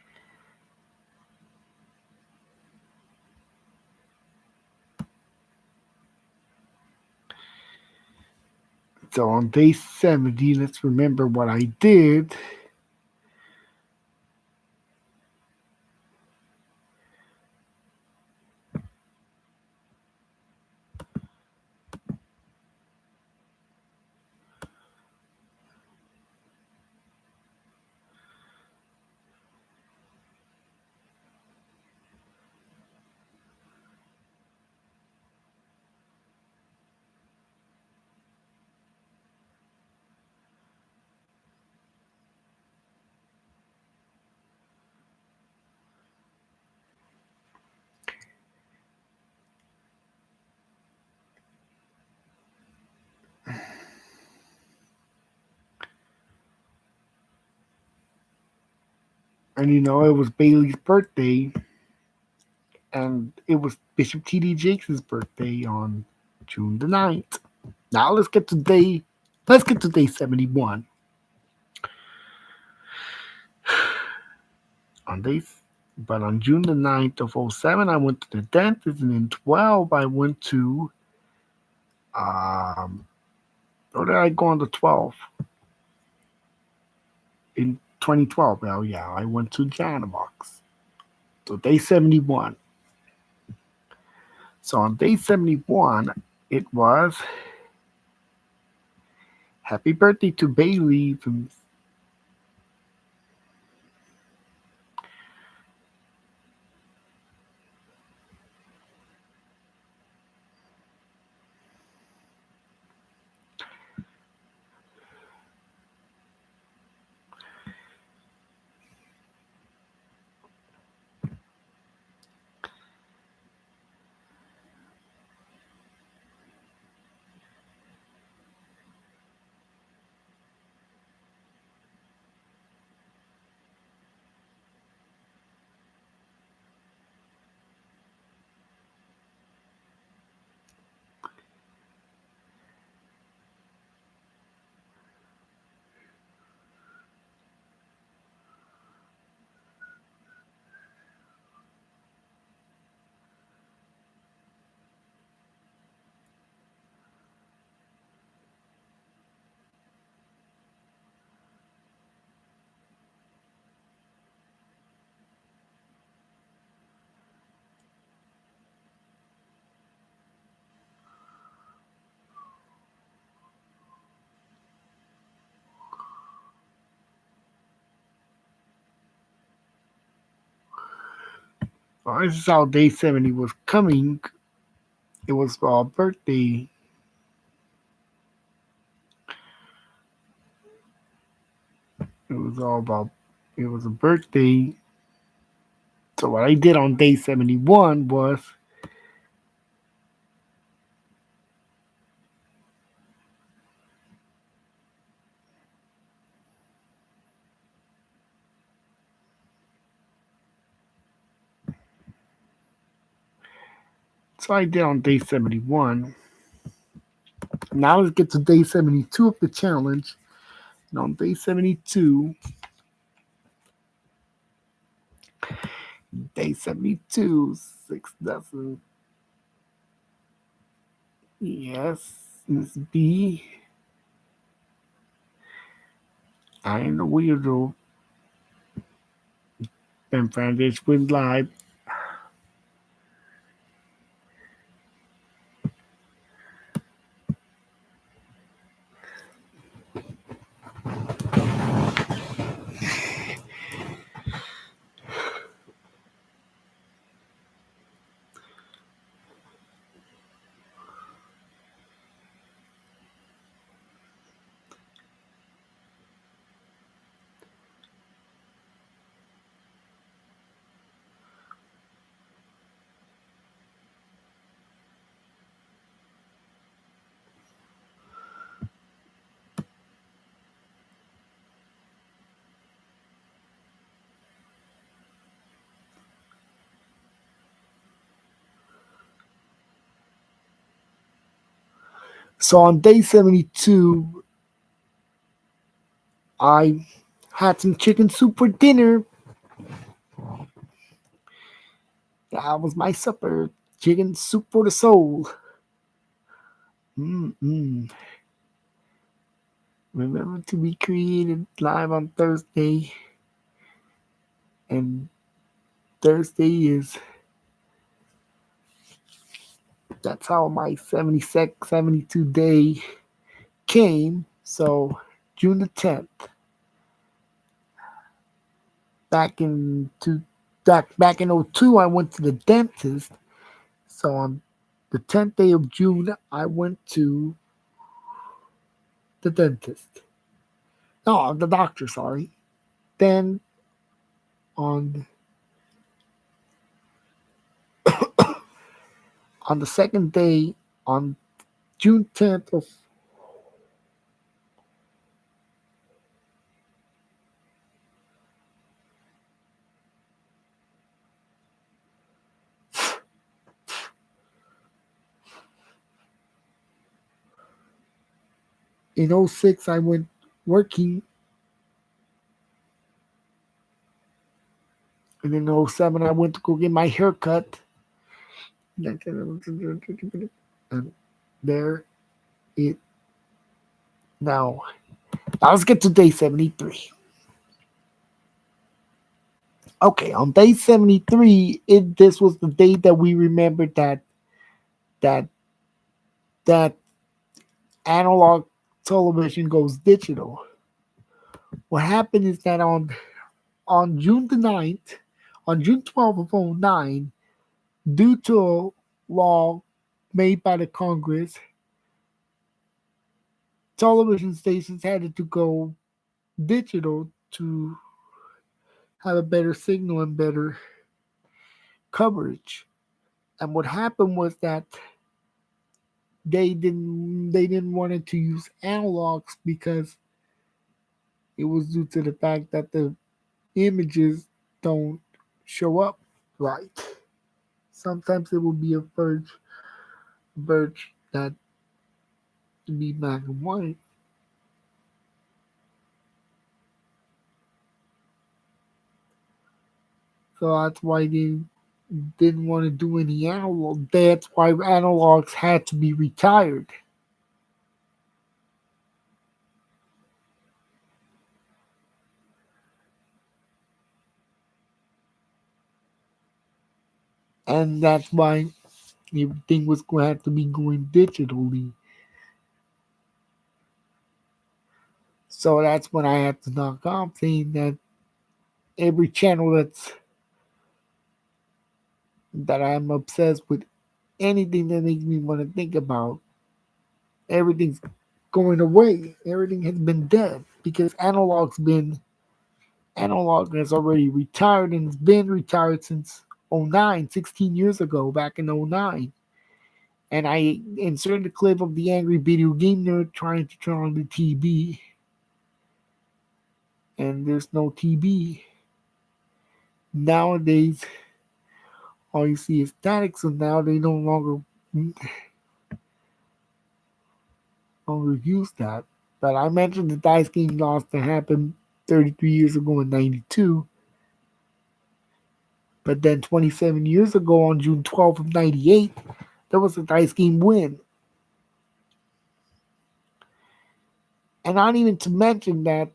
So on day 70, let's remember what I did. And it was Bailey's birthday, and it was Bishop T.D. Jakes' birthday on June the 9th. Now let's get to day 71. On days but on June the 9th of '07, I went to the dentist, and in 12 I went to um or did I go on the 12th? In 2012. Oh yeah, I went to Janabox. So day 71. So on day 71, it was happy birthday to Bailey from. This is how day 70 was coming. It was for our birthday. It was all about. It was a birthday. So what I did on day 71 was so I did on day 71. Now let's get to day 72 of the challenge. And on day 72, day 72, 6 dozen. Yes, Miss B. I am the weirdo. Ben Francis went live. So on day 72, I had some chicken soup for dinner. That was my supper. Chicken soup for the soul. Mm-mm. Remember to be created live on Thursday. And Thursday is. That's how my 76, 72 day came. So June the 10th. Back in two, back in '02, I went to the dentist. So on the 10th day of June, I went to the dentist. No, the doctor, sorry. Then on on the second day, on June 10th of In '06, I went working, and in '07, I went to go get my hair cut. And there it now. Now let's get to day 73. Okay, on day 73, this was the day that we remembered that that analog television goes digital. What happened is that on June the 9th, on June 12th of '09, due to a law made by the Congress, television stations had to go digital to have a better signal and better coverage. And what happened was that they didn't want to use analogs because it was due to the fact that the images don't show up right. Sometimes it will be a verge that be black and white. So that's why they didn't want to do any analog. That's why analogs had to be retired. And that's why everything was going to have to be going digitally. So that's when I had to knock off saying that every channel that I'm obsessed with, anything that makes me want to think about, everything's going away. Everything has been dead because analog has already retired and it's been retired since '09, 16 years ago, back in '09. And I inserted a clip of the angry video game nerd trying to turn on the TV, and there's no TV. Nowadays, all you see is static, so now they no longer use that. But I mentioned the dice game loss that happened 33 years ago in '92. But then 27 years ago on June 12th of '98, there was a dice game win. And not even to mention that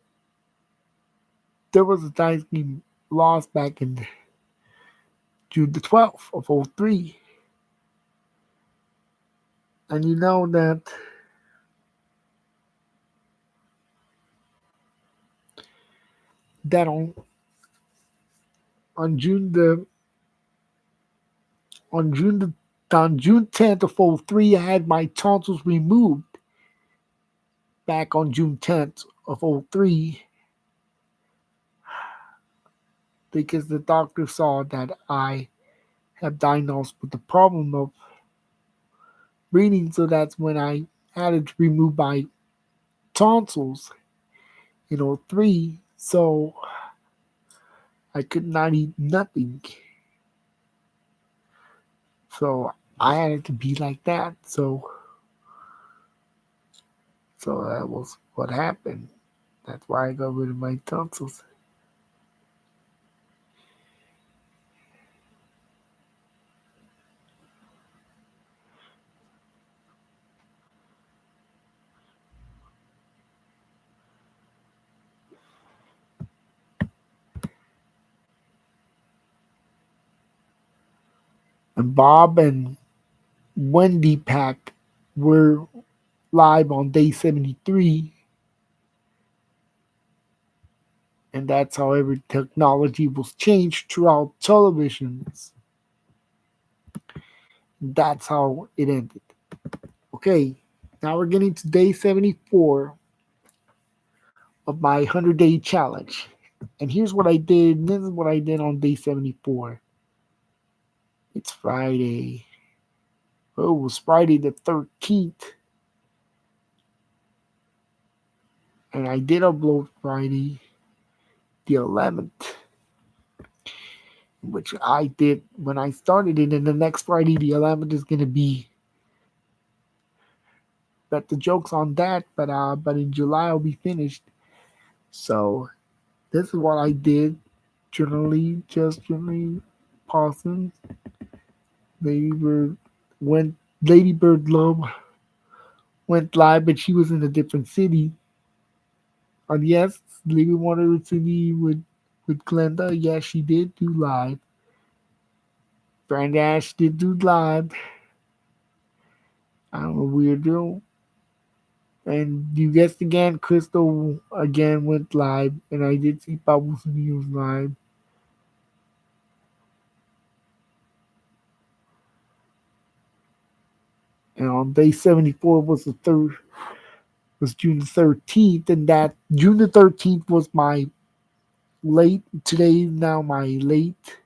there was a dice game loss back in June the 12th of '03. And you know that on June the on June the on June 10th of '03, I had my tonsils removed back on June 10th of '03 because the doctor saw that I have diagnosed with the problem of breathing. So that's when I had to remove my tonsils in '03. So I could not eat nothing. So I had it to be like that. So that was what happened. That's why I got rid of my tonsils. And Bob and Wendy Pack were live on day 73. And that's how every technology was changed throughout televisions. That's how it ended. Okay, now we're getting to day 74 of my 100-day challenge. And here's what I did. This is what I did on day 74. It's Friday. Oh, it was Friday the 13th. And I did upload Friday the 11th, which I did when I started it. And the next Friday the 11th is going to be bet the jokes on that. But in July I'll be finished. So this is what I did. Generally pausing. Lady Bird went. Lady Bird Love went live, but she was in a different city. And yes, Lady Wonder City with Glenda. Yes, she did do live. Brand Ash did do live. I'm a weirdo. And you guessed again, Crystal again went live, and I did see Pablo News live. And on day 74 was the third, was June the 13th, and that June the 13th was my late today now my late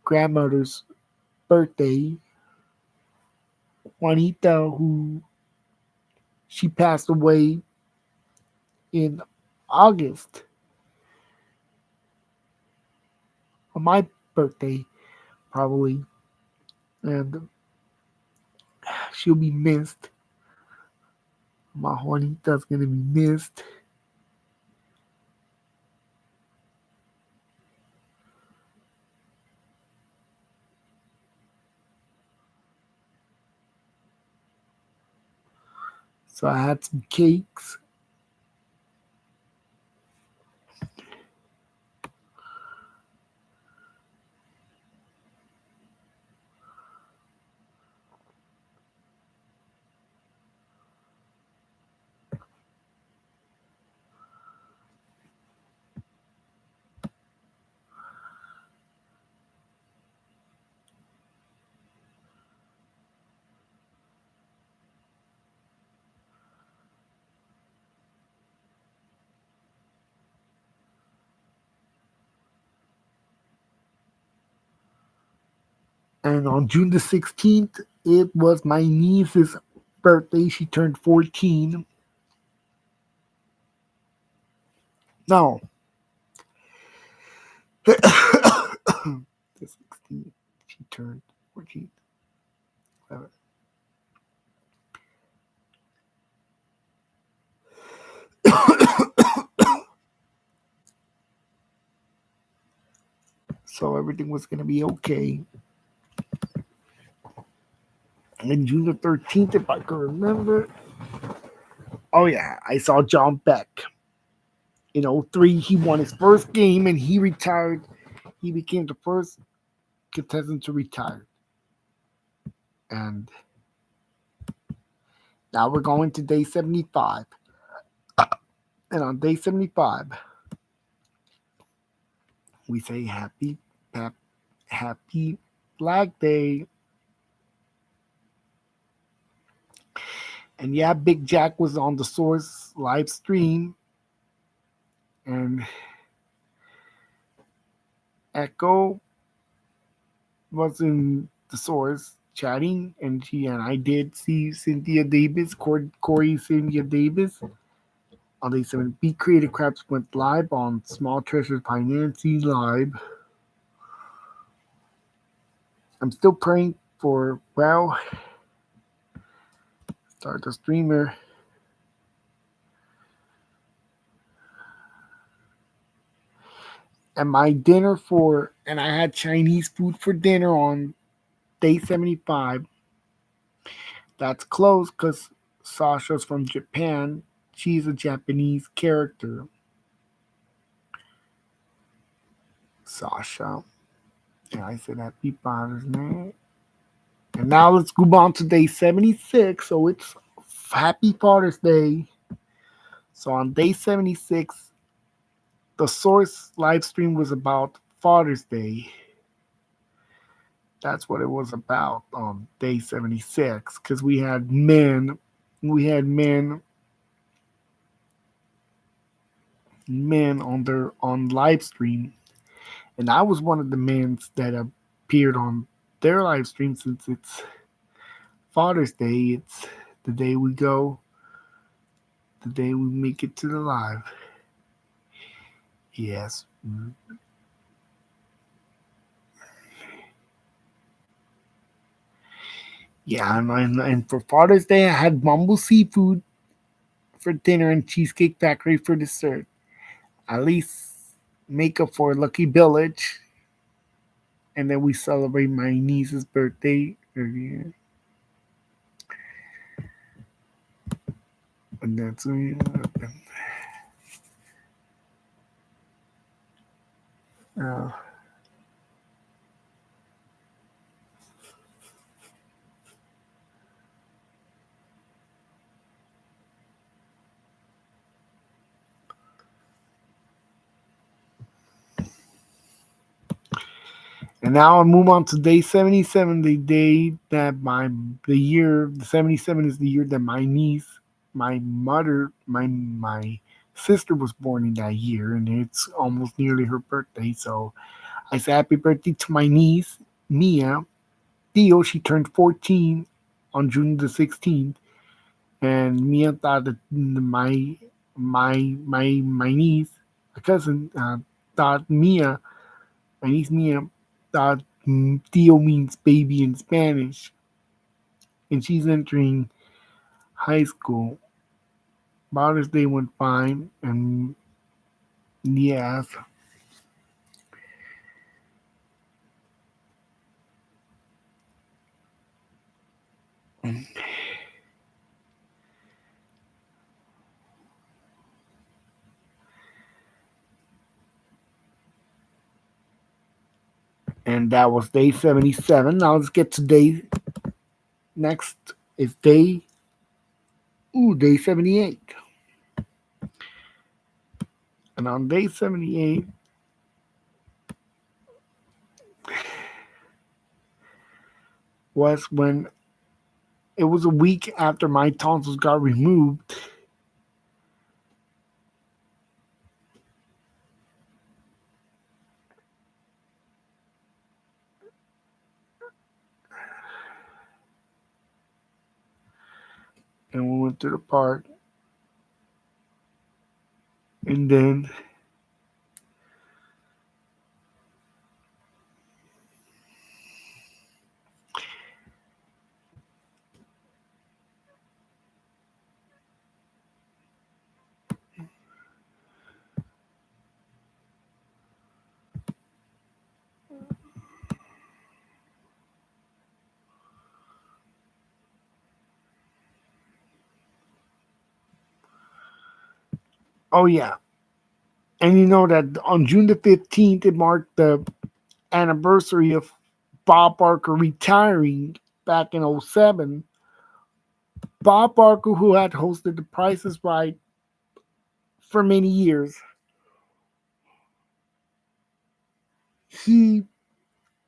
grandmother's birthday. Juanita, who she passed away in August on my birthday, probably, and she'll be missed. My Juanita's gonna be missed. So I had some cakes. And on June the 16th, it was my niece's birthday. She turned 14. No, the 16th, she turned 14. So everything was going to be okay. And June the 13th, if I can remember, oh yeah, I saw John Beck. In '03, he won his first game and he retired. He became the first contestant to retire. And now we're going to day 75. And on day 75, we say happy Flag Day. And yeah, Big Jack was on the Source live stream. And Echo was in the Source chatting. And I did see Cynthia Davis, Corey Cynthia Davis. On day 7, Be Creative Crafts went live on Small Treasures by Nancy Live. I'm still praying for, well, start the streamer. And my dinner and I had Chinese food for dinner on day 75. That's close because Sasha's from Japan. She's a Japanese character. Sasha. And I said Happy Father's Day. And now let's move on to day 76. So it's Happy Father's Day. So on day 76, the Source live stream was about Father's Day. That's what it was about on day 76 because we had men on live stream, and I was one of the men that appeared on their live stream since it's Father's Day. It's the day we go, the day we make it to the live. Yes. Yeah, and for Father's Day, I had Mumble seafood for dinner and Cheesecake Factory for dessert. At least makeup for Lucky Village, and then we celebrate my niece's birthday earlier, and that's uh, and now I move on to day 77, the day that the year the 77 is the year that my niece, my sister was born in that year, and it's almost nearly her birthday. So I say happy birthday to my niece Mia. Theo, she turned 14 on June the 16th, and Mia thought that my niece, my cousin, thought my niece Mia, thought Theo means baby in Spanish, and she's entering high school. Father's Day went fine, and yes, and that was day 77. Now let's get to day next is day 78. And on day 78 was when it was a week after my tonsils got removed, and we went to the park. And then, oh yeah, and you know that on June the 15th, it marked the anniversary of Bob Barker retiring back in '07. Bob Barker, who had hosted The Price is Right for many years, he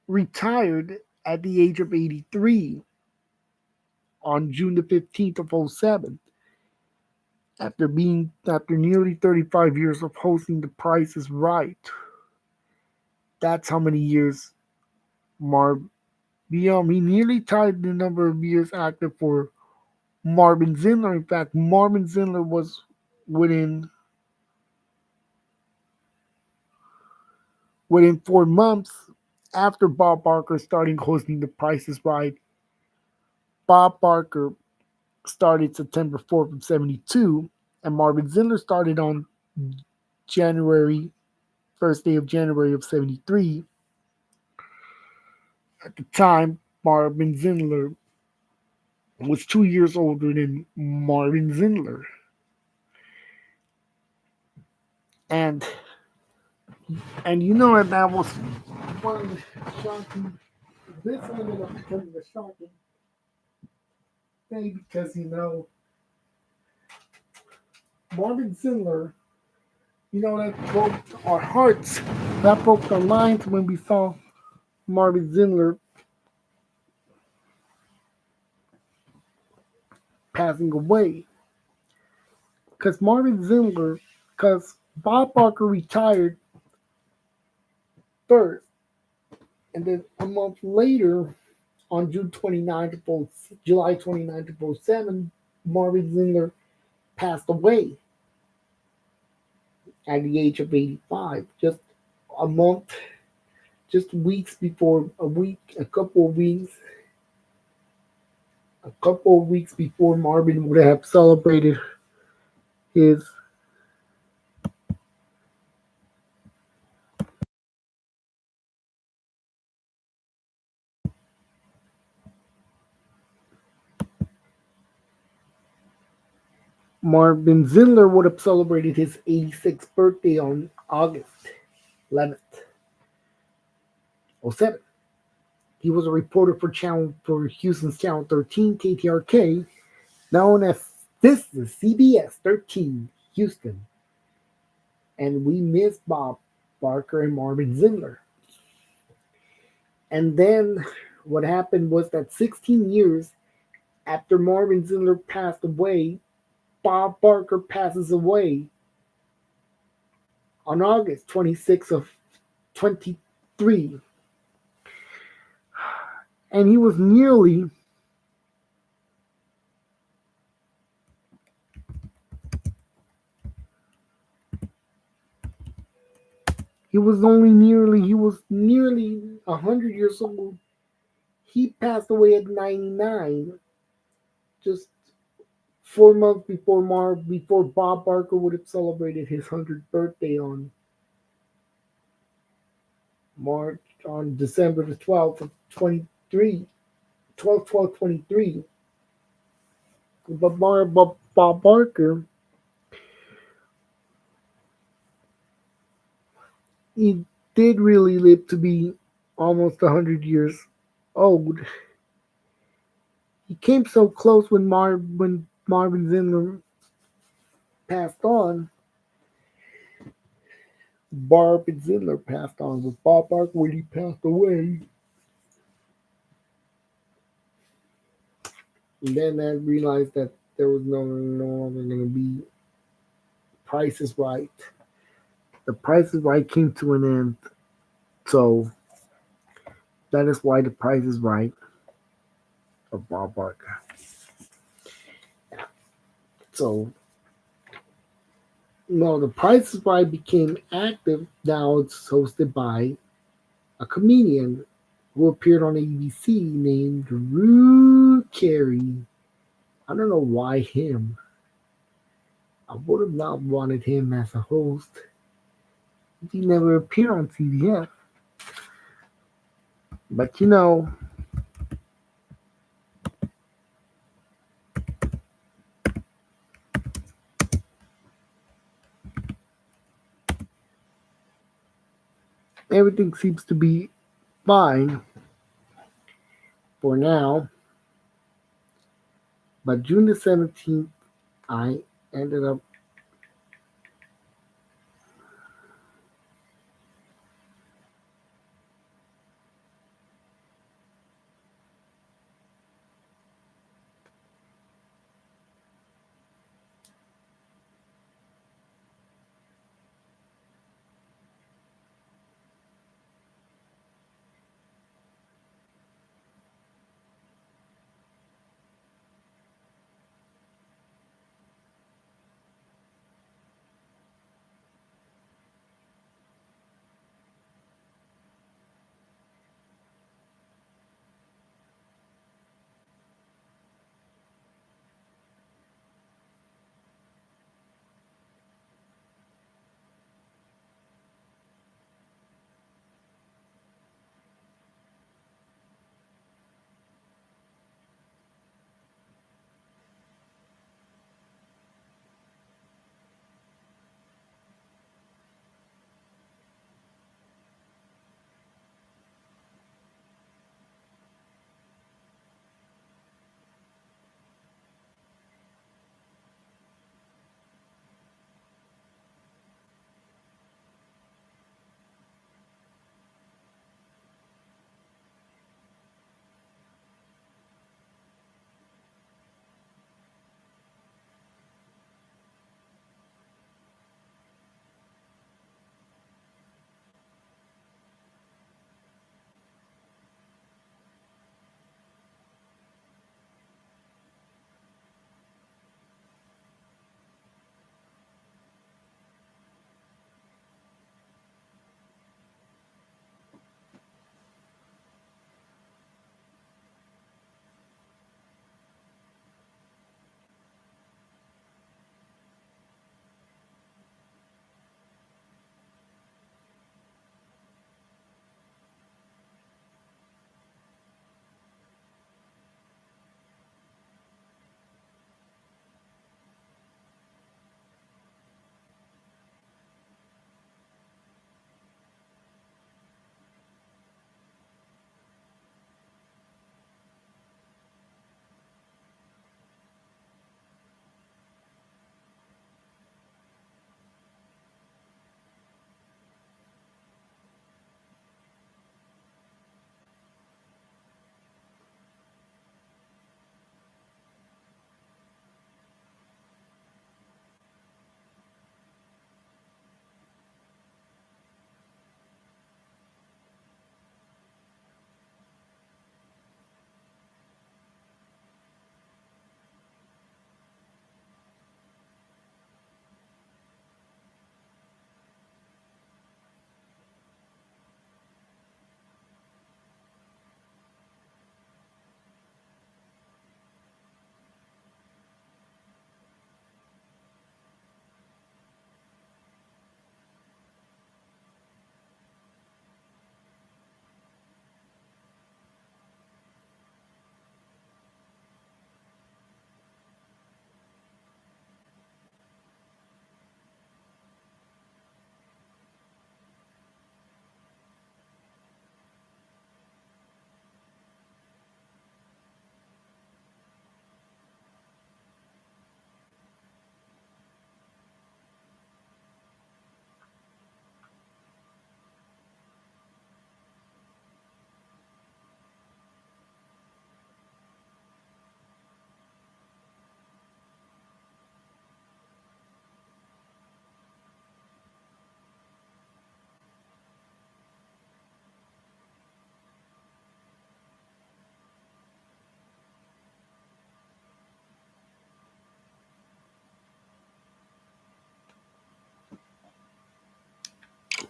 retired at the age of 83 on June the 15th of '07 after nearly 35 years of hosting The Price is Right. That's how many years Marv he nearly tied the number of years active for Marvin Zindler. In fact, Marvin Zindler was within within 4 months after Bob Barker starting hosting The Price is Right. Bob Barker started September 4th of 72, and Marvin Zindler started on January first day of January of 73. At the time, Marvin Zindler was 2 years older than Marvin Zindler. And you know that was one of the shocking. This ended up becoming a shocking thing because Marvin Zindler, that broke our hearts, that broke our minds when we saw Marvin Zindler passing away. Because Bob Barker retired first, and then a month later, on July 29th of '07, Marvin Zindler passed away at the age of 85. A month, just weeks before, a couple of weeks a couple of weeks before Marvin would have celebrated his Marvin Zindler would have celebrated his 86th birthday on August 11th, 07. He was a reporter for Houston's Channel 13 KTRK, known as this is CBS 13 Houston, and we miss Bob Barker and Marvin Zindler. And then what happened was that 16 years after Marvin Zindler passed away, Bob Barker passes away on August 26th of 23, and he was nearly 100 years old. He passed away at 99, just 4 months before Bob Barker would have celebrated his 100th birthday on December the 12th of 23, 12/12/23. But Bob Barker, he did really live to be almost 100 years old. He came so close when Marvin Zindler passed on. Marvin Zindler passed on, but Bob Barker, when he passed away, and then I realized that there was no longer going to be Price is Right. The Price is Right came to an end, so that is why the Price is Right of Bob Barker. So no, the Price is Right became active. Now it's hosted by a comedian who appeared on ABC named Drew Carey. I don't know why him. I would have not wanted him as a host. He never appeared on CBS. But everything seems to be fine for now. But June the 17th, I ended up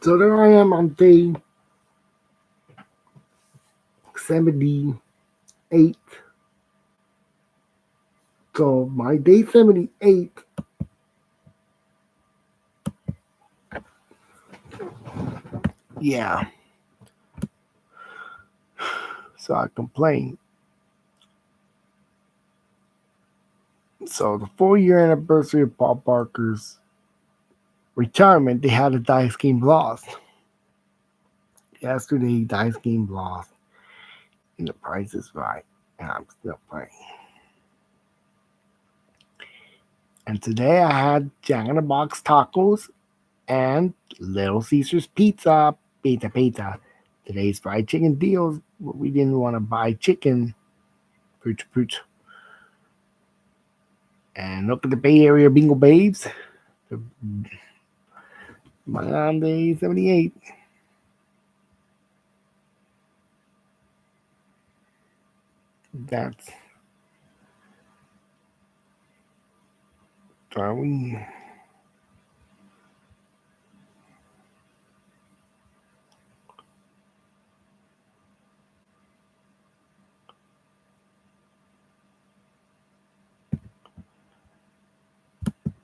So there I am on day 78. So my day 78, yeah. So I complained. So the 4-year anniversary of Paul Parker's retirement, they had a dice game lost. Yesterday, dice game lost, and the price is right, and I'm still playing. And today I had Jack in the Box tacos and Little Caesars pizza, pizza. Today's fried chicken deals. We didn't want to buy chicken. Pooch, pooch. And look at the Bay Area Bingo Babes. My on day 78. That's are we.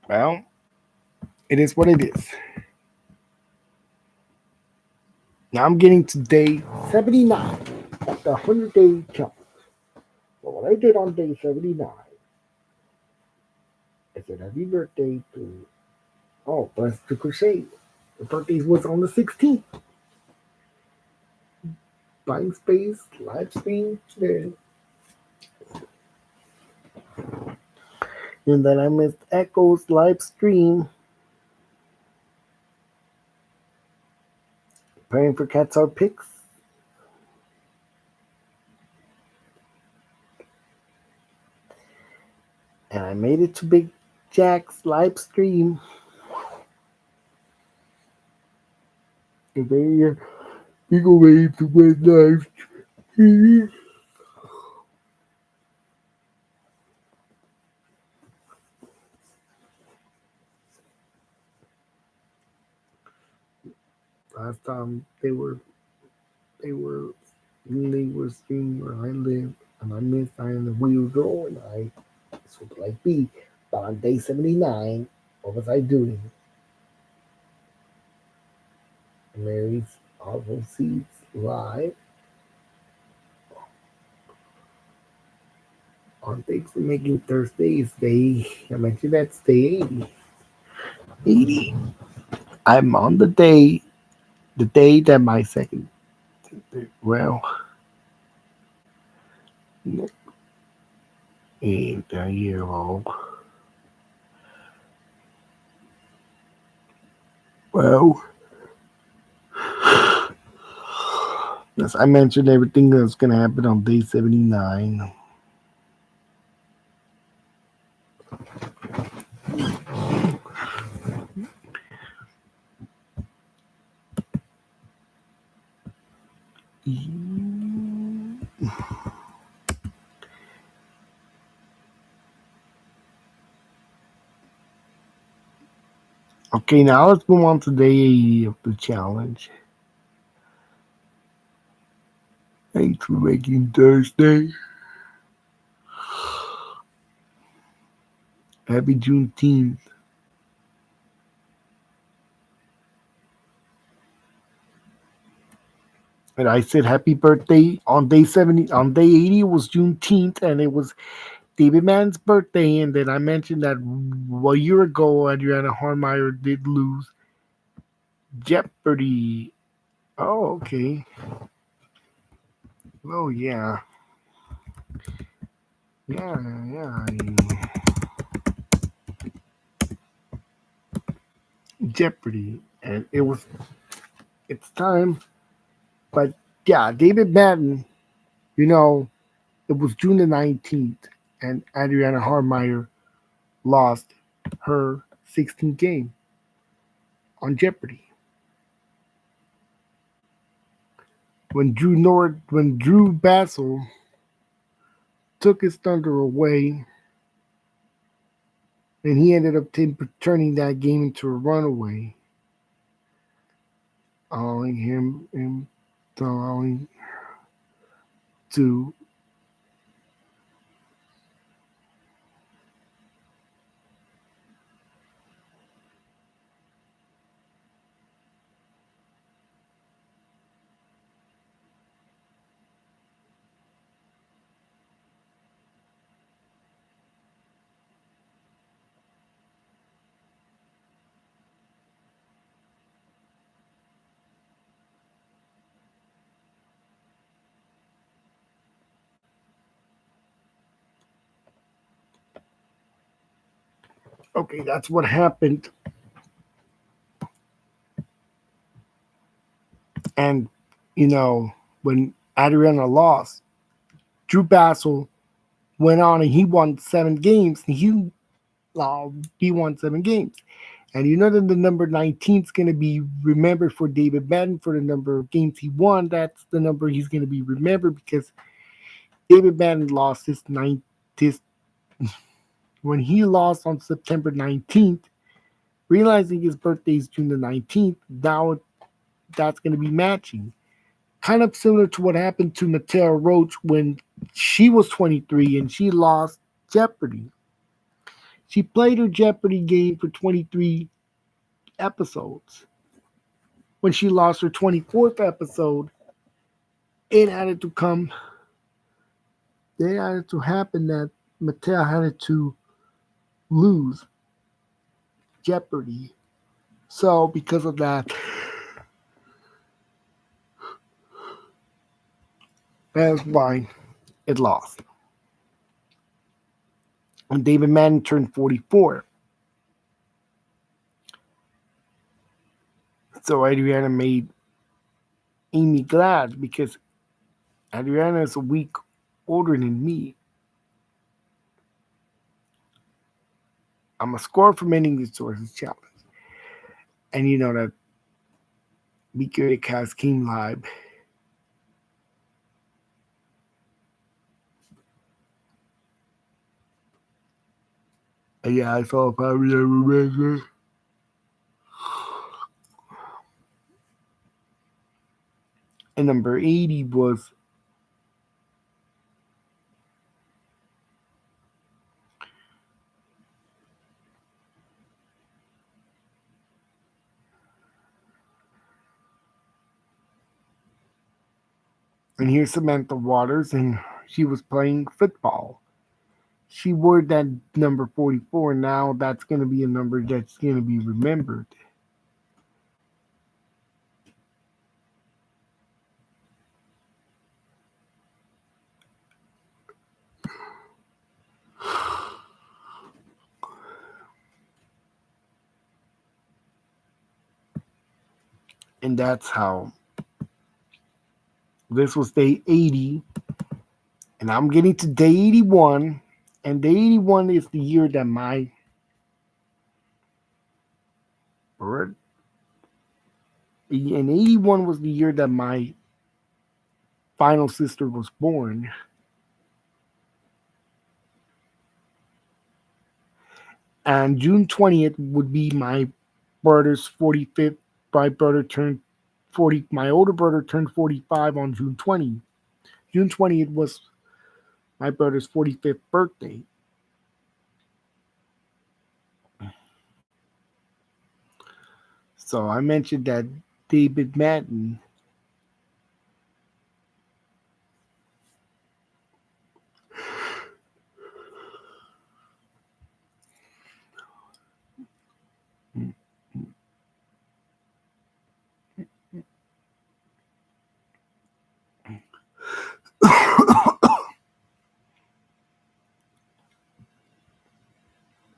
Well, it is what it is. Now I'm getting to day 79 of the 100-day challenge. So what I did on day 79, I said happy birthday to, oh, bless the crochet. The birthday was on the 16th. Buying space, live stream today. And then I missed Echo's live stream. Praying for Cats Are Picks. And I made it to Big Jack's live stream. The very Eagle Wave to win live stream. Last time they were streaming where I live, and I missed I am the wheel girl, and I was like B. But on day 79, what was I doing? Mary's Awful Seeds live on Thanks for Making Thursdays Day. I mentioned that's day 80. 80. I'm on the day that my second, well, and a year old. Well, as I mentioned, everything that's going to happen on day 79. Okay, now let's move on to day 80 of the challenge. Thanks for making Thursday. Happy Juneteenth. And I said happy birthday on day 70. On day 80 was Juneteenth, and it was David Mann's birthday. And then I mentioned that a year ago, Adriana Harmeyer did lose Jeopardy. Oh, okay. Oh, yeah. Yeah. Jeopardy. And it's time. But yeah, David Madden, you know, it was June the 19th, and Adriana Harmeyer lost her 16th game on Jeopardy. When Drew Bassel took his thunder away, and he ended up turning that game into a runaway. allowing him to allowing to okay, that's what happened. And when Adriana lost, Drew Bassel went on and he won 7 games. And he won 7 games. And you know that the number 19 is going to be remembered for David Madden for the number of games he won. That's the number he's going to be remembered because David Madden lost his when he lost on September 19th, realizing his birthday is June the 19th. Now that's going to be matching. Kind of similar to what happened to Matera Roach when she was 23 and she lost Jeopardy. She played her Jeopardy game for 23 episodes. When she lost her 24th episode, it had to come, it had to happen that Mattel had to lose Jeopardy. So, because of that, that's why it lost. When David Madden turned 44. So, Adriana made Amy glad because Adriana is a week older than me. I'm a score from ending the sources challenge. And you know that Be Good has came live. And yeah, I saw probably remember. And number 80 was and here's Samantha Waters, and she was playing football. She wore that number 44. Now that's going to be a number that's going to be remembered. And that's how this was day 80. And I'm getting to day 81. And day 81 is the year that my birth. And 81 was the year that my final sister was born. And June 20th would be my brother's 45th. My brother turned 40. My older brother turned 45 on June 20th. June 20th was my brother's 45th birthday. So I mentioned that David Madden.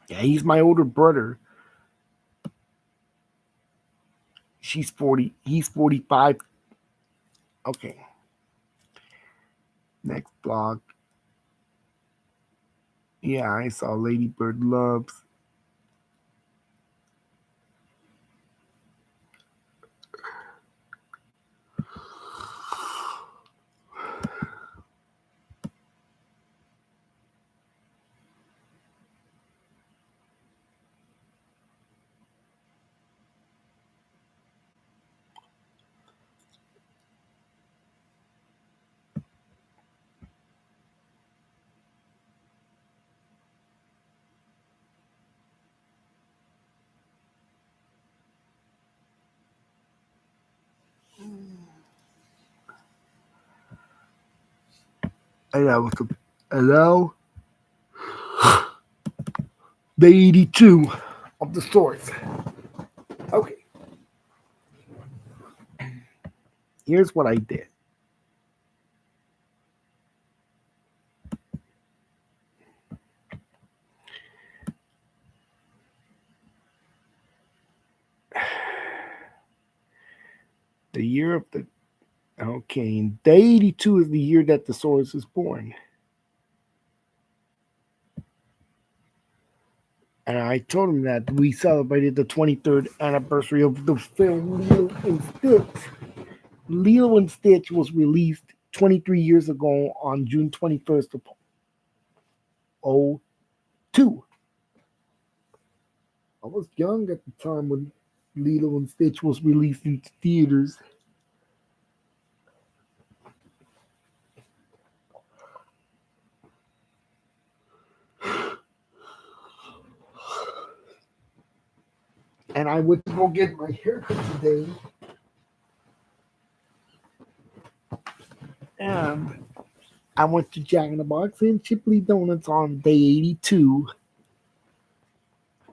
Yeah, he's my older brother. She's 40. He's 45. Okay. Next blog. Yeah, I saw Lady Bird Loves. And that was and now the 82 of the source. Okay, here's what I did. The year of the okay, the 82 is the year that the source was born. And I told him that we celebrated the 23rd anniversary of the film Lilo and Stitch. Lilo and Stitch was released 23 years ago on June 21st of 02. I was young at the time when Lilo and Stitch was released into theaters. And I went to go get my haircut today. And I went to Jack in the Box and Chipley Donuts on day 82.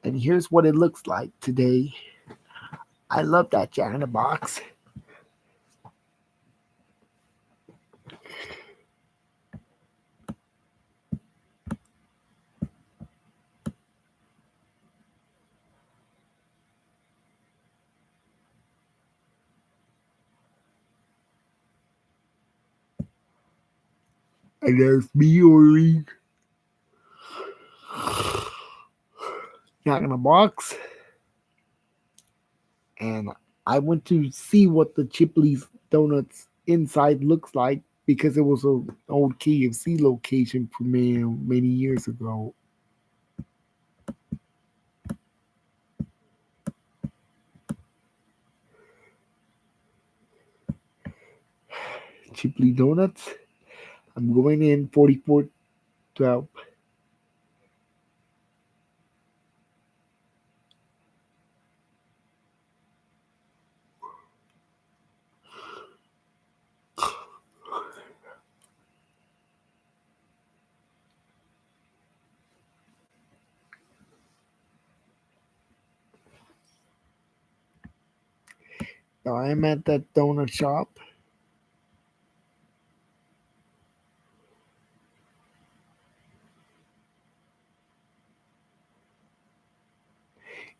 And here's what it looks like today. I love that Jack in the Box. And there's me ordering Jack in the Box. And I went to see what the Chipley's Donuts inside looks like because it was an old KFC location for me many years ago. Chipley Donuts. I'm going in 4412. Now I'm at that donut shop.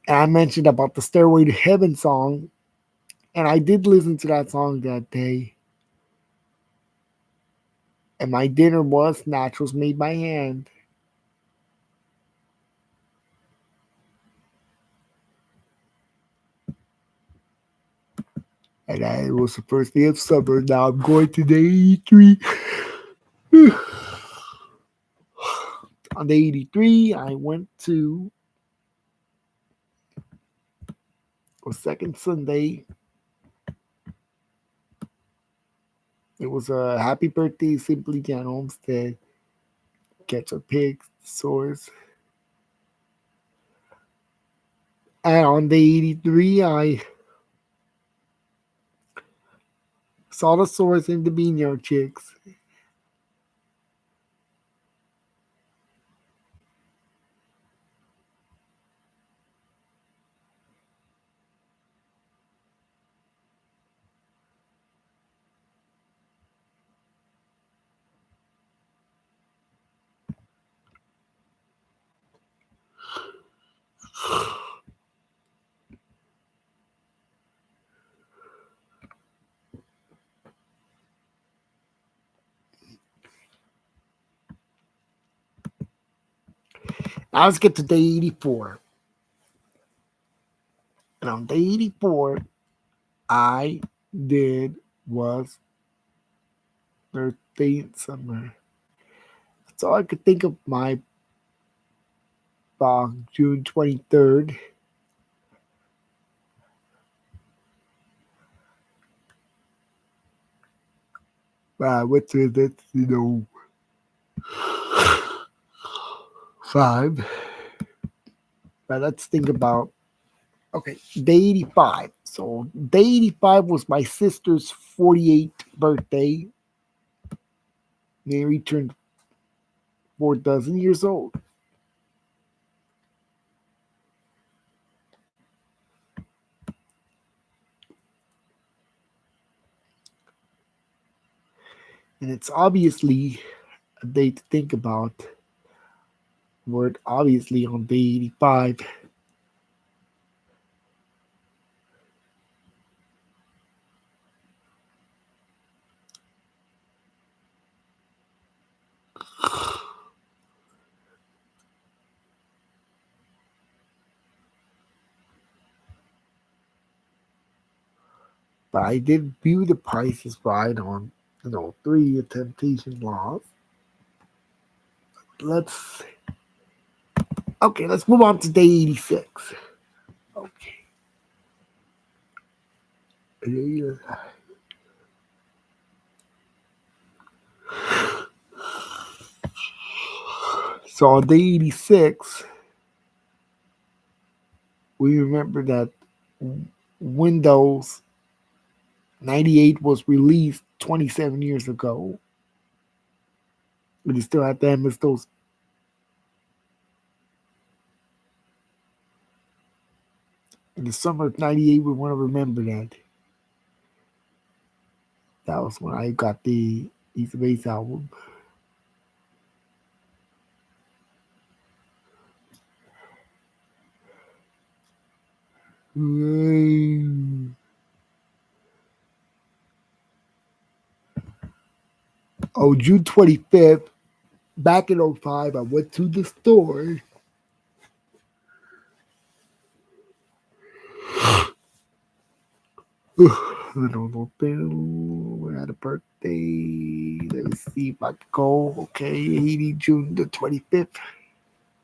And I mentioned about the Stairway to Heaven song. And I did listen to that song that day. And my dinner was nachos made by hand. And it was the first day of summer. Now I'm going to day 83. On day 83, I went to a second Sunday. It was a happy birthday, Simply Jan Homestead. Catch a pig, source. And on day 83, I saw the source in the Vineyard Chicks. Now let's get to day 84. And on day 84, I did was birthday in summer. That's all I could think of my June 23rd. What's it? Five. But let's think about okay, day 85. So day 85 was my sister's 48th birthday. Mary turned 4 dozen years old. And it's obviously a day to think about. Word obviously on day 85. But I did view the Price is Right on, three temptation laws. Let's let's move on to day 86. Okay. So on day 86, we remember that Windows 98 was released 27 years ago. But you still have to MS those. In the summer of 98, we want to remember that. That was when I got the East Base album. Oh, June 25th, back in '05, I went to the store. Little thing. We had a birthday. Let me see if I can go. Okay, 80 June the 25th.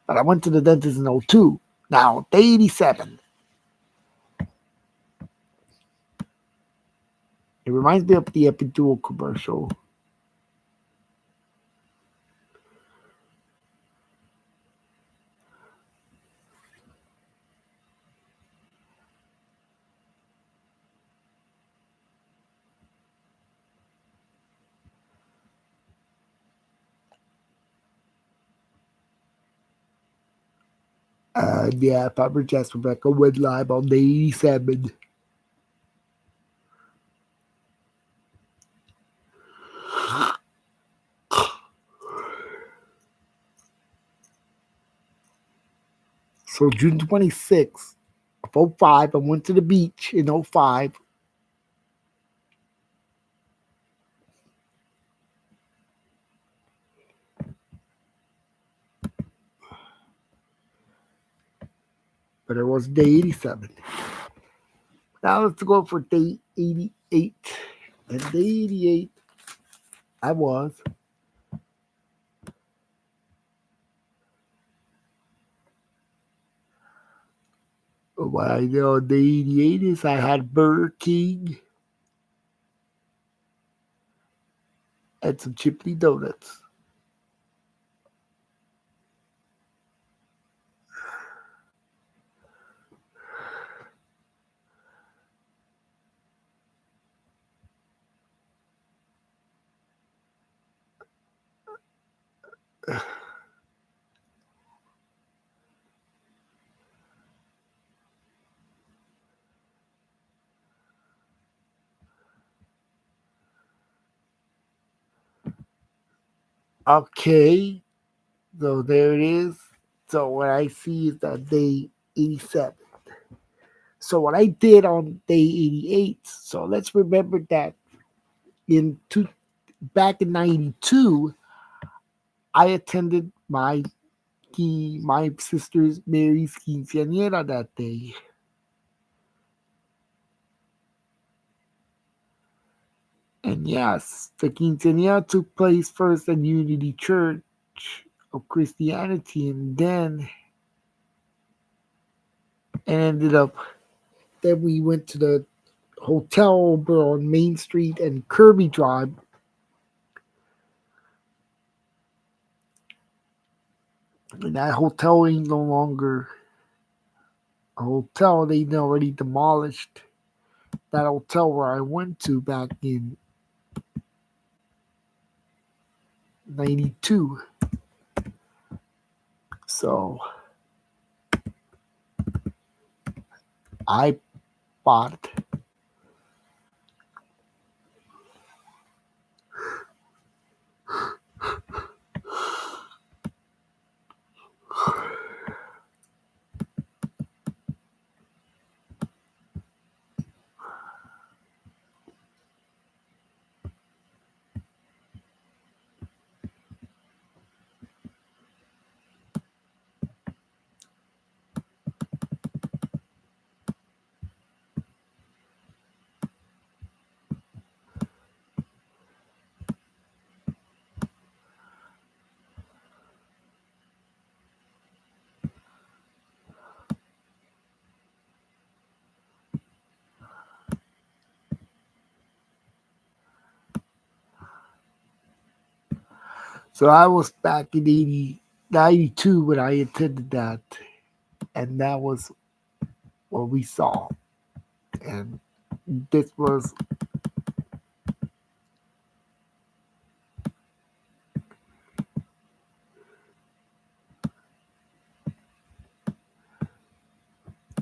But I went to the dentist in '02. Now, day 87. It reminds me of the Epidural commercial. Yeah, Papa Jess Rebecca went live on day 87. So June 26th of '05, I went to the beach in '05. But it was day 87. Now let's go for day 88. And day 88, I was. What I know on day 88 is I had Burger King and some Chipley Donuts. Okay, so there it is. So what I see is that day 87. So what I did on day 88. So let's remember that in two, back in '92, I attended my sister's Mary's quinceañera that day. And yes, the quinceañera took place first at Unity Church of Christianity, and ended up. Then we went to the hotel over on Main Street and Kirby Drive. And that hotel ain't no longer a hotel. They already demolished that hotel where I went to back in 92. So I bought it. So I was back in 92 when I attended that, and that was what we saw. And this was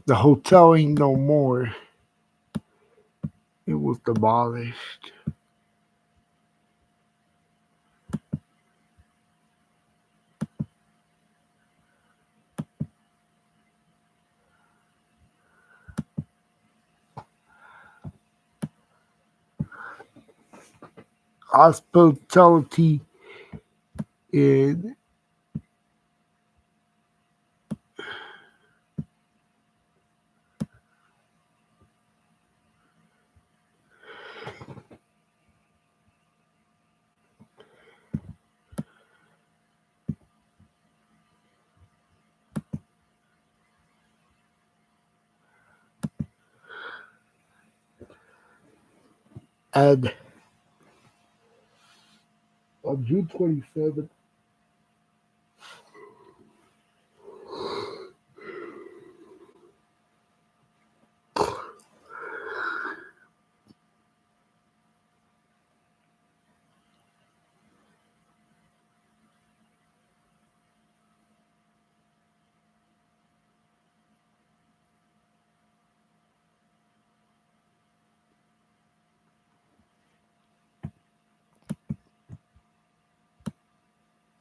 the hotel ain't no more. It was demolished. Hospitality in and on June 27th,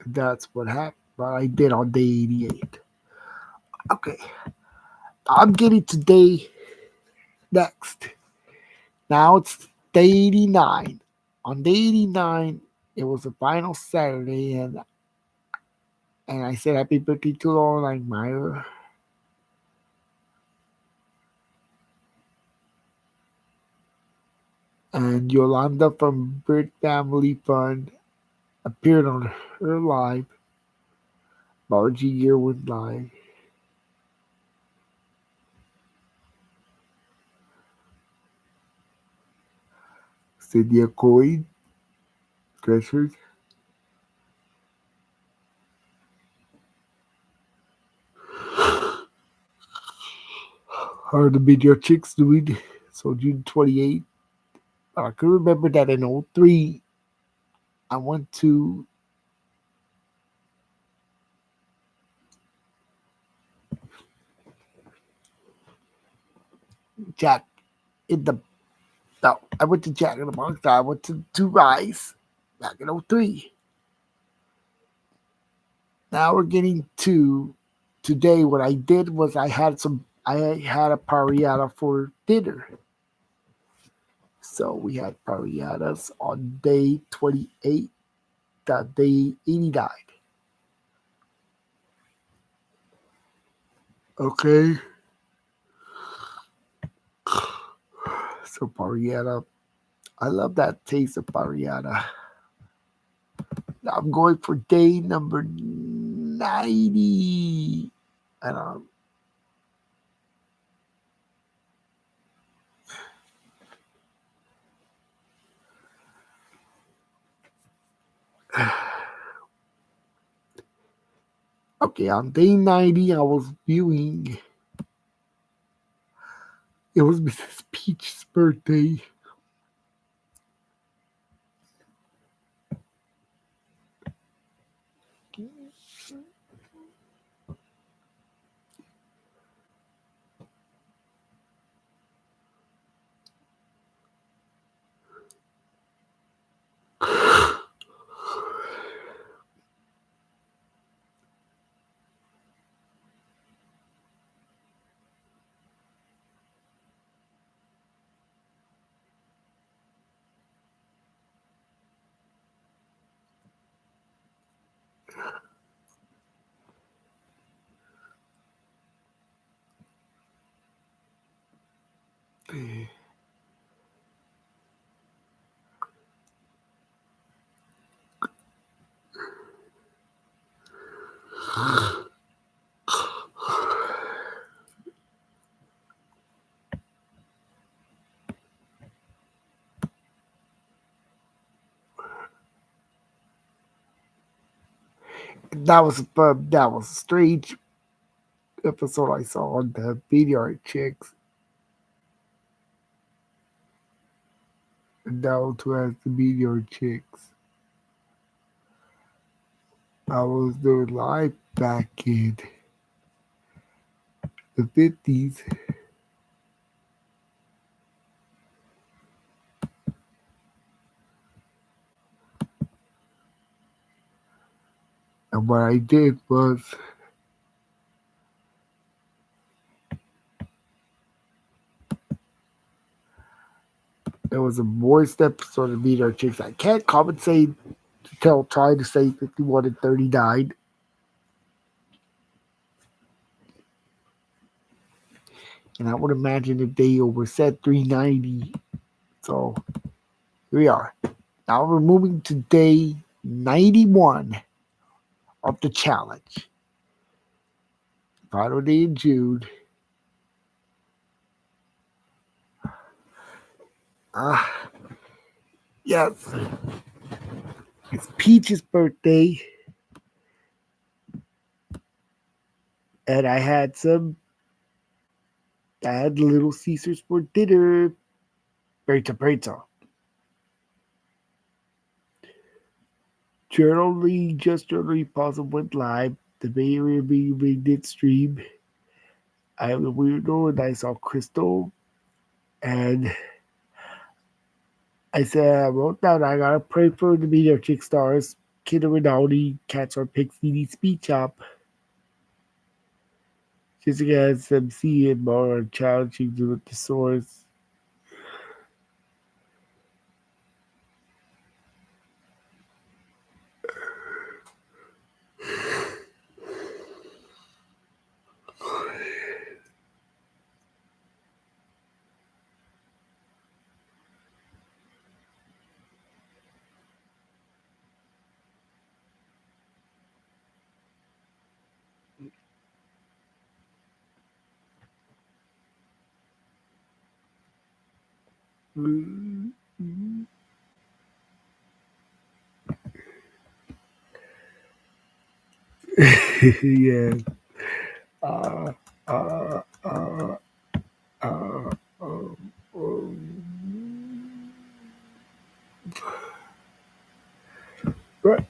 that's what happened. But I did on day 88. Okay, I'm getting to day next. Now it's day 89. On day 89, it was the final Saturday, and I said happy birthday to Laura Langmeyer and Yolanda from Bird Family Fund appeared on her live. Margie Yearwood live. Cynthia Coy, treasured. Are the Media Chicks doing? So June 28th. I can remember that in '03, I went to Jack in the no, I went to Jack in the Box. I went to Rise back in '03. Now we're getting to today. What I did was I had a pariata for dinner. So we had pariatas on day 28, day 89. Okay. So pariata, I love that taste of pariata. Now I'm going for day number 90. And okay, on day 90, I was viewing. It was Mrs. Peach's birthday. That was a strange episode I saw on the Meteor Chicks. And now to as the Meteor Chicks. I was doing live back in the 50s. And what I did was it was a moist episode of Meteor Chicks. I can't compensate to tell trying to say 51 and 39. And I would imagine if they overset 390. So here we are. Now we're moving to day 91 of the challenge. Final day in June. Uh, yes, it's Peach's birthday. And I had Little Caesars for dinner. Pizza, pizza. Just generally, Puzzle went live. The Bay Area we did stream. I have a weirdo and I saw Crystal. And I said, I wrote down, I gotta pray for the Meteor Chick stars. Kidder Rinaldi, Cats or Pixie, Speech Up. Jessica has MC and more challenging with the source. Yeah. Uh, uh, uh, uh, um, right.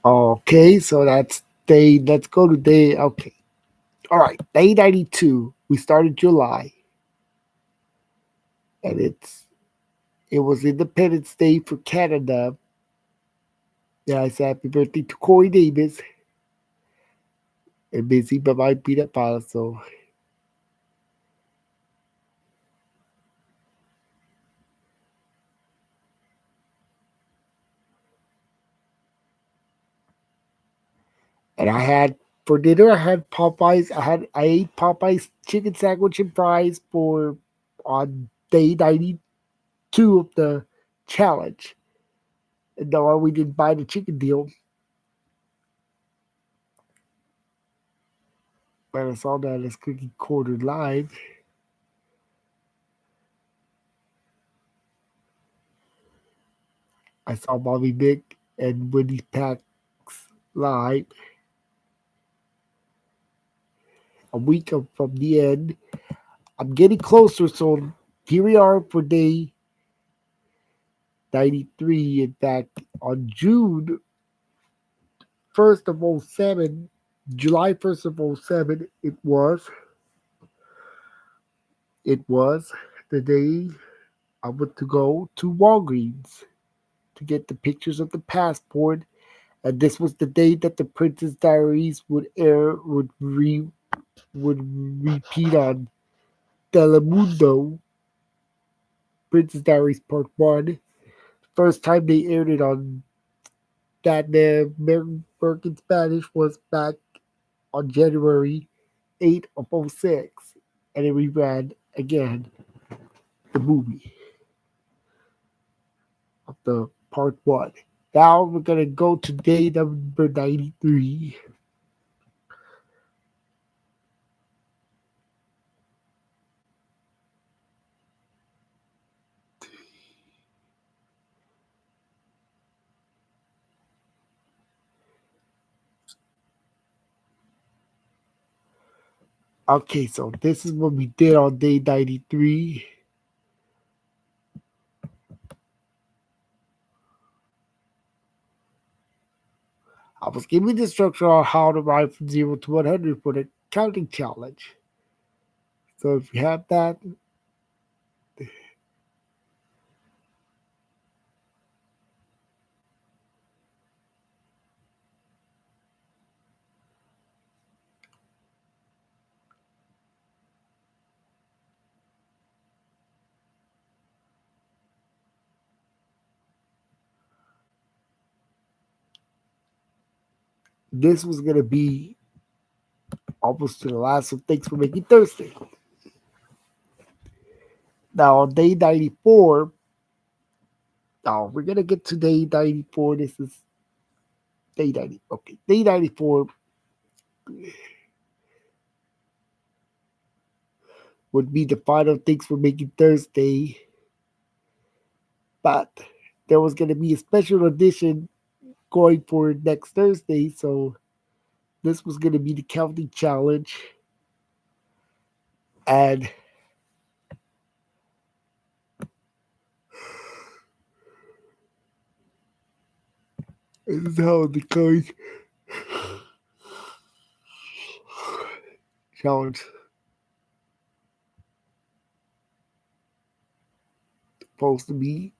Okay, so that's day. Let's go to day. Okay. All right. Day 92. We started July. And it was Independence Day for Canada. Yeah, I said happy birthday to Corey Davis and Busy Bye Peter Paso. And I had for dinner I had Popeyes. I ate Popeyes chicken sandwich and fries for on day 92 of the challenge. And no, we didn't buy the chicken deal, but I saw that as Cookie Corner Live. I saw Bobby Vick and Wendy Packs live a week from the end. I'm getting closer, so here we are for day 93. In fact, on June 1st of '07, July 1st of '07, it was the day I went to go to Walgreens to get the pictures of the passport, and this was the day that the Princess Diaries would repeat on Telemundo. Princess Diaries Part One. First time they aired it on that the American Spanish was back on January 8th of '06, and it reran again the movie of the Part One. Now we're gonna go to day number 93. Okay, so this is what we did on day 93. I was given the instruction on how to ride from 0 to 100 for the counting challenge. So if you have that, this was going to be almost to the last. So thanks for making Thursday. Now on day 94, now we're going to get to day 94. This is day 90. Okay, day 94 would be the final Thanks for Making Thursday. But there was going to be a special edition going for next Thursday. So this was going to be the counting challenge. And this is how the coin challenge supposed to be.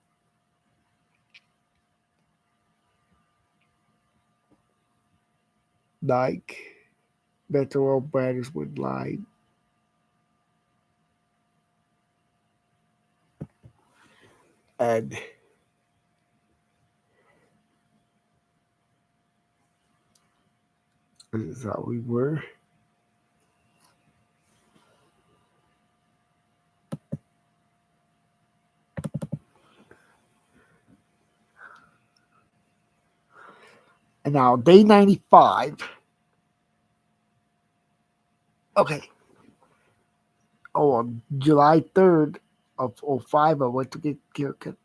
Like Metro Brothers would lie. And this is how we were. And now day 95. Okay. Oh, on July 3rd of '05, I went to get haircut.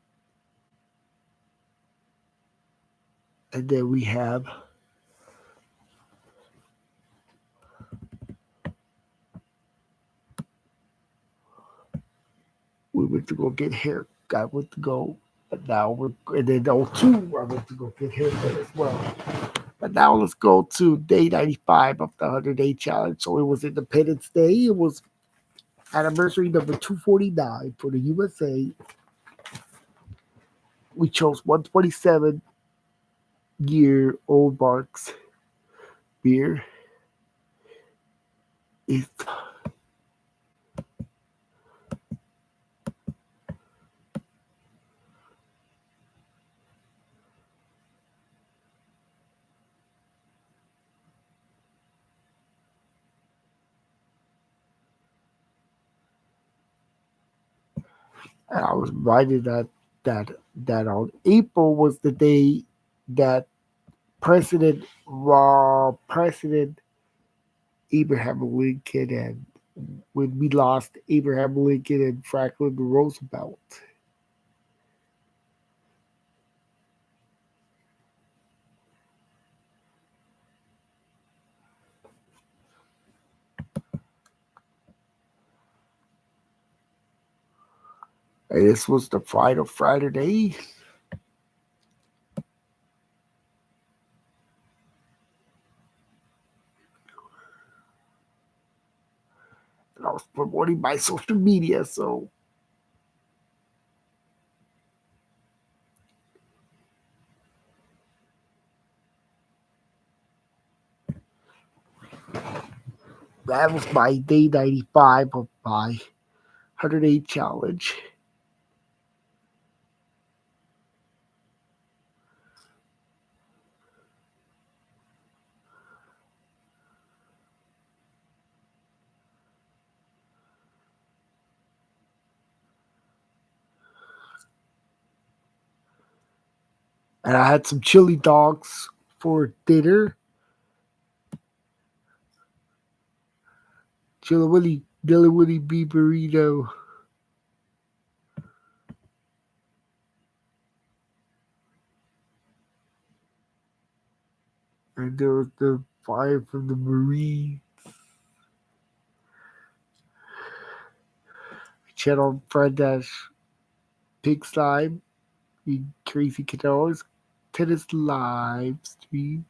And then we went to go get hair. I went to go, but now and then '02, I went to go get haircut as well. But now let's go to day 95 of the 100-day challenge. So it was Independence Day. It was anniversary number 249 for the USA. We chose 127-year old Barks beer. It's And I was reminded that April was the day that President Abraham Lincoln, and when we lost Abraham Lincoln and Franklin Roosevelt. And this was the final Friday. And I was promoting my social media, so that was my day 95 of my 100-day challenge. And I had some chili dogs for dinner. Chili Willy beef burrito. And there was the fire from the Marine. Channel Fred Dash Pig Slime. You crazy kiddos. Tennis live stream.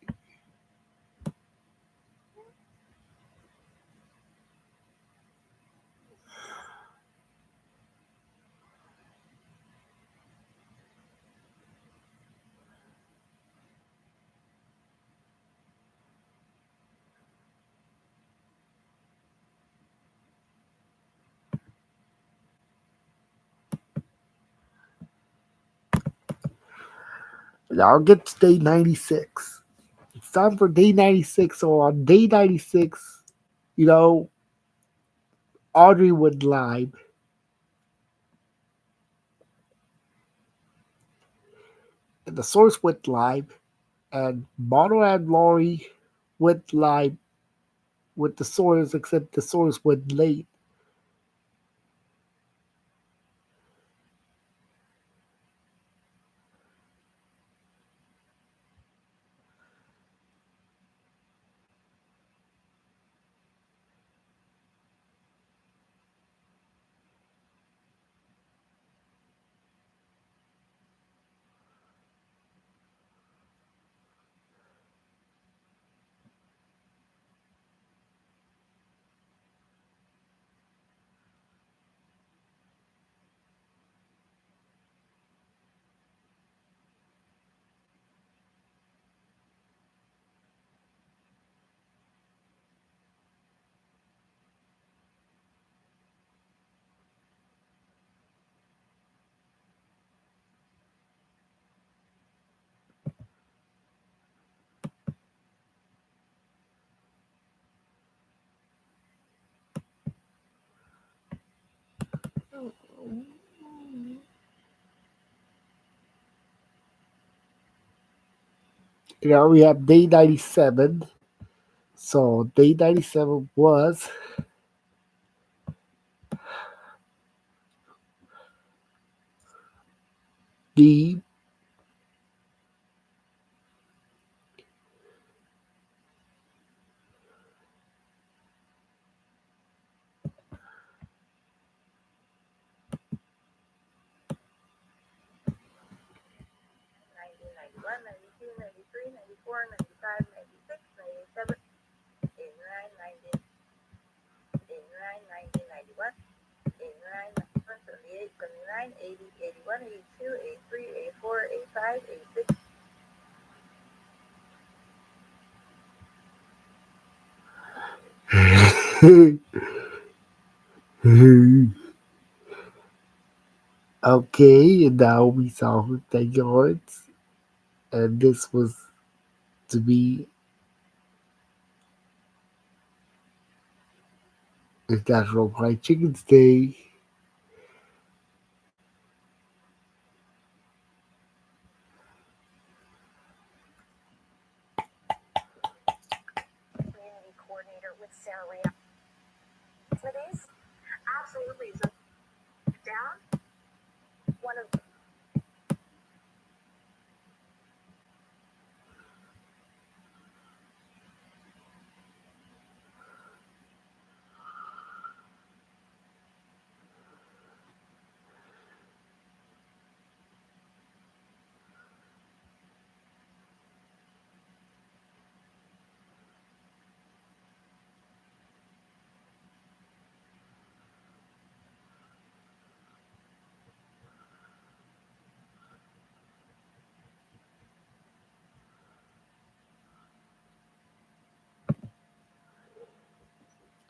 Now I'll get to day 96. It's time for day 96. So on day 96, you know, Audrey went live, and the source went live, and Mono and Laurie went live with the source, except the source went late. Now we have day 97. So day 97 was the okay, and now we saw the yards, and this was to be National Fried Chicken's Day.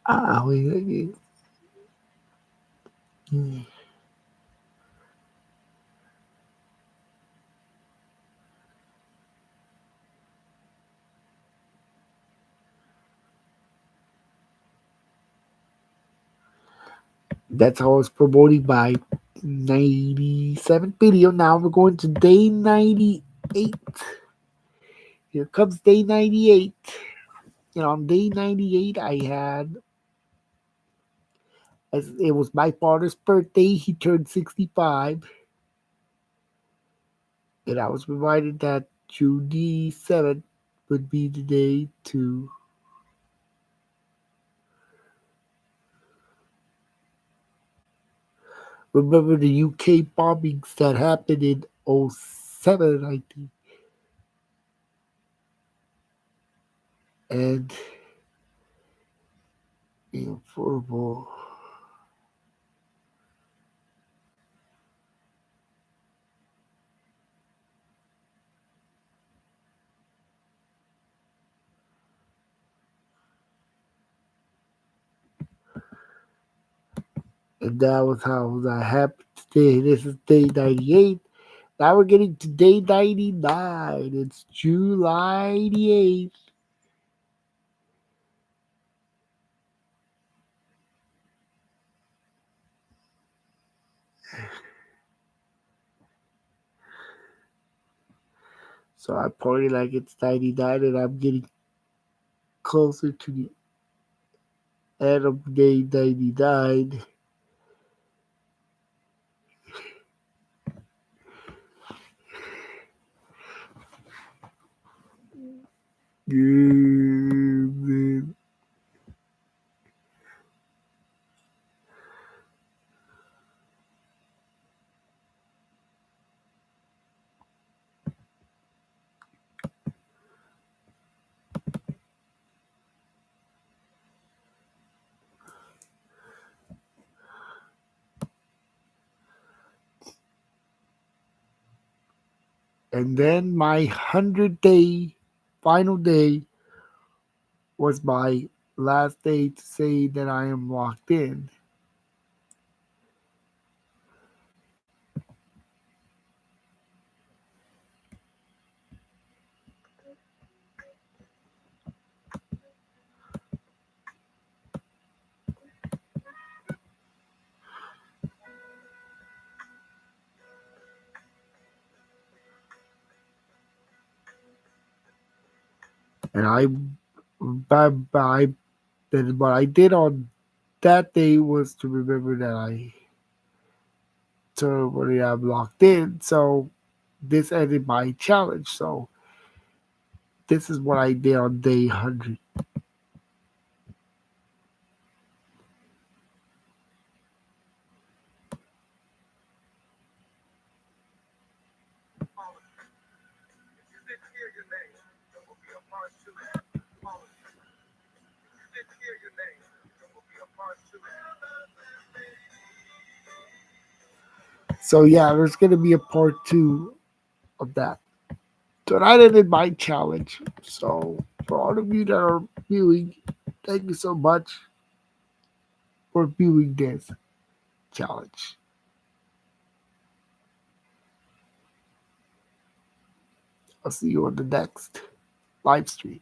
Ah, wait. That's how it's promoting my 97th video. Now we're going to day 98. Here comes day 98. On day 98, as it was my father's birthday, he turned 65. And I was reminded that June the 7th would be the day to remember the UK bombings that happened in '07, I think. And affordable. And that was how that happened today. This is day 98. Now we're getting to day 99. It's July the 8th. So I pointed like it's 99 and I'm getting closer to the end of day 99. And then my 100-day final day was my last day to say that I am locked in. And what I did on that day was to remember that I totally am locked in. So this ended my challenge. So this is what I did on day 100. So yeah, there's gonna be a part two of that. So that ended my challenge. So for all of you that are viewing, thank you so much for viewing this challenge. I'll see you on the next live stream.